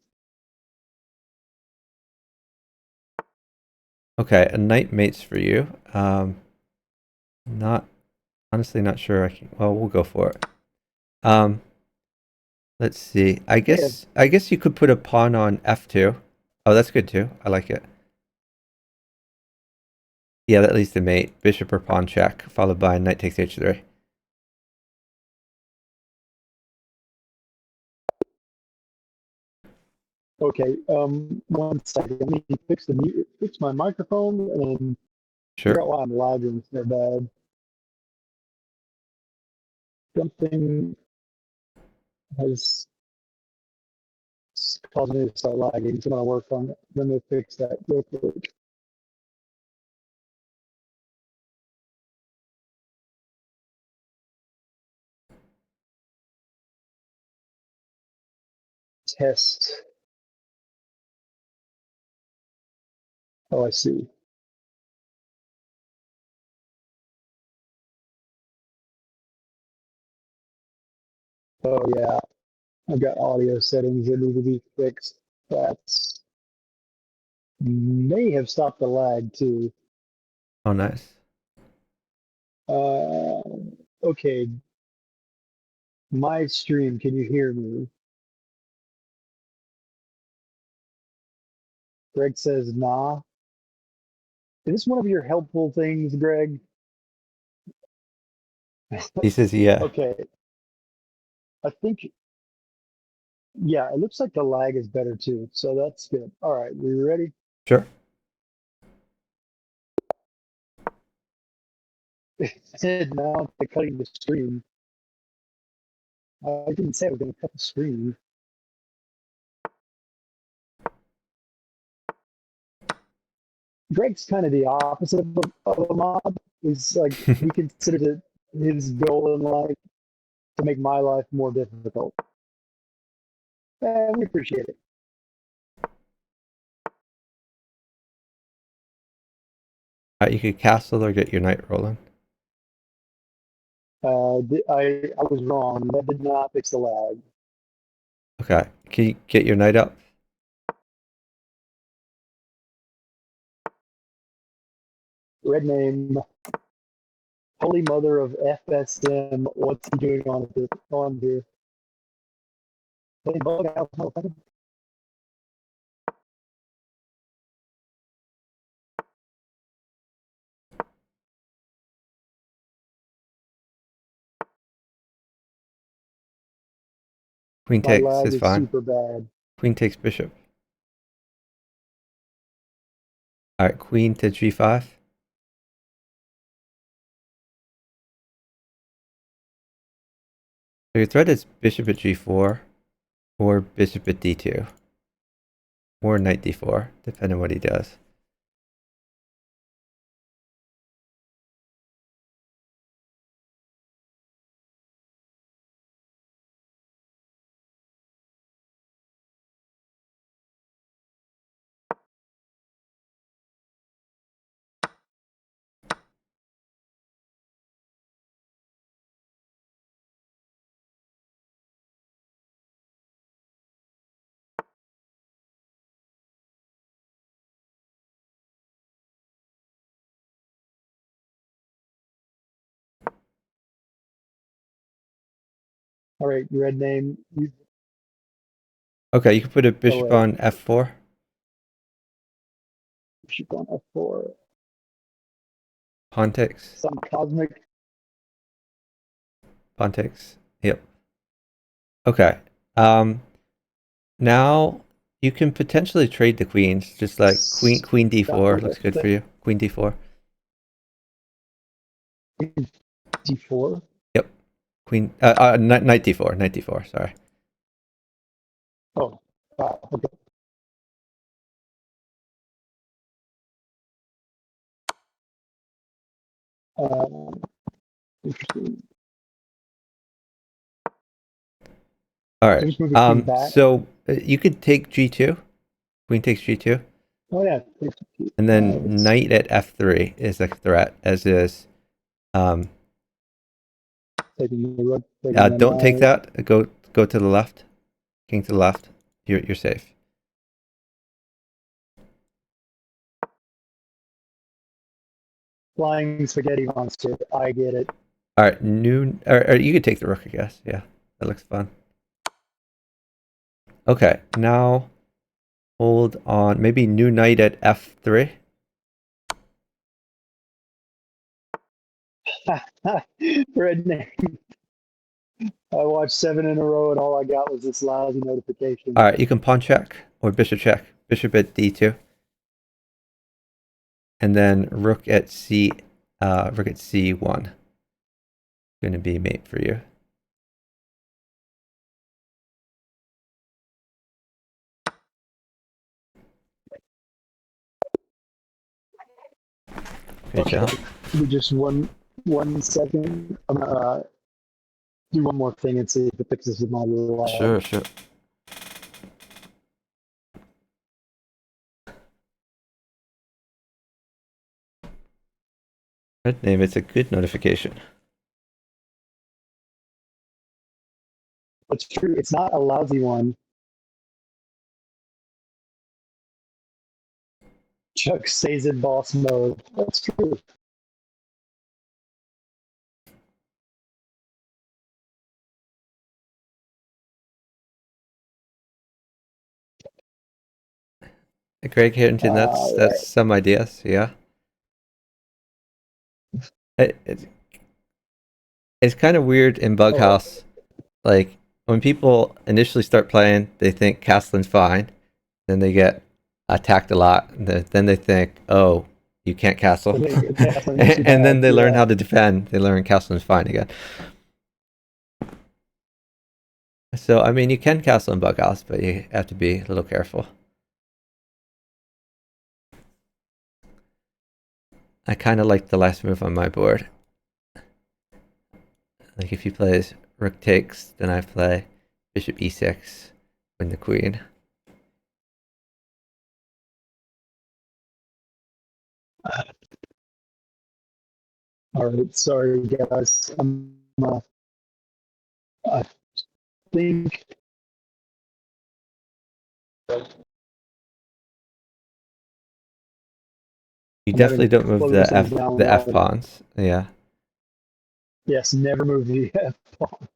Speaker 1: Okay, a knight mates for you. Not honestly not sure I can. Well, we'll go for it. Um, let's see.
Speaker 2: Yeah.
Speaker 1: I guess you could put a pawn on f2. Oh, that's good too. I like it. Yeah, that leads to mate. Bishop or pawn check, followed by knight takes h3.
Speaker 2: Okay. 1 second. Let me fix my microphone and figure
Speaker 1: Sure.
Speaker 2: out why I'm lagging so bad. Something has caused me to start lagging. So I'm gonna work on it. Let me fix that real quick. Test. Oh, I see. Oh yeah. I've got audio settings that need to be fixed. That's may have stopped the lag too.
Speaker 1: Oh, nice.
Speaker 2: Uh, okay, my stream, can you hear me? Greg says, nah. Is this one of your helpful things, Greg?
Speaker 1: He says, yeah.
Speaker 2: Okay, I think, yeah, it looks like the lag is better too, so that's good. All right, we ready?
Speaker 1: Sure.
Speaker 2: It said now by cutting the stream. I didn't say I was going to cut the stream. Greg's kind of the opposite of a mob. He's like, he considers it his goal in life to make my life more difficult. And we appreciate it.
Speaker 1: You could castle or get your knight rolling.
Speaker 2: I was wrong. That did not fix the lag.
Speaker 1: Okay. Can you get your knight up?
Speaker 2: Red name, Holy Mother of FSM. What's he doing on here? Hey, bughouse, motherfucker.
Speaker 1: Queen
Speaker 2: My
Speaker 1: takes
Speaker 2: lag
Speaker 1: is
Speaker 2: is
Speaker 1: fine.
Speaker 2: super bad.
Speaker 1: Queen takes bishop. All right, queen to g5. So your threat is bishop at g4 or bishop at d2 or knight d4, depending on what he does.
Speaker 2: All right, red name.
Speaker 1: Okay, you can put a
Speaker 2: Oh
Speaker 1: bishop
Speaker 2: wait,
Speaker 1: on f4.
Speaker 2: she's on F4.
Speaker 1: Pawn takes.
Speaker 2: Some cosmic.
Speaker 1: Pawn takes. Yep. Okay. Now you can potentially trade the queens, just like queen
Speaker 2: Stop
Speaker 1: d4
Speaker 2: with
Speaker 1: looks good
Speaker 2: the
Speaker 1: for you. Queen d4.
Speaker 2: D4.
Speaker 1: Yep. Queen knight d4, knight d4, sorry.
Speaker 2: Oh, wow. Okay. Uh, interesting.
Speaker 1: All
Speaker 2: I
Speaker 1: right.
Speaker 2: just move the king back.
Speaker 1: So you could take G2. Queen takes G2.
Speaker 2: Oh yeah,
Speaker 1: And then
Speaker 2: it's
Speaker 1: knight at F3 is a threat, as is. Um,
Speaker 2: taking the rook, taking the
Speaker 1: don't take
Speaker 2: knight,
Speaker 1: that. Go to the left. King to the left. You're safe.
Speaker 2: flying spaghetti monster. I get it.
Speaker 1: All right. Noon. Or you could take the rook, I guess. Yeah, that looks fun. Okay. Now hold on. Maybe new knight at F3.
Speaker 2: Red name. I watched 7 in a row, and all I got was this lousy
Speaker 1: All
Speaker 2: notification.
Speaker 1: right. You can pawn check or bishop check. Bishop at D2. And then rook at C. Rook at C1. Going to be mate for you. Good
Speaker 2: Okay,
Speaker 1: job.
Speaker 2: give me just one second. I'm gonna do one more thing and see if it fixes my lag.
Speaker 1: Sure, sure. Red name. It's a good notification.
Speaker 2: It's true. It's not a lousy one. Chuck stays in boss mode. That's true.
Speaker 1: Greg Harrington, that's
Speaker 2: Right.
Speaker 1: some ideas, yeah. It, it's kind of weird in
Speaker 2: Oh,
Speaker 1: Bughouse. Like when people initially start playing, they think castling's fine. Then they get attacked a lot. And then they think, oh, you can't
Speaker 2: I
Speaker 1: castle.
Speaker 2: think Catherine too
Speaker 1: And then
Speaker 2: bad.
Speaker 1: they learn
Speaker 2: Yeah.
Speaker 1: how to defend. They learn castling's fine again. So I mean, you can castle in Bughouse, but you have to be a little careful. I kind of like the last move on my board. Like if he plays rook takes, then I play bishop e6, win the queen.
Speaker 2: All right. Sorry, guys. I think
Speaker 1: You
Speaker 2: I'm having
Speaker 1: definitely
Speaker 2: to
Speaker 1: don't move
Speaker 2: close and
Speaker 1: the F
Speaker 2: download.
Speaker 1: pawns. Yeah.
Speaker 2: Yes, never move the F pawn.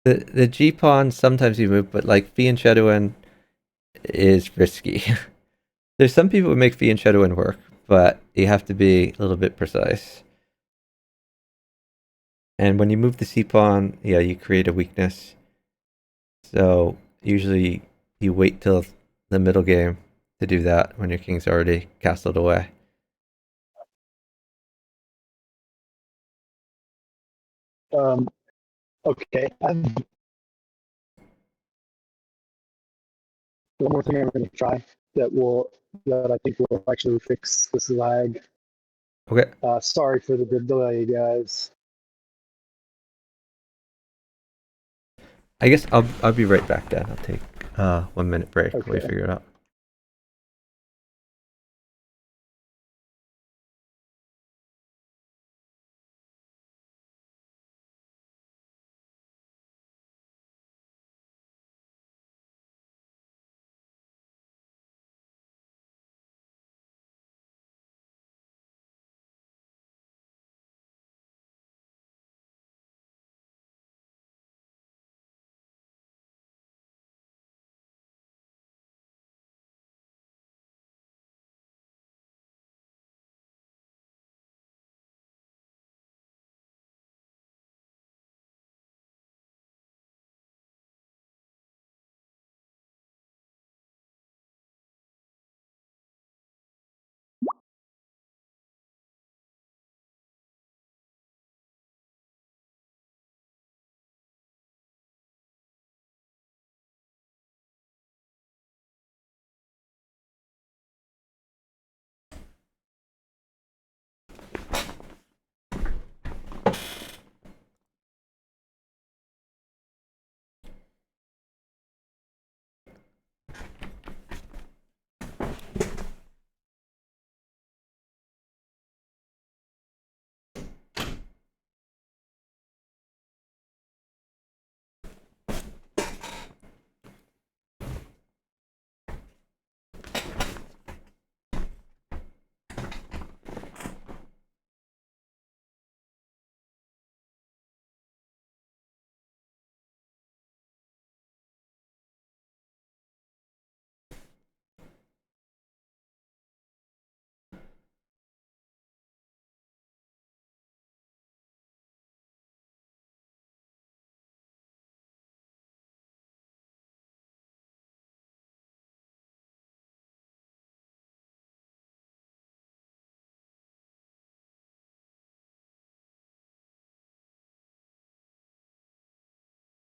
Speaker 1: The G pawn sometimes you move, but like Fee and Shadowin is risky. There's some people who make Fee and Shadowin work, but you have to be a little bit precise. And when you move the C pawn, yeah, you create a weakness. So usually you wait till the middle game to do that when your king's already castled away.
Speaker 2: Okay. One more thing I'm going to try that I think will actually fix this lag.
Speaker 1: Okay.
Speaker 2: Sorry for the delay, guys.
Speaker 1: I guess I'll be right back then. I'll take 1 minute break while we
Speaker 2: Okay.
Speaker 1: figure it out.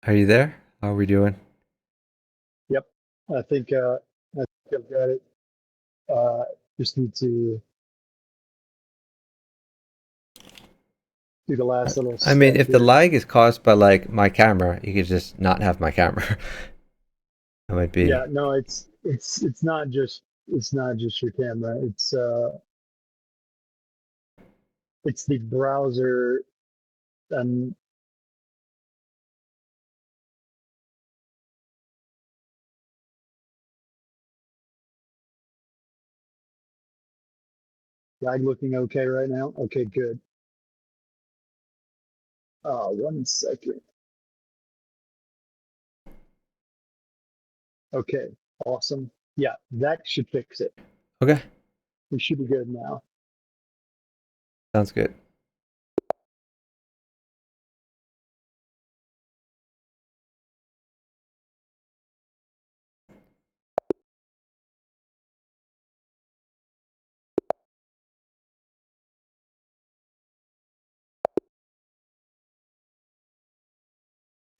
Speaker 1: Are you there? How are we doing?
Speaker 2: Yep. I think I've got it. Uh, just need to do the last little
Speaker 1: I mean,
Speaker 2: step
Speaker 1: if the
Speaker 2: here.
Speaker 1: lag is caused by like my camera, you could just not have my camera. That might be
Speaker 2: Yeah, no, it's not just your camera. It's the browser and guide looking okay right now. Okay, good. 1 second. Okay, awesome. Yeah, that should fix it.
Speaker 1: okay.
Speaker 2: We should be good now.
Speaker 1: Sounds good.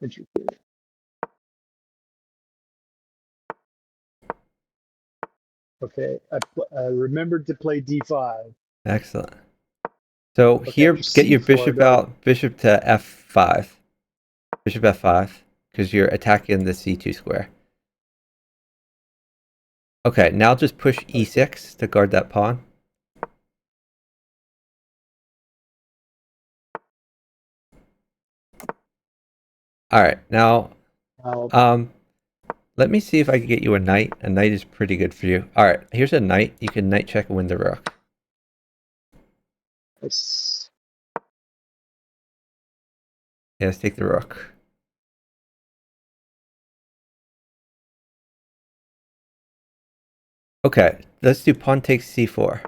Speaker 2: Interesting. Okay, I remembered to play D5.
Speaker 1: Excellent. So
Speaker 2: Okay,
Speaker 1: here, get your
Speaker 2: C4
Speaker 1: bishop
Speaker 2: though.
Speaker 1: out. Bishop to f5. Bishop f5, because you're attacking the c2 square. Okay, now just push e6 to guard that pawn. All right, now
Speaker 2: Now,
Speaker 1: let me see if I can get you a knight. A knight is pretty good for you. All right, here's a knight. You can knight check and win the rook.
Speaker 2: let's,
Speaker 1: Yeah, let's take the rook. Okay, let's do pawn takes c4.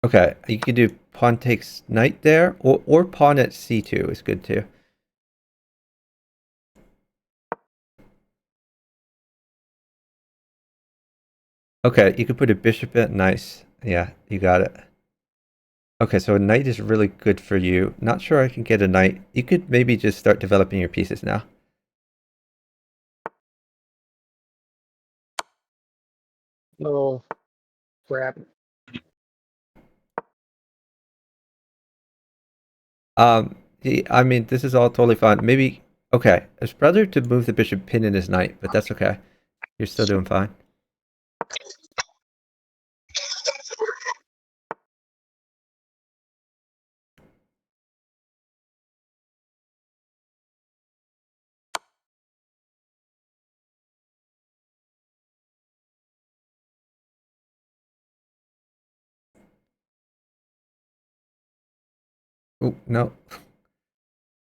Speaker 1: Okay, you could do pawn takes knight there, or pawn at c2 is good too. Okay, you could put a bishop at nice. Yeah, you got it. Okay, so a knight is really good for you. Not sure I can get a knight. You could maybe just start developing your pieces now.
Speaker 2: oh crap.
Speaker 1: I mean, this is all totally fine. Maybe, okay, it's better to move the bishop pin in his knight, but that's okay. You're still doing fine. Oh, no.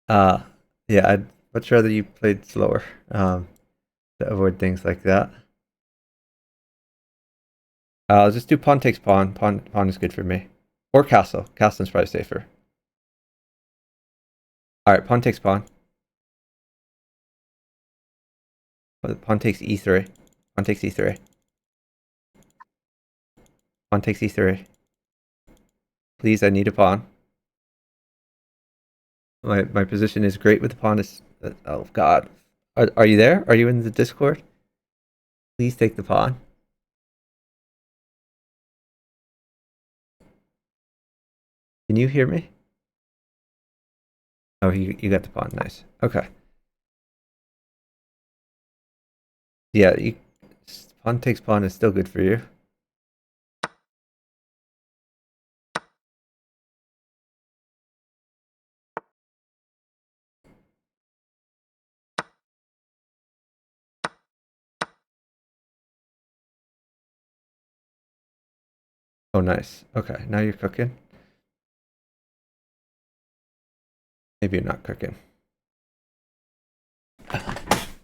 Speaker 1: Uh, yeah, I'd much rather you played slower, to avoid things like that. I'll just do pawn takes pawn. Pawn is good for me. Or castle. Castle's probably safer. Alright, pawn takes pawn. Pawn takes e3. Pawn takes e3. Pawn takes e3. Please, I need a pawn. My position is great with the pawn. Oh, God. Are you there? Are you in the Discord? Please take the pawn. Can you hear me? Oh, you got the pawn. Nice. Okay. Yeah, pawn takes pawn is still good for you. Oh, nice. Okay, now you're cooking. Maybe you're not cooking.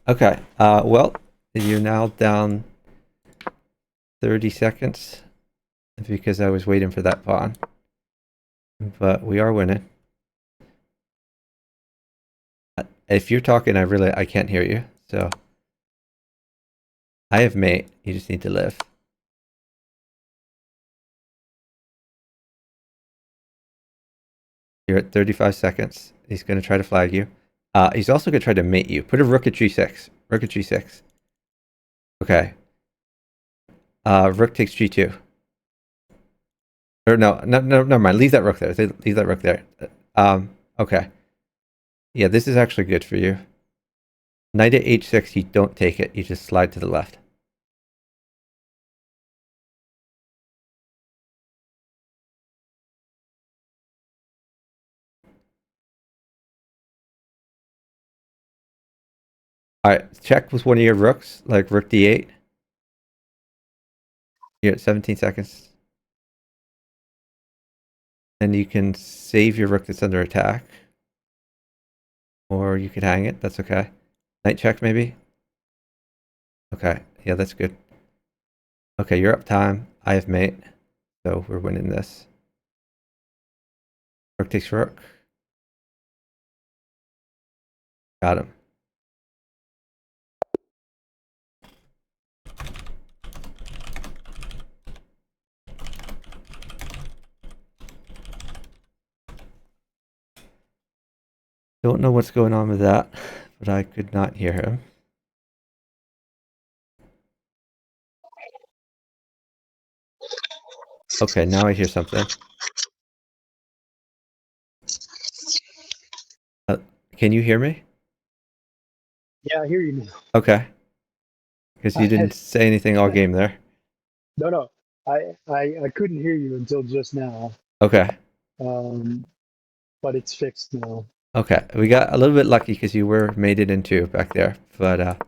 Speaker 1: Okay. Well, you're now down 30 seconds because I was waiting for that pawn. But we are winning. If you're talking, I can't hear you. So I have mate. You just need to live. You're at 35 seconds. He's going to try to flag you. He's also going to try to mate you. Put a rook at g6. Rook at g6. Okay. Rook takes g2. Or no, never mind. Leave that rook there. Leave that rook there. Okay. Yeah, this is actually good for you. Knight at h6, you don't take it. You just slide to the left. Alright, check with one of your rooks, like rook d8. You're at 17 seconds. And you can save your rook that's under attack. Or you could hang it, that's okay. Knight check, maybe? Okay, yeah, that's good. Okay, you're up time. I have mate. So we're winning this. Rook takes rook. Got him. Don't know what's going on with that, but I could not hear him. Okay, now I hear something. Can you hear me?
Speaker 2: Yeah, I hear you now.
Speaker 1: Okay. Because you didn't say anything all game there.
Speaker 2: No. I couldn't hear you until just now.
Speaker 1: Okay.
Speaker 2: But it's fixed now.
Speaker 1: Okay. We got a little bit lucky because you were mated in two back there, but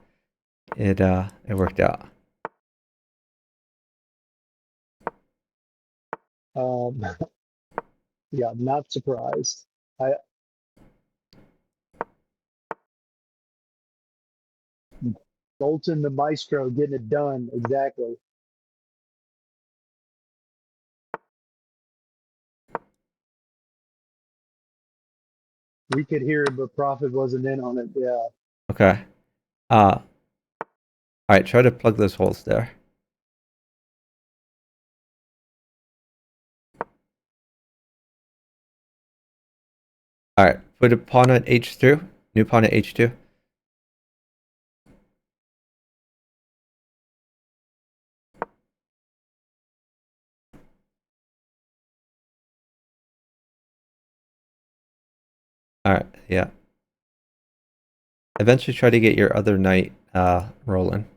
Speaker 1: it worked out.
Speaker 2: Um, yeah, not surprised. I Bolton the maestro getting it done exactly. We could hear it, but Prophet wasn't in on it. Yeah.
Speaker 1: Okay. All right. Try to plug those holes there. All right. Put a pawn at h2. New pawn at h2. All right. Yeah. Eventually try to get your other knight rolling.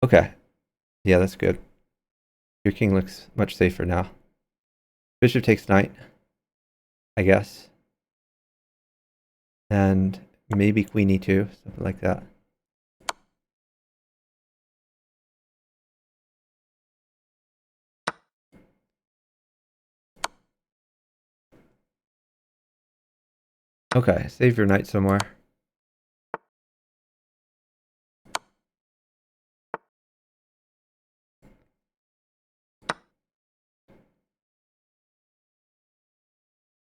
Speaker 1: Okay. Yeah, that's good. Your king looks much safer now. Bishop takes knight, I guess. And maybe queen e2, something like that. Okay, save your knight somewhere.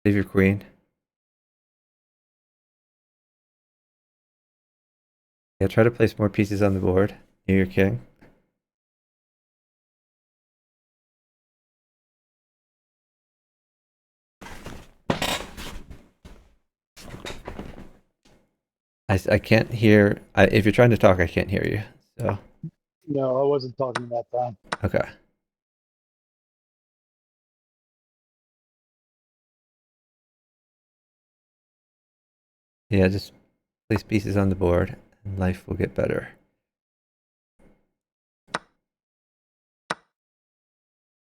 Speaker 1: Save your queen. Yeah, try to place more pieces on the board near your king. I can't hear. If you're trying to talk, I can't hear you. So
Speaker 2: No, I wasn't talking about that.
Speaker 1: okay. Yeah, just place pieces on the board, and life will get better.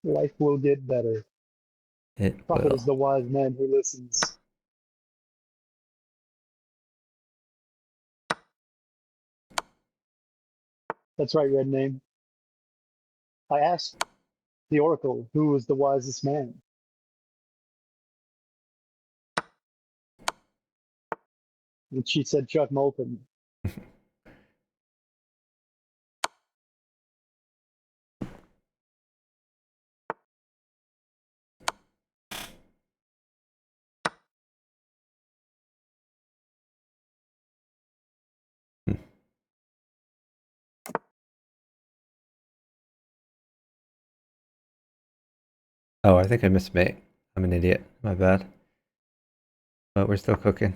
Speaker 2: Life will get better.
Speaker 1: It
Speaker 2: Prophet is
Speaker 1: will.
Speaker 2: the wise man who listens. That's right, Red Name. I asked the Oracle who was the wisest man. And she said Chuck Moulton.
Speaker 1: Oh, I think I missed mate. I'm an idiot. My bad. But we're still cooking.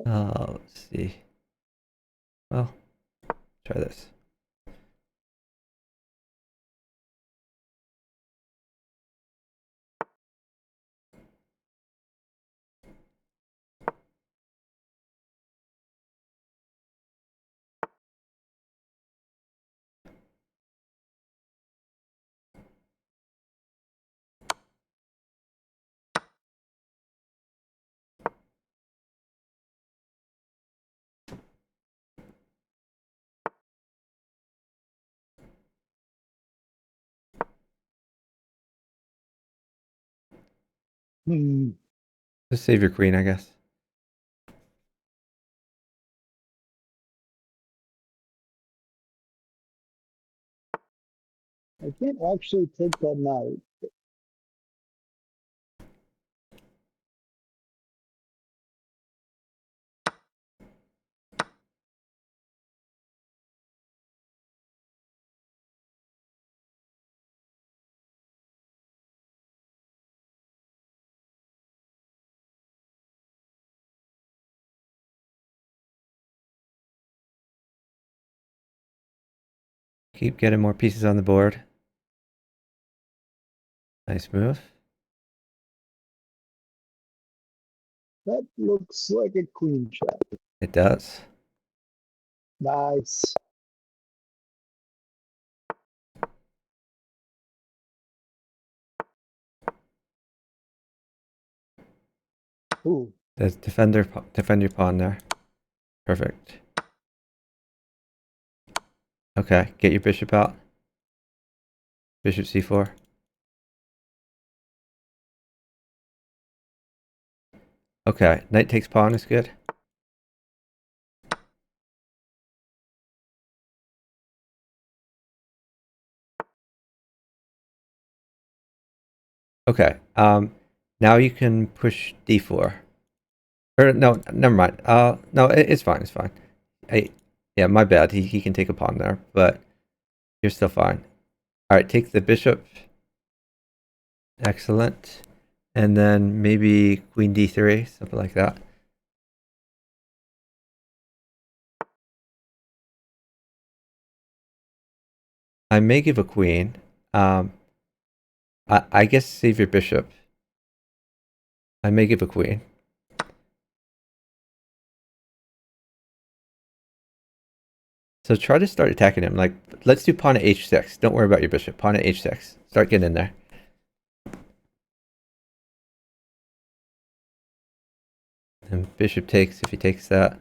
Speaker 1: Let's see. Well, try this.
Speaker 2: Hmm.
Speaker 1: Just save your queen, I guess.
Speaker 3: I can't actually take that knight.
Speaker 1: Keep getting more pieces on the board. Nice move.
Speaker 3: That looks like a queen check.
Speaker 1: It does.
Speaker 3: Nice. Ooh,
Speaker 1: Defend your pawn there. Perfect. Okay, get your bishop out. Bishop c4. Okay, knight takes pawn is good. Okay, now you can push d4. Or no, never mind. No, it's fine. It's fine. Yeah, my bad. He can take a pawn there, but you're still fine. All right, take the bishop. Excellent. And then maybe queen d3, something like that. I may give a queen. I guess save your bishop. I may give a queen. So try to start attacking him. Like, let's do pawn at h6. Don't worry about your bishop. Pawn at h6. Start getting in there. And bishop takes if he takes that.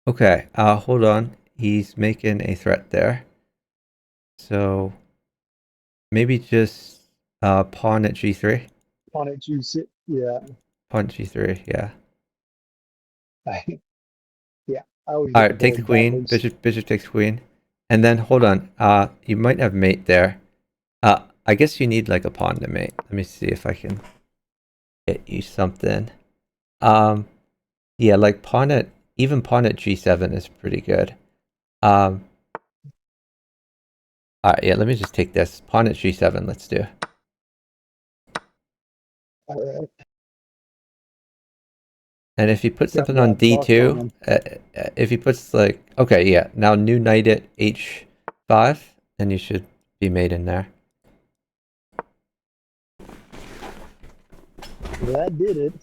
Speaker 1: Okay, hold on. He's making a threat there. So maybe just pawn at g3.
Speaker 3: pawn at g6. Yeah.
Speaker 1: Pawn g3, yeah.
Speaker 3: Yeah, I always
Speaker 1: All
Speaker 3: get the
Speaker 1: right, take the
Speaker 3: board
Speaker 1: queen.
Speaker 3: backwards.
Speaker 1: Bishop takes queen. And then hold on. You might have mate there. I guess you need like a pawn to mate. Let me see if I can get you something. Yeah, like even pawn at g7 is pretty good. All right, yeah, let me just take this. Pawn at g7, let's do.
Speaker 3: All right.
Speaker 1: And if he puts
Speaker 3: Got
Speaker 1: something on
Speaker 3: that talk on
Speaker 1: d2,
Speaker 3: him.
Speaker 1: if he puts like, okay, yeah, now new knight at h5, then you should be made in there.
Speaker 3: That did it.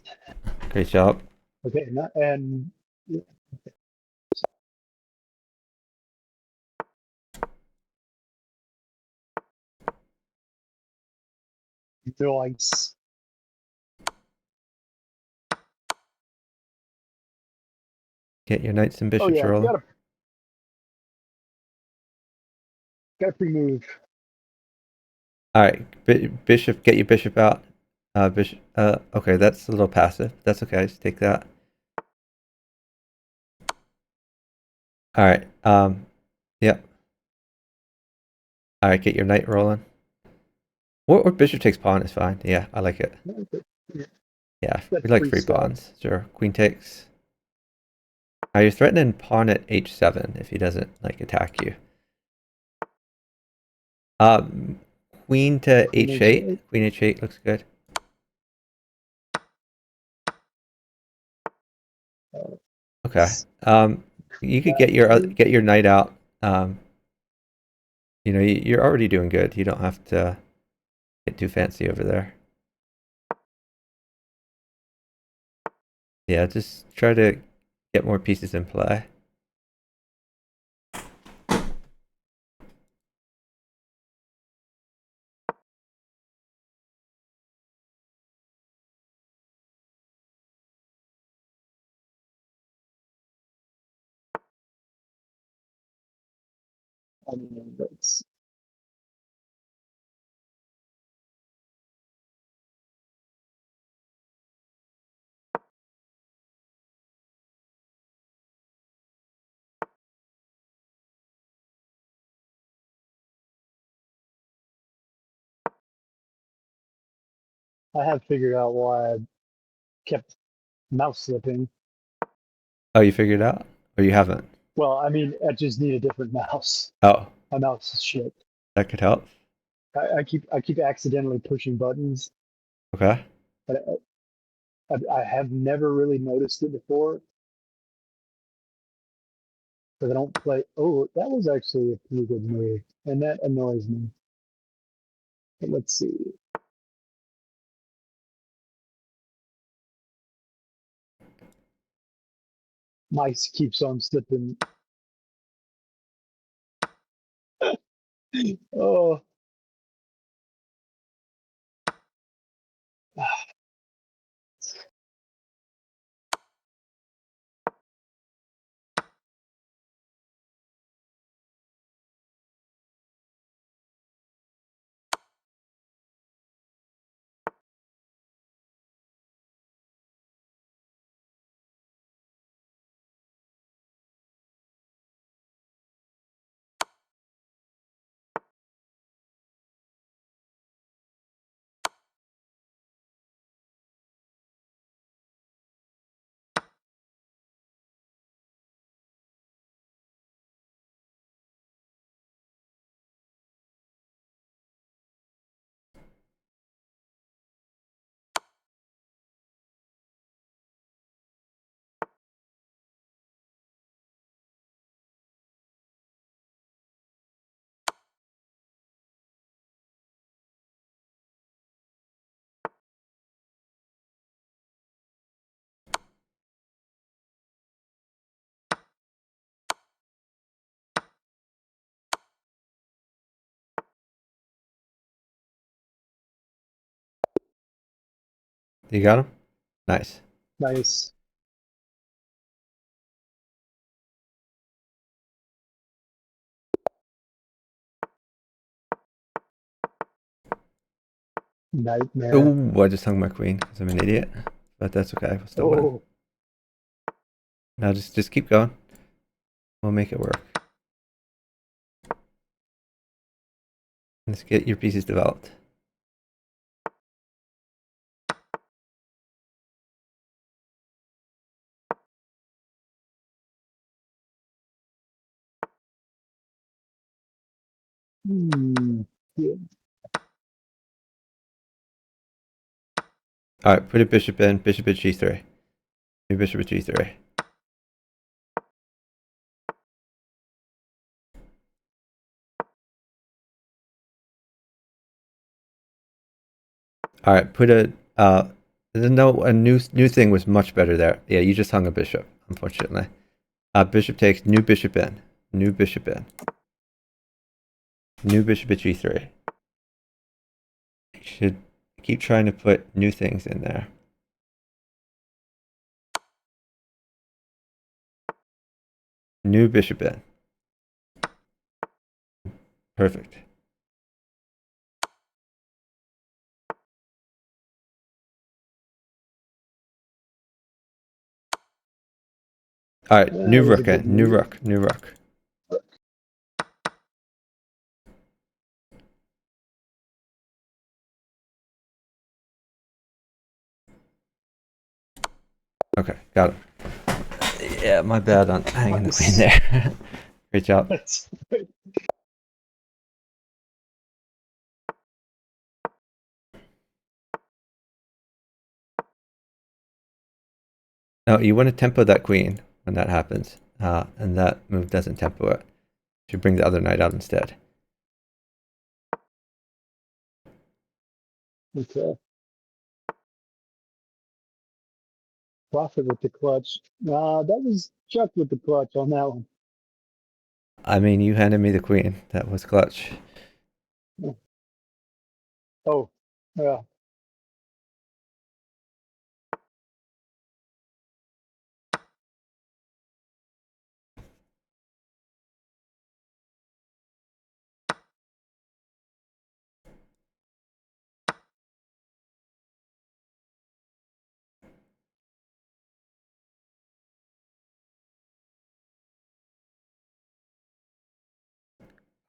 Speaker 1: Great job.
Speaker 3: Okay, and Nice.
Speaker 1: Get your knights and
Speaker 3: Oh
Speaker 1: bishops
Speaker 3: yeah, you
Speaker 1: rolling.
Speaker 3: gotta pre-move.
Speaker 1: All right, bishop. Get your bishop out. Bishop. Okay, that's a little passive. That's okay. Just take that. All right. Yep. All right, get your knight rolling. Or bishop takes pawn is fine. Yeah, I like it. Yeah, we
Speaker 3: That's
Speaker 1: like
Speaker 3: free
Speaker 1: free
Speaker 3: stuff.
Speaker 1: pawns. Sure. Queen takes. You're threatening pawn at h7 if he doesn't like attack you. Queen to
Speaker 3: Queen
Speaker 1: h8.
Speaker 3: H8.
Speaker 1: Queen h8 looks good. Okay. You could get your knight out. You know, you're already doing good. You don't have to get too fancy over there. Yeah, just try to get more pieces in play.
Speaker 3: I mean, that's I have figured out why I kept mouse slipping.
Speaker 1: Oh, you figured it out? Or you haven't?
Speaker 3: Well, I mean, I just need a different mouse.
Speaker 1: Oh,
Speaker 3: My mouse is shit.
Speaker 1: that could help.
Speaker 3: I keep accidentally pushing buttons,
Speaker 1: Okay.
Speaker 3: but I have never really noticed it before because I don't play. Oh, that was actually a pretty good move, and that annoys me. But let's see. Mice keeps on slipping. Oh,
Speaker 1: You got him? Nice.
Speaker 3: nice. Nightmare.
Speaker 1: Oh, I just hung my queen because I'm an idiot. But that's okay. We'll still win.
Speaker 3: Oh,
Speaker 1: Now just keep going. We'll make it work. Let's get your pieces developed.
Speaker 3: yeah.
Speaker 1: All right, put a bishop in. Bishop at g3. New bishop at g3. All right, put a no, a new thing was much better there. Yeah, you just hung a bishop, unfortunately. Bishop takes, new bishop in. New bishop in. New bishop at g3. Should keep trying to put new things in there. New bishop in. Perfect. All right,
Speaker 3: That
Speaker 1: new
Speaker 3: was a
Speaker 1: rook
Speaker 3: good
Speaker 1: in. New
Speaker 3: move.
Speaker 1: rook. New rook. Okay, got him. Yeah, my bad on hanging the queen
Speaker 3: Nice.
Speaker 1: there. Great job.
Speaker 3: That's
Speaker 1: No, you want to tempo that queen when that happens, and that move doesn't tempo it. You should bring the other knight out instead.
Speaker 3: okay. Profit with the clutch. That was Chuck with the clutch on that one.
Speaker 1: I mean, you handed me the queen. That was clutch.
Speaker 3: Oh, yeah.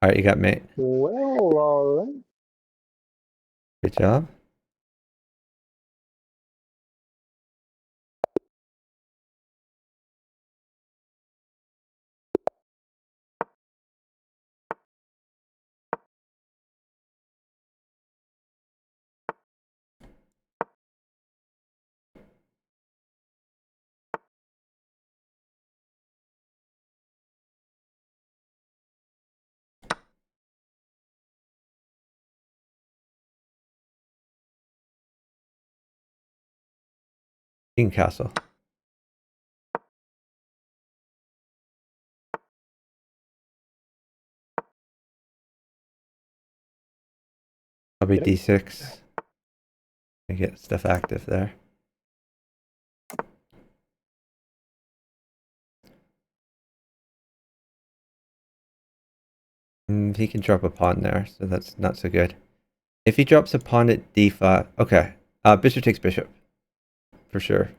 Speaker 1: All right, you got mate.
Speaker 3: Well, all right.
Speaker 1: Good job. King castle. Probably
Speaker 3: Okay.
Speaker 1: d6. I get stuff active there. He can drop a pawn there, so that's not so good. If he drops a pawn at d5, okay. Bishop takes bishop, for sure.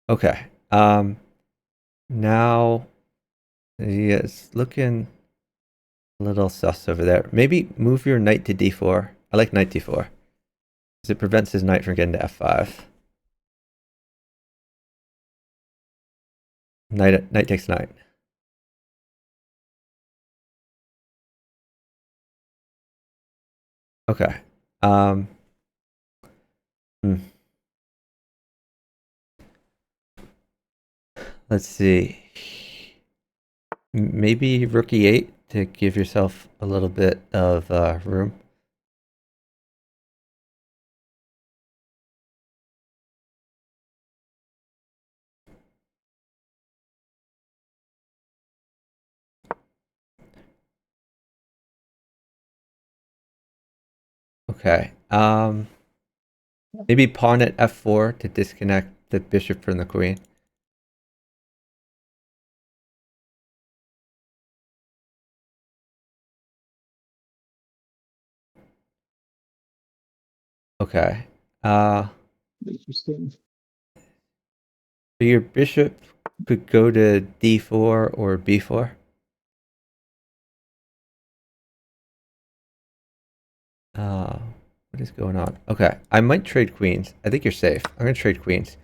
Speaker 1: Okay. Now he is looking a little sus over there. Maybe move your knight to d4. I like knight d4 because it prevents his knight from getting to f5. Knight takes knight. Okay. Hmm. Let's see. Maybe rook e8 to give yourself a little bit of room. Okay. Maybe pawn at f4 to disconnect the bishop from the queen. Okay.
Speaker 3: Interesting.
Speaker 1: So your bishop could go to d4 or b4. What is going on? Okay, I might trade queens. I think you're safe. I'm gonna trade queens.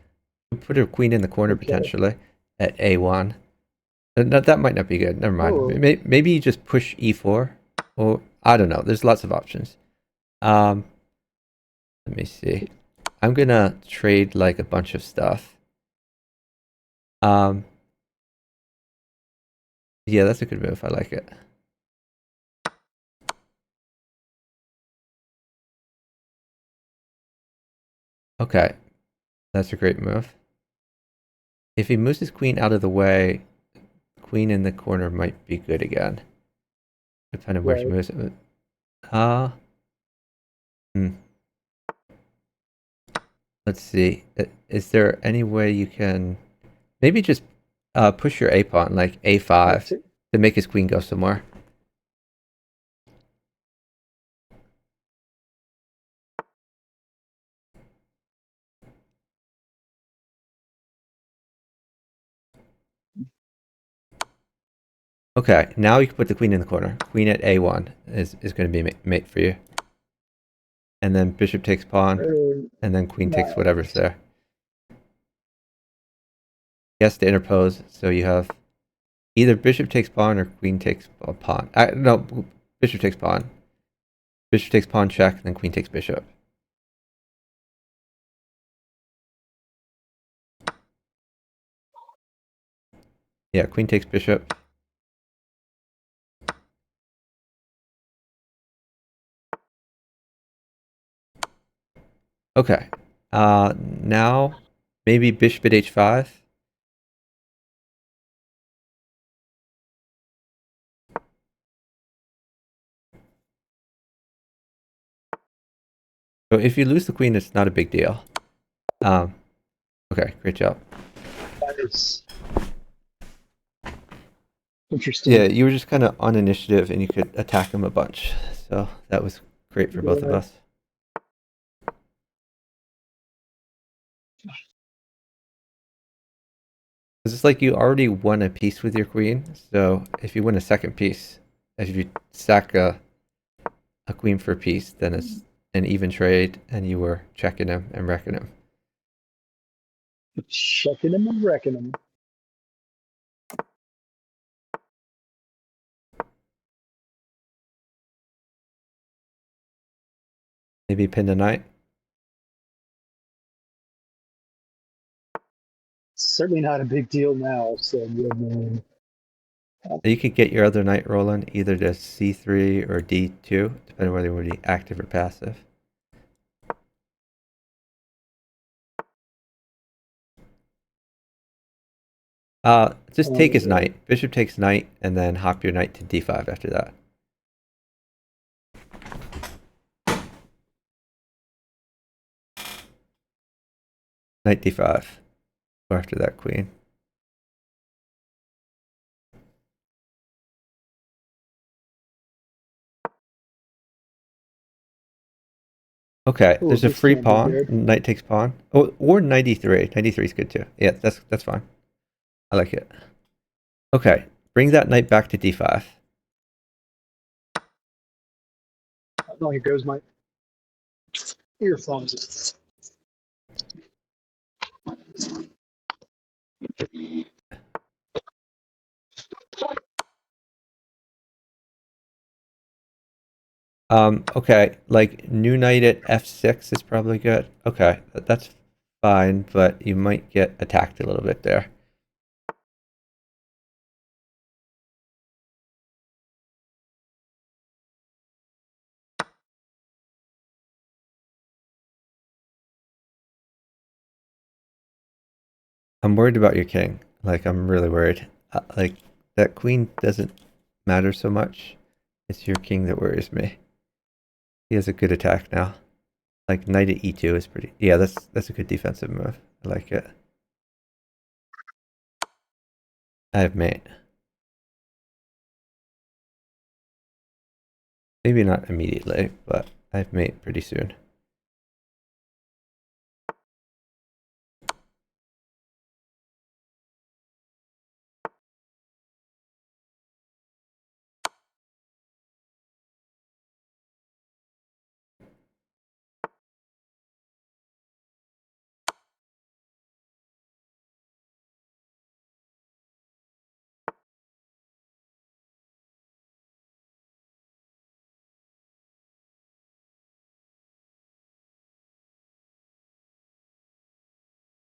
Speaker 1: Put a queen in the corner
Speaker 3: Okay.
Speaker 1: potentially at a1. That might not be good. Never mind.
Speaker 3: Oh,
Speaker 1: Maybe you just push e4, or I don't know. There's lots of options. Let me see. I'm gonna trade like a bunch of stuff. Um, yeah, that's a good move. I like it. Okay, that's a great move. If he moves his queen out of the way, queen in the corner might be good again. depending where she
Speaker 3: Right.
Speaker 1: moves it. Uh, hmm. Let's see. Is there any way you can maybe just push your a pawn like a5 to make his queen go somewhere? Okay, now you can put the queen in the corner. Queen at a1 is going to be mate for you. And then bishop takes pawn, and then queen takes whatever's there. He has to interpose, so you have either bishop takes pawn or queen takes a pawn. No, bishop takes pawn. Bishop takes pawn check, then queen takes bishop. Yeah, queen takes bishop. Okay. Now maybe bishop at h5. So if you lose the queen, it's not a big deal. Okay, great job.
Speaker 3: That is interesting.
Speaker 1: Yeah, you were just kind of on initiative and you could attack him a bunch. So that was great for both of us. It's like you already won a piece with your queen. So if you win a second piece, if you sack a queen for a piece, then it's an even trade and you were checking him and wrecking him.
Speaker 3: Checking him and wrecking him.
Speaker 1: Maybe pin the knight.
Speaker 3: Certainly not a big deal now, so
Speaker 1: You could get your other knight rolling either to c3 or d2, depending on whether you want to be active or passive. Just take his knight. Bishop takes knight, and then hop your knight to d5 after that. Knight d5. Go after that queen. Okay,
Speaker 3: Ooh,
Speaker 1: there's a
Speaker 3: this
Speaker 1: free
Speaker 3: can't be
Speaker 1: pawn.
Speaker 3: good.
Speaker 1: Knight takes pawn. Oh, or knight e3. Knight e3 is good too. Yeah, that's fine. I like it. Okay, bring that knight back to d5.
Speaker 3: How long it goes, my earphones.
Speaker 1: Okay, like new knight at f6 is probably good. Okay, that's fine, but you might get attacked a little bit there. I'm worried about your king. Like, I'm really worried. Like, that queen doesn't matter so much. It's your king that worries me. He has a good attack now. Like, knight at e2 is pretty... Yeah, that's a good defensive move. I like it. I have mate. Maybe not immediately, but I have mate pretty soon.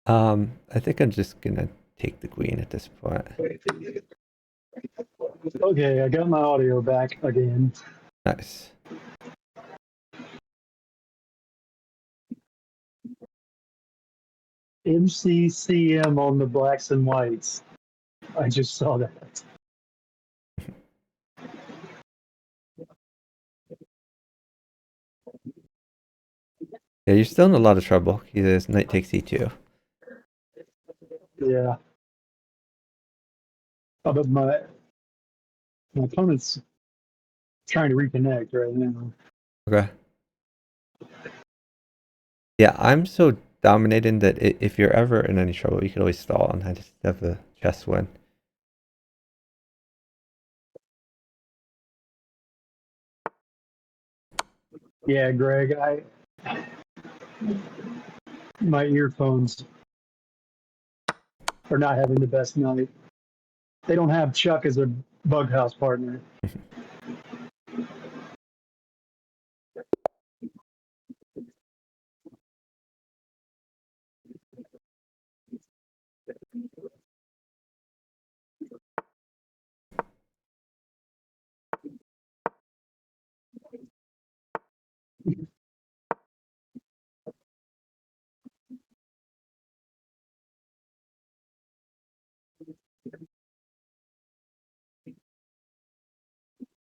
Speaker 1: I think I'm just gonna take the queen at this point.
Speaker 2: Okay, I got my audio back again.
Speaker 1: Nice.
Speaker 2: MCCM on the blacks and whites. I just saw that.
Speaker 1: Yeah, you're still in a lot of trouble. Because knight takes e2.
Speaker 2: Yeah. But my opponent's trying to reconnect right now.
Speaker 1: Okay. Yeah, I'm so dominating that if you're ever in any trouble, you can always stall and I just have a chess win.
Speaker 2: Yeah, Greg, my earphones are not having the best night. They don't have Chuck as a bughouse partner.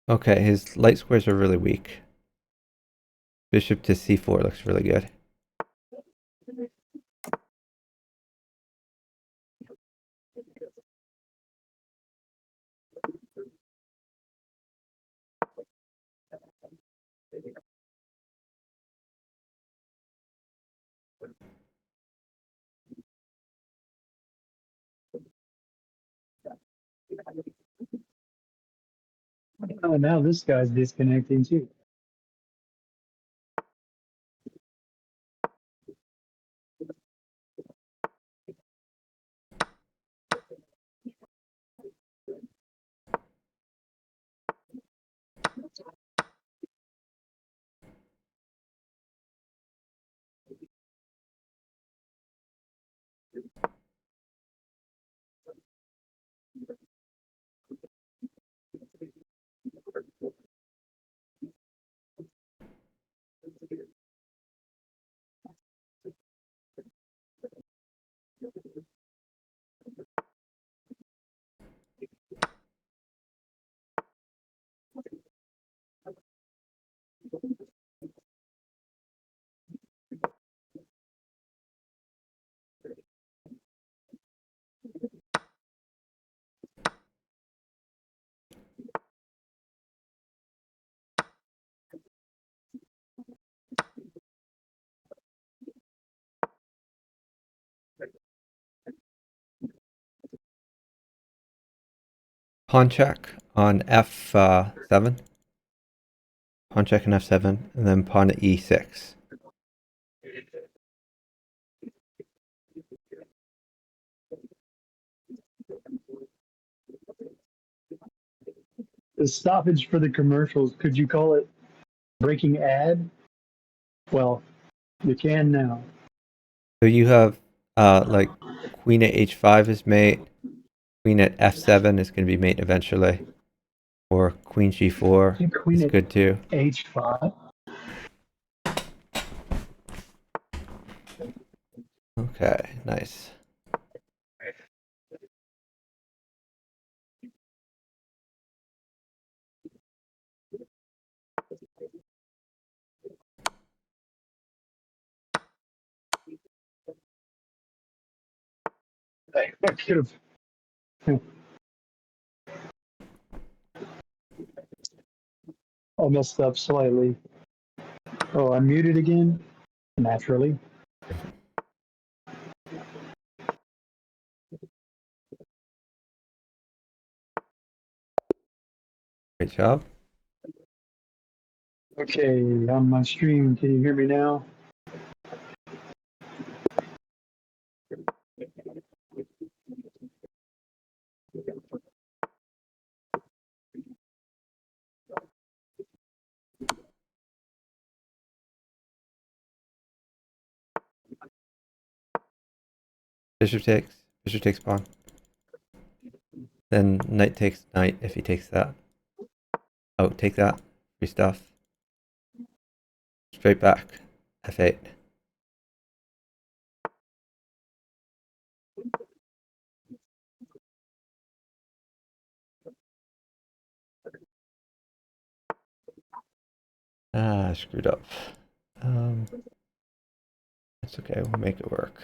Speaker 1: Okay, his light squares are really weak. Bishop to c4 looks really good.
Speaker 2: Oh, now this guy's disconnecting too.
Speaker 1: Pawn check on f7. Pawn check on f7, and then pawn at e6.
Speaker 2: The stoppage for the commercials, could you call it breaking ad? Well, you can now.
Speaker 1: So you have like queen at h5 is mate, queen at f7 is going to be mate eventually, or queen g4
Speaker 2: Queen
Speaker 1: is
Speaker 2: at
Speaker 1: good too.
Speaker 2: h5.
Speaker 1: Okay, nice.
Speaker 2: I could have. I messed up slightly. Oh, I'm muted again? Naturally.
Speaker 1: Great job.
Speaker 2: Okay, on my stream, can you hear me now?
Speaker 1: Bishop takes pawn. Then knight takes knight if he takes that. Oh, take that. Free stuff. Straight back. f8. Ah, screwed up. Um, That's okay. We'll make it work.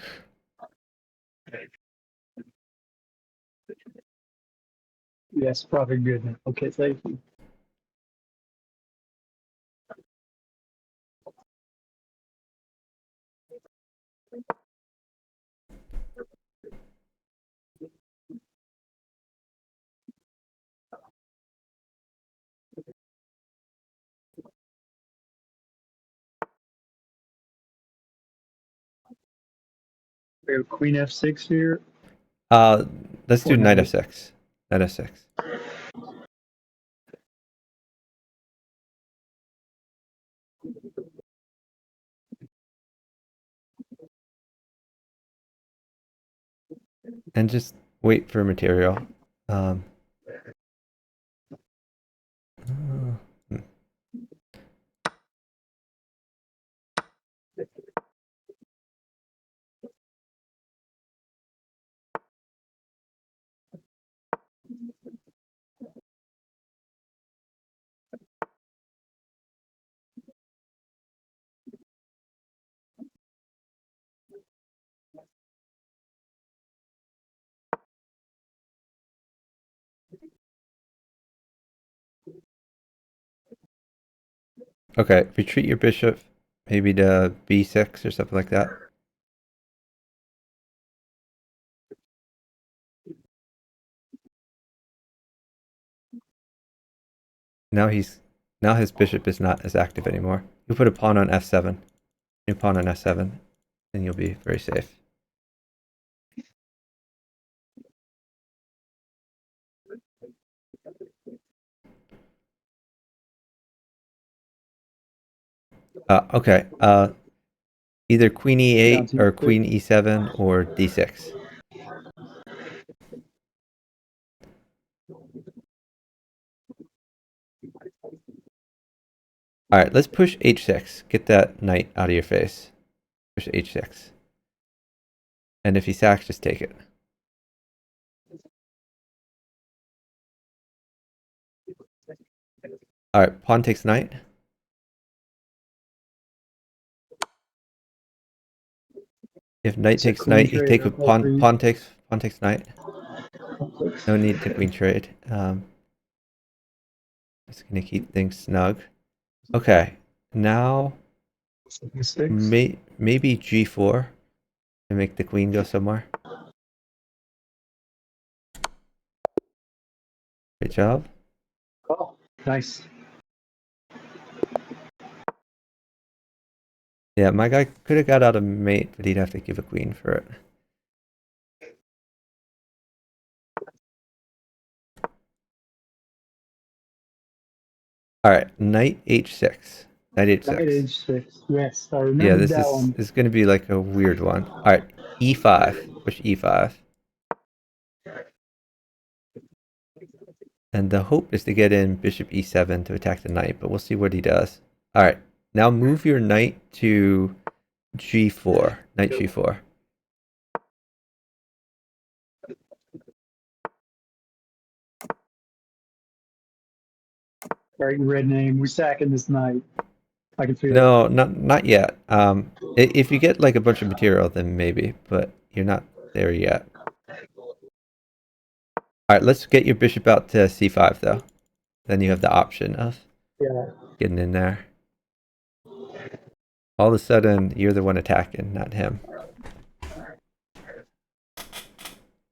Speaker 2: Yes, prophet good. Okay, thank you. We have Queen F6 here.
Speaker 1: Let's do
Speaker 2: Or
Speaker 1: knight
Speaker 2: knight.
Speaker 1: f6. Knight f6. And just wait for material. Um, hmm. Okay, retreat your bishop, maybe to b6 or something like that. Now his bishop is not as active anymore. You put a pawn on f7. New pawn on f7, and you'll be very safe. Okay. Either queen
Speaker 2: Down
Speaker 1: e8
Speaker 2: to
Speaker 1: or
Speaker 2: E6.
Speaker 1: queen e7 or d6. All right, let's push h6. Get that knight out of your face. Push h6. And if he sacks, just take it. All right, pawn takes knight. If knight
Speaker 2: It's a
Speaker 1: takes
Speaker 2: queen
Speaker 1: knight, you
Speaker 2: trade.
Speaker 1: take a
Speaker 2: Okay, for
Speaker 1: pawn.
Speaker 2: you.
Speaker 1: Pawn takes knight. No need to queen trade. Just gonna keep things snug. Okay, now
Speaker 2: E6.
Speaker 1: maybe g4 to make the queen go somewhere. Great job.
Speaker 2: Oh, nice.
Speaker 1: Yeah, my guy could have got out a mate, but he'd have to give a queen for it. All right, knight h6. Knight
Speaker 2: Knight
Speaker 1: h6.
Speaker 2: H6. Yes, I
Speaker 1: Yeah,
Speaker 2: remembered that one.
Speaker 1: this is going to be like a weird one. All right, e5. Push e5. And the hope is to get in bishop e7 to attack the knight, but we'll see what he does. All right, now move your knight to g4. Knight g4.
Speaker 2: All right, red name. We're sacking this knight. I can feel it.
Speaker 1: No, not yet. If you get like a bunch of material, then maybe, but you're not there yet. All right, let's get your bishop out to c5 though. Then you have the option of
Speaker 2: Yeah.
Speaker 1: getting in there. All of a sudden, you're the one attacking, not him.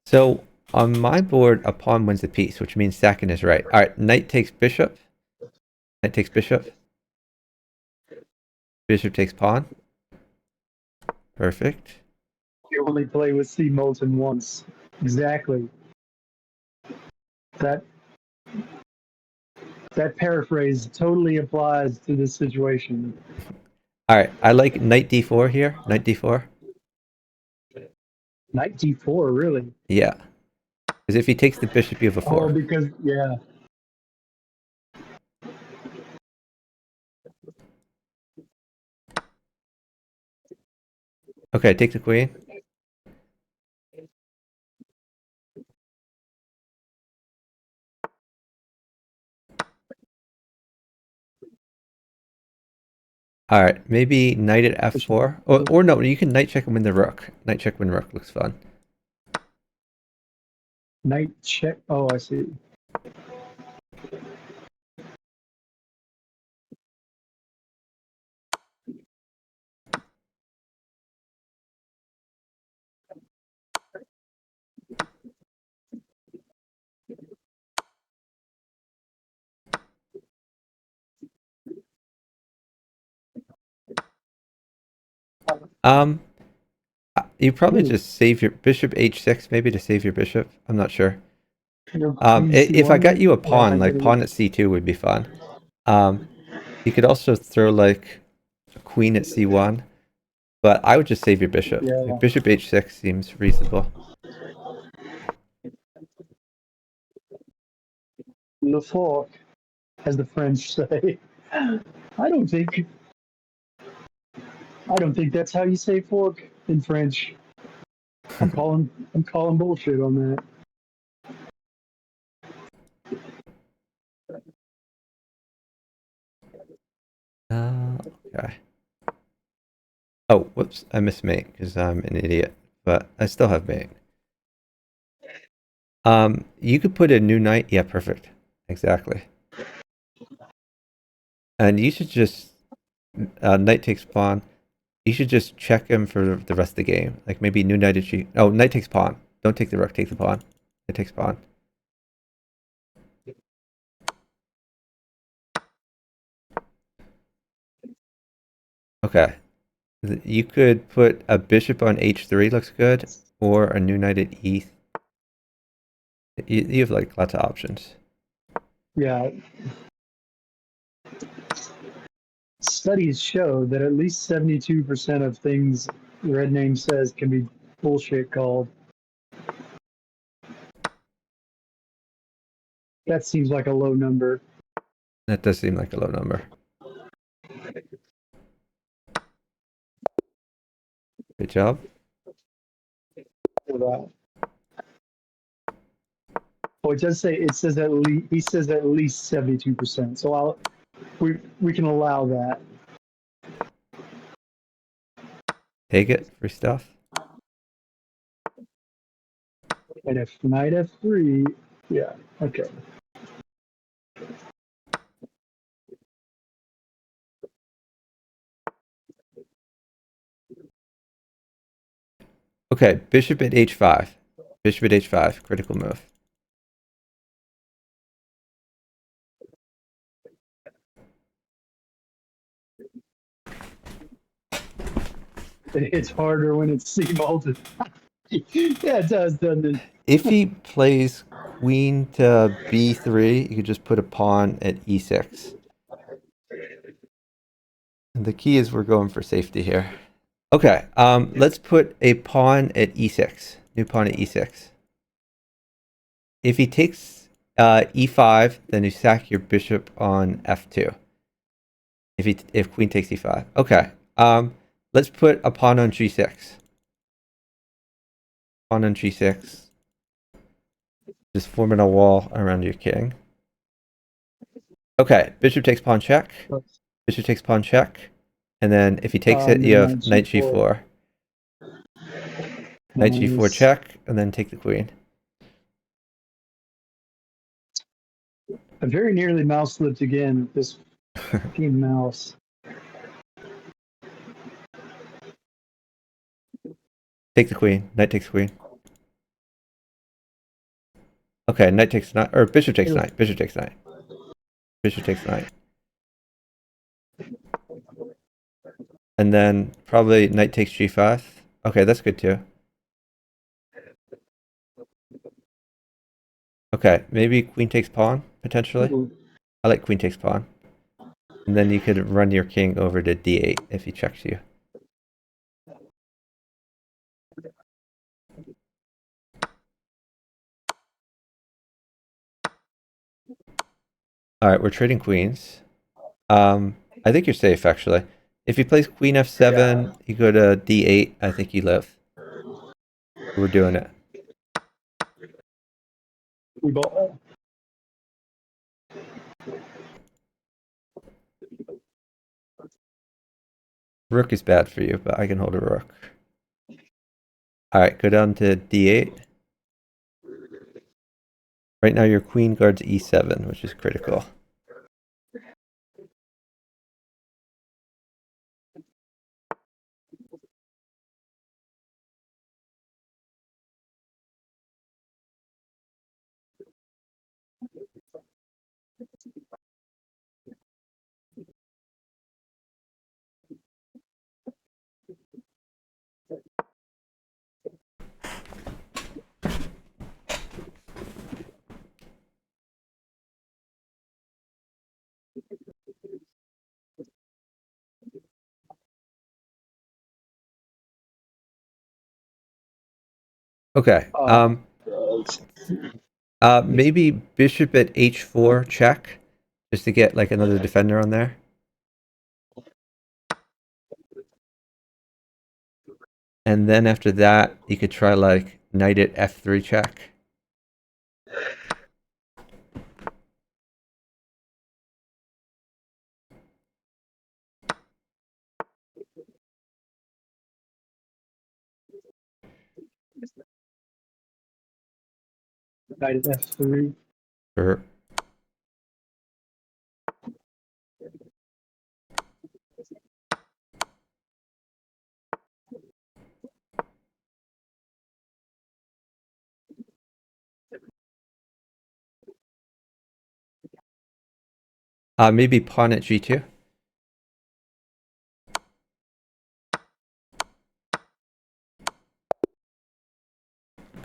Speaker 1: So on my board, a pawn wins a piece, which means sacking is right. All right, knight takes bishop. Knight takes bishop. Bishop takes pawn. Perfect.
Speaker 2: You only play with C Molten once. Exactly. That that paraphrase totally applies to this situation.
Speaker 1: All right, I like knight d4 here. Knight d4.
Speaker 2: Knight D4, really?
Speaker 1: Yeah, because if he takes the bishop, you have a
Speaker 2: Oh,
Speaker 1: 4.
Speaker 2: because yeah.
Speaker 1: Okay, take the queen. All right, maybe knight at f4. Or no, you can knight check and win the rook. Knight check, win rook looks fun.
Speaker 2: Knight check. Oh, I see.
Speaker 1: Um, you probably
Speaker 2: Ooh,
Speaker 1: just save your bishop h6, maybe to save your bishop. I'm not sure.
Speaker 2: queen
Speaker 1: If I
Speaker 2: c1
Speaker 1: got
Speaker 2: maybe?
Speaker 1: you a
Speaker 2: Yeah,
Speaker 1: pawn, like pawn at c2 would be fun. You could also throw like a queen at c1, but I would just save your bishop.
Speaker 2: yeah.
Speaker 1: Like bishop h6 seems reasonable.
Speaker 2: Le fork, as the French say. I don't think that's how you say fork in French. I'm calling bullshit on that.
Speaker 1: Okay. Oh, whoops, I missed mate because I'm an idiot, but I still have mate. You could put a new knight. Yeah, perfect. Exactly. And you should just knight takes pawn. You should just check him for the rest of the game. Like maybe new knight at g. Oh, knight takes pawn. Don't take the rook. Take the pawn. It takes pawn. Okay. You could put a bishop on h3. Looks good, or a new knight at e. You have like lots of options.
Speaker 2: Yeah, studies show that at least 72% of things Red Name says can be bullshit called. That seems like a low number.
Speaker 1: That does seem like a low number. Good job.
Speaker 2: For that. Oh, it does say it says at least he says at least 72%. So we can allow that.
Speaker 1: Take it. Free stuff.
Speaker 2: And if knight f3, yeah, okay.
Speaker 1: Okay, bishop at h5. Bishop at h5. Critical move.
Speaker 2: It's harder when it's C molded. Yeah, it does, doesn't it?
Speaker 1: If he plays queen to b3, you could just put a pawn at e6. And the key is we're going for safety here. Okay, let's put a pawn at e6. New pawn at e6. If he takes e5, then you sack your bishop on f2. If queen takes e5. Okay. Let's put a pawn on g6. Pawn on g6. Just forming a wall around your king. Okay, bishop takes pawn check. Bishop takes pawn check. And then if he takes it, you
Speaker 2: Then
Speaker 1: have knight g4. Knight g4
Speaker 2: Nice.
Speaker 1: check, and then take the queen.
Speaker 2: I very nearly mouse slipped again. This fucking mouse.
Speaker 1: Take the queen. Knight takes queen. Okay, knight takes knight, or bishop takes knight. Bishop takes knight. Bishop takes knight. And then probably knight takes g5. Okay, that's good too. Okay, maybe queen takes pawn, potentially. I like queen takes pawn. And then you could run your king over to d8 if he checks you. All right, we're trading queens. I think you're safe, actually. If he plays queen f7, you go to d8, I think you live. We're doing it.
Speaker 2: We both.
Speaker 1: Rook is bad for you, but I can hold a rook. All right, go down to d8. Right now your queen guards e7, which is critical. Okay. Maybe bishop at h4 check, just to get like another defender on there. And then after that, you could try like knight at f3 check.
Speaker 2: Knight at f3.
Speaker 1: Or maybe pawn at g2.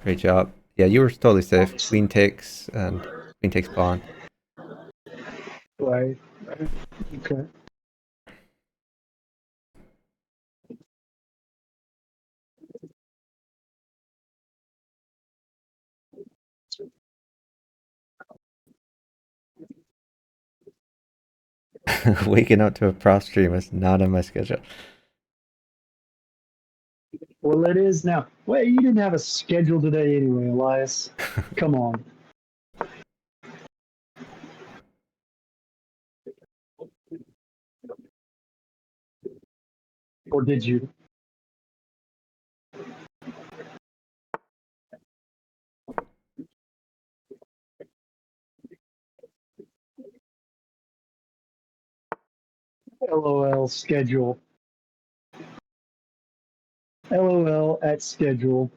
Speaker 1: Great job. Yeah, you were totally safe. Queen takes and queen takes pawn.
Speaker 2: Right. Okay.
Speaker 1: Waking up to a prop stream was not on my schedule.
Speaker 2: Well, it is now. Wait, you didn't have a schedule today anyway, Elias. Come on. Or did you? LOL schedule. LOL at schedule.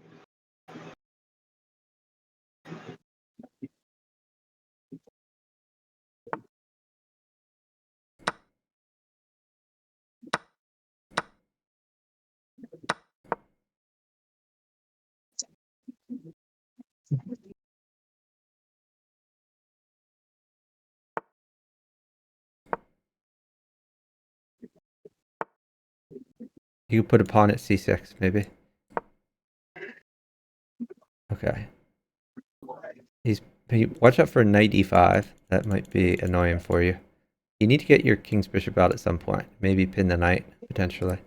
Speaker 1: You could put a pawn at c6, maybe. Okay. Watch out for knight e5. That might be annoying for you. You need to get your king's bishop out at some point. Maybe pin the knight, potentially.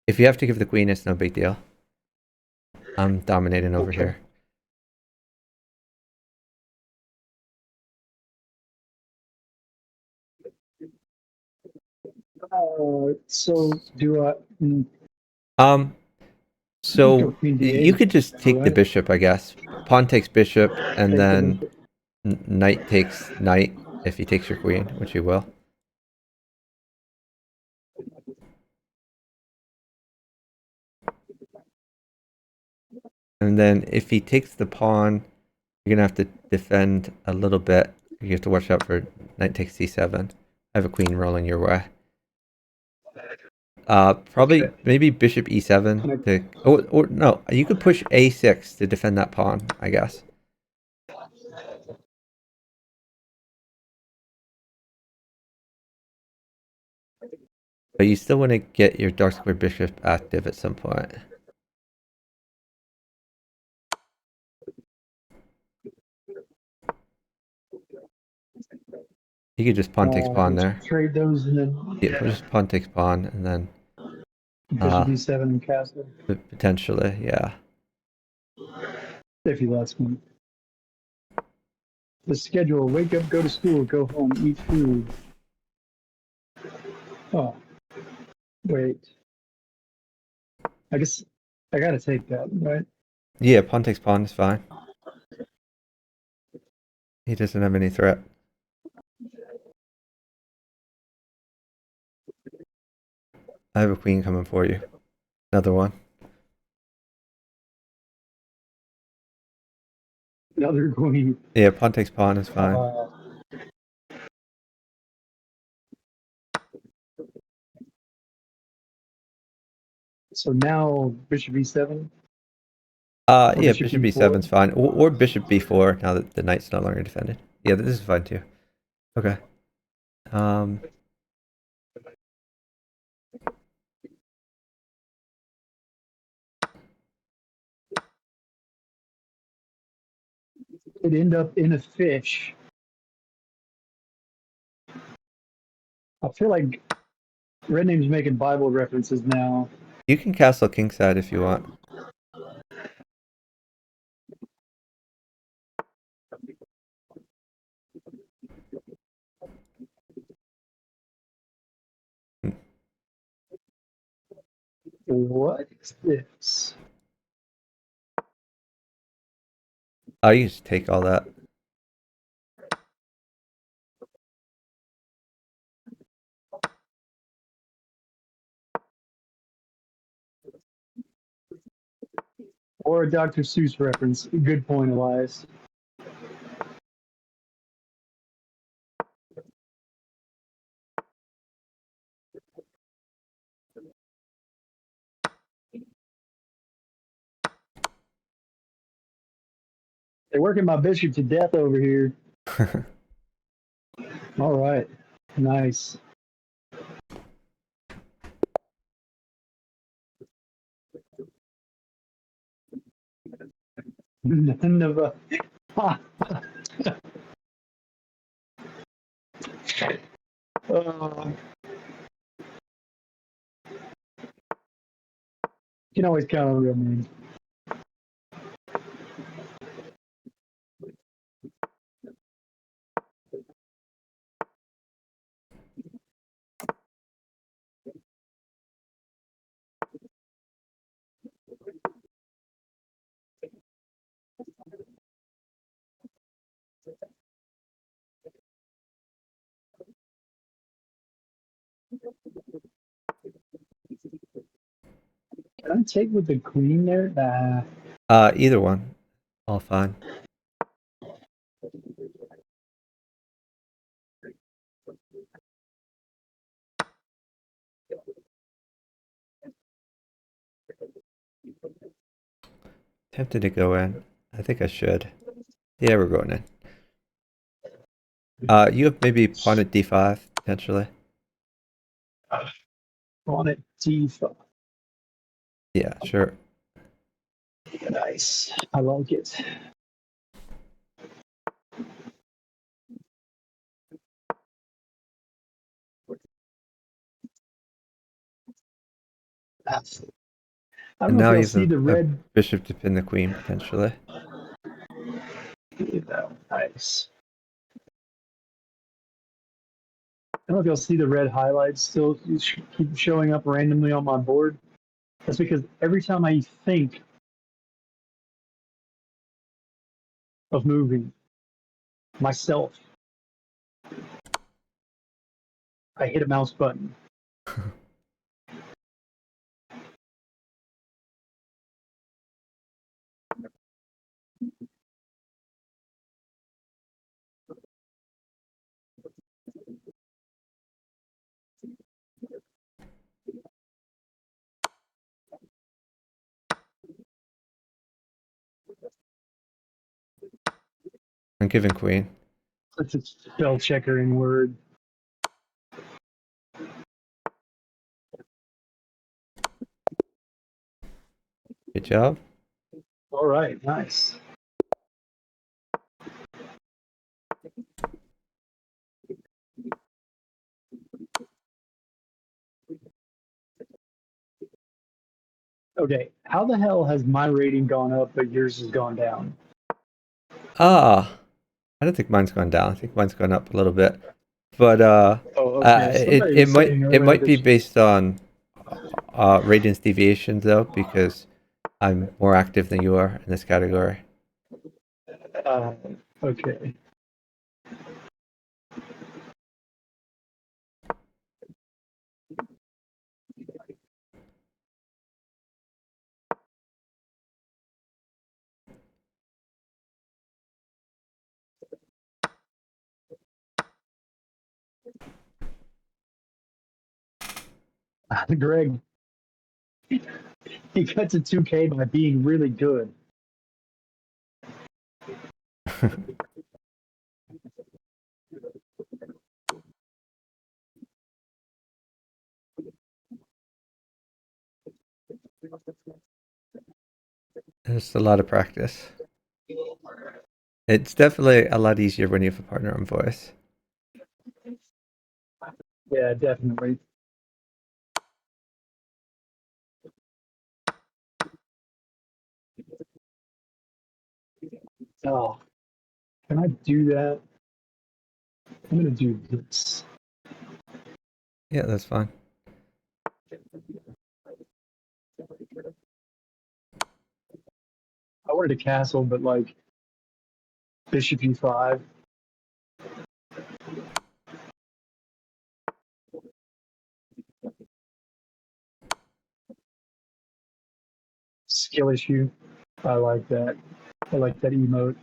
Speaker 1: If you have to give the queen, it's no big deal. I'm dominating over here.
Speaker 2: So do I?
Speaker 1: So
Speaker 2: Go queen
Speaker 1: you
Speaker 2: d8.
Speaker 1: could just take the
Speaker 2: Right?
Speaker 1: bishop, I guess. Pawn takes bishop, and
Speaker 2: Take the
Speaker 1: then
Speaker 2: bishop.
Speaker 1: knight takes knight if he takes your queen, which he will. And then if he takes the pawn, you're gonna have to defend a little bit. You have to watch out for knight takes c7. I have a queen rolling your way. Probably maybe bishop e7 to. Oh, or no, you could push a6 to defend that pawn, I guess. But you still want to get your dark square bishop active at some point. You could just pawn takes pawn there.
Speaker 2: Trade those and then
Speaker 1: Yeah, just pawn takes pawn, and then
Speaker 2: bishop e7 and castle.
Speaker 1: potentially, yeah.
Speaker 2: If he lets me. The schedule: wake up, go to school, go home, eat food. Oh, wait. I guess I gotta take that, right?
Speaker 1: Yeah, pawn takes pawn is fine. He doesn't have any threat. I have a queen coming for you. Another one.
Speaker 2: Another queen.
Speaker 1: Yeah, pawn takes pawn is fine.
Speaker 2: So now bishop e7. Or
Speaker 1: Yeah,
Speaker 2: bishop
Speaker 1: bishop
Speaker 2: d4.
Speaker 1: b7 is fine. Or bishop b4 now that the knight's no longer defended. Yeah, this is fine too. Okay.
Speaker 2: It end up in a fish. I feel like Red Name's making Bible references now.
Speaker 1: You can castle kingside if you want.
Speaker 2: What is this?
Speaker 1: You just take all that.
Speaker 2: Or a Dr. Seuss reference. Good point, Elias. They're working my bishop to death over here. All right. Nice. None of a. You can always count on real names. Can I take with the queen there?
Speaker 1: Either one. All fine. Tempted to go in. I think I should. Yeah, we're going in. You have maybe pawn at d5, potentially.
Speaker 2: On it, d5.
Speaker 1: Yeah, sure.
Speaker 2: Nice. I like it. I don't
Speaker 1: And
Speaker 2: know if
Speaker 1: now
Speaker 2: y'all
Speaker 1: you have
Speaker 2: see the
Speaker 1: a
Speaker 2: red.
Speaker 1: bishop to pin the queen, potentially.
Speaker 2: Nice. I don't know if y'all see the red highlights still keep showing up randomly on my board. That's because every time I think of moving myself, I hit a mouse button.
Speaker 1: I'm giving queen.
Speaker 2: It's a spell checker in Word.
Speaker 1: Good job.
Speaker 2: All right, nice. Okay, how the hell has my rating gone up but yours has gone down?
Speaker 1: I don't think mine's gone down. I think mine's gone up a little bit. But
Speaker 2: Oh, okay. Somebody
Speaker 1: it
Speaker 2: was
Speaker 1: might
Speaker 2: saying
Speaker 1: it
Speaker 2: earlier
Speaker 1: might be
Speaker 2: that
Speaker 1: based on radiance deviations though, because I'm more active than you are in this category.
Speaker 2: Okay. Greg, he got to 2K by being really good.
Speaker 1: There's a lot of practice. It's definitely a lot easier when you have a partner on voice.
Speaker 2: Yeah, definitely. Oh, can I do that? I'm gonna do this.
Speaker 1: Yeah, that's fine.
Speaker 2: I wanted a castle, but like bishop e5. Skill issue. I like that. I like that emote.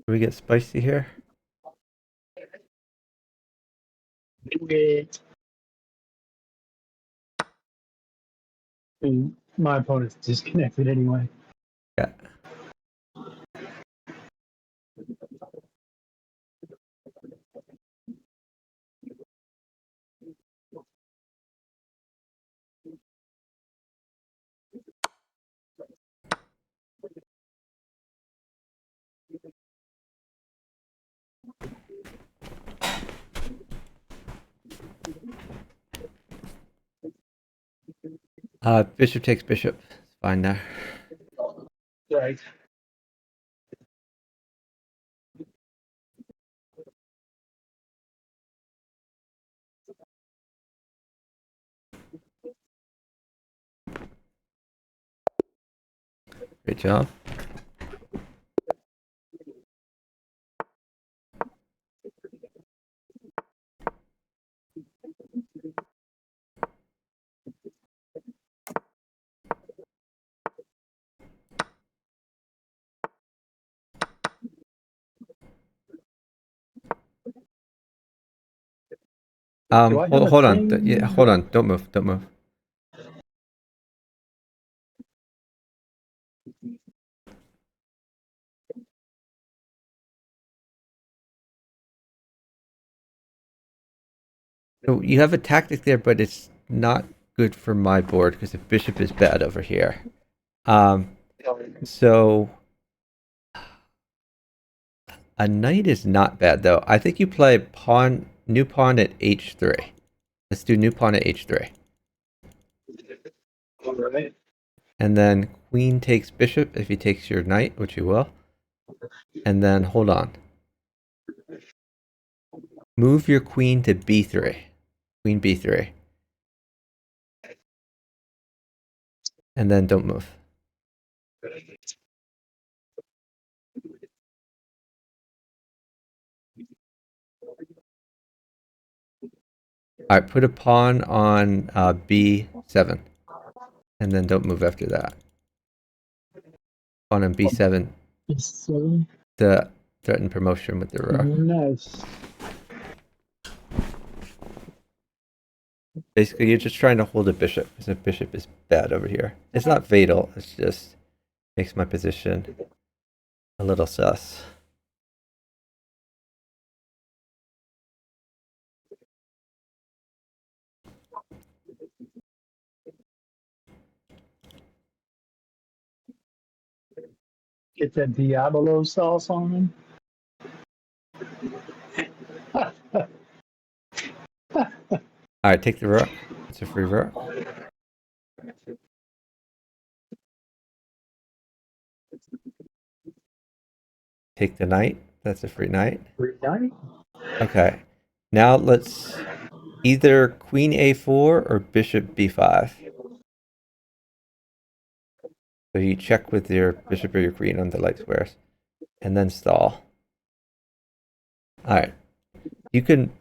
Speaker 1: Do we get spicy here?
Speaker 2: Do it. And my opponent's disconnected anyway.
Speaker 1: Yeah. Bishop takes bishop. It's fine now.
Speaker 2: Right.
Speaker 1: Great job.
Speaker 2: Do I have a
Speaker 1: Hold on. Yeah,
Speaker 2: thing?
Speaker 1: hold on. Don't move. Don't move. So you have a tactic there, but it's not good for my board because the bishop is bad over here. So a knight is not bad though. I think you play new pawn at h3. Let's do new pawn at h3.
Speaker 2: All right.
Speaker 1: And then queen takes bishop if he takes your knight, which he will. And then hold on. Move your queen to b3. Queen b3. And then don't move. Alright, put a pawn on b7. And then don't move after that. Pawn on b7
Speaker 2: B7.
Speaker 1: to threaten promotion with the rook.
Speaker 2: Nice.
Speaker 1: Basically, you're just trying to hold a bishop because a bishop is bad over here. It's not fatal. It's just Makes my position a little sus.
Speaker 2: Get that Diablo sauce on them.
Speaker 1: Alright, take the rook. It's a free rook. Take the knight. That's a free knight.
Speaker 2: Free knight.
Speaker 1: Okay. Now let's either queen a4 or bishop b5. So you check with your bishop or your queen on the light squares. And then stall. Alright. You can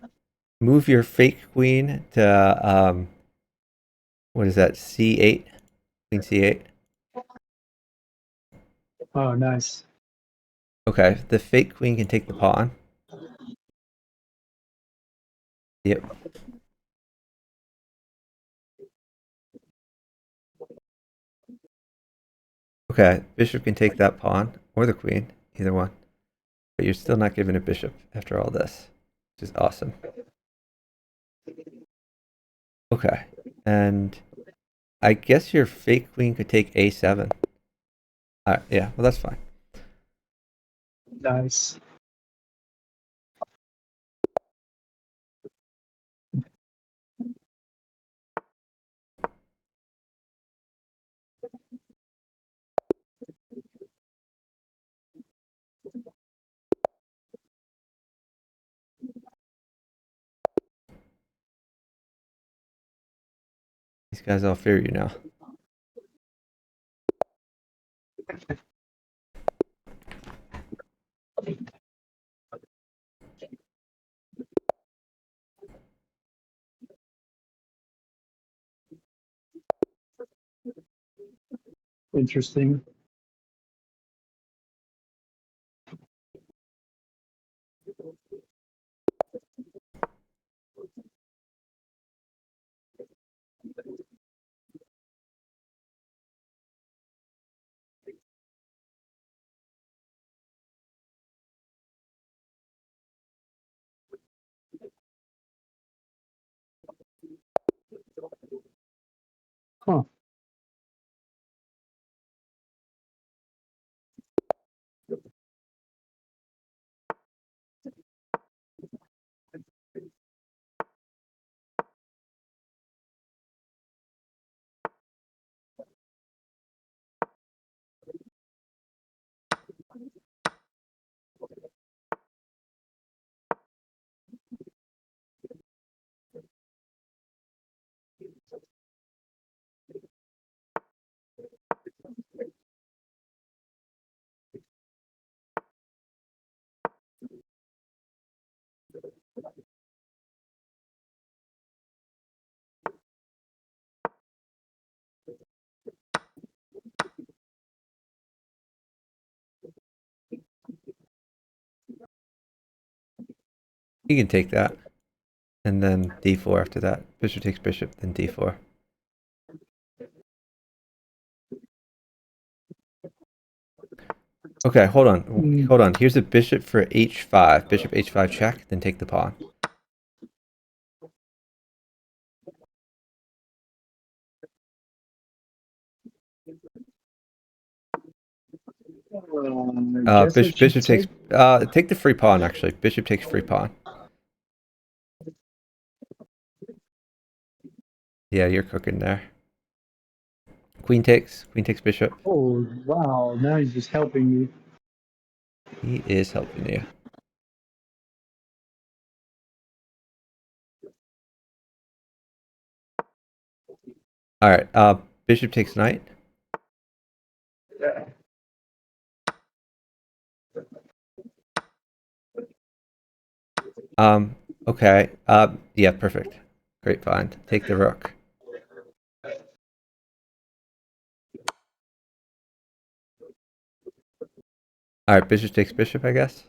Speaker 1: move your fake queen to, what is that, c8? Queen c8.
Speaker 2: Oh, nice.
Speaker 1: Okay, the fake queen can take the pawn. Yep. Okay, bishop can take that pawn, or the queen, either one. But you're still not given a bishop after all this, which is awesome. Okay, and I guess your fake queen could take a7. Alright, yeah, well that's fine.
Speaker 2: Nice.
Speaker 1: These guys all fear you now.
Speaker 2: Interesting. Huh.
Speaker 1: You can take that, and then d4 after that. Bishop takes bishop, then d4. Okay, hold on. Hold on. Here's a bishop for h5. Bishop h5 check, then take the pawn.
Speaker 2: I guess it should
Speaker 1: Bishop takes take the free pawn actually. Bishop takes free pawn. Yeah, you're cooking there. Queen takes bishop.
Speaker 2: Oh, wow. Now he's just helping you.
Speaker 1: He is helping you. All right. Bishop takes knight. Okay. Yeah, perfect. Great find. Take the rook. All right. Bishop takes bishop, I guess.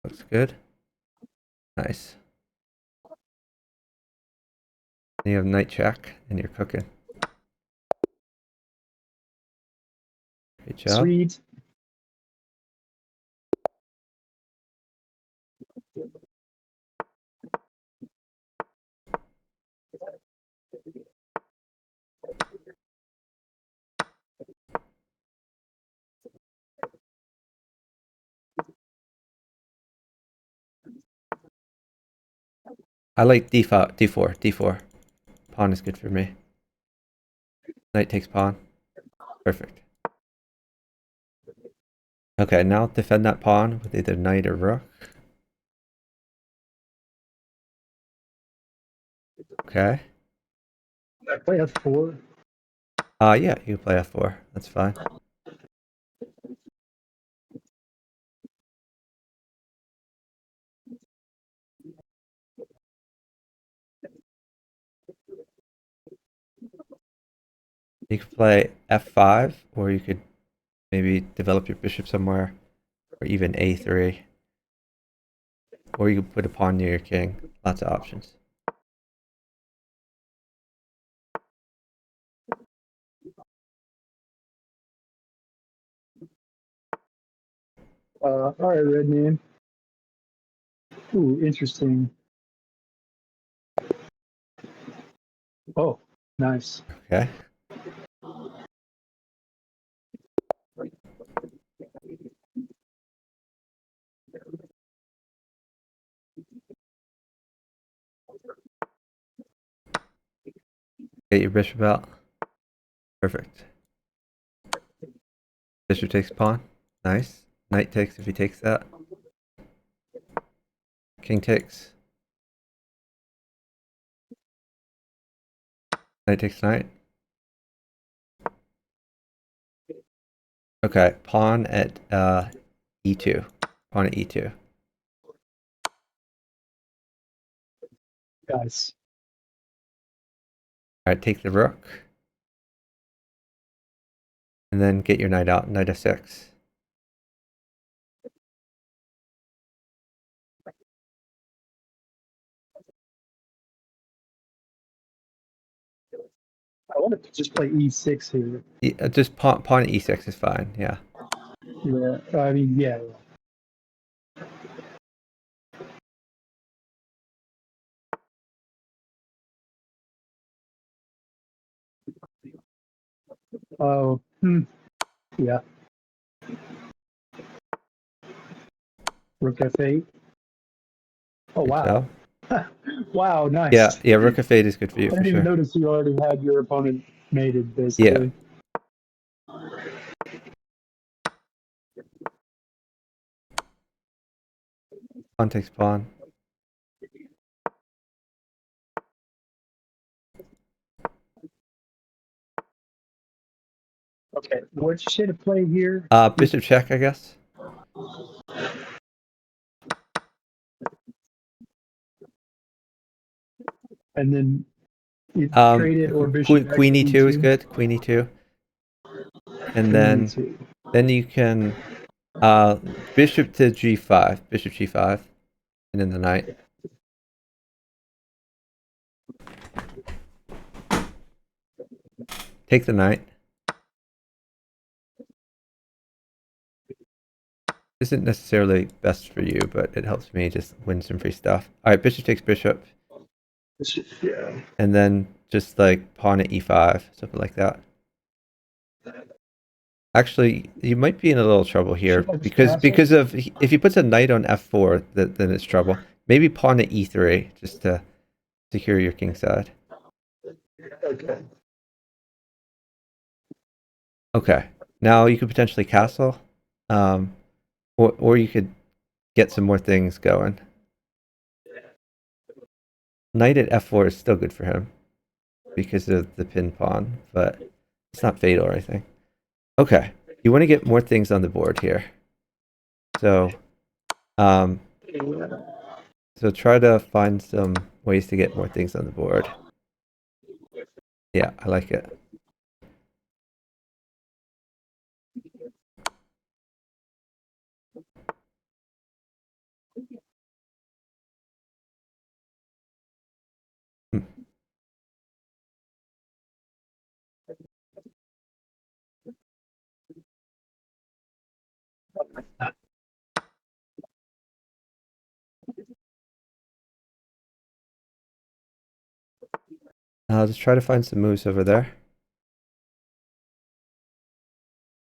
Speaker 1: Looks good. Nice. And you have knight check, and you're cooking. Great job.
Speaker 2: Sweet.
Speaker 1: I like d5, d4, d4. Pawn is good for me. Knight takes pawn. Perfect. Okay, now defend that pawn with either knight or rook. Okay.
Speaker 2: I play f4.
Speaker 1: Yeah, you can play f4. That's fine. You could play f5, or you could maybe develop your bishop somewhere, or even a3. Or you could put a pawn near your king. Lots of options.
Speaker 2: All right, red man. Ooh, interesting. Oh, nice.
Speaker 1: Okay. Get your bishop out. Perfect. Bishop takes pawn. Nice. Knight takes if he takes that. King takes. Knight takes knight. Okay, pawn at e2. Pawn at e2.
Speaker 2: Nice.
Speaker 1: Alright, take the rook. And then get your knight out, knight f6.
Speaker 2: I want to just play e6 here.
Speaker 1: Just pawn at e6 is fine, yeah.
Speaker 2: Yeah, I mean, yeah. Oh, yeah. Rook f8. Oh,
Speaker 1: Good
Speaker 2: wow.
Speaker 1: job.
Speaker 2: Wow, nice.
Speaker 1: Yeah, rook f8 is good for you
Speaker 2: I
Speaker 1: for
Speaker 2: didn't even
Speaker 1: sure.
Speaker 2: notice you already had your opponent mated,
Speaker 1: Yeah,
Speaker 2: basically.
Speaker 1: pawn takes pawn.
Speaker 2: Okay, what should I play here?
Speaker 1: Bishop check, I guess.
Speaker 2: And then either trade it or bishop
Speaker 1: Queen
Speaker 2: x
Speaker 1: e2 is
Speaker 2: e2.
Speaker 1: good. Queen e2. And
Speaker 2: Queen
Speaker 1: then
Speaker 2: e2.
Speaker 1: you can uh bishop to g5. Bishop g5. And then the knight. Take the knight. Isn't necessarily best for you, but it helps me just win some free stuff. Alright, bishop takes bishop.
Speaker 2: Yeah.
Speaker 1: And then just like pawn at e5, something like that. Actually, you might be in a little trouble here
Speaker 2: Should I just
Speaker 1: because
Speaker 2: castle?
Speaker 1: of if he puts a knight on f4, then it's trouble. Maybe pawn at e3 just to secure your king side.
Speaker 2: Okay.
Speaker 1: Okay, now you could potentially castle, or you could get some more things going. Knight at f4 is still good for him because of the pin pawn, but it's not fatal or anything. Okay, you want to get more things on the board here. So, um, so try to find some ways to get more things on the board. Yeah, I like it. Hmm. I'll just try to find some moves over there.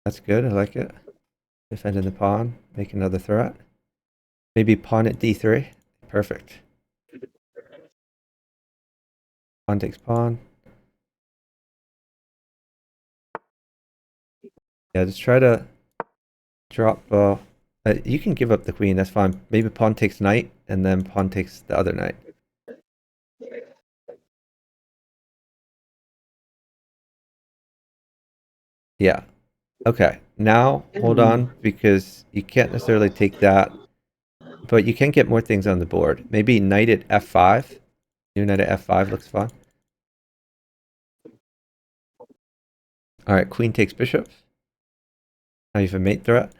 Speaker 1: That's good. I like it. Defending the pawn. Make another threat. Maybe pawn at d3. Perfect. Pawn takes pawn. Yeah, just try to drop. You can give up the queen. That's fine. Maybe pawn takes knight, and then pawn takes the other knight. Yeah. Okay. Now hold on, because you can't necessarily take that, but you can get more things on the board. Maybe knight at f5. New knight at f5 looks fun. All right. Queen takes bishop. Now you have a mate threat.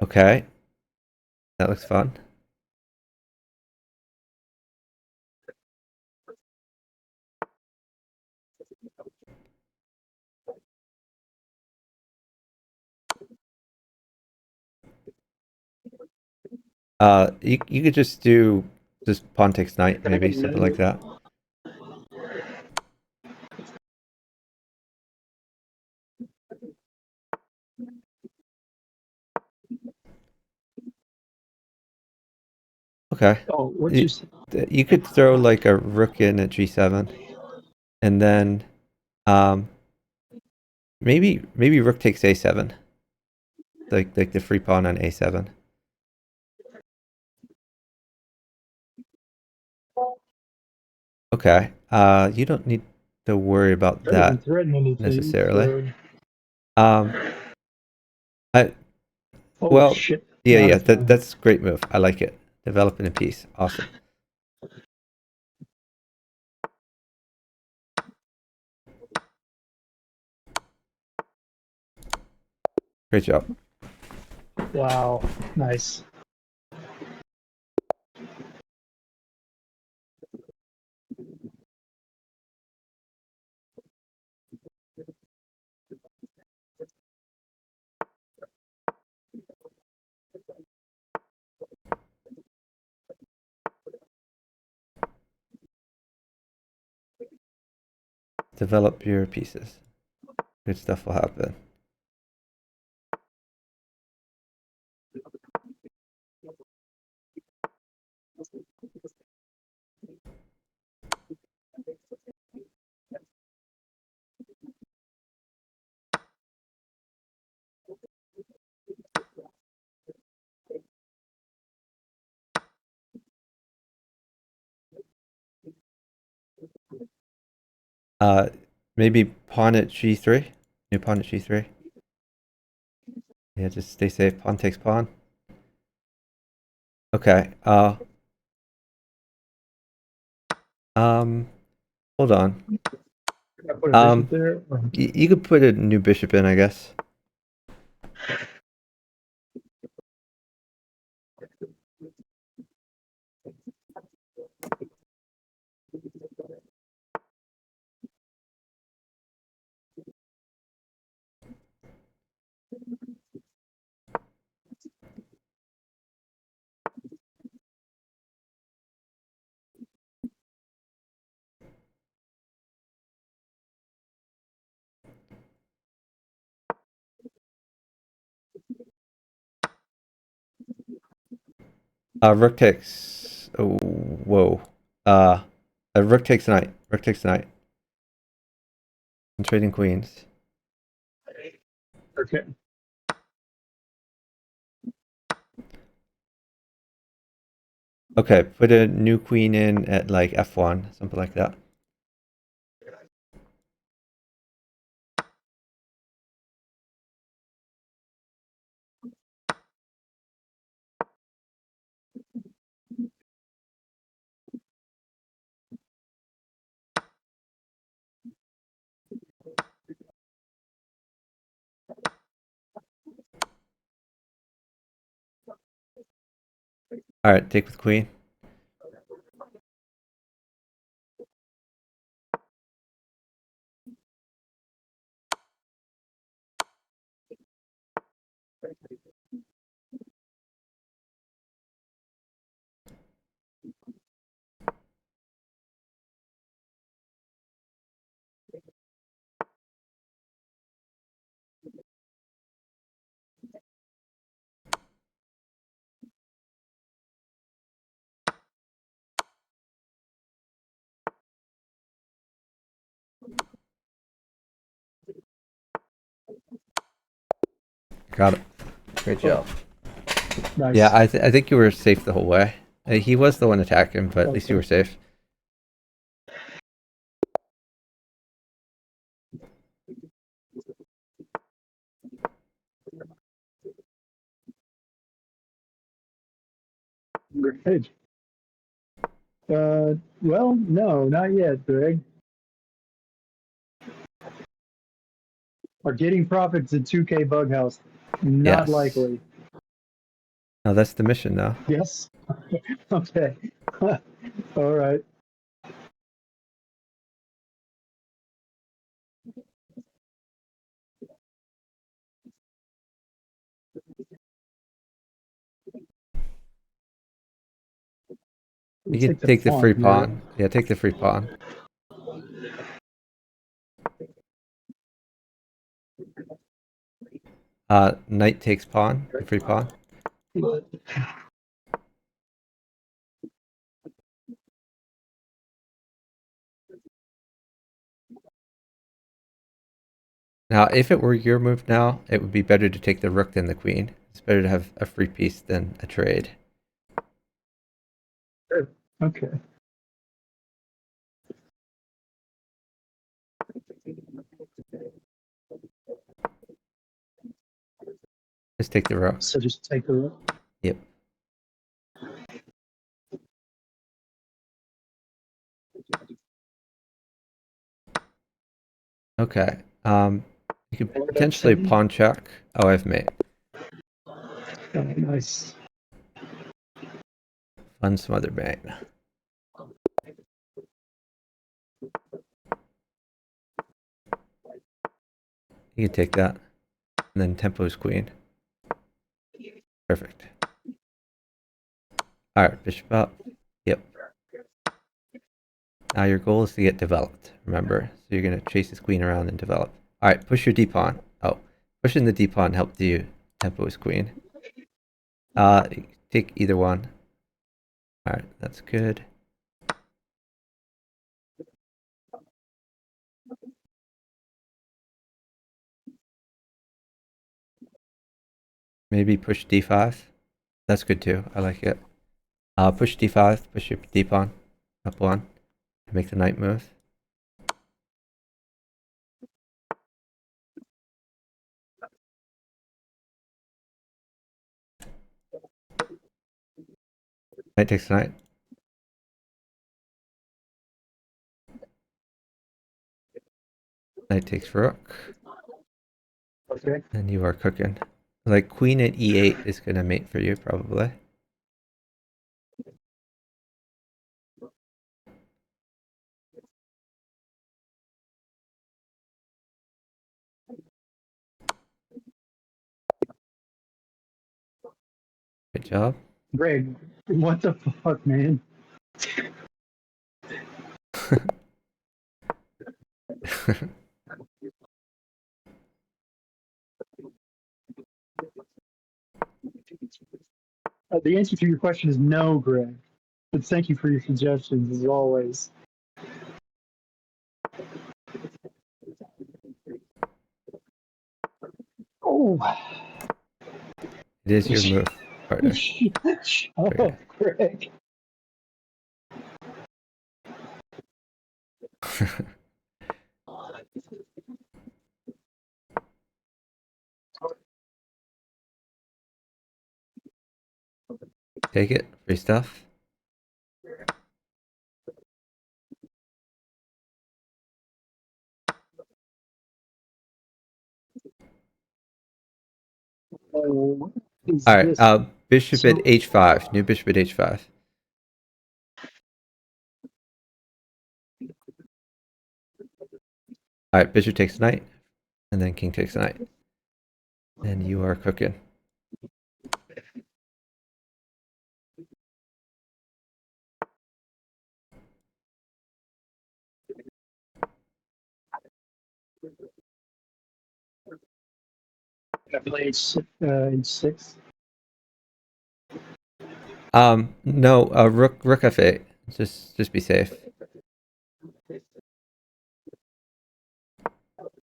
Speaker 1: Okay. That looks fun. You could just do just pawn takes knight, maybe something like that. Okay.
Speaker 2: Oh, what
Speaker 1: You,
Speaker 2: you
Speaker 1: you could throw like a rook in at g7, and then maybe rook takes a7, like the free pawn on a7. Okay. You don't need to worry about that
Speaker 2: doesn't threaten anything,
Speaker 1: necessarily.
Speaker 2: so
Speaker 1: Um, I
Speaker 2: oh
Speaker 1: well,
Speaker 2: shit,
Speaker 1: yeah.
Speaker 2: not a fan.
Speaker 1: That's a great move. I like it. Developing a piece. Awesome. Great job.
Speaker 2: Wow, nice.
Speaker 1: Develop your pieces. Good stuff will happen. Uh, maybe pawn at g3. New pawn at g3. Yeah, just stay safe. Pawn takes pawn. Okay. Hold on.
Speaker 2: I put a bishop there.
Speaker 1: You could put a new bishop in, I guess. Rook takes. Oh, whoa. Rook takes knight. Rook takes knight. I'm trading queens.
Speaker 2: Okay.
Speaker 1: Okay, put a new queen in at like f1, something like that. All right, take with queen. Got it. Great job.
Speaker 2: Nice.
Speaker 1: Yeah, I think you were safe the whole way. He was the one attacking, but at least you were safe.
Speaker 2: Great. Well, no, not yet, Greg. Are getting profits in 2K Bughouse? Not
Speaker 1: Yes.
Speaker 2: likely.
Speaker 1: No, that's the mission now.
Speaker 2: Yes. Okay. All right.
Speaker 1: You
Speaker 2: Take
Speaker 1: could
Speaker 2: the
Speaker 1: take the free
Speaker 2: pawn here.
Speaker 1: pawn. Yeah, take the free pawn. Knight takes pawn, the free pawn. Now, if it were your move now, it would be better to take the rook than the queen. It's better to have a free piece than a trade.
Speaker 2: Okay.
Speaker 1: Just take the rook.
Speaker 2: So just take the rook.
Speaker 1: Yep. Okay. You could potentially pawn check. Oh, I've mate.
Speaker 2: Oh, nice.
Speaker 1: Fun some other mate. You can take that. And then tempo's queen. Perfect. Alright, bishop up. Yep. Now your goal is to get developed, remember? So you're going to chase this queen around and develop. Alright, push your d-pawn. Oh, pushing the d-pawn helped you tempo his queen. Take either one. Alright, that's good. Maybe push d5. That's good too. I like it. Push d5, push your d-pawn up one, and make the knight move. Knight takes knight. Knight takes rook.
Speaker 2: Okay.
Speaker 1: And you are cooking. Like queen at e8 is gonna mate for you probably. Good job.
Speaker 2: Greg, what the fuck, man? The answer to your question is no, Greg. But thank you for your suggestions, as always. Oh,
Speaker 1: It is your move, partner.
Speaker 2: oh, Greg.
Speaker 1: Take it. Free stuff.
Speaker 2: Oh,
Speaker 1: All right. bishop
Speaker 2: So-
Speaker 1: at h5. New bishop at h5. All right, bishop takes knight, and then king takes knight. And you are cooking.
Speaker 2: I play H6.
Speaker 1: No, rook f8. Just be safe.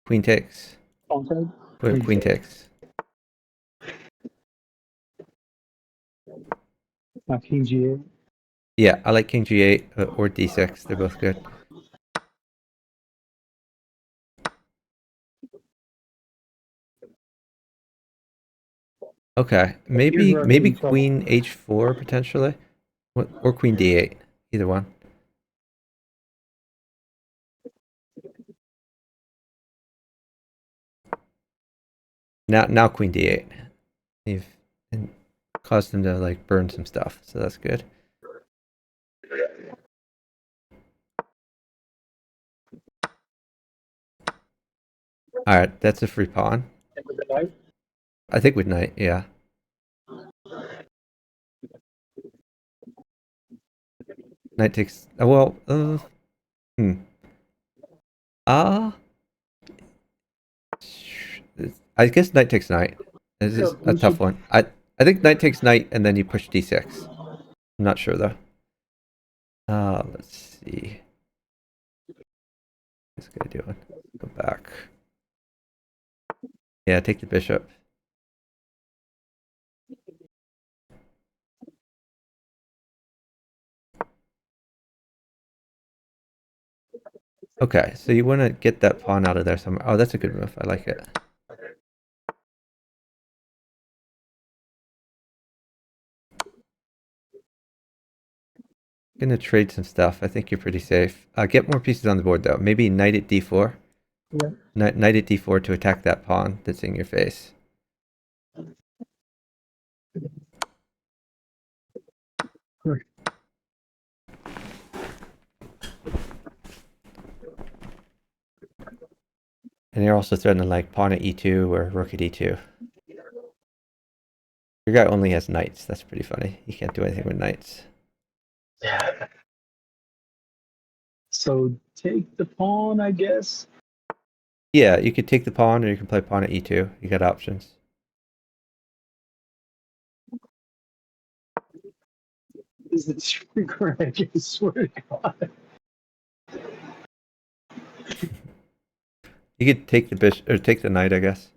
Speaker 1: Queen takes.
Speaker 2: Onside.
Speaker 1: Queen takes.
Speaker 2: King G8.
Speaker 1: Yeah, I like king g8 or d6. They're both good. Okay,
Speaker 2: Here's where I get
Speaker 1: maybe
Speaker 2: in trouble.
Speaker 1: queen h4 potentially, or queen d8. Either one. Now queen d8. You've caused them to like burn some stuff, so that's good. All right, that's a free pawn. I think with knight, yeah. Knight takes. Well, I guess knight takes knight. This is a tough one. I think knight takes knight, and then you push d6. I'm not sure though. Let's see. What's this guy doing? Go back. Yeah, take the bishop. Okay, so you want to get that pawn out of there somewhere. Oh, that's a good move. I like it. Gonna trade some stuff. I think you're pretty safe. Get more pieces on the board though. Maybe knight at d4.
Speaker 2: Yeah.
Speaker 1: Knight at d4 to attack that pawn that's in your face.
Speaker 2: Right.
Speaker 1: And you're also threatening like pawn at e2 or rook at e2. Your guy only has knights. That's pretty funny. You can't do anything with knights.
Speaker 2: So take the pawn, I guess.
Speaker 1: Yeah, you could take the pawn or you can play pawn at e2. You got options.
Speaker 2: Is it true, Greg? I swear to God.
Speaker 1: You could take the bishop or take the knight, I guess.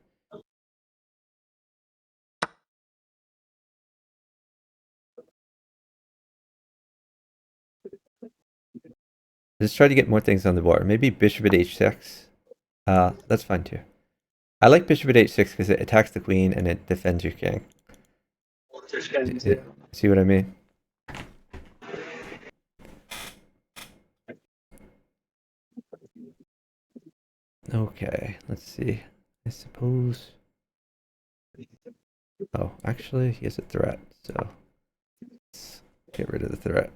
Speaker 1: Just try to get more things on the board. Maybe bishop at h6. That's fine too. I like bishop at h6 because it attacks the queen and it defends your king. See what I mean? Okay, let's see. I suppose. Oh, actually, he has a threat, so let's get rid of the threat.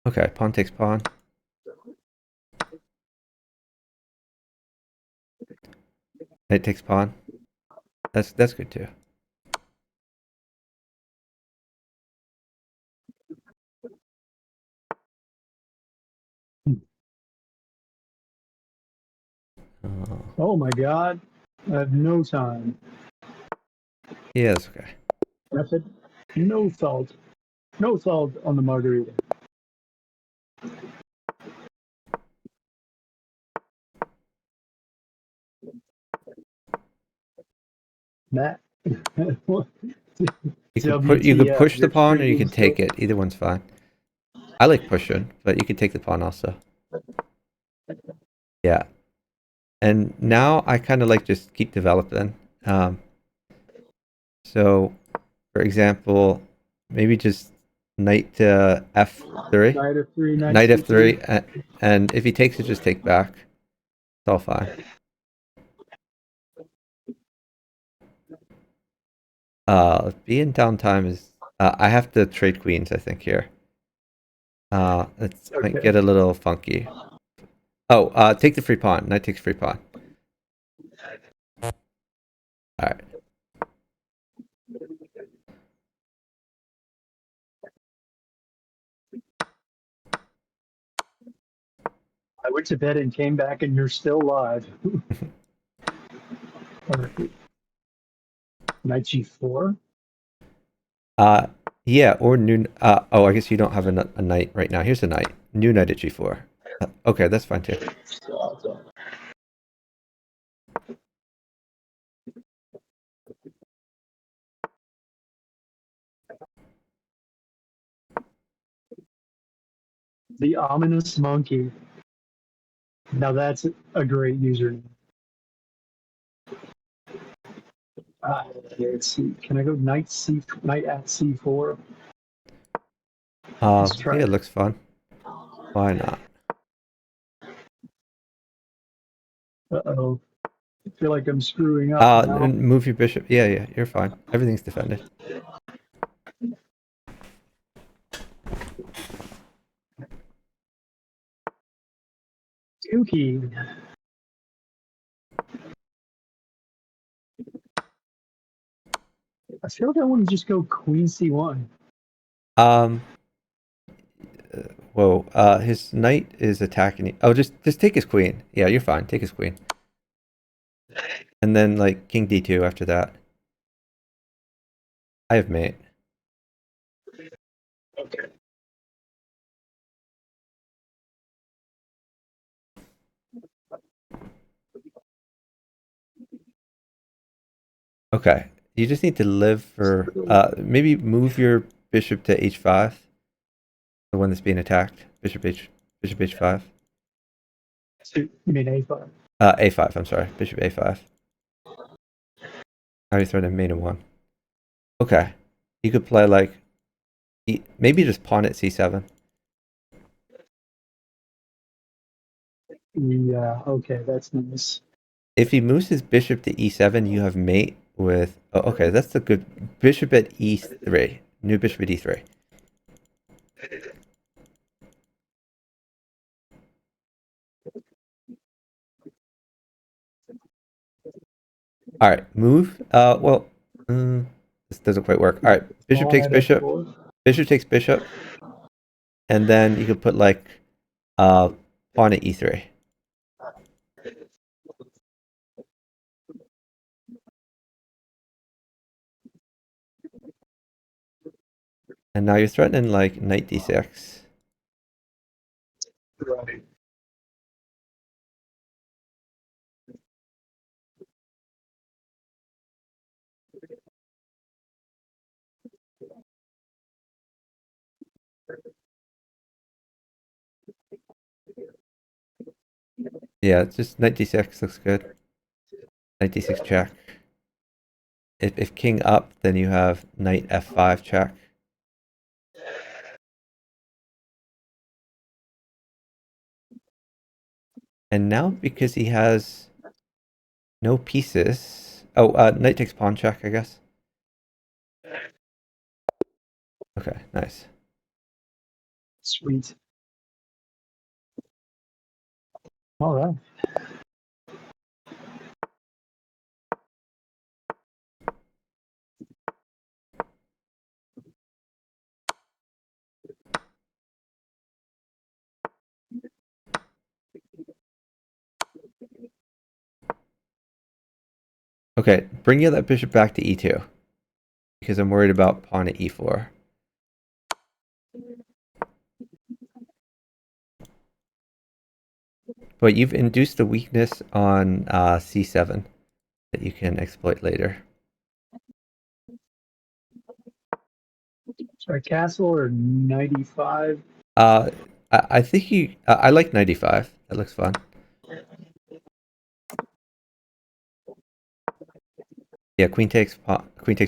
Speaker 1: Okay, pawn takes pawn. Knight takes pawn. That's good too.
Speaker 2: Oh my God. I have no time.
Speaker 1: Yeah, that's okay.
Speaker 2: That's it. No salt. No salt on the margarita. Matt.
Speaker 1: You could
Speaker 2: WTF,
Speaker 1: push the
Speaker 2: you're
Speaker 1: pawn or you
Speaker 2: streaming
Speaker 1: can take
Speaker 2: still?
Speaker 1: it. Either one's fine. I like pushing, but you can take the pawn also. Yeah. And now I kind of like just keep developing. So, for example, maybe just knight to f3.
Speaker 2: Knight F3, Knight
Speaker 1: Knight
Speaker 2: C2.
Speaker 1: f3, and if he takes it, just take back. It's all fine. Being downtime is. I have to trade queens, I think, here. It might
Speaker 2: Okay.
Speaker 1: get a little funky. Oh, take the free pawn. Knight takes free pawn. Alright.
Speaker 2: I went to bed and came back, and you're still live. Knight G4.
Speaker 1: Yeah, or new. Oh, I guess you don't have a knight right now. Here's a knight. New knight at G4. Okay, that's fine too.
Speaker 2: The ominous monkey. Now that's a great username. Let's see. Can I go knight at C4? Let's try
Speaker 1: Yeah, it
Speaker 2: it.
Speaker 1: looks fun. Why not?
Speaker 2: Uh-oh. I feel like I'm screwing up now.
Speaker 1: Move your bishop. Yeah, you're fine. Everything's defended.
Speaker 2: Dookie. I feel like I want to just go queen C1.
Speaker 1: Um, Whoa. His knight is attacking. Oh, just take his queen. Yeah, you're fine. Take his queen. And then like king D2 after that. I have mate.
Speaker 2: Okay.
Speaker 1: Okay. You just need to live for maybe move your bishop to H5. The one that's being attacked. Bishop H5.
Speaker 2: So, you mean A5?
Speaker 1: A5, I'm sorry. Bishop A5. How are you throwing a mate in one? Okay. You could play like maybe just pawn at C7.
Speaker 2: Yeah, okay, that's nice.
Speaker 1: If he moves his bishop to E7, you have mate with. Oh, okay, that's the good bishop at E3. New bishop at E3. All right, move. This doesn't quite work. All right, bishop
Speaker 2: Pawn
Speaker 1: takes
Speaker 2: at
Speaker 1: bishop.
Speaker 2: F4.
Speaker 1: Bishop takes bishop, and then you could put like uh pawn at E3. And now you're threatening like knight D6.
Speaker 2: Right.
Speaker 1: Yeah, it's just knight D6 looks good. Knight D6 check. If king up, then you have knight F5 check. And now because he has no pieces. Oh, knight takes pawn check, I guess. Okay, nice.
Speaker 2: Sweet. All right.
Speaker 1: Okay, bring you that bishop back to E2 because I'm worried about pawn at E4. But you've induced a weakness on C7 that you can exploit later.
Speaker 2: Sorry, castle or 95?
Speaker 1: I think you. I like 95. That looks fun. Yeah, queen takes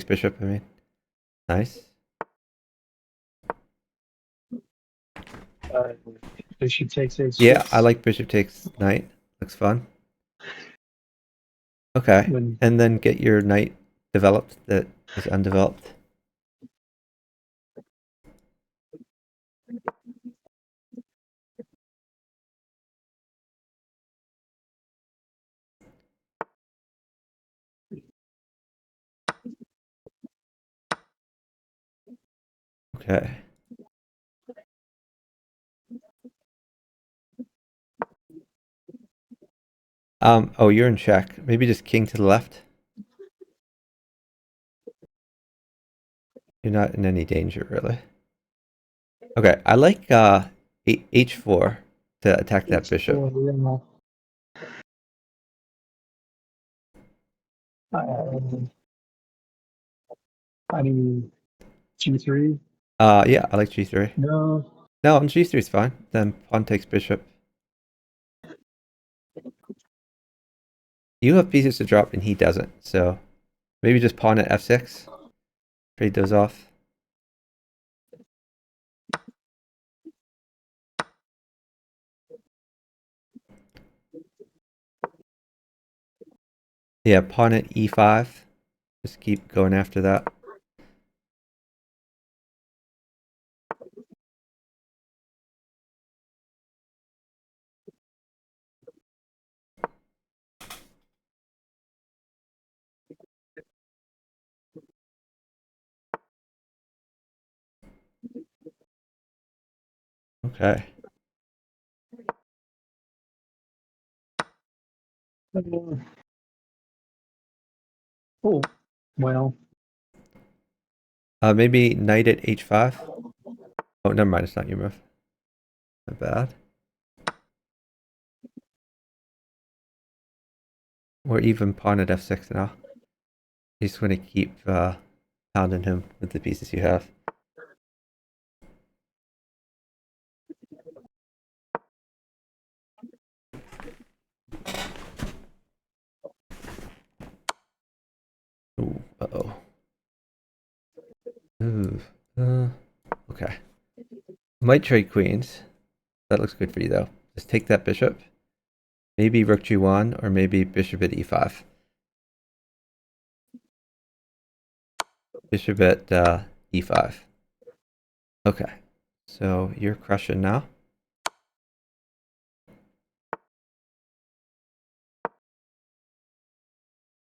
Speaker 1: bishop. I mean, nice.
Speaker 2: Uh, Bishop takes A6.
Speaker 1: Yeah, I like bishop takes knight. Looks fun. Okay,
Speaker 2: When
Speaker 1: and then get your knight developed that is undeveloped? Okay. Oh, you're in check. Maybe just king to the left. You're not in any danger, really. Okay, I like h4 to attack that bishop.
Speaker 3: Yeah. I mean, G3.
Speaker 1: Yeah, I like g3.
Speaker 2: No,
Speaker 1: No, g3 is fine. Then pawn takes bishop. You have pieces to drop and he doesn't, so maybe just pawn at f6. Trade those off. Yeah, pawn at e5. Just keep going after that. Okay.
Speaker 2: oh, well,
Speaker 1: Maybe knight at h5. Oh, never mind. It's not your move. Not bad. Or even pawn at f6 now. You just want to keep pounding him with the pieces you have. Ooh, uh-oh. Ooh, okay. Might trade queens. That looks good for you, though. Just take that bishop. Maybe rook g1, or maybe bishop at e5. Bishop at e5. Okay. So you're crushing now.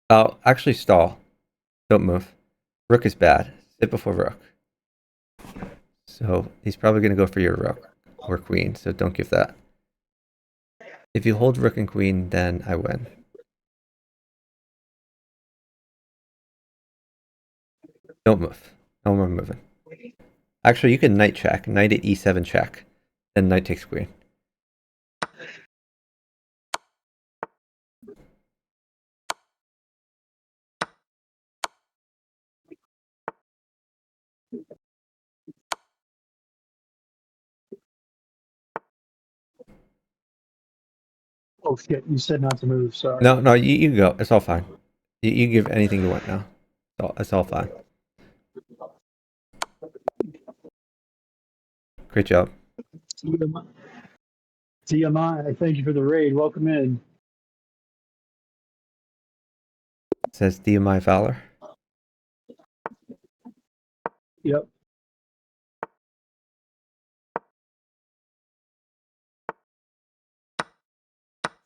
Speaker 1: Oh, actually stall. Don't move. Rook is bad. Sit before rook. So he's probably going to go for your rook or queen, so don't give that. If you hold rook and queen, then I win. Don't move. No more moving. Actually, you can knight check. Knight at e7 check. Then knight takes queen.
Speaker 2: oh shit, you said not to move. Sorry.
Speaker 1: No, no, you go. It's all fine. You give anything you want now. It's all fine. Great job.
Speaker 2: TMI, thank you for the raid. Welcome in.
Speaker 1: It says DMI Valor.
Speaker 2: Yep.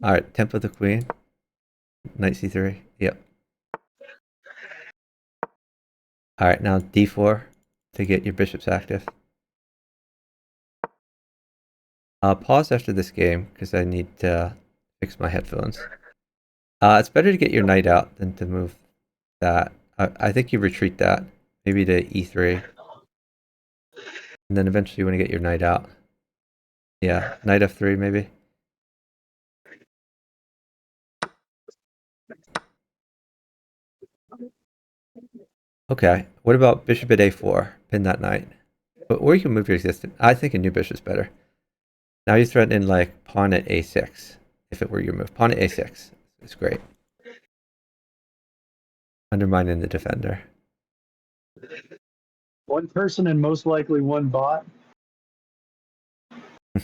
Speaker 1: All right, tempo the queen. Knight c3. Yep. All right, now d4 to get your bishops active. Pause after this game because I need to fix my headphones. It's better to get your knight out than to move that. I think you retreat that, maybe to e3, and then eventually you want to get your knight out. Yeah, knight f3 maybe. Okay, what about bishop at a4? Pin that knight. Or you can move your existing. I think a new bishop's better. Now you threaten like pawn at a6, if it were your move. Pawn at a6 is great. Undermining the defender.
Speaker 2: One person and most likely one bot.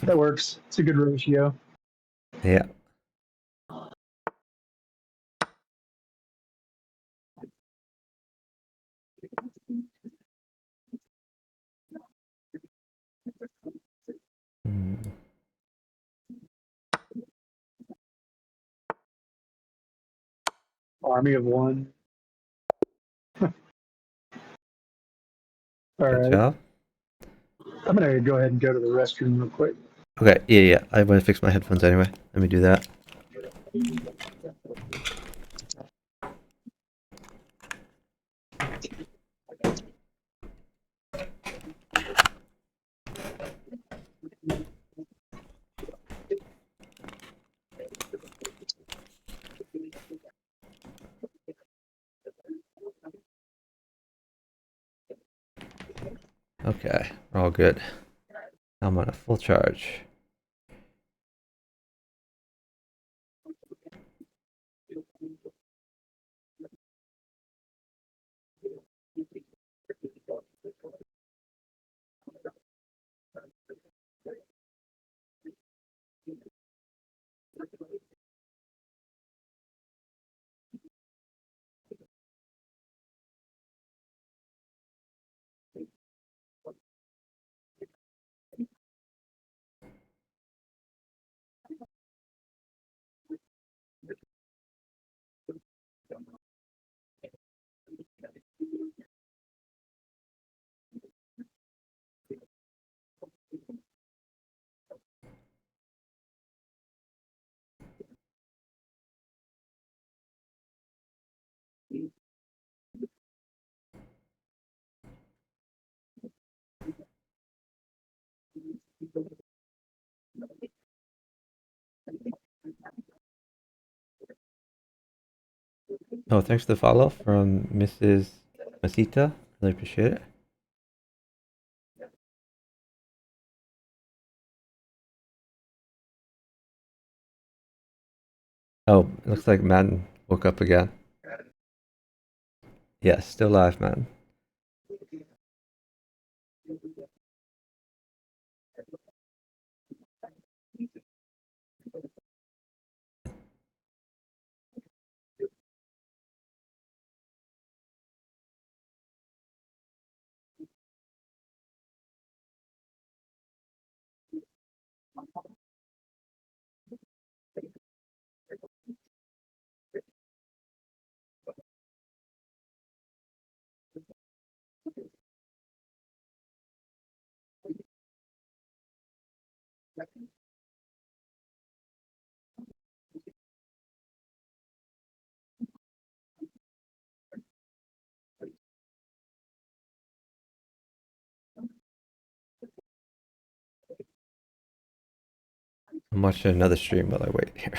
Speaker 2: That works. It's a good ratio.
Speaker 1: Yeah.
Speaker 2: Army of one. All
Speaker 1: Good
Speaker 2: right.
Speaker 1: job.
Speaker 2: I'm gonna go ahead and go to the restroom real quick.
Speaker 1: Okay, yeah. I want to fix my headphones anyway. Let me do that. Okay, we're all good. I'm on a full charge. Oh, thanks for the follow from Mrs. Masita. Really appreciate it. Oh, it looks like Madden woke up again. Yes, still live, man. I'm watching another stream while I wait here.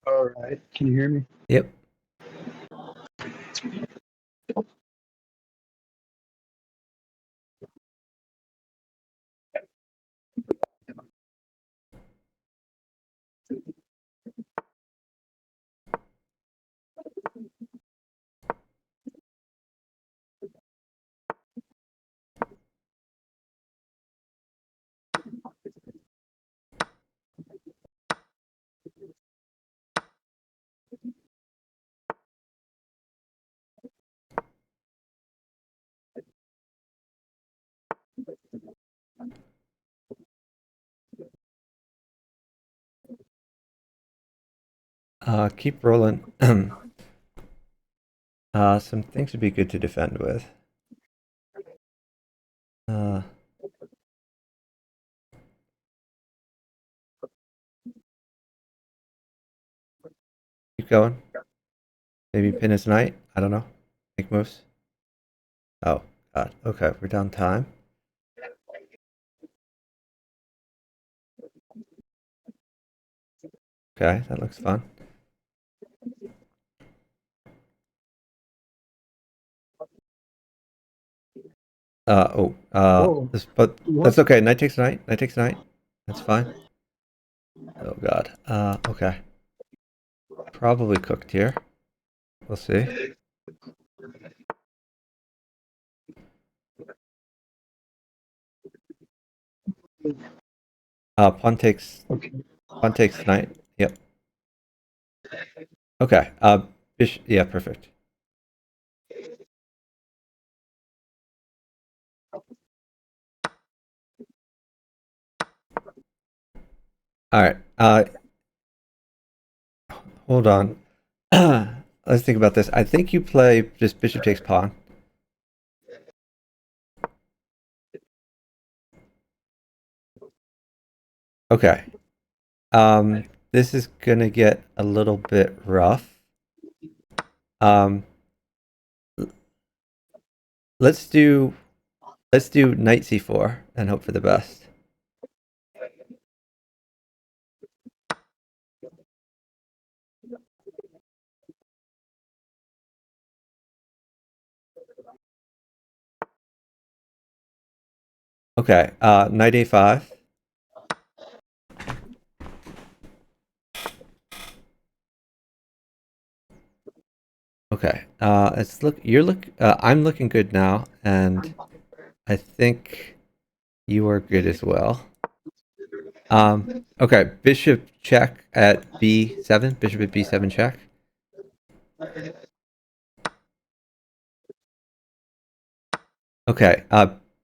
Speaker 2: All right. Can you hear me?
Speaker 1: Yep. Keep rolling. Some things would be good to defend with. Keep going. Maybe pin his knight. I don't know. Make moves. Oh, God. Okay, we're down time. Okay, that looks fun.
Speaker 2: Whoa.
Speaker 1: But
Speaker 2: What?
Speaker 1: that's okay. Knight takes knight. Knight takes knight. That's fine. Oh, God. Okay. Probably cooked here. We'll see. Pawn takes
Speaker 2: Okay.
Speaker 1: knight. Yep. Okay. Bishop. Yeah, perfect. All right. Hold on. Let's think about this. I think you play just bishop takes pawn. Okay. This is gonna get a little bit rough. Let's do knight c4 and hope for the best. Okay. Knight a5. Okay. I'm looking good now, and I think you are good as well. Okay. Bishop check at b7. Bishop at b7 check. Okay.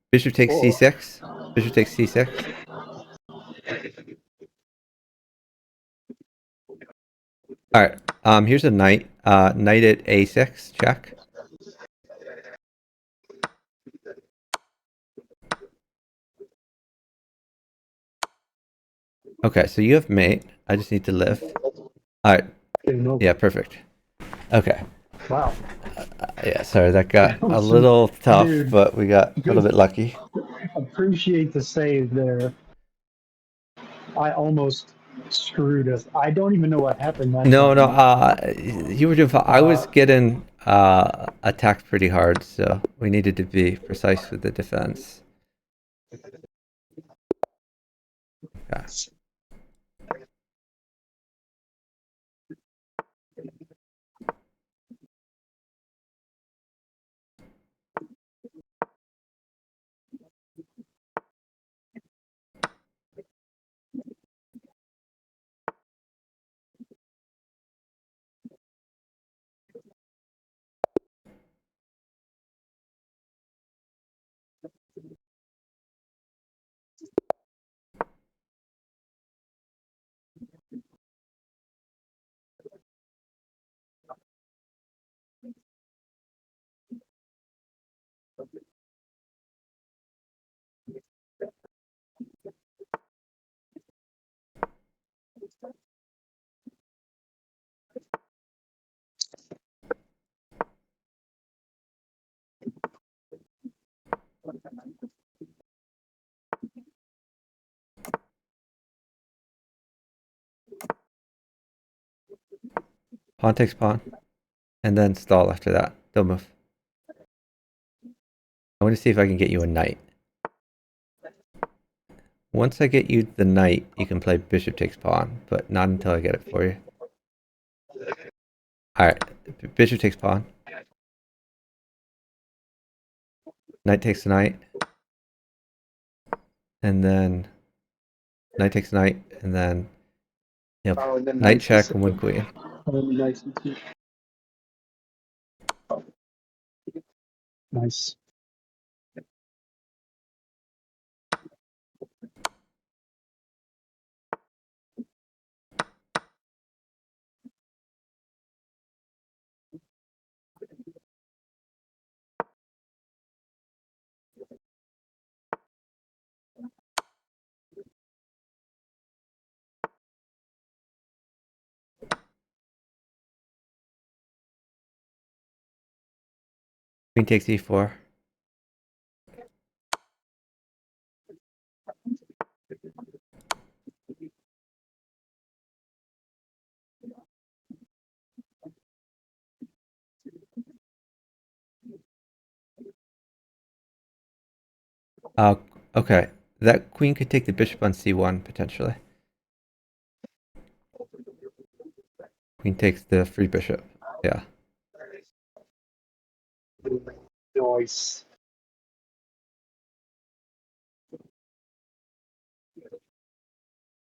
Speaker 1: Bishop takes c6. Bishop takes c6. All right. Here's a knight. Knight at a6 check. Okay, so you have mate. I just need to live. All right. Yeah, perfect. Okay.
Speaker 2: Wow.
Speaker 1: Yeah, sorry, that got a
Speaker 2: Awesome.
Speaker 1: little tough,
Speaker 2: Dude,
Speaker 1: but we got a little
Speaker 2: good.
Speaker 1: bit lucky.
Speaker 2: Appreciate the save there. I almost screwed us. I don't even know what happened that
Speaker 1: No, no,
Speaker 2: time.
Speaker 1: you were doing fine. I was getting attacked pretty hard, so we needed to be precise with the defense. Yeah. Pawn takes pawn, and then stall after that. Don't move. I want to see if I can get you a knight. Once I get you the knight, you can play bishop takes pawn, but not until I get it for you. All right, bishop takes pawn. Knight takes knight, and then knight takes knight, and then yep, knight check and win queen.
Speaker 2: Nice.
Speaker 1: Queen takes e4. Okay. That queen could take the bishop on c1 potentially. Queen takes the free bishop. Yeah.
Speaker 2: Nice.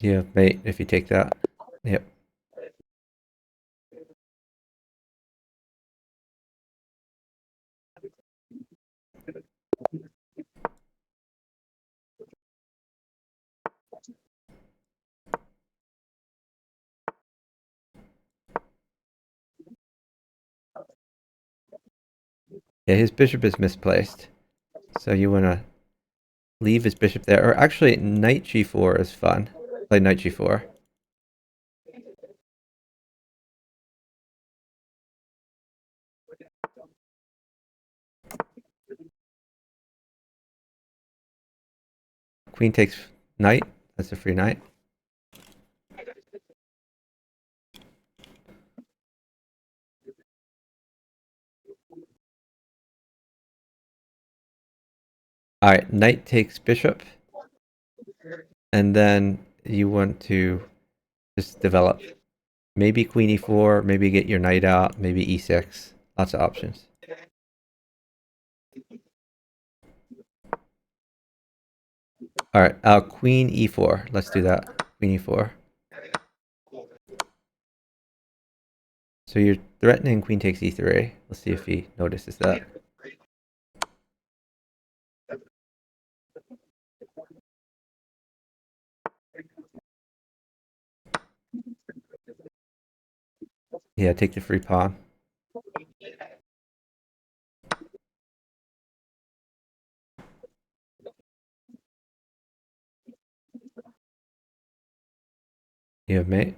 Speaker 1: You have mate if you take that. Yep. Yeah, his bishop is misplaced. So you want to leave his bishop there. Or actually, knight g4 is fun. Play knight g4. Queen takes knight. That's a free knight. All right, knight takes bishop. And then you want to just develop. Maybe queen e4, maybe get your knight out, maybe e6. Lots of options. All right, queen e4. Let's do that. Queen e4. So you're threatening queen takes e3. Let's see if he notices that. Yeah, take the free pawn. You have mate.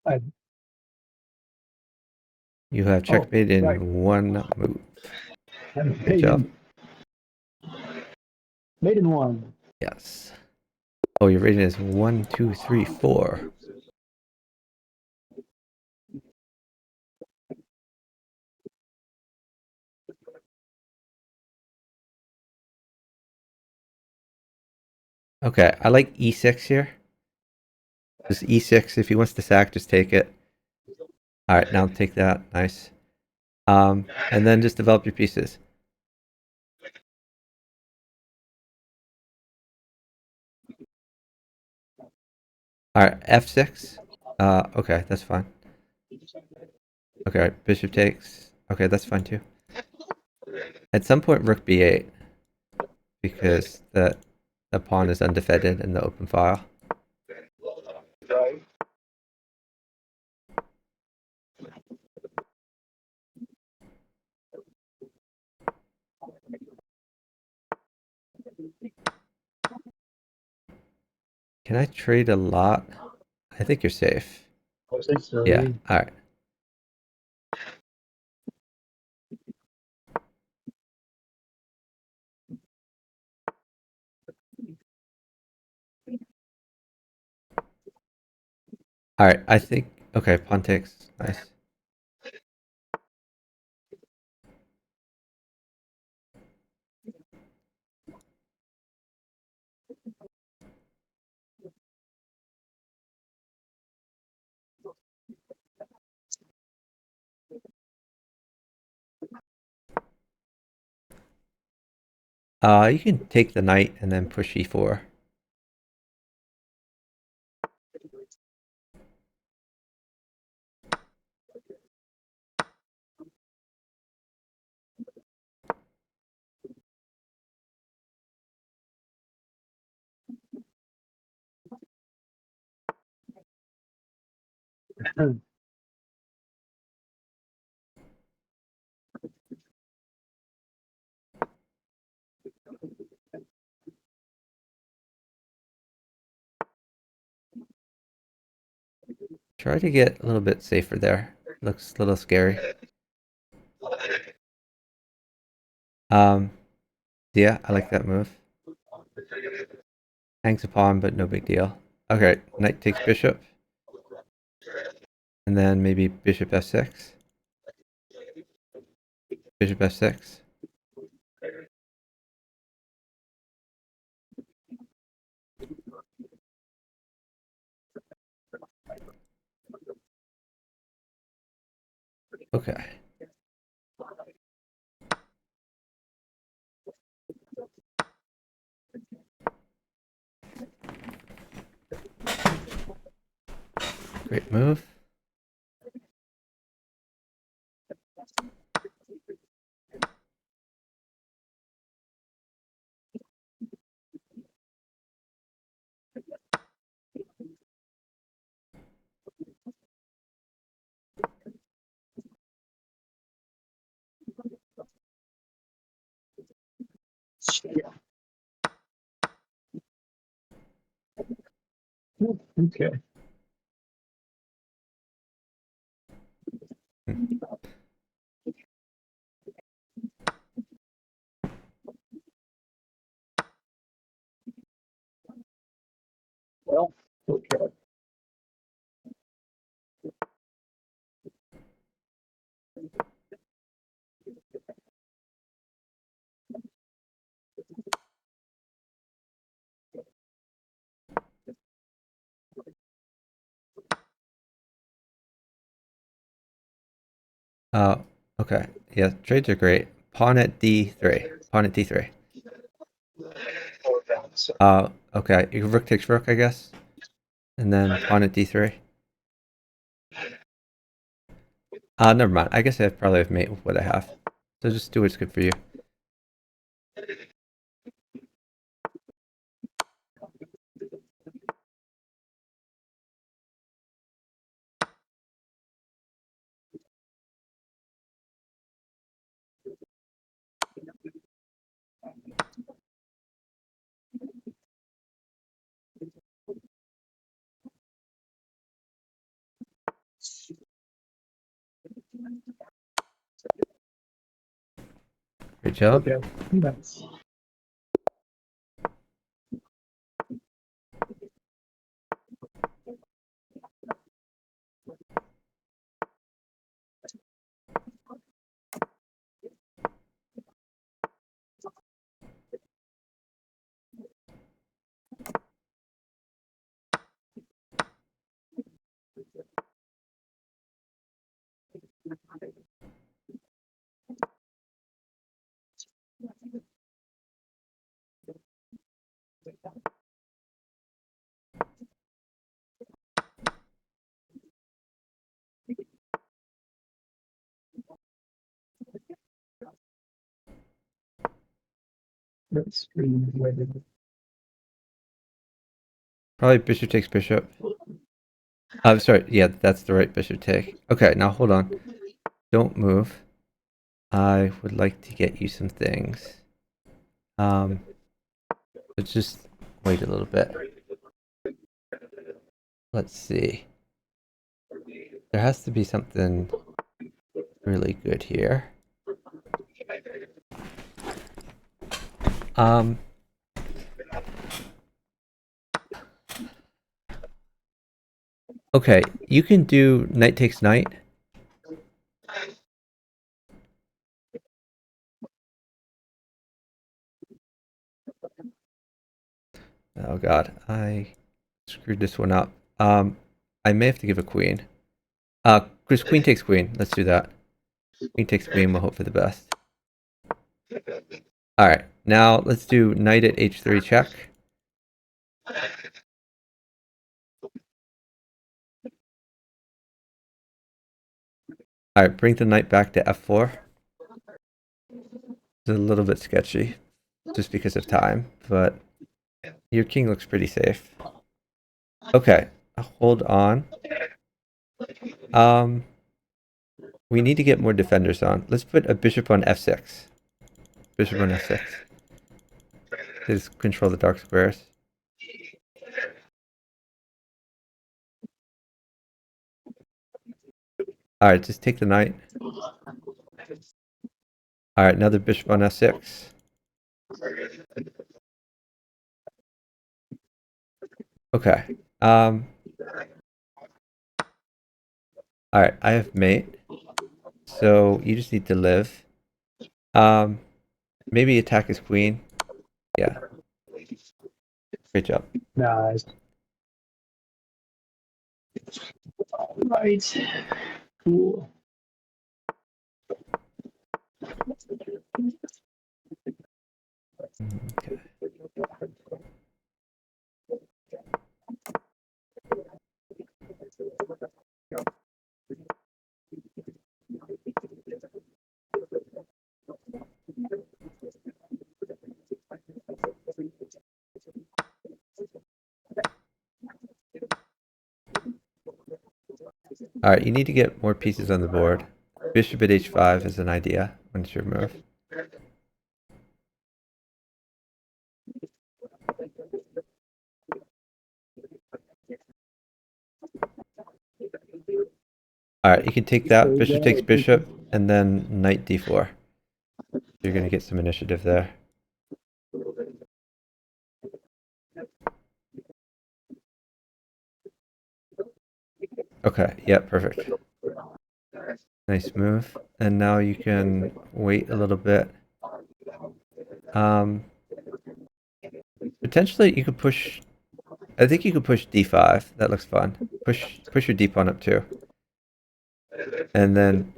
Speaker 2: I,
Speaker 1: You have checkmate in one move. Good job.
Speaker 2: Maiden one.
Speaker 1: Yes. Oh, your rating is 1, 2, 3, 4. Okay, I like e6 here. Just e6. If he wants to sack, just take it. All right, now take that. Nice. And then just develop your pieces. All right, f6. Okay, that's fine. Okay, bishop takes. Okay, that's fine too. At some point, rook b8, because the pawn is undefended in the open file. Can I trade a lot? I think you're safe.
Speaker 2: I think so.
Speaker 1: Yeah. All right. All right. I think. Okay. Pawn takes. Nice. You can take the knight and then push e4. Try to get a little bit safer there. Looks a little scary. Yeah, I like that move. Hangs a pawn, but no big deal. Okay, knight takes bishop. And then maybe bishop f6. Bishop f6. Okay. Great move.
Speaker 2: Yeah. Okay.
Speaker 1: Hmm.
Speaker 2: Well, okay.
Speaker 1: Okay. Yeah, trades are great. Pawn at d3. Pawn at d3. Okay. Rook takes rook, I guess. And then pawn at d3. Never mind. I guess I probably have made what I have. So just do what's good for you. Great job.
Speaker 2: Okay. Nice. That's pretty good.
Speaker 1: Probably bishop takes bishop. I'm sorry. Yeah, that's the right bishop take. Okay, now hold on. Don't move. I would like to get you some things. Let's just wait a little bit. Let's see. There has to be something really good here. Okay, you can do knight takes knight. Oh god, I screwed this one up. I may have to give a queen. Chris, queen takes queen. Let's do that. Queen takes queen. We'll hope for the best. All right, now let's do knight at h3 check. All right, bring the knight back to f4. It's a little bit sketchy, just because of time, but your king looks pretty safe. Okay, hold on. We need to get more defenders on. Let's put a bishop on f6. Bishop on f6. Just control the dark squares. All right, just take the knight. All right, another bishop on f6. Okay. All right, I have mate. So you just need to live. Maybe attack his queen. Yeah. Great job.
Speaker 2: Nice. Right. Cool.
Speaker 1: Okay. All right, you need to get more pieces on the board. Bishop at h5 is an idea. What's your move? All right, you can take that. Bishop takes bishop, and then knight d4. You're going to get some initiative there. Okay, yeah, perfect. Nice move. And now you can wait a little bit. Potentially you could push, I think you could push d5. That looks fun. Push your d pawn up too. And then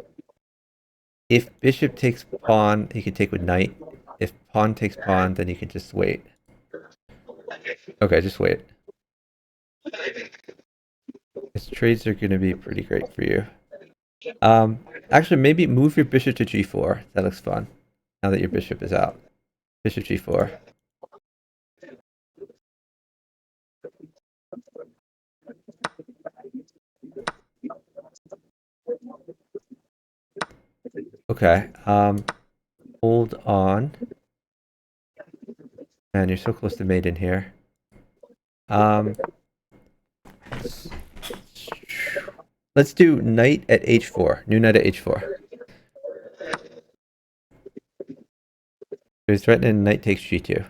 Speaker 1: if bishop takes pawn, you can take with knight. If pawn takes pawn, then you can just wait. Okay, just wait. These trades are going to be pretty great for you. Actually, maybe move your bishop to g4. That looks fun. Now that your bishop is out. Bishop g4. Okay. Hold on. Man, you're so close to mate in here. Let's do knight at h4. New knight at h4. He's threatening knight takes g2.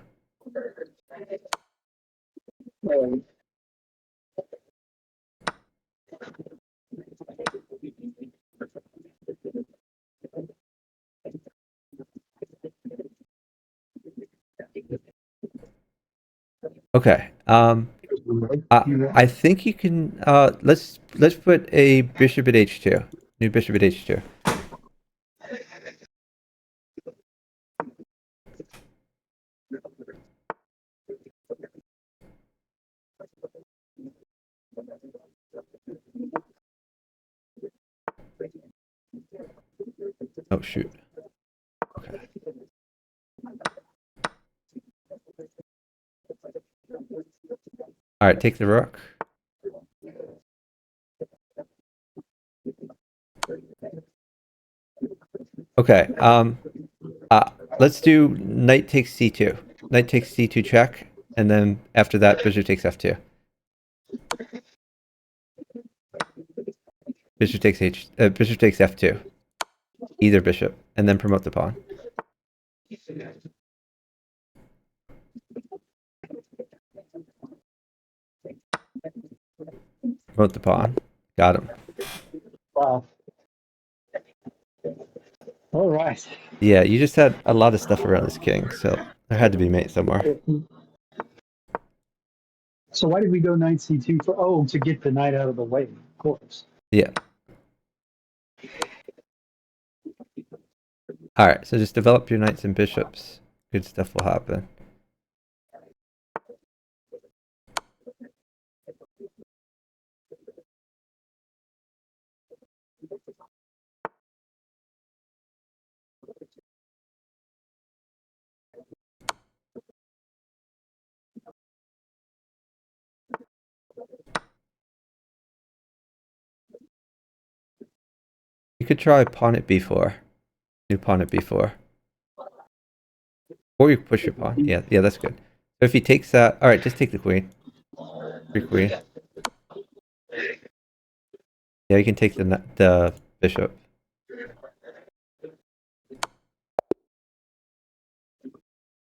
Speaker 1: Okay. I think you can. Let's put a bishop at h2. New bishop at h2. Oh shoot. Okay. All right, take the rook. Okay. Let's do knight takes c2. Knight takes c2 check, and then after that, bishop takes f2. Bishop takes bishop takes f2. Either bishop, and then promote the pawn. Promote the pawn. Got him.
Speaker 2: Wow. All right.
Speaker 1: Yeah, you just had a lot of stuff around this king, so there had to be mate somewhere.
Speaker 2: So why did we go knight c2 for? Oh, to get the knight out of the way, of course.
Speaker 1: Yeah. All right, so just develop your knights and bishops. Good stuff will happen. You could try pawn at b4. New pawn at b4. Or you push your pawn. Yeah, that's good. So if he takes that, all right, just take the queen. Free queen. Yeah, you can take the bishop.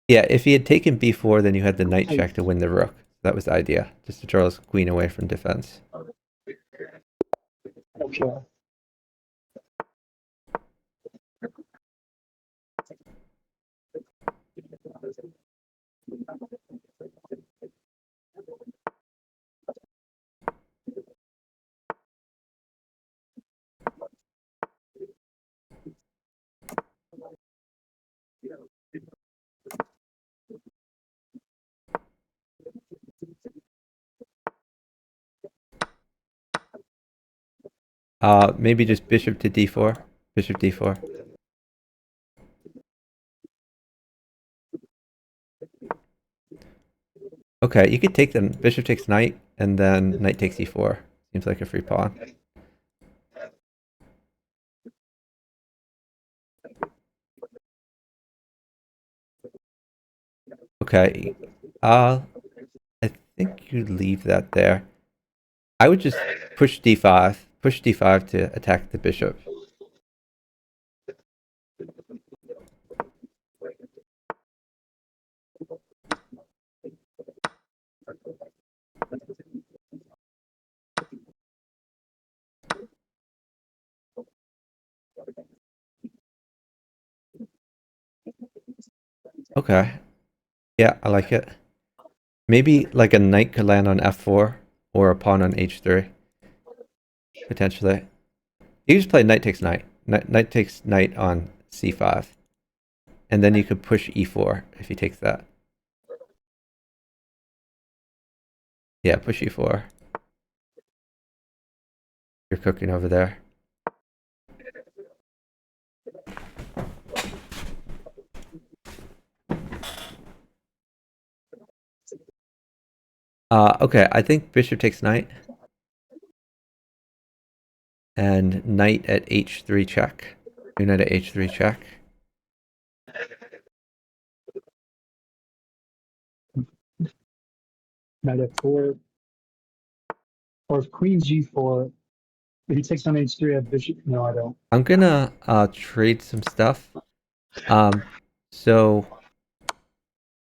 Speaker 1: Yeah, if he had taken b4, then you had the knight check to win the rook. That was the idea, just to draw his queen away from defense.
Speaker 3: Okay.
Speaker 1: Maybe just bishop to d4. Bishop d4. Okay, you could take them. Bishop takes knight, and then knight takes e4. Seems like a free pawn. Okay. I think you leave that there. I would just push d5. Push d5 to attack the bishop. Okay. Yeah, I like it. Maybe like a knight could land on f4 or a pawn on h3. Potentially. You just play knight takes knight. Knight takes knight on c5. And then you could push e4 if he takes that. Yeah, push e4. You're cooking over there. Okay, I think bishop takes knight. And knight at h3 check. Knight at h3 check.
Speaker 2: Knight f4, or if queen g4. If he takes on h3, I have bishop. No, I don't.
Speaker 1: I'm gonna trade some stuff. So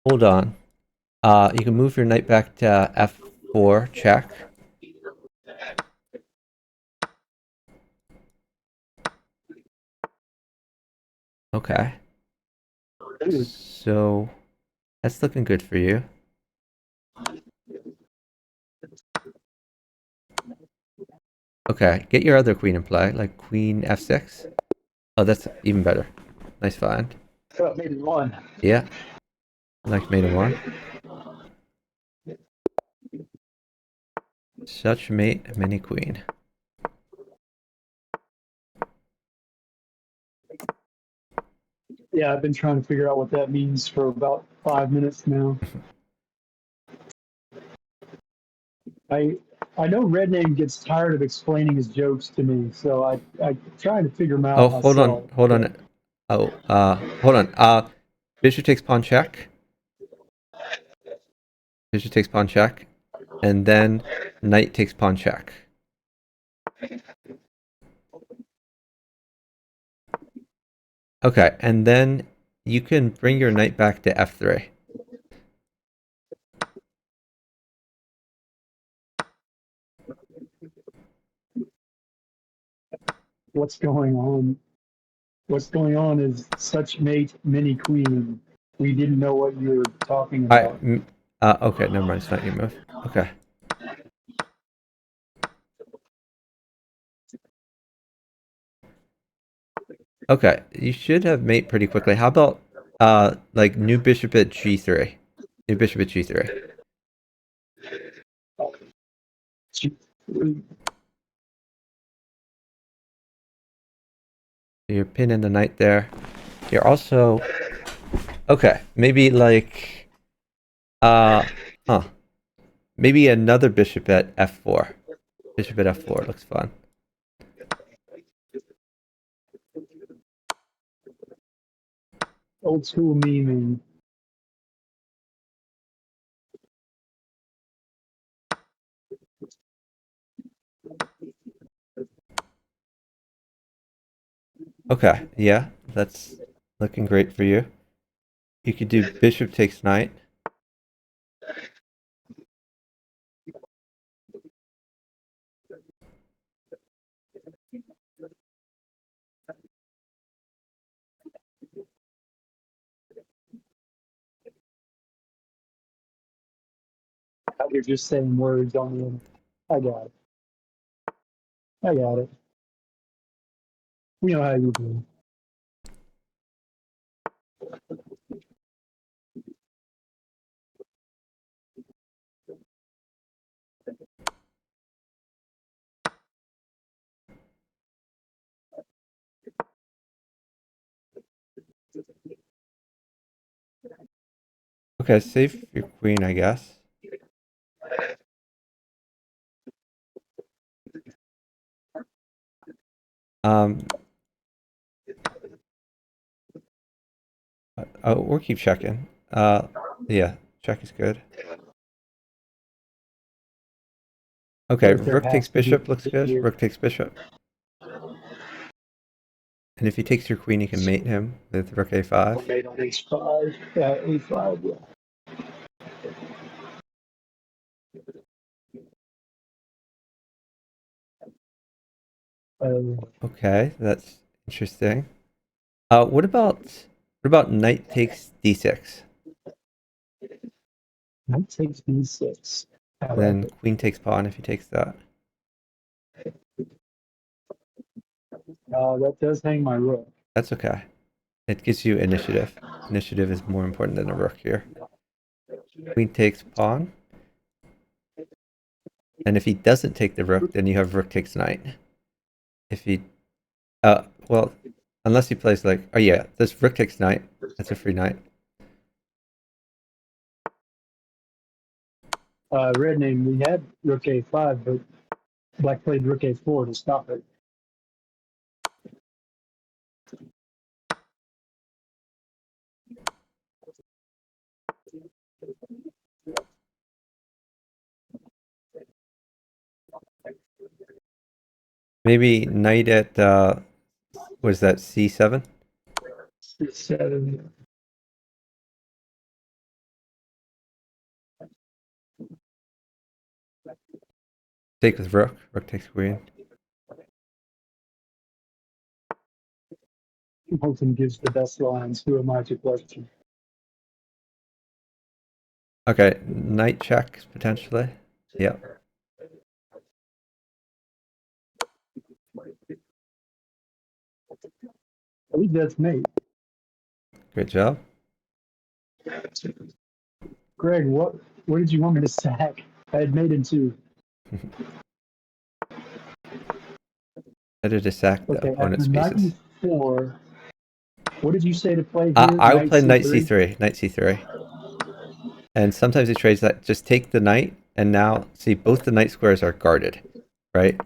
Speaker 1: hold on. You can move your knight back to f4 check. Okay. So that's looking good for you. Okay, get your other queen in play, like queen f6. Oh, that's even better. Nice find.
Speaker 3: Oh, maybe one.
Speaker 1: Yeah, like mate in one. Such mate, many queen.
Speaker 2: Yeah, I've been trying to figure out what that means for about 5 minutes now. I I know Red Name gets tired of explaining his jokes to me, so I trying to figure them
Speaker 1: Oh,
Speaker 2: out
Speaker 1: hold on,
Speaker 2: myself.
Speaker 1: hold on. Oh, hold on. Bishop takes pawn check. Bishop takes pawn check, and then knight takes pawn check. Okay, and then you can bring your knight back to f3.
Speaker 2: What's going on? What's going on is such mate, many queen. We didn't know what you were talking
Speaker 1: I,
Speaker 2: about.
Speaker 1: okay, never mind. It's not your move. Okay. Okay, you should have mate pretty quickly. How about like new bishop at g3? New bishop at g3. You're pinning the knight there. You're also okay. Maybe like huh. Maybe another bishop at f4. Bishop at f4 looks fun.
Speaker 2: Old school memeing.
Speaker 1: Okay, yeah, that's looking great for you. You could do bishop takes knight.
Speaker 2: You're just saying words on the end. I got it. I got it. We know how you do.
Speaker 1: Okay, save your queen, I guess. Um, oh, we'll keep checking. Yeah, check is good. Okay,
Speaker 2: But there
Speaker 1: rook takes
Speaker 2: has to be
Speaker 1: bishop looks
Speaker 2: a
Speaker 1: good.
Speaker 2: here.
Speaker 1: Rook takes bishop. And if he takes your queen, you can mate him with rook a5.
Speaker 2: Made on h5. Yeah, a5. Yeah.
Speaker 1: Okay, that's interesting. What about knight takes d6?
Speaker 2: Knight takes b6. I like
Speaker 1: Then
Speaker 2: it.
Speaker 1: queen takes pawn if he takes that.
Speaker 2: That does hang my rook.
Speaker 1: That's okay. It gives you initiative. Initiative is more important than a rook here. Queen takes pawn. And if he doesn't take the rook, then you have rook takes knight. If he, well, unless he plays like, oh yeah, this rook takes knight. That's a free knight.
Speaker 2: Red name, we had rook a5, but black played rook a4 to stop it.
Speaker 1: Maybe knight at, was that c7?
Speaker 2: C7.
Speaker 1: Take with rook. Rook takes queen.
Speaker 2: Holton gives the best lines. Who am I to question?
Speaker 1: Okay, knight checks potentially. Yep.
Speaker 2: I believe that's mate.
Speaker 1: Great job.
Speaker 2: Greg, what did you want me to sack? I had made in two.
Speaker 1: Better to sack the
Speaker 2: Okay, after
Speaker 1: opponent's
Speaker 2: knight
Speaker 1: pieces.
Speaker 2: e4, what did you say to play here?
Speaker 1: I would
Speaker 2: Knight
Speaker 1: play knight
Speaker 2: c3?
Speaker 1: c3. Knight c3. And sometimes he trades that just take the knight, and now see both the knight squares are guarded, right?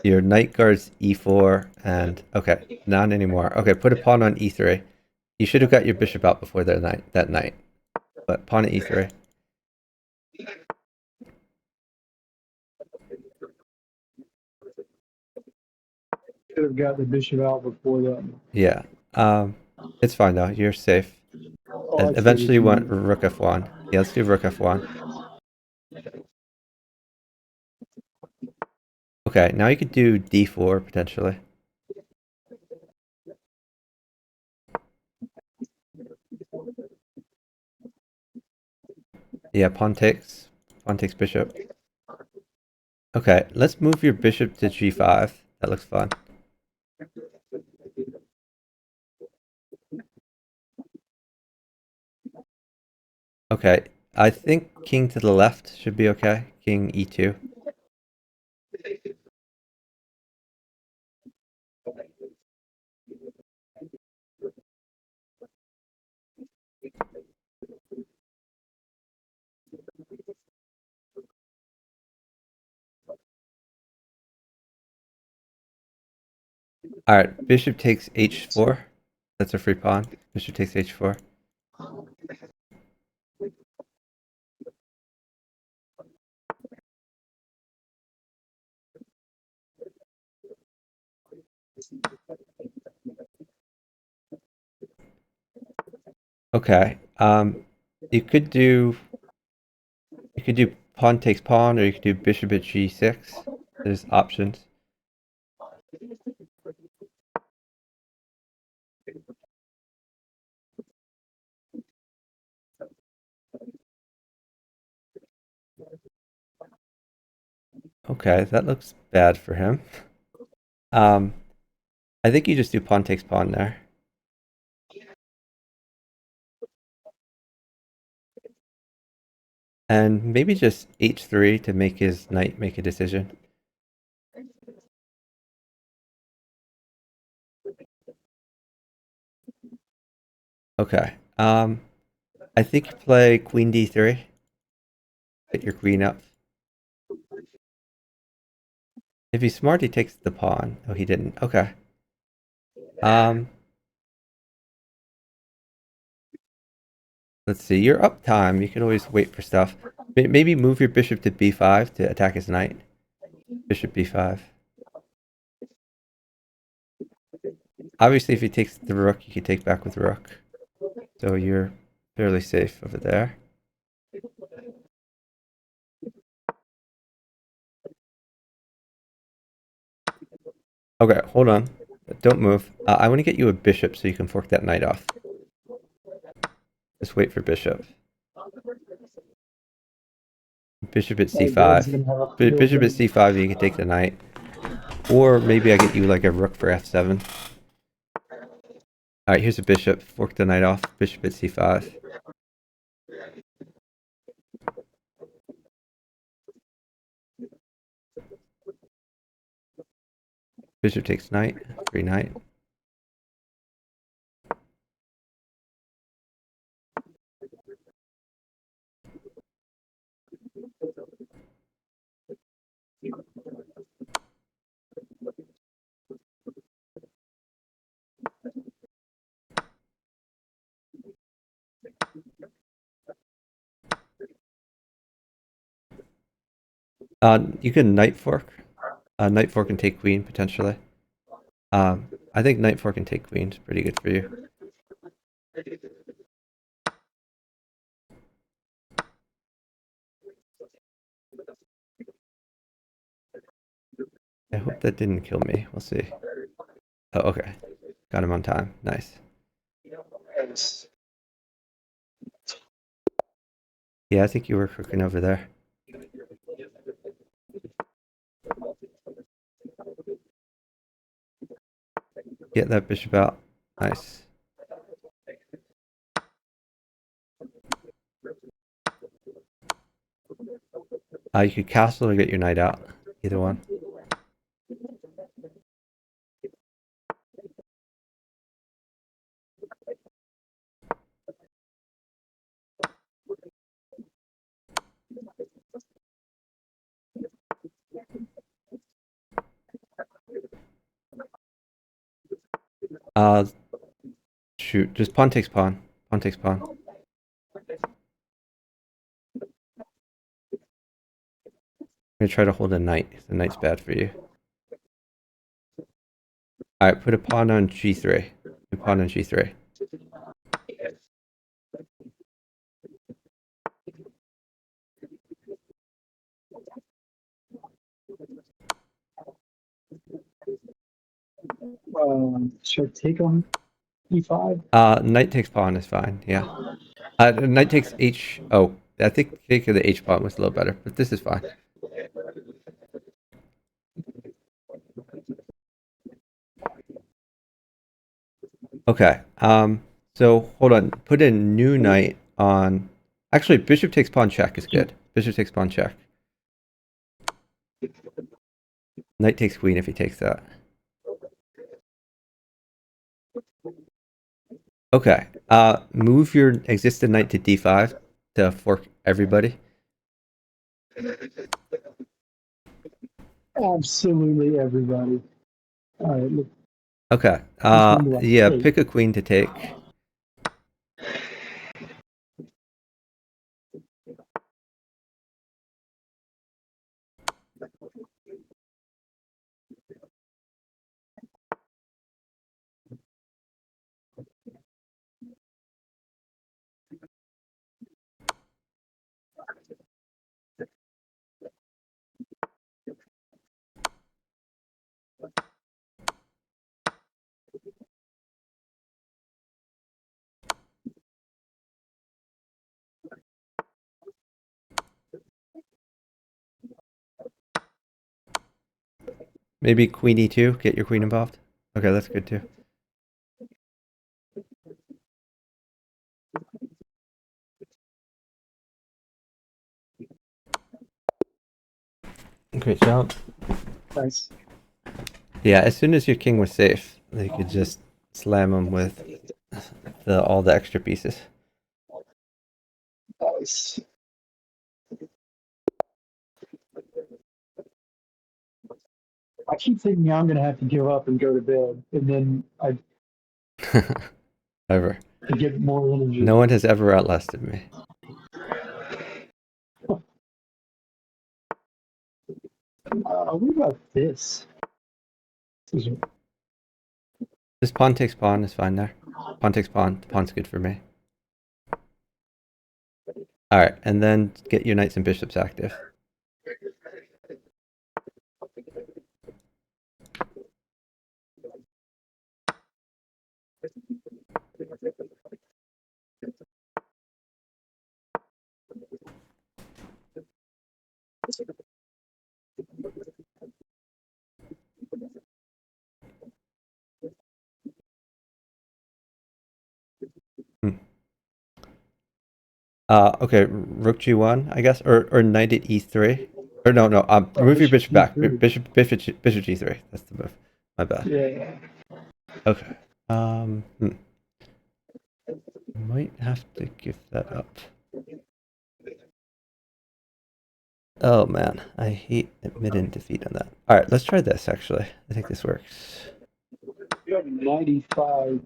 Speaker 1: Your knight guards e4, and okay, not anymore. Okay, put a pawn on e3. You should have got your bishop out before that knight, but pawn at e3.
Speaker 2: Should have got the bishop out before that.
Speaker 1: Yeah, it's fine though. You're safe.
Speaker 2: Oh, I see
Speaker 1: Eventually,
Speaker 2: what
Speaker 1: you
Speaker 2: you
Speaker 1: want
Speaker 2: mean.
Speaker 1: rook f1. Yeah, let's do rook f1. Okay, now you could do d4 potentially. Yeah, pawn takes bishop. Okay, let's move your bishop to g5. That looks fun. Okay, I think king to the left should be okay. King e2. All right, bishop takes h4. That's a free pawn. Bishop takes h4. Okay. You could do pawn takes pawn, or you could do bishop at g6. There's options. Okay, that looks bad for him. I think you just do pawn takes pawn there. And maybe just h3 to make his knight make a decision. Okay. I think you play queen d3. Get your queen up. If he's smart, he takes the pawn. Oh, he didn't. Okay. Let's see. You're up time. You can always wait for stuff. Maybe move your bishop to b5 to attack his knight. Bishop b5. Obviously, if he takes the rook, you can take back with rook. So you're fairly safe over there. Okay, hold on. Don't move. I want to get you a bishop so you can fork that knight off. Just wait for bishop. Bishop at
Speaker 2: Dad's
Speaker 1: c5.
Speaker 2: gonna have a field
Speaker 1: Bishop at
Speaker 2: day.
Speaker 1: c5, you can take the knight. Or maybe I get you like a rook for f7. Alright, here's a bishop. Fork the knight off. Bishop at c5. Bishop takes knight. Free knight. You can knight fork. Knight fork and take queen, potentially. I think knight fork and take queen is pretty good for you. I hope that didn't kill me. We'll see. Oh, okay. Got him on time. Nice. Yeah, I think you were cooking over there. Get that bishop out. Nice. You could castle or get your knight out. Either one. Uh, shoot. Just pawn takes pawn. Pawn takes pawn. I'm gonna try to hold a knight. The knight's bad for you. Alright, put a pawn on g3. A pawn on g3.
Speaker 2: Should I take on e5?
Speaker 1: Knight takes pawn is fine. Yeah. Knight takes h. Oh, I think taking the h pawn was a little better, but this is fine. Okay. So hold on. Put a new knight on. Actually, bishop takes pawn check is good. Bishop takes pawn check. Knight takes queen if he takes that. Okay. Move your existing knight to d5 to fork everybody.
Speaker 2: Absolutely everybody. All right, look,
Speaker 1: Okay.
Speaker 2: which one do I
Speaker 1: Yeah.
Speaker 2: take?
Speaker 1: Pick a queen to take. Maybe queen e2, get your queen involved. Okay, that's good too. Great job.
Speaker 3: Nice.
Speaker 1: Yeah, as soon as your king was safe, they could just slam him with all the extra pieces.
Speaker 3: Nice.
Speaker 2: I keep thinking I'm going to have to give up and go to bed, and then I
Speaker 1: Ever.
Speaker 2: get more energy.
Speaker 1: No one has ever outlasted me.
Speaker 2: What about this?
Speaker 1: This pawn takes pawn is fine there. Pawn takes pawn. The pawn's good for me. Alright, and then get your knights and bishops active. Okay, rook g1, I guess, or knight at e3. Or no, move your bishop back. Bishop g3. That's the move. My bad.
Speaker 2: Yeah.
Speaker 1: Okay. Might have to give that up. Oh man, I hate admitting defeat on that. All right, let's try this. Actually, I think this works.
Speaker 2: You have 95.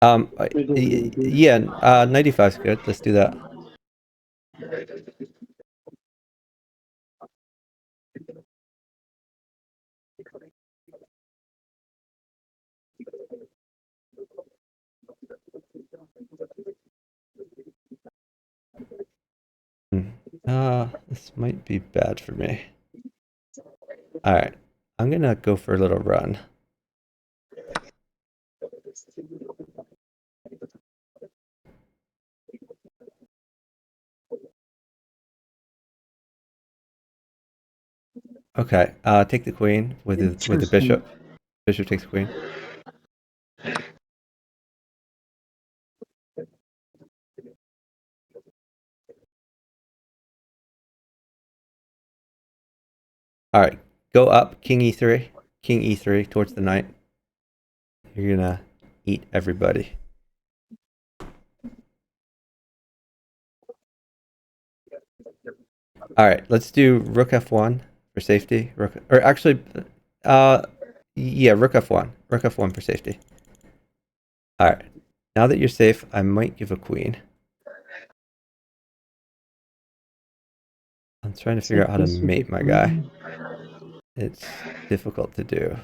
Speaker 1: Yeah, 95 is good. Let's do that. This might be bad for me. All right, I'm gonna go for a little run. Okay, take the queen with the bishop. Bishop takes queen. All right, go up, king e3, king e3 towards the knight. You're gonna eat everybody. All right, let's do rook f1 for safety. Rook, or actually, yeah, rook f1. Rook f1 for safety. All right, now that you're safe, I might give a queen. I'm trying to figure out how to mate my guy. It's difficult to do.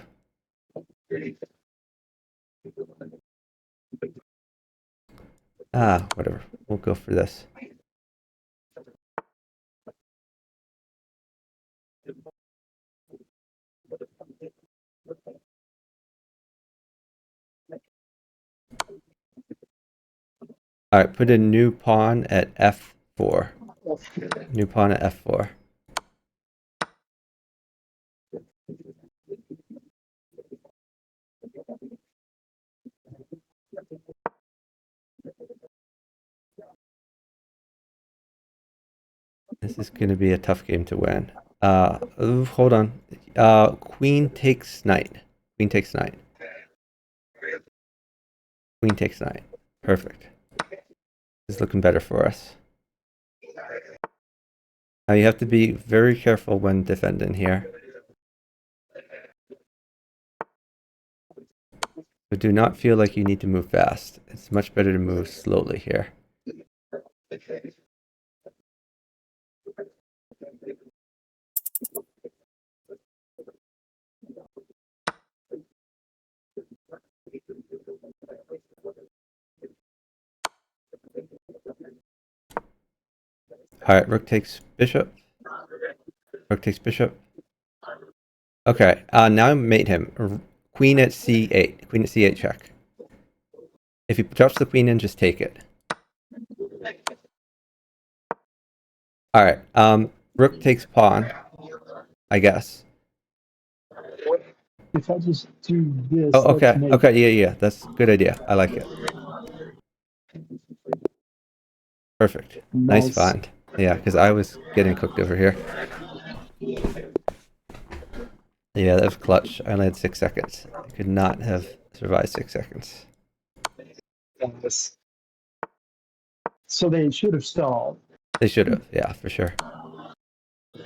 Speaker 1: Whatever. We'll go for this. All right, put a new pawn at f4. New pawn at f4. This is going to be a tough game to win. Hold on. Queen takes knight. Queen takes knight. Queen takes knight. Perfect. This is looking better for us. Now you have to be very careful when defending here. But do not feel like you need to move fast. It's much better to move slowly here. All right, rook takes bishop. Rook takes bishop. Okay, now mate him. Queen at c8. Queen at c8 check. If he drops the queen in, just take it. All right, rook takes pawn. I guess.
Speaker 2: If I just do this,
Speaker 1: Oh,
Speaker 2: let's
Speaker 1: okay.
Speaker 2: make
Speaker 1: Okay, yeah. That's a good idea. I like it. Perfect. Nice
Speaker 2: nice.
Speaker 1: find. Yeah, because I was getting cooked over here. Yeah, that was clutch. I only had 6 seconds. I could not have survived 6 seconds.
Speaker 2: Nice. So they should have stalled.
Speaker 1: They should have. Yeah, for sure.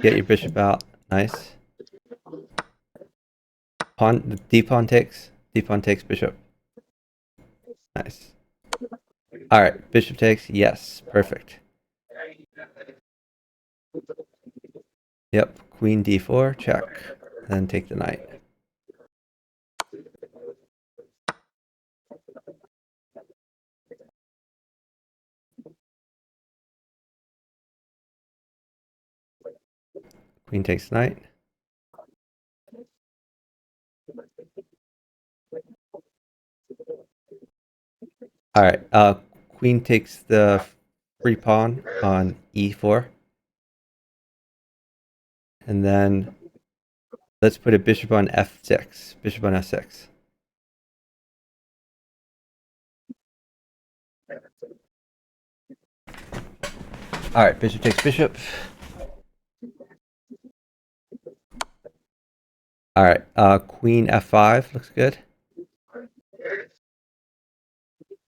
Speaker 1: Get your bishop out. Nice. Pawn. D pawn takes. D pawn takes bishop. Nice. All right. Bishop takes. Yes. Perfect. Yep. Queen d4. Check. Then take the knight. Queen takes knight. All right. Queen takes the free pawn on e4. And then let's put a bishop on f6. Bishop on f6. All right. Bishop takes bishop. All right. Queen f5 looks good.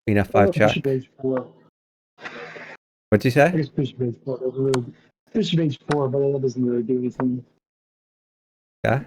Speaker 1: Queen f5
Speaker 2: Bishop
Speaker 1: check.
Speaker 2: h4.
Speaker 1: What'd you
Speaker 2: I
Speaker 1: say?
Speaker 2: guess bishop h4 doesn't really. Bishop h4, but that doesn't really do anything.
Speaker 1: Yeah.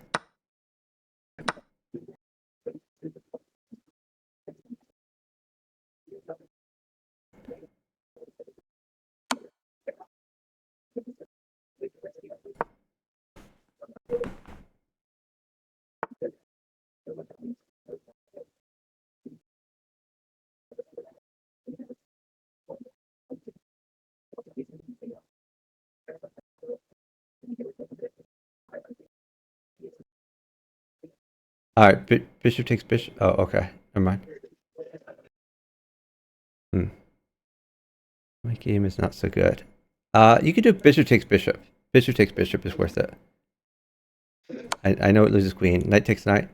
Speaker 1: All right. Bishop takes bishop. Oh, okay. Never mind. My game is not so good. You could do bishop takes bishop. Bishop takes bishop is worth it. I know it loses queen. Knight takes knight.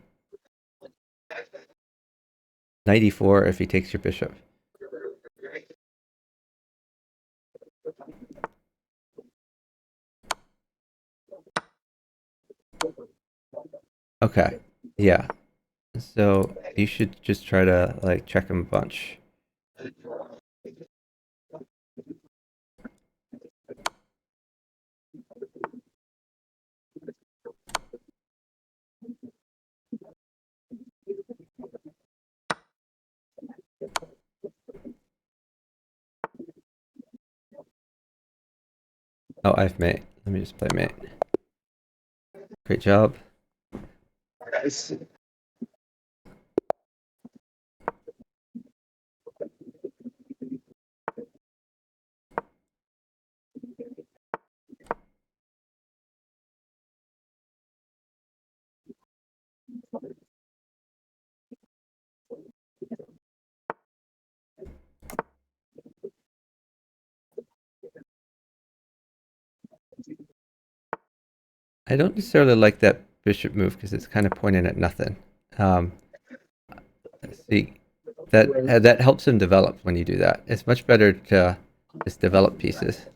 Speaker 1: Knight e4 if he takes your bishop. Okay. Yeah. So you should just try to like check him a bunch. Oh, I have mate. Let me just play mate. Great job.
Speaker 2: Nice.
Speaker 1: I don't necessarily like that bishop move because it's kind of pointing at nothing. Um, see, that helps him develop when you do that. It's much better to just develop pieces.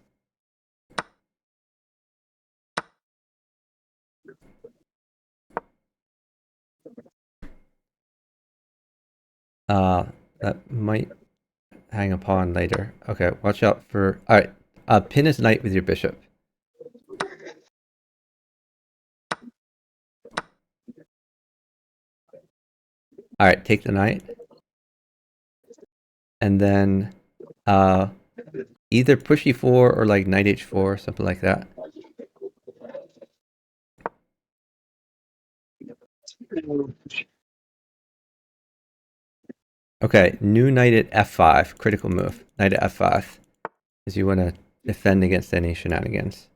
Speaker 1: That might hang a pawn later. Okay, watch out for... All right, pin his knight with your bishop. All right, take the knight. And then either push e4 or like knight h4, something like that. Okay, new knight at f5, critical move. Knight at f5, because you want to defend against any shenanigans.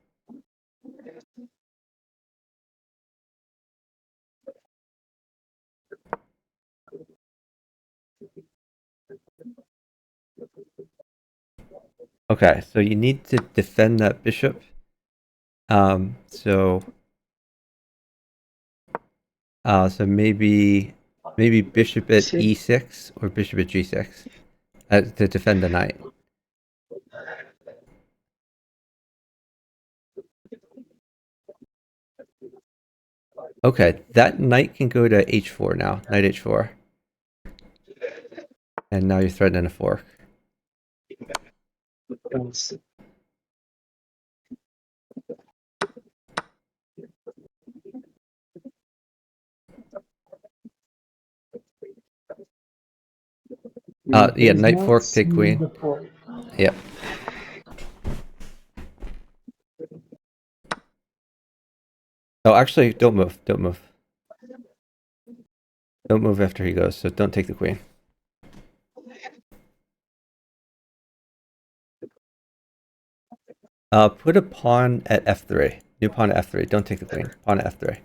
Speaker 1: Okay, so you need to defend that bishop. So So maybe bishop at e6 or bishop at g6 to defend the knight. Okay, that knight can go to h4 now. Knight h4. And now you're threatening a fork. Yeah, knight fork, take queen. Yep. Oh, actually, don't move. Don't move. Don't move after he goes, so don't take the queen. Put a pawn at f3. New pawn at f3. Don't take the queen. Pawn at f3.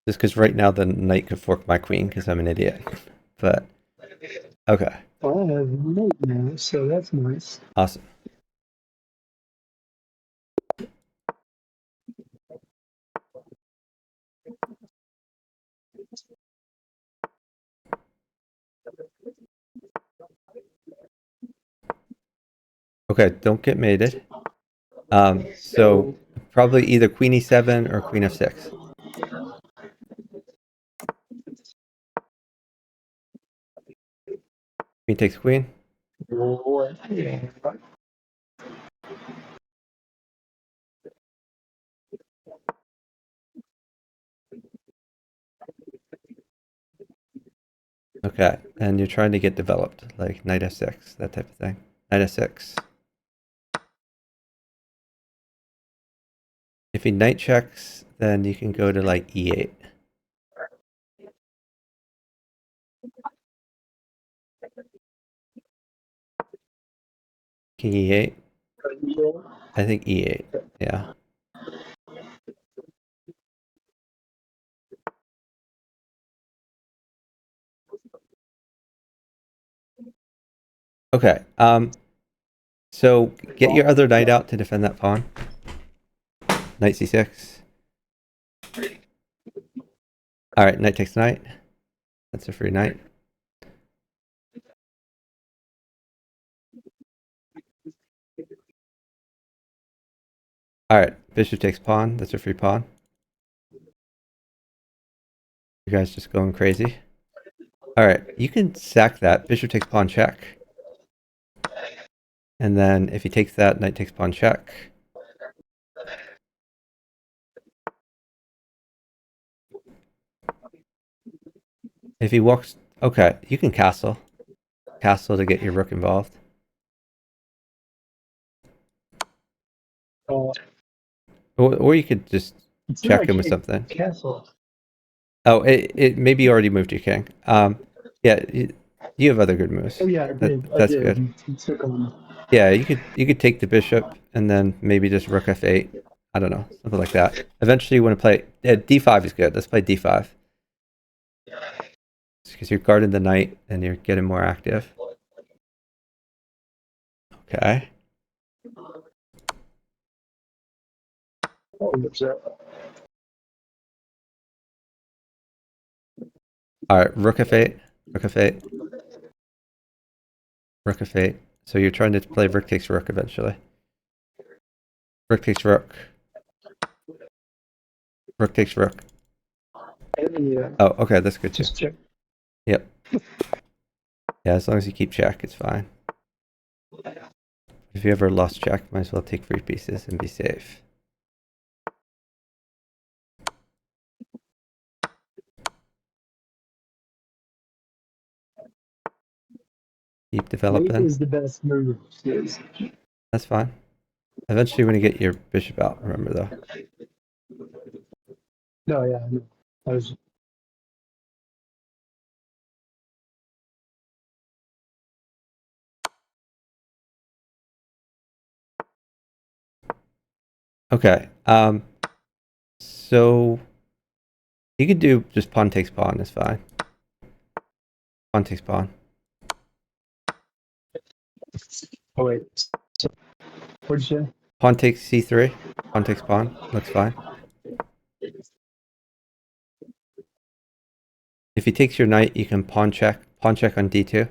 Speaker 1: Just because right now the knight could fork my queen because I'm an idiot. But, okay.
Speaker 2: I have knight now, so that's nice.
Speaker 1: Awesome. Okay, don't get mated. So probably either queen e7 or queen f6. Queen takes queen. Okay, and you're trying to get developed, like knight f6, that type of thing. Knight f6. If he knight checks, then you can go to like e8. King e8. I think e8. Yeah. Okay. So get your other knight out to defend that pawn. Knight c6. All right, knight takes knight. That's a free knight. All right, bishop takes pawn. That's a free pawn. You guys just going crazy. All right, you can sack that. Bishop takes pawn check. And then if he takes that, knight takes pawn check. If he walks, okay, you can castle. Castle to get your rook involved. Or you could just check him with something.
Speaker 2: Castle.
Speaker 1: Oh, it maybe you already moved your king. Yeah, you have other good moves.
Speaker 2: Oh yeah, I did.
Speaker 1: That's good.
Speaker 2: He took on.
Speaker 1: Yeah, you could take the bishop and then maybe just rook f8. I don't know, something like that. Eventually, you want to play d5 is good. Let's play d5 because you're guarding the knight and you're getting more active. Okay.
Speaker 2: Oh,
Speaker 1: All right, rook f8, rook f8, rook f8. So you're trying to play rook takes rook eventually. Rook takes rook. Rook takes rook.
Speaker 2: yeah.
Speaker 1: Oh, okay, that's good too.
Speaker 2: Just check.
Speaker 1: Yep. Yeah, as long as you keep check, it's fine. If you ever lost check, might as well take free pieces and be safe. Keep developing.
Speaker 2: Mate is the best move.
Speaker 1: That's fine. Eventually, when you get your bishop out, remember though.
Speaker 2: No, yeah, no. I was.
Speaker 1: Okay. So you could do just pawn takes pawn. Is fine. Pawn takes pawn.
Speaker 2: Oh wait. So, what'd you say?
Speaker 1: Pawn takes c3. Pawn takes pawn. Looks fine. If he takes your knight, you can pawn check on d2.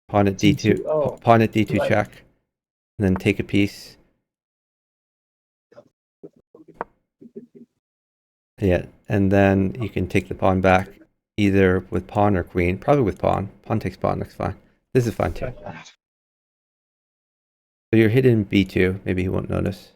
Speaker 1: Pawn at d2.
Speaker 2: D2. Oh,
Speaker 1: Pawn at d2
Speaker 2: right.
Speaker 1: check, and then take a piece. Yeah, and then you can take the pawn back, either with pawn or queen. Probably with pawn. Pawn takes pawn. Looks fine. This is fine too. So you're hidden b2. Maybe he won't notice.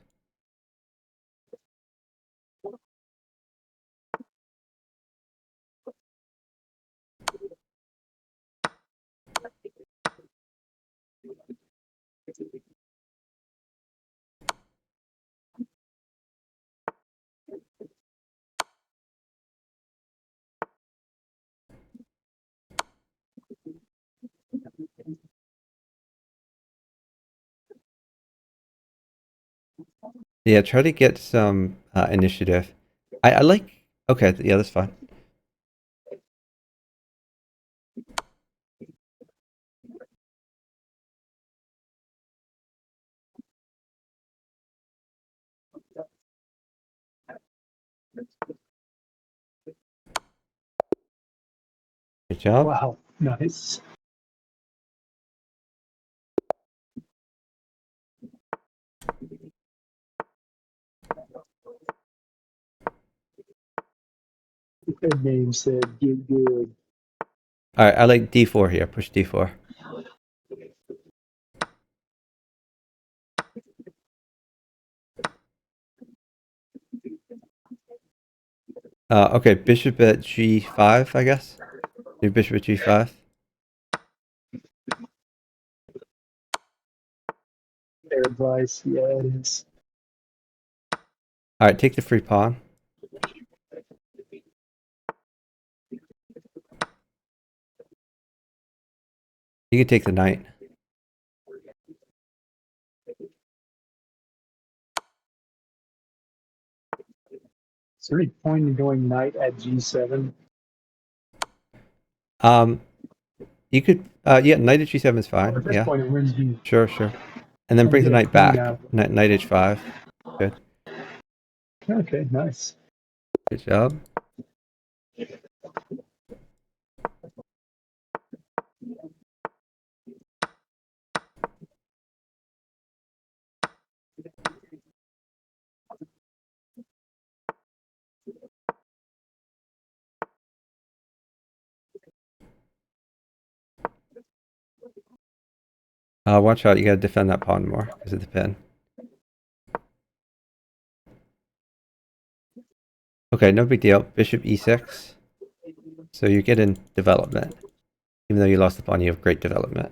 Speaker 1: Yeah, try to get some initiative. I like. Okay, yeah, that's fine. Good job.
Speaker 2: Wow, nice. The name said get good.
Speaker 1: All right, I like d4 here. Push d4. Okay, bishop at g5, I guess. Do bishop at g5.
Speaker 2: Their advice, yeah, it is.
Speaker 1: All right, take the free pawn. You can take the knight.
Speaker 2: Is there any point in going knight at G7?
Speaker 1: You could, yeah, knight at g7 is fine.
Speaker 2: At this
Speaker 1: Yeah,
Speaker 2: point, it wins me.
Speaker 1: sure. And then
Speaker 2: And
Speaker 1: bring the
Speaker 2: get a
Speaker 1: knight
Speaker 2: queen
Speaker 1: back.
Speaker 2: out.
Speaker 1: Knight h5. Good.
Speaker 2: Okay, nice.
Speaker 1: Good job. Watch out, you gotta defend that pawn more because of the pin. Okay, no big deal. Bishop e6. So you get in development. Even though you lost the pawn, you have great development.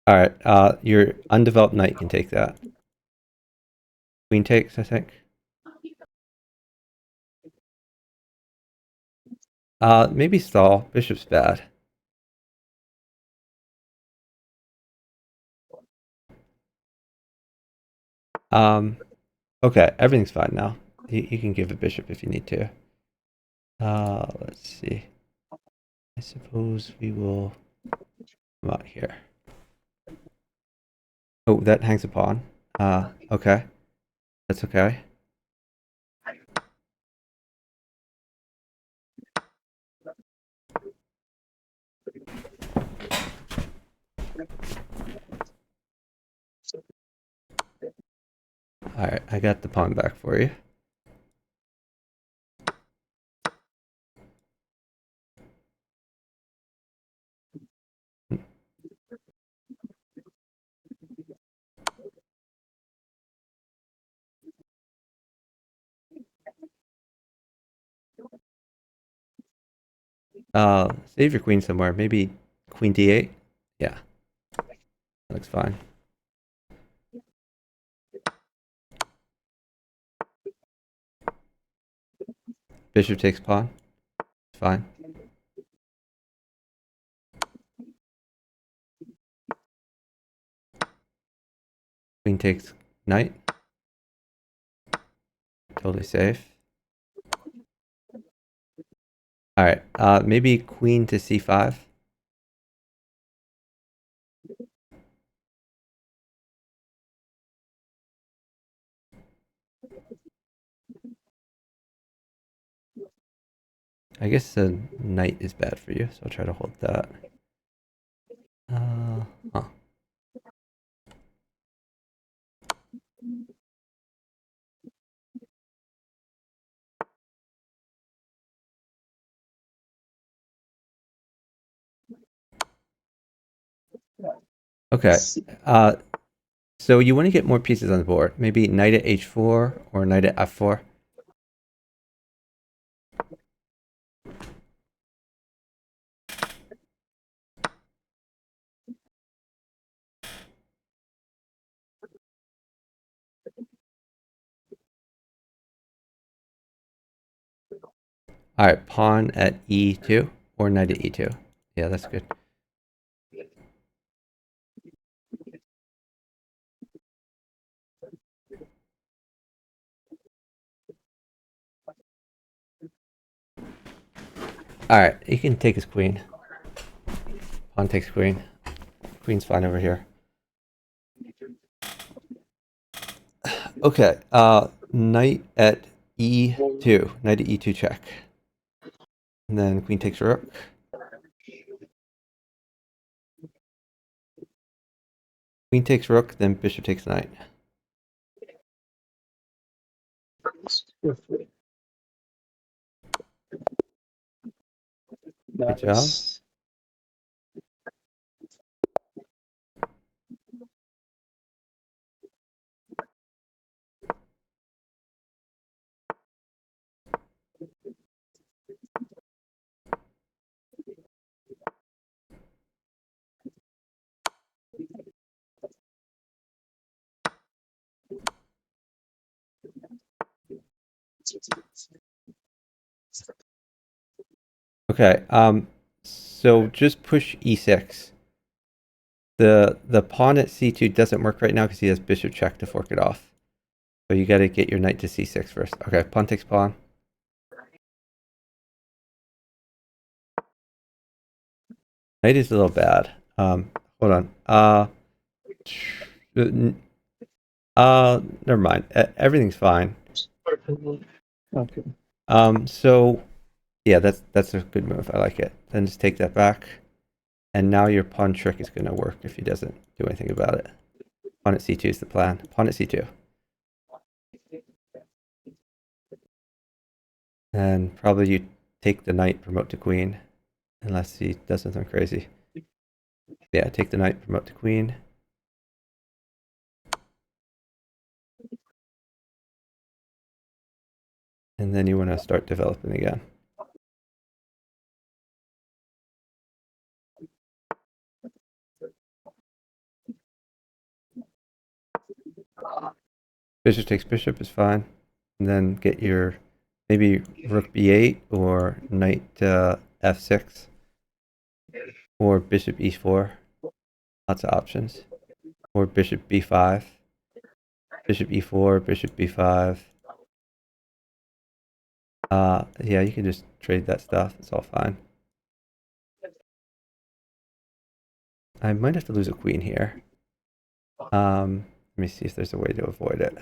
Speaker 1: All right, your undeveloped knight can take that. Queen takes, I think. Maybe stall. Bishop's bad. Okay, everything's fine now. You can give a bishop if you need to. Let's see. I suppose we will come out here. Oh, that hangs a pawn. Okay. That's okay. Alright, I got the pawn back for you. Save your queen somewhere. Maybe queen d8? Yeah, that looks fine. Bishop takes pawn. It's fine. Queen takes knight. Totally safe. Alright, maybe queen to c5. I guess the knight is bad for you, so I'll try to hold that. Huh. Okay. So you want to get more pieces on the board. Maybe knight at h4 or knight at f4. All right, pawn at e2 or knight at e2. Yeah, that's good. All right, he can take his queen. Pawn takes queen. Queen's fine over here. Okay, knight at e2. Knight at e2 check. And then queen takes rook. Queen takes rook, then bishop takes knight. Good job.
Speaker 2: Nice.
Speaker 1: Okay, so just push e6. The pawn at c2 doesn't work right now because he has bishop check to fork it off. So you got to get your knight to c6 first. Okay, pawn takes pawn. Knight is a little bad. Hold on. Never mind. Everything's fine.
Speaker 2: Okay.
Speaker 1: So yeah, that's a good move. I like it. Then just take that back, and now your pawn trick is going to work if he doesn't do anything about it. Pawn at c2 is the plan. Pawn at c2. And probably you take the knight, promote to queen, unless he does something crazy. Yeah, take the knight, promote to queen. And then you want to start developing again. Bishop takes bishop is fine. And then get your maybe rook b8 or knight f6 or bishop e4. Lots of options. Or bishop b5. Bishop e4, bishop b5. Yeah, you can just trade that stuff. It's all fine. I might have to lose a queen here. Let me see if there's a way to avoid it.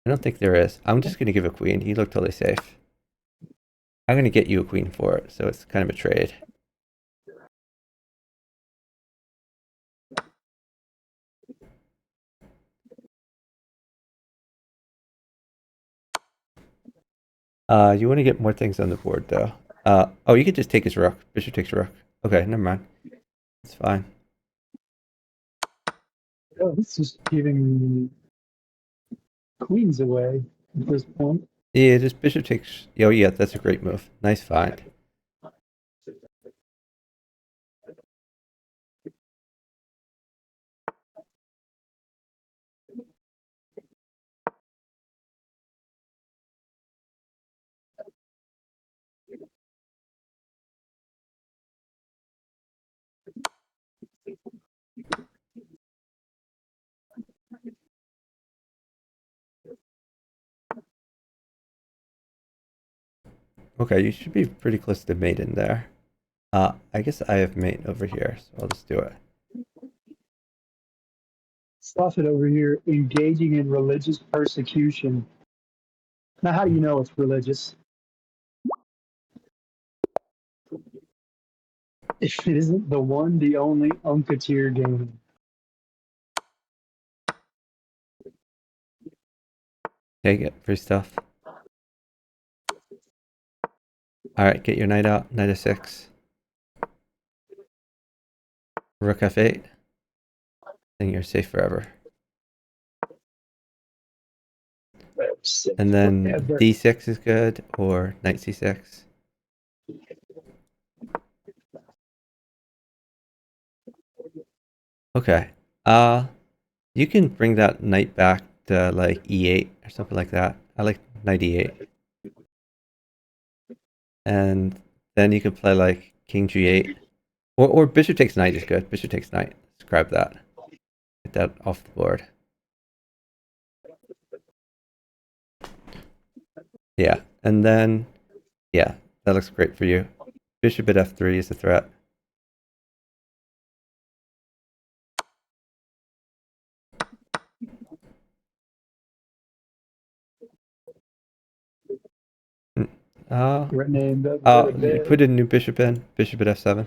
Speaker 1: I don't think there is. I'm just going to give a queen. You look totally safe. I'm going to get you a queen for it, so it's kind of a trade. You want to get more things on the board, though. Oh, you could just take his rook. Bishop takes rook. Okay, never mind. It's fine.
Speaker 2: Oh, this is giving queens away at this point.
Speaker 1: Yeah, just bishop takes... Oh, yeah, that's a great move. Nice find. Okay, you should be pretty close to mate in there. I guess I have mate over here, so I'll just do it.
Speaker 2: Prophet over here engaging in religious persecution. Now, how do you know it's religious? If it isn't the one, the only Unketeer gaming.
Speaker 1: Take it. Free stuff. Alright, get your knight out. Knight f6. Rook f8. Then you're safe forever. And then d6 is good, or knight c6. Okay. You can bring that knight back to like e8 or something like that. I like knight e8. And then you can play like king g8. Or bishop takes knight is good. Bishop takes knight. Let's grab that. Get that off the board. Yeah. And then, yeah, that looks great for you. Bishop at f3 is a threat. You put a new bishop in. Bishop at f7.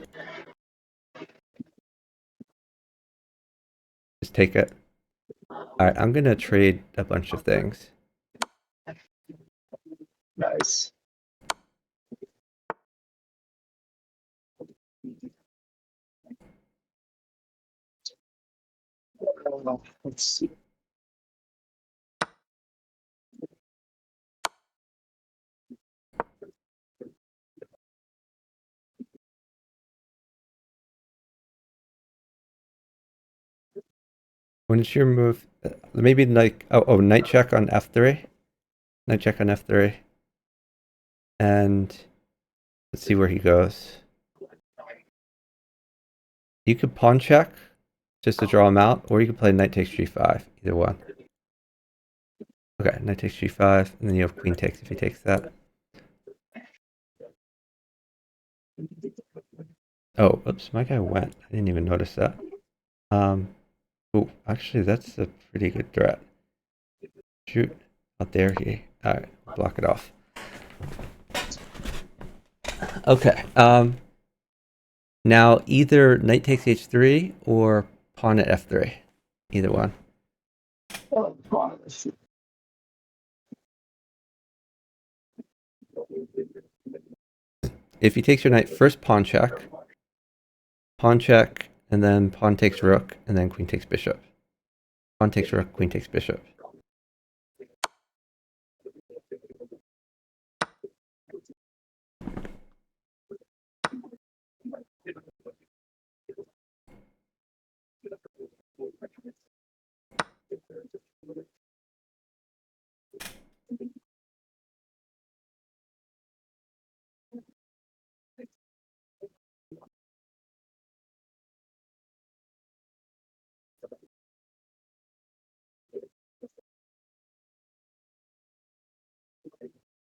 Speaker 1: Just take it. Alright, I'm gonna trade a bunch of things.
Speaker 2: Nice. Let's see.
Speaker 1: When it's your move, maybe like, knight check on f3. Knight check on f3. And let's see where he goes. You could pawn check just to draw him out, or you could play knight takes g5, either one. Okay, knight takes g5, and then you have queen takes if he takes that. Oh, oops, my guy went. I didn't even notice that. Oh, actually, that's a pretty good threat. Shoot, out there he. All right, block it off. Okay. Now either knight takes h3 or pawn at f3. Either one. If he takes your knight, first pawn check, and then pawn takes rook, and then queen takes bishop. Pawn takes rook, queen takes bishop.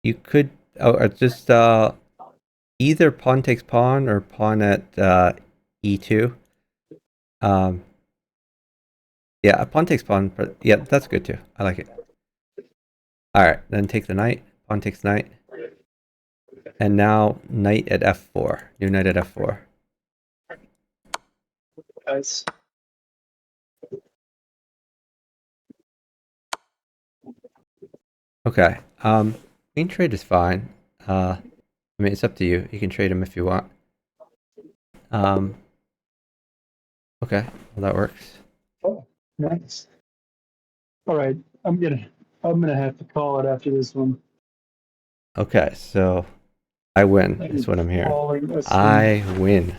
Speaker 1: You could just either pawn takes pawn or pawn at e2. Yeah, pawn takes pawn, but yeah, that's good too. I like it. All right, then take the knight. Pawn takes knight. And now knight at f4. New knight at f4.
Speaker 2: Nice.
Speaker 1: Okay. Queen trade is fine. I mean, it's up to you. You can trade him if you want. Okay, well that works.
Speaker 2: Oh, nice. All right, I'm gonna have to call it after this one.
Speaker 1: Okay, so I win. Is what I'm hearing. I win.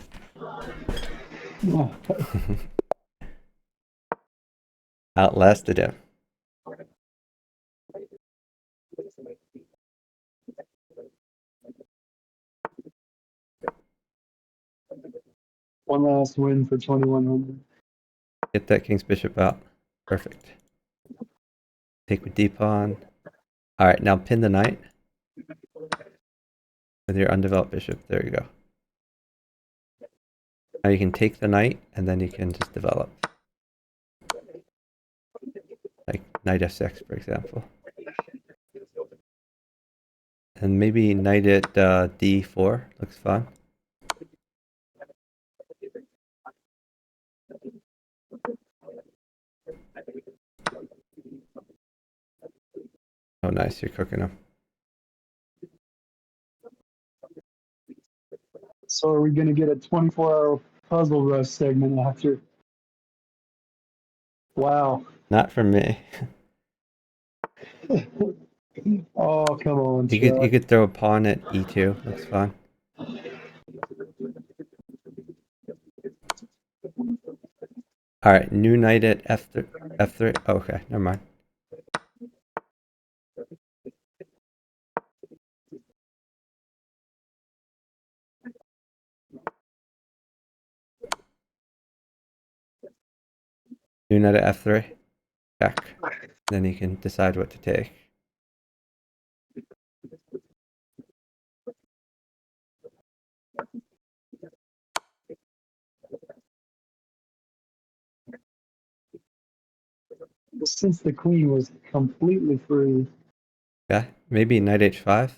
Speaker 1: Outlasted him.
Speaker 2: One last win for 2100.
Speaker 1: Get that king's bishop out. Perfect. Take with d-pawn. All right, now pin the knight with your undeveloped bishop. There you go. Now you can take the knight, and then you can just develop. Like knight f6, for example. And maybe knight at d4 looks fun. nice. You're cooking them.
Speaker 2: So are we going to get a 24-hour puzzle rush segment after? Wow.
Speaker 1: Not for me.
Speaker 2: Oh, come on,
Speaker 1: You
Speaker 2: Chuck.
Speaker 1: could throw a pawn at e2. Looks fun. All right, new knight at f3. F3. Oh, okay, never mind. New knight at f3. Check. Then you can decide what to take.
Speaker 2: Since the queen was completely free.
Speaker 1: Yeah, maybe knight h5.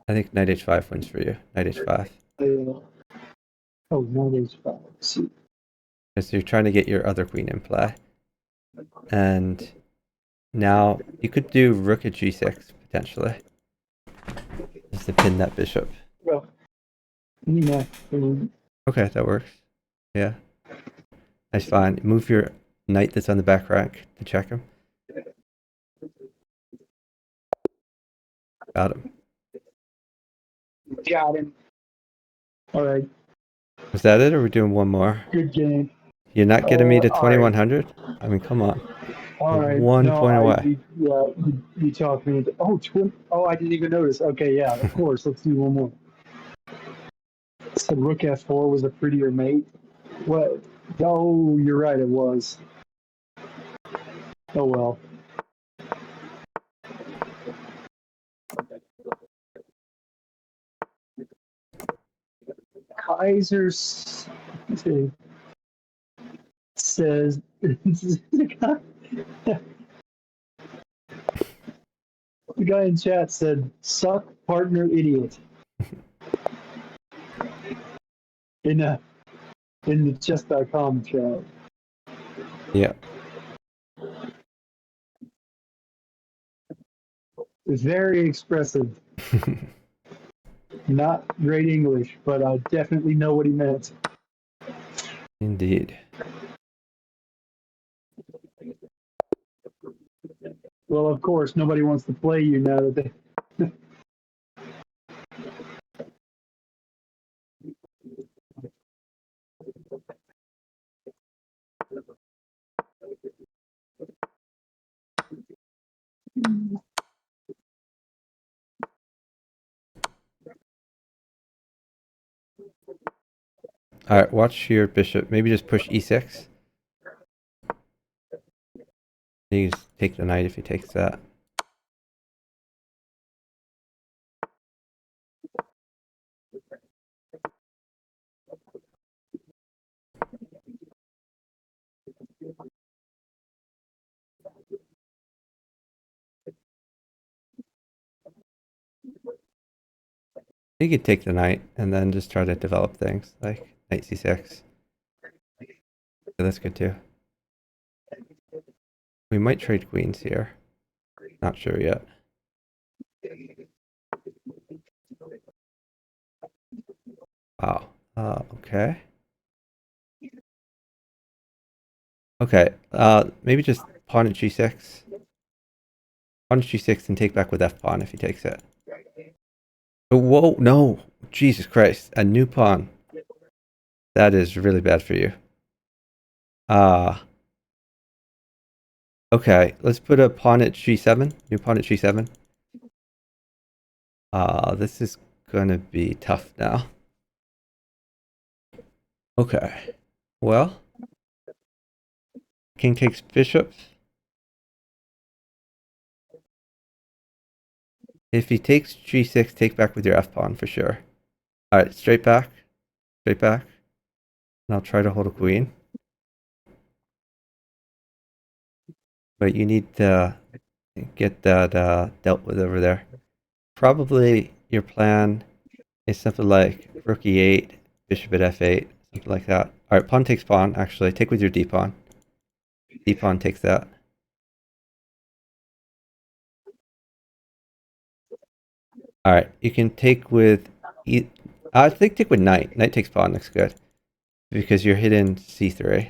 Speaker 1: I think knight h5 wins for you. Knight h5.
Speaker 2: Oh, no, there's five. See.
Speaker 1: Because you're trying to get your other queen in play. And now you could do rook at g6 potentially. Just to pin that bishop.
Speaker 2: Well, yeah.
Speaker 1: Okay, that works. Yeah. That's fine. Move your knight that's on the back rank to check him. Got him.
Speaker 2: Got him. All right.
Speaker 1: Was that it, or are we doing one more?
Speaker 2: Good game.
Speaker 1: You're not getting me to
Speaker 2: all right.
Speaker 1: 2100? I mean, come on.
Speaker 2: All right.
Speaker 1: One point away.
Speaker 2: You talked me into. Oh, I didn't even notice. Okay, yeah, of course. Let's do one more. Said rook f4 was a prettier mate. What? Oh, you're right. It was. Oh well. Kaiser says the guy in chat said, "Suck, partner, idiot." In the chess.com chat.
Speaker 1: Yeah.
Speaker 2: It's very expressive. Not great English, but I definitely know what he meant.
Speaker 1: Indeed.
Speaker 2: Well, of course, nobody wants to play you now that they.
Speaker 1: Alright, watch your bishop. Maybe just push e6. You just take the knight if he takes that. You could take the knight and then just try to develop things like knight c6. So that's good too. We might trade queens here. Not sure yet. Wow. Okay. Okay. Maybe just pawn at g6. Pawn at g6 and take back with f pawn if he takes it. Oh, whoa, no. Jesus Christ. A new pawn. That is really bad for you. Okay, let's put a pawn at g7. New pawn at g7. This is gonna be tough now. Okay. Well, king takes bishop. If he takes g6, take back with your f pawn for sure. Alright, straight back. Straight back. And I'll try to hold a queen. But you need to get that dealt with over there. Probably your plan is something like rook e8, bishop at f8, something like that. Alright, pawn takes pawn, actually. Take with your d pawn. D pawn takes that. All right, you can take with. I think take with knight. Knight takes pawn looks good because you're hitting c3.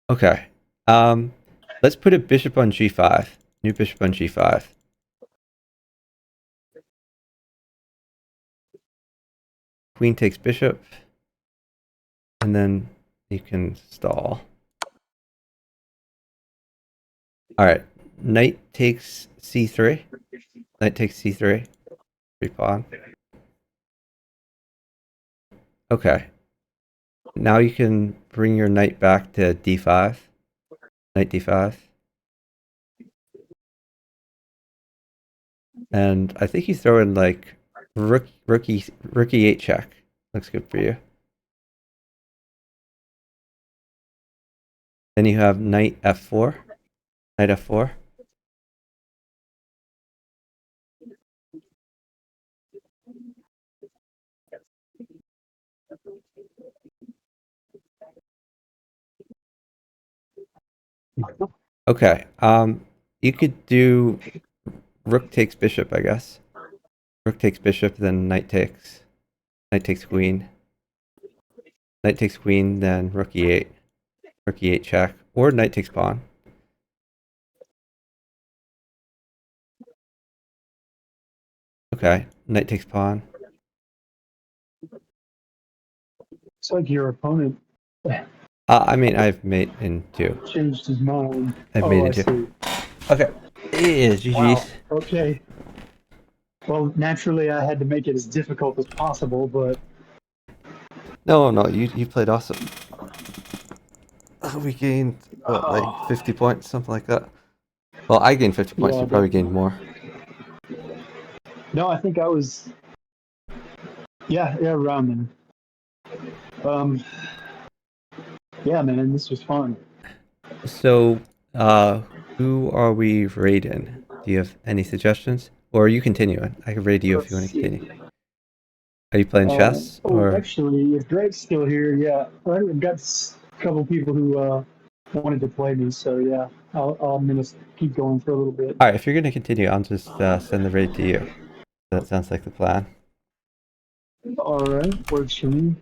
Speaker 1: Okay. Let's put a bishop on g5. New bishop on g5. Queen takes bishop, and then you can stall. All right. Knight takes c3. Knight takes c3. Free pawn. Okay. Now you can bring your knight back to d5. Knight d5. And I think you throw in like rookie 8 check. Looks good for you. Then you have knight f4. Knight f4. Okay. You could do rook takes bishop, I guess. Rook takes bishop, then knight takes. Knight takes queen. Knight takes queen, then rook e8. Rook e8 check. Or knight takes pawn. Okay. Knight takes pawn.
Speaker 2: It's like your opponent
Speaker 1: I mean, I've mate in 2.
Speaker 2: changed his mind.
Speaker 1: I've made
Speaker 2: Oh, I
Speaker 1: in 2.
Speaker 2: see.
Speaker 1: Okay. Yeah, GG's.
Speaker 2: Wow. Okay. Well, naturally, I had to make it as difficult as possible, but
Speaker 1: No, you played awesome. We gained, what, like 50 points, something like that? Well, I gained 50 points,
Speaker 2: yeah.
Speaker 1: you probably gained more.
Speaker 2: No, I think I was. Yeah, around there. Yeah, man, this was fun.
Speaker 1: So, who are we raiding? Do you have any suggestions? Or are you continuing? I can raid you if
Speaker 2: Let's
Speaker 1: you want to
Speaker 2: see.
Speaker 1: continue. Are you playing chess? Or
Speaker 2: Actually, if Drake's still here, yeah, I've got a couple people who wanted to play me, so yeah, I'm gonna keep going for a little bit.
Speaker 1: Alright, if you're gonna continue, I'll just send the raid to you. That sounds like the plan.
Speaker 2: All right, works for me.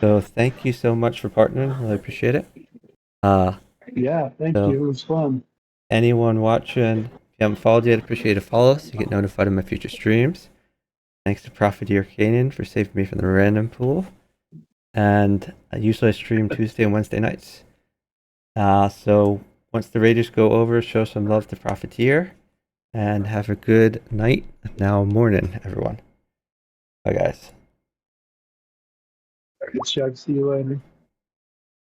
Speaker 1: So thank you so much for partnering. Really appreciate it.
Speaker 2: Yeah, thank
Speaker 1: So
Speaker 2: you. It was fun.
Speaker 1: anyone watching, if you haven't followed yet, appreciate a follow so you get notified of my future streams. Thanks to propheteergaming for saving me from the random pool. And usually I stream Tuesday and Wednesday nights. So once the raiders go over, show some love to Profiteer. And have a good night, now morning, everyone. Bye, guys.
Speaker 2: Good job. See you later.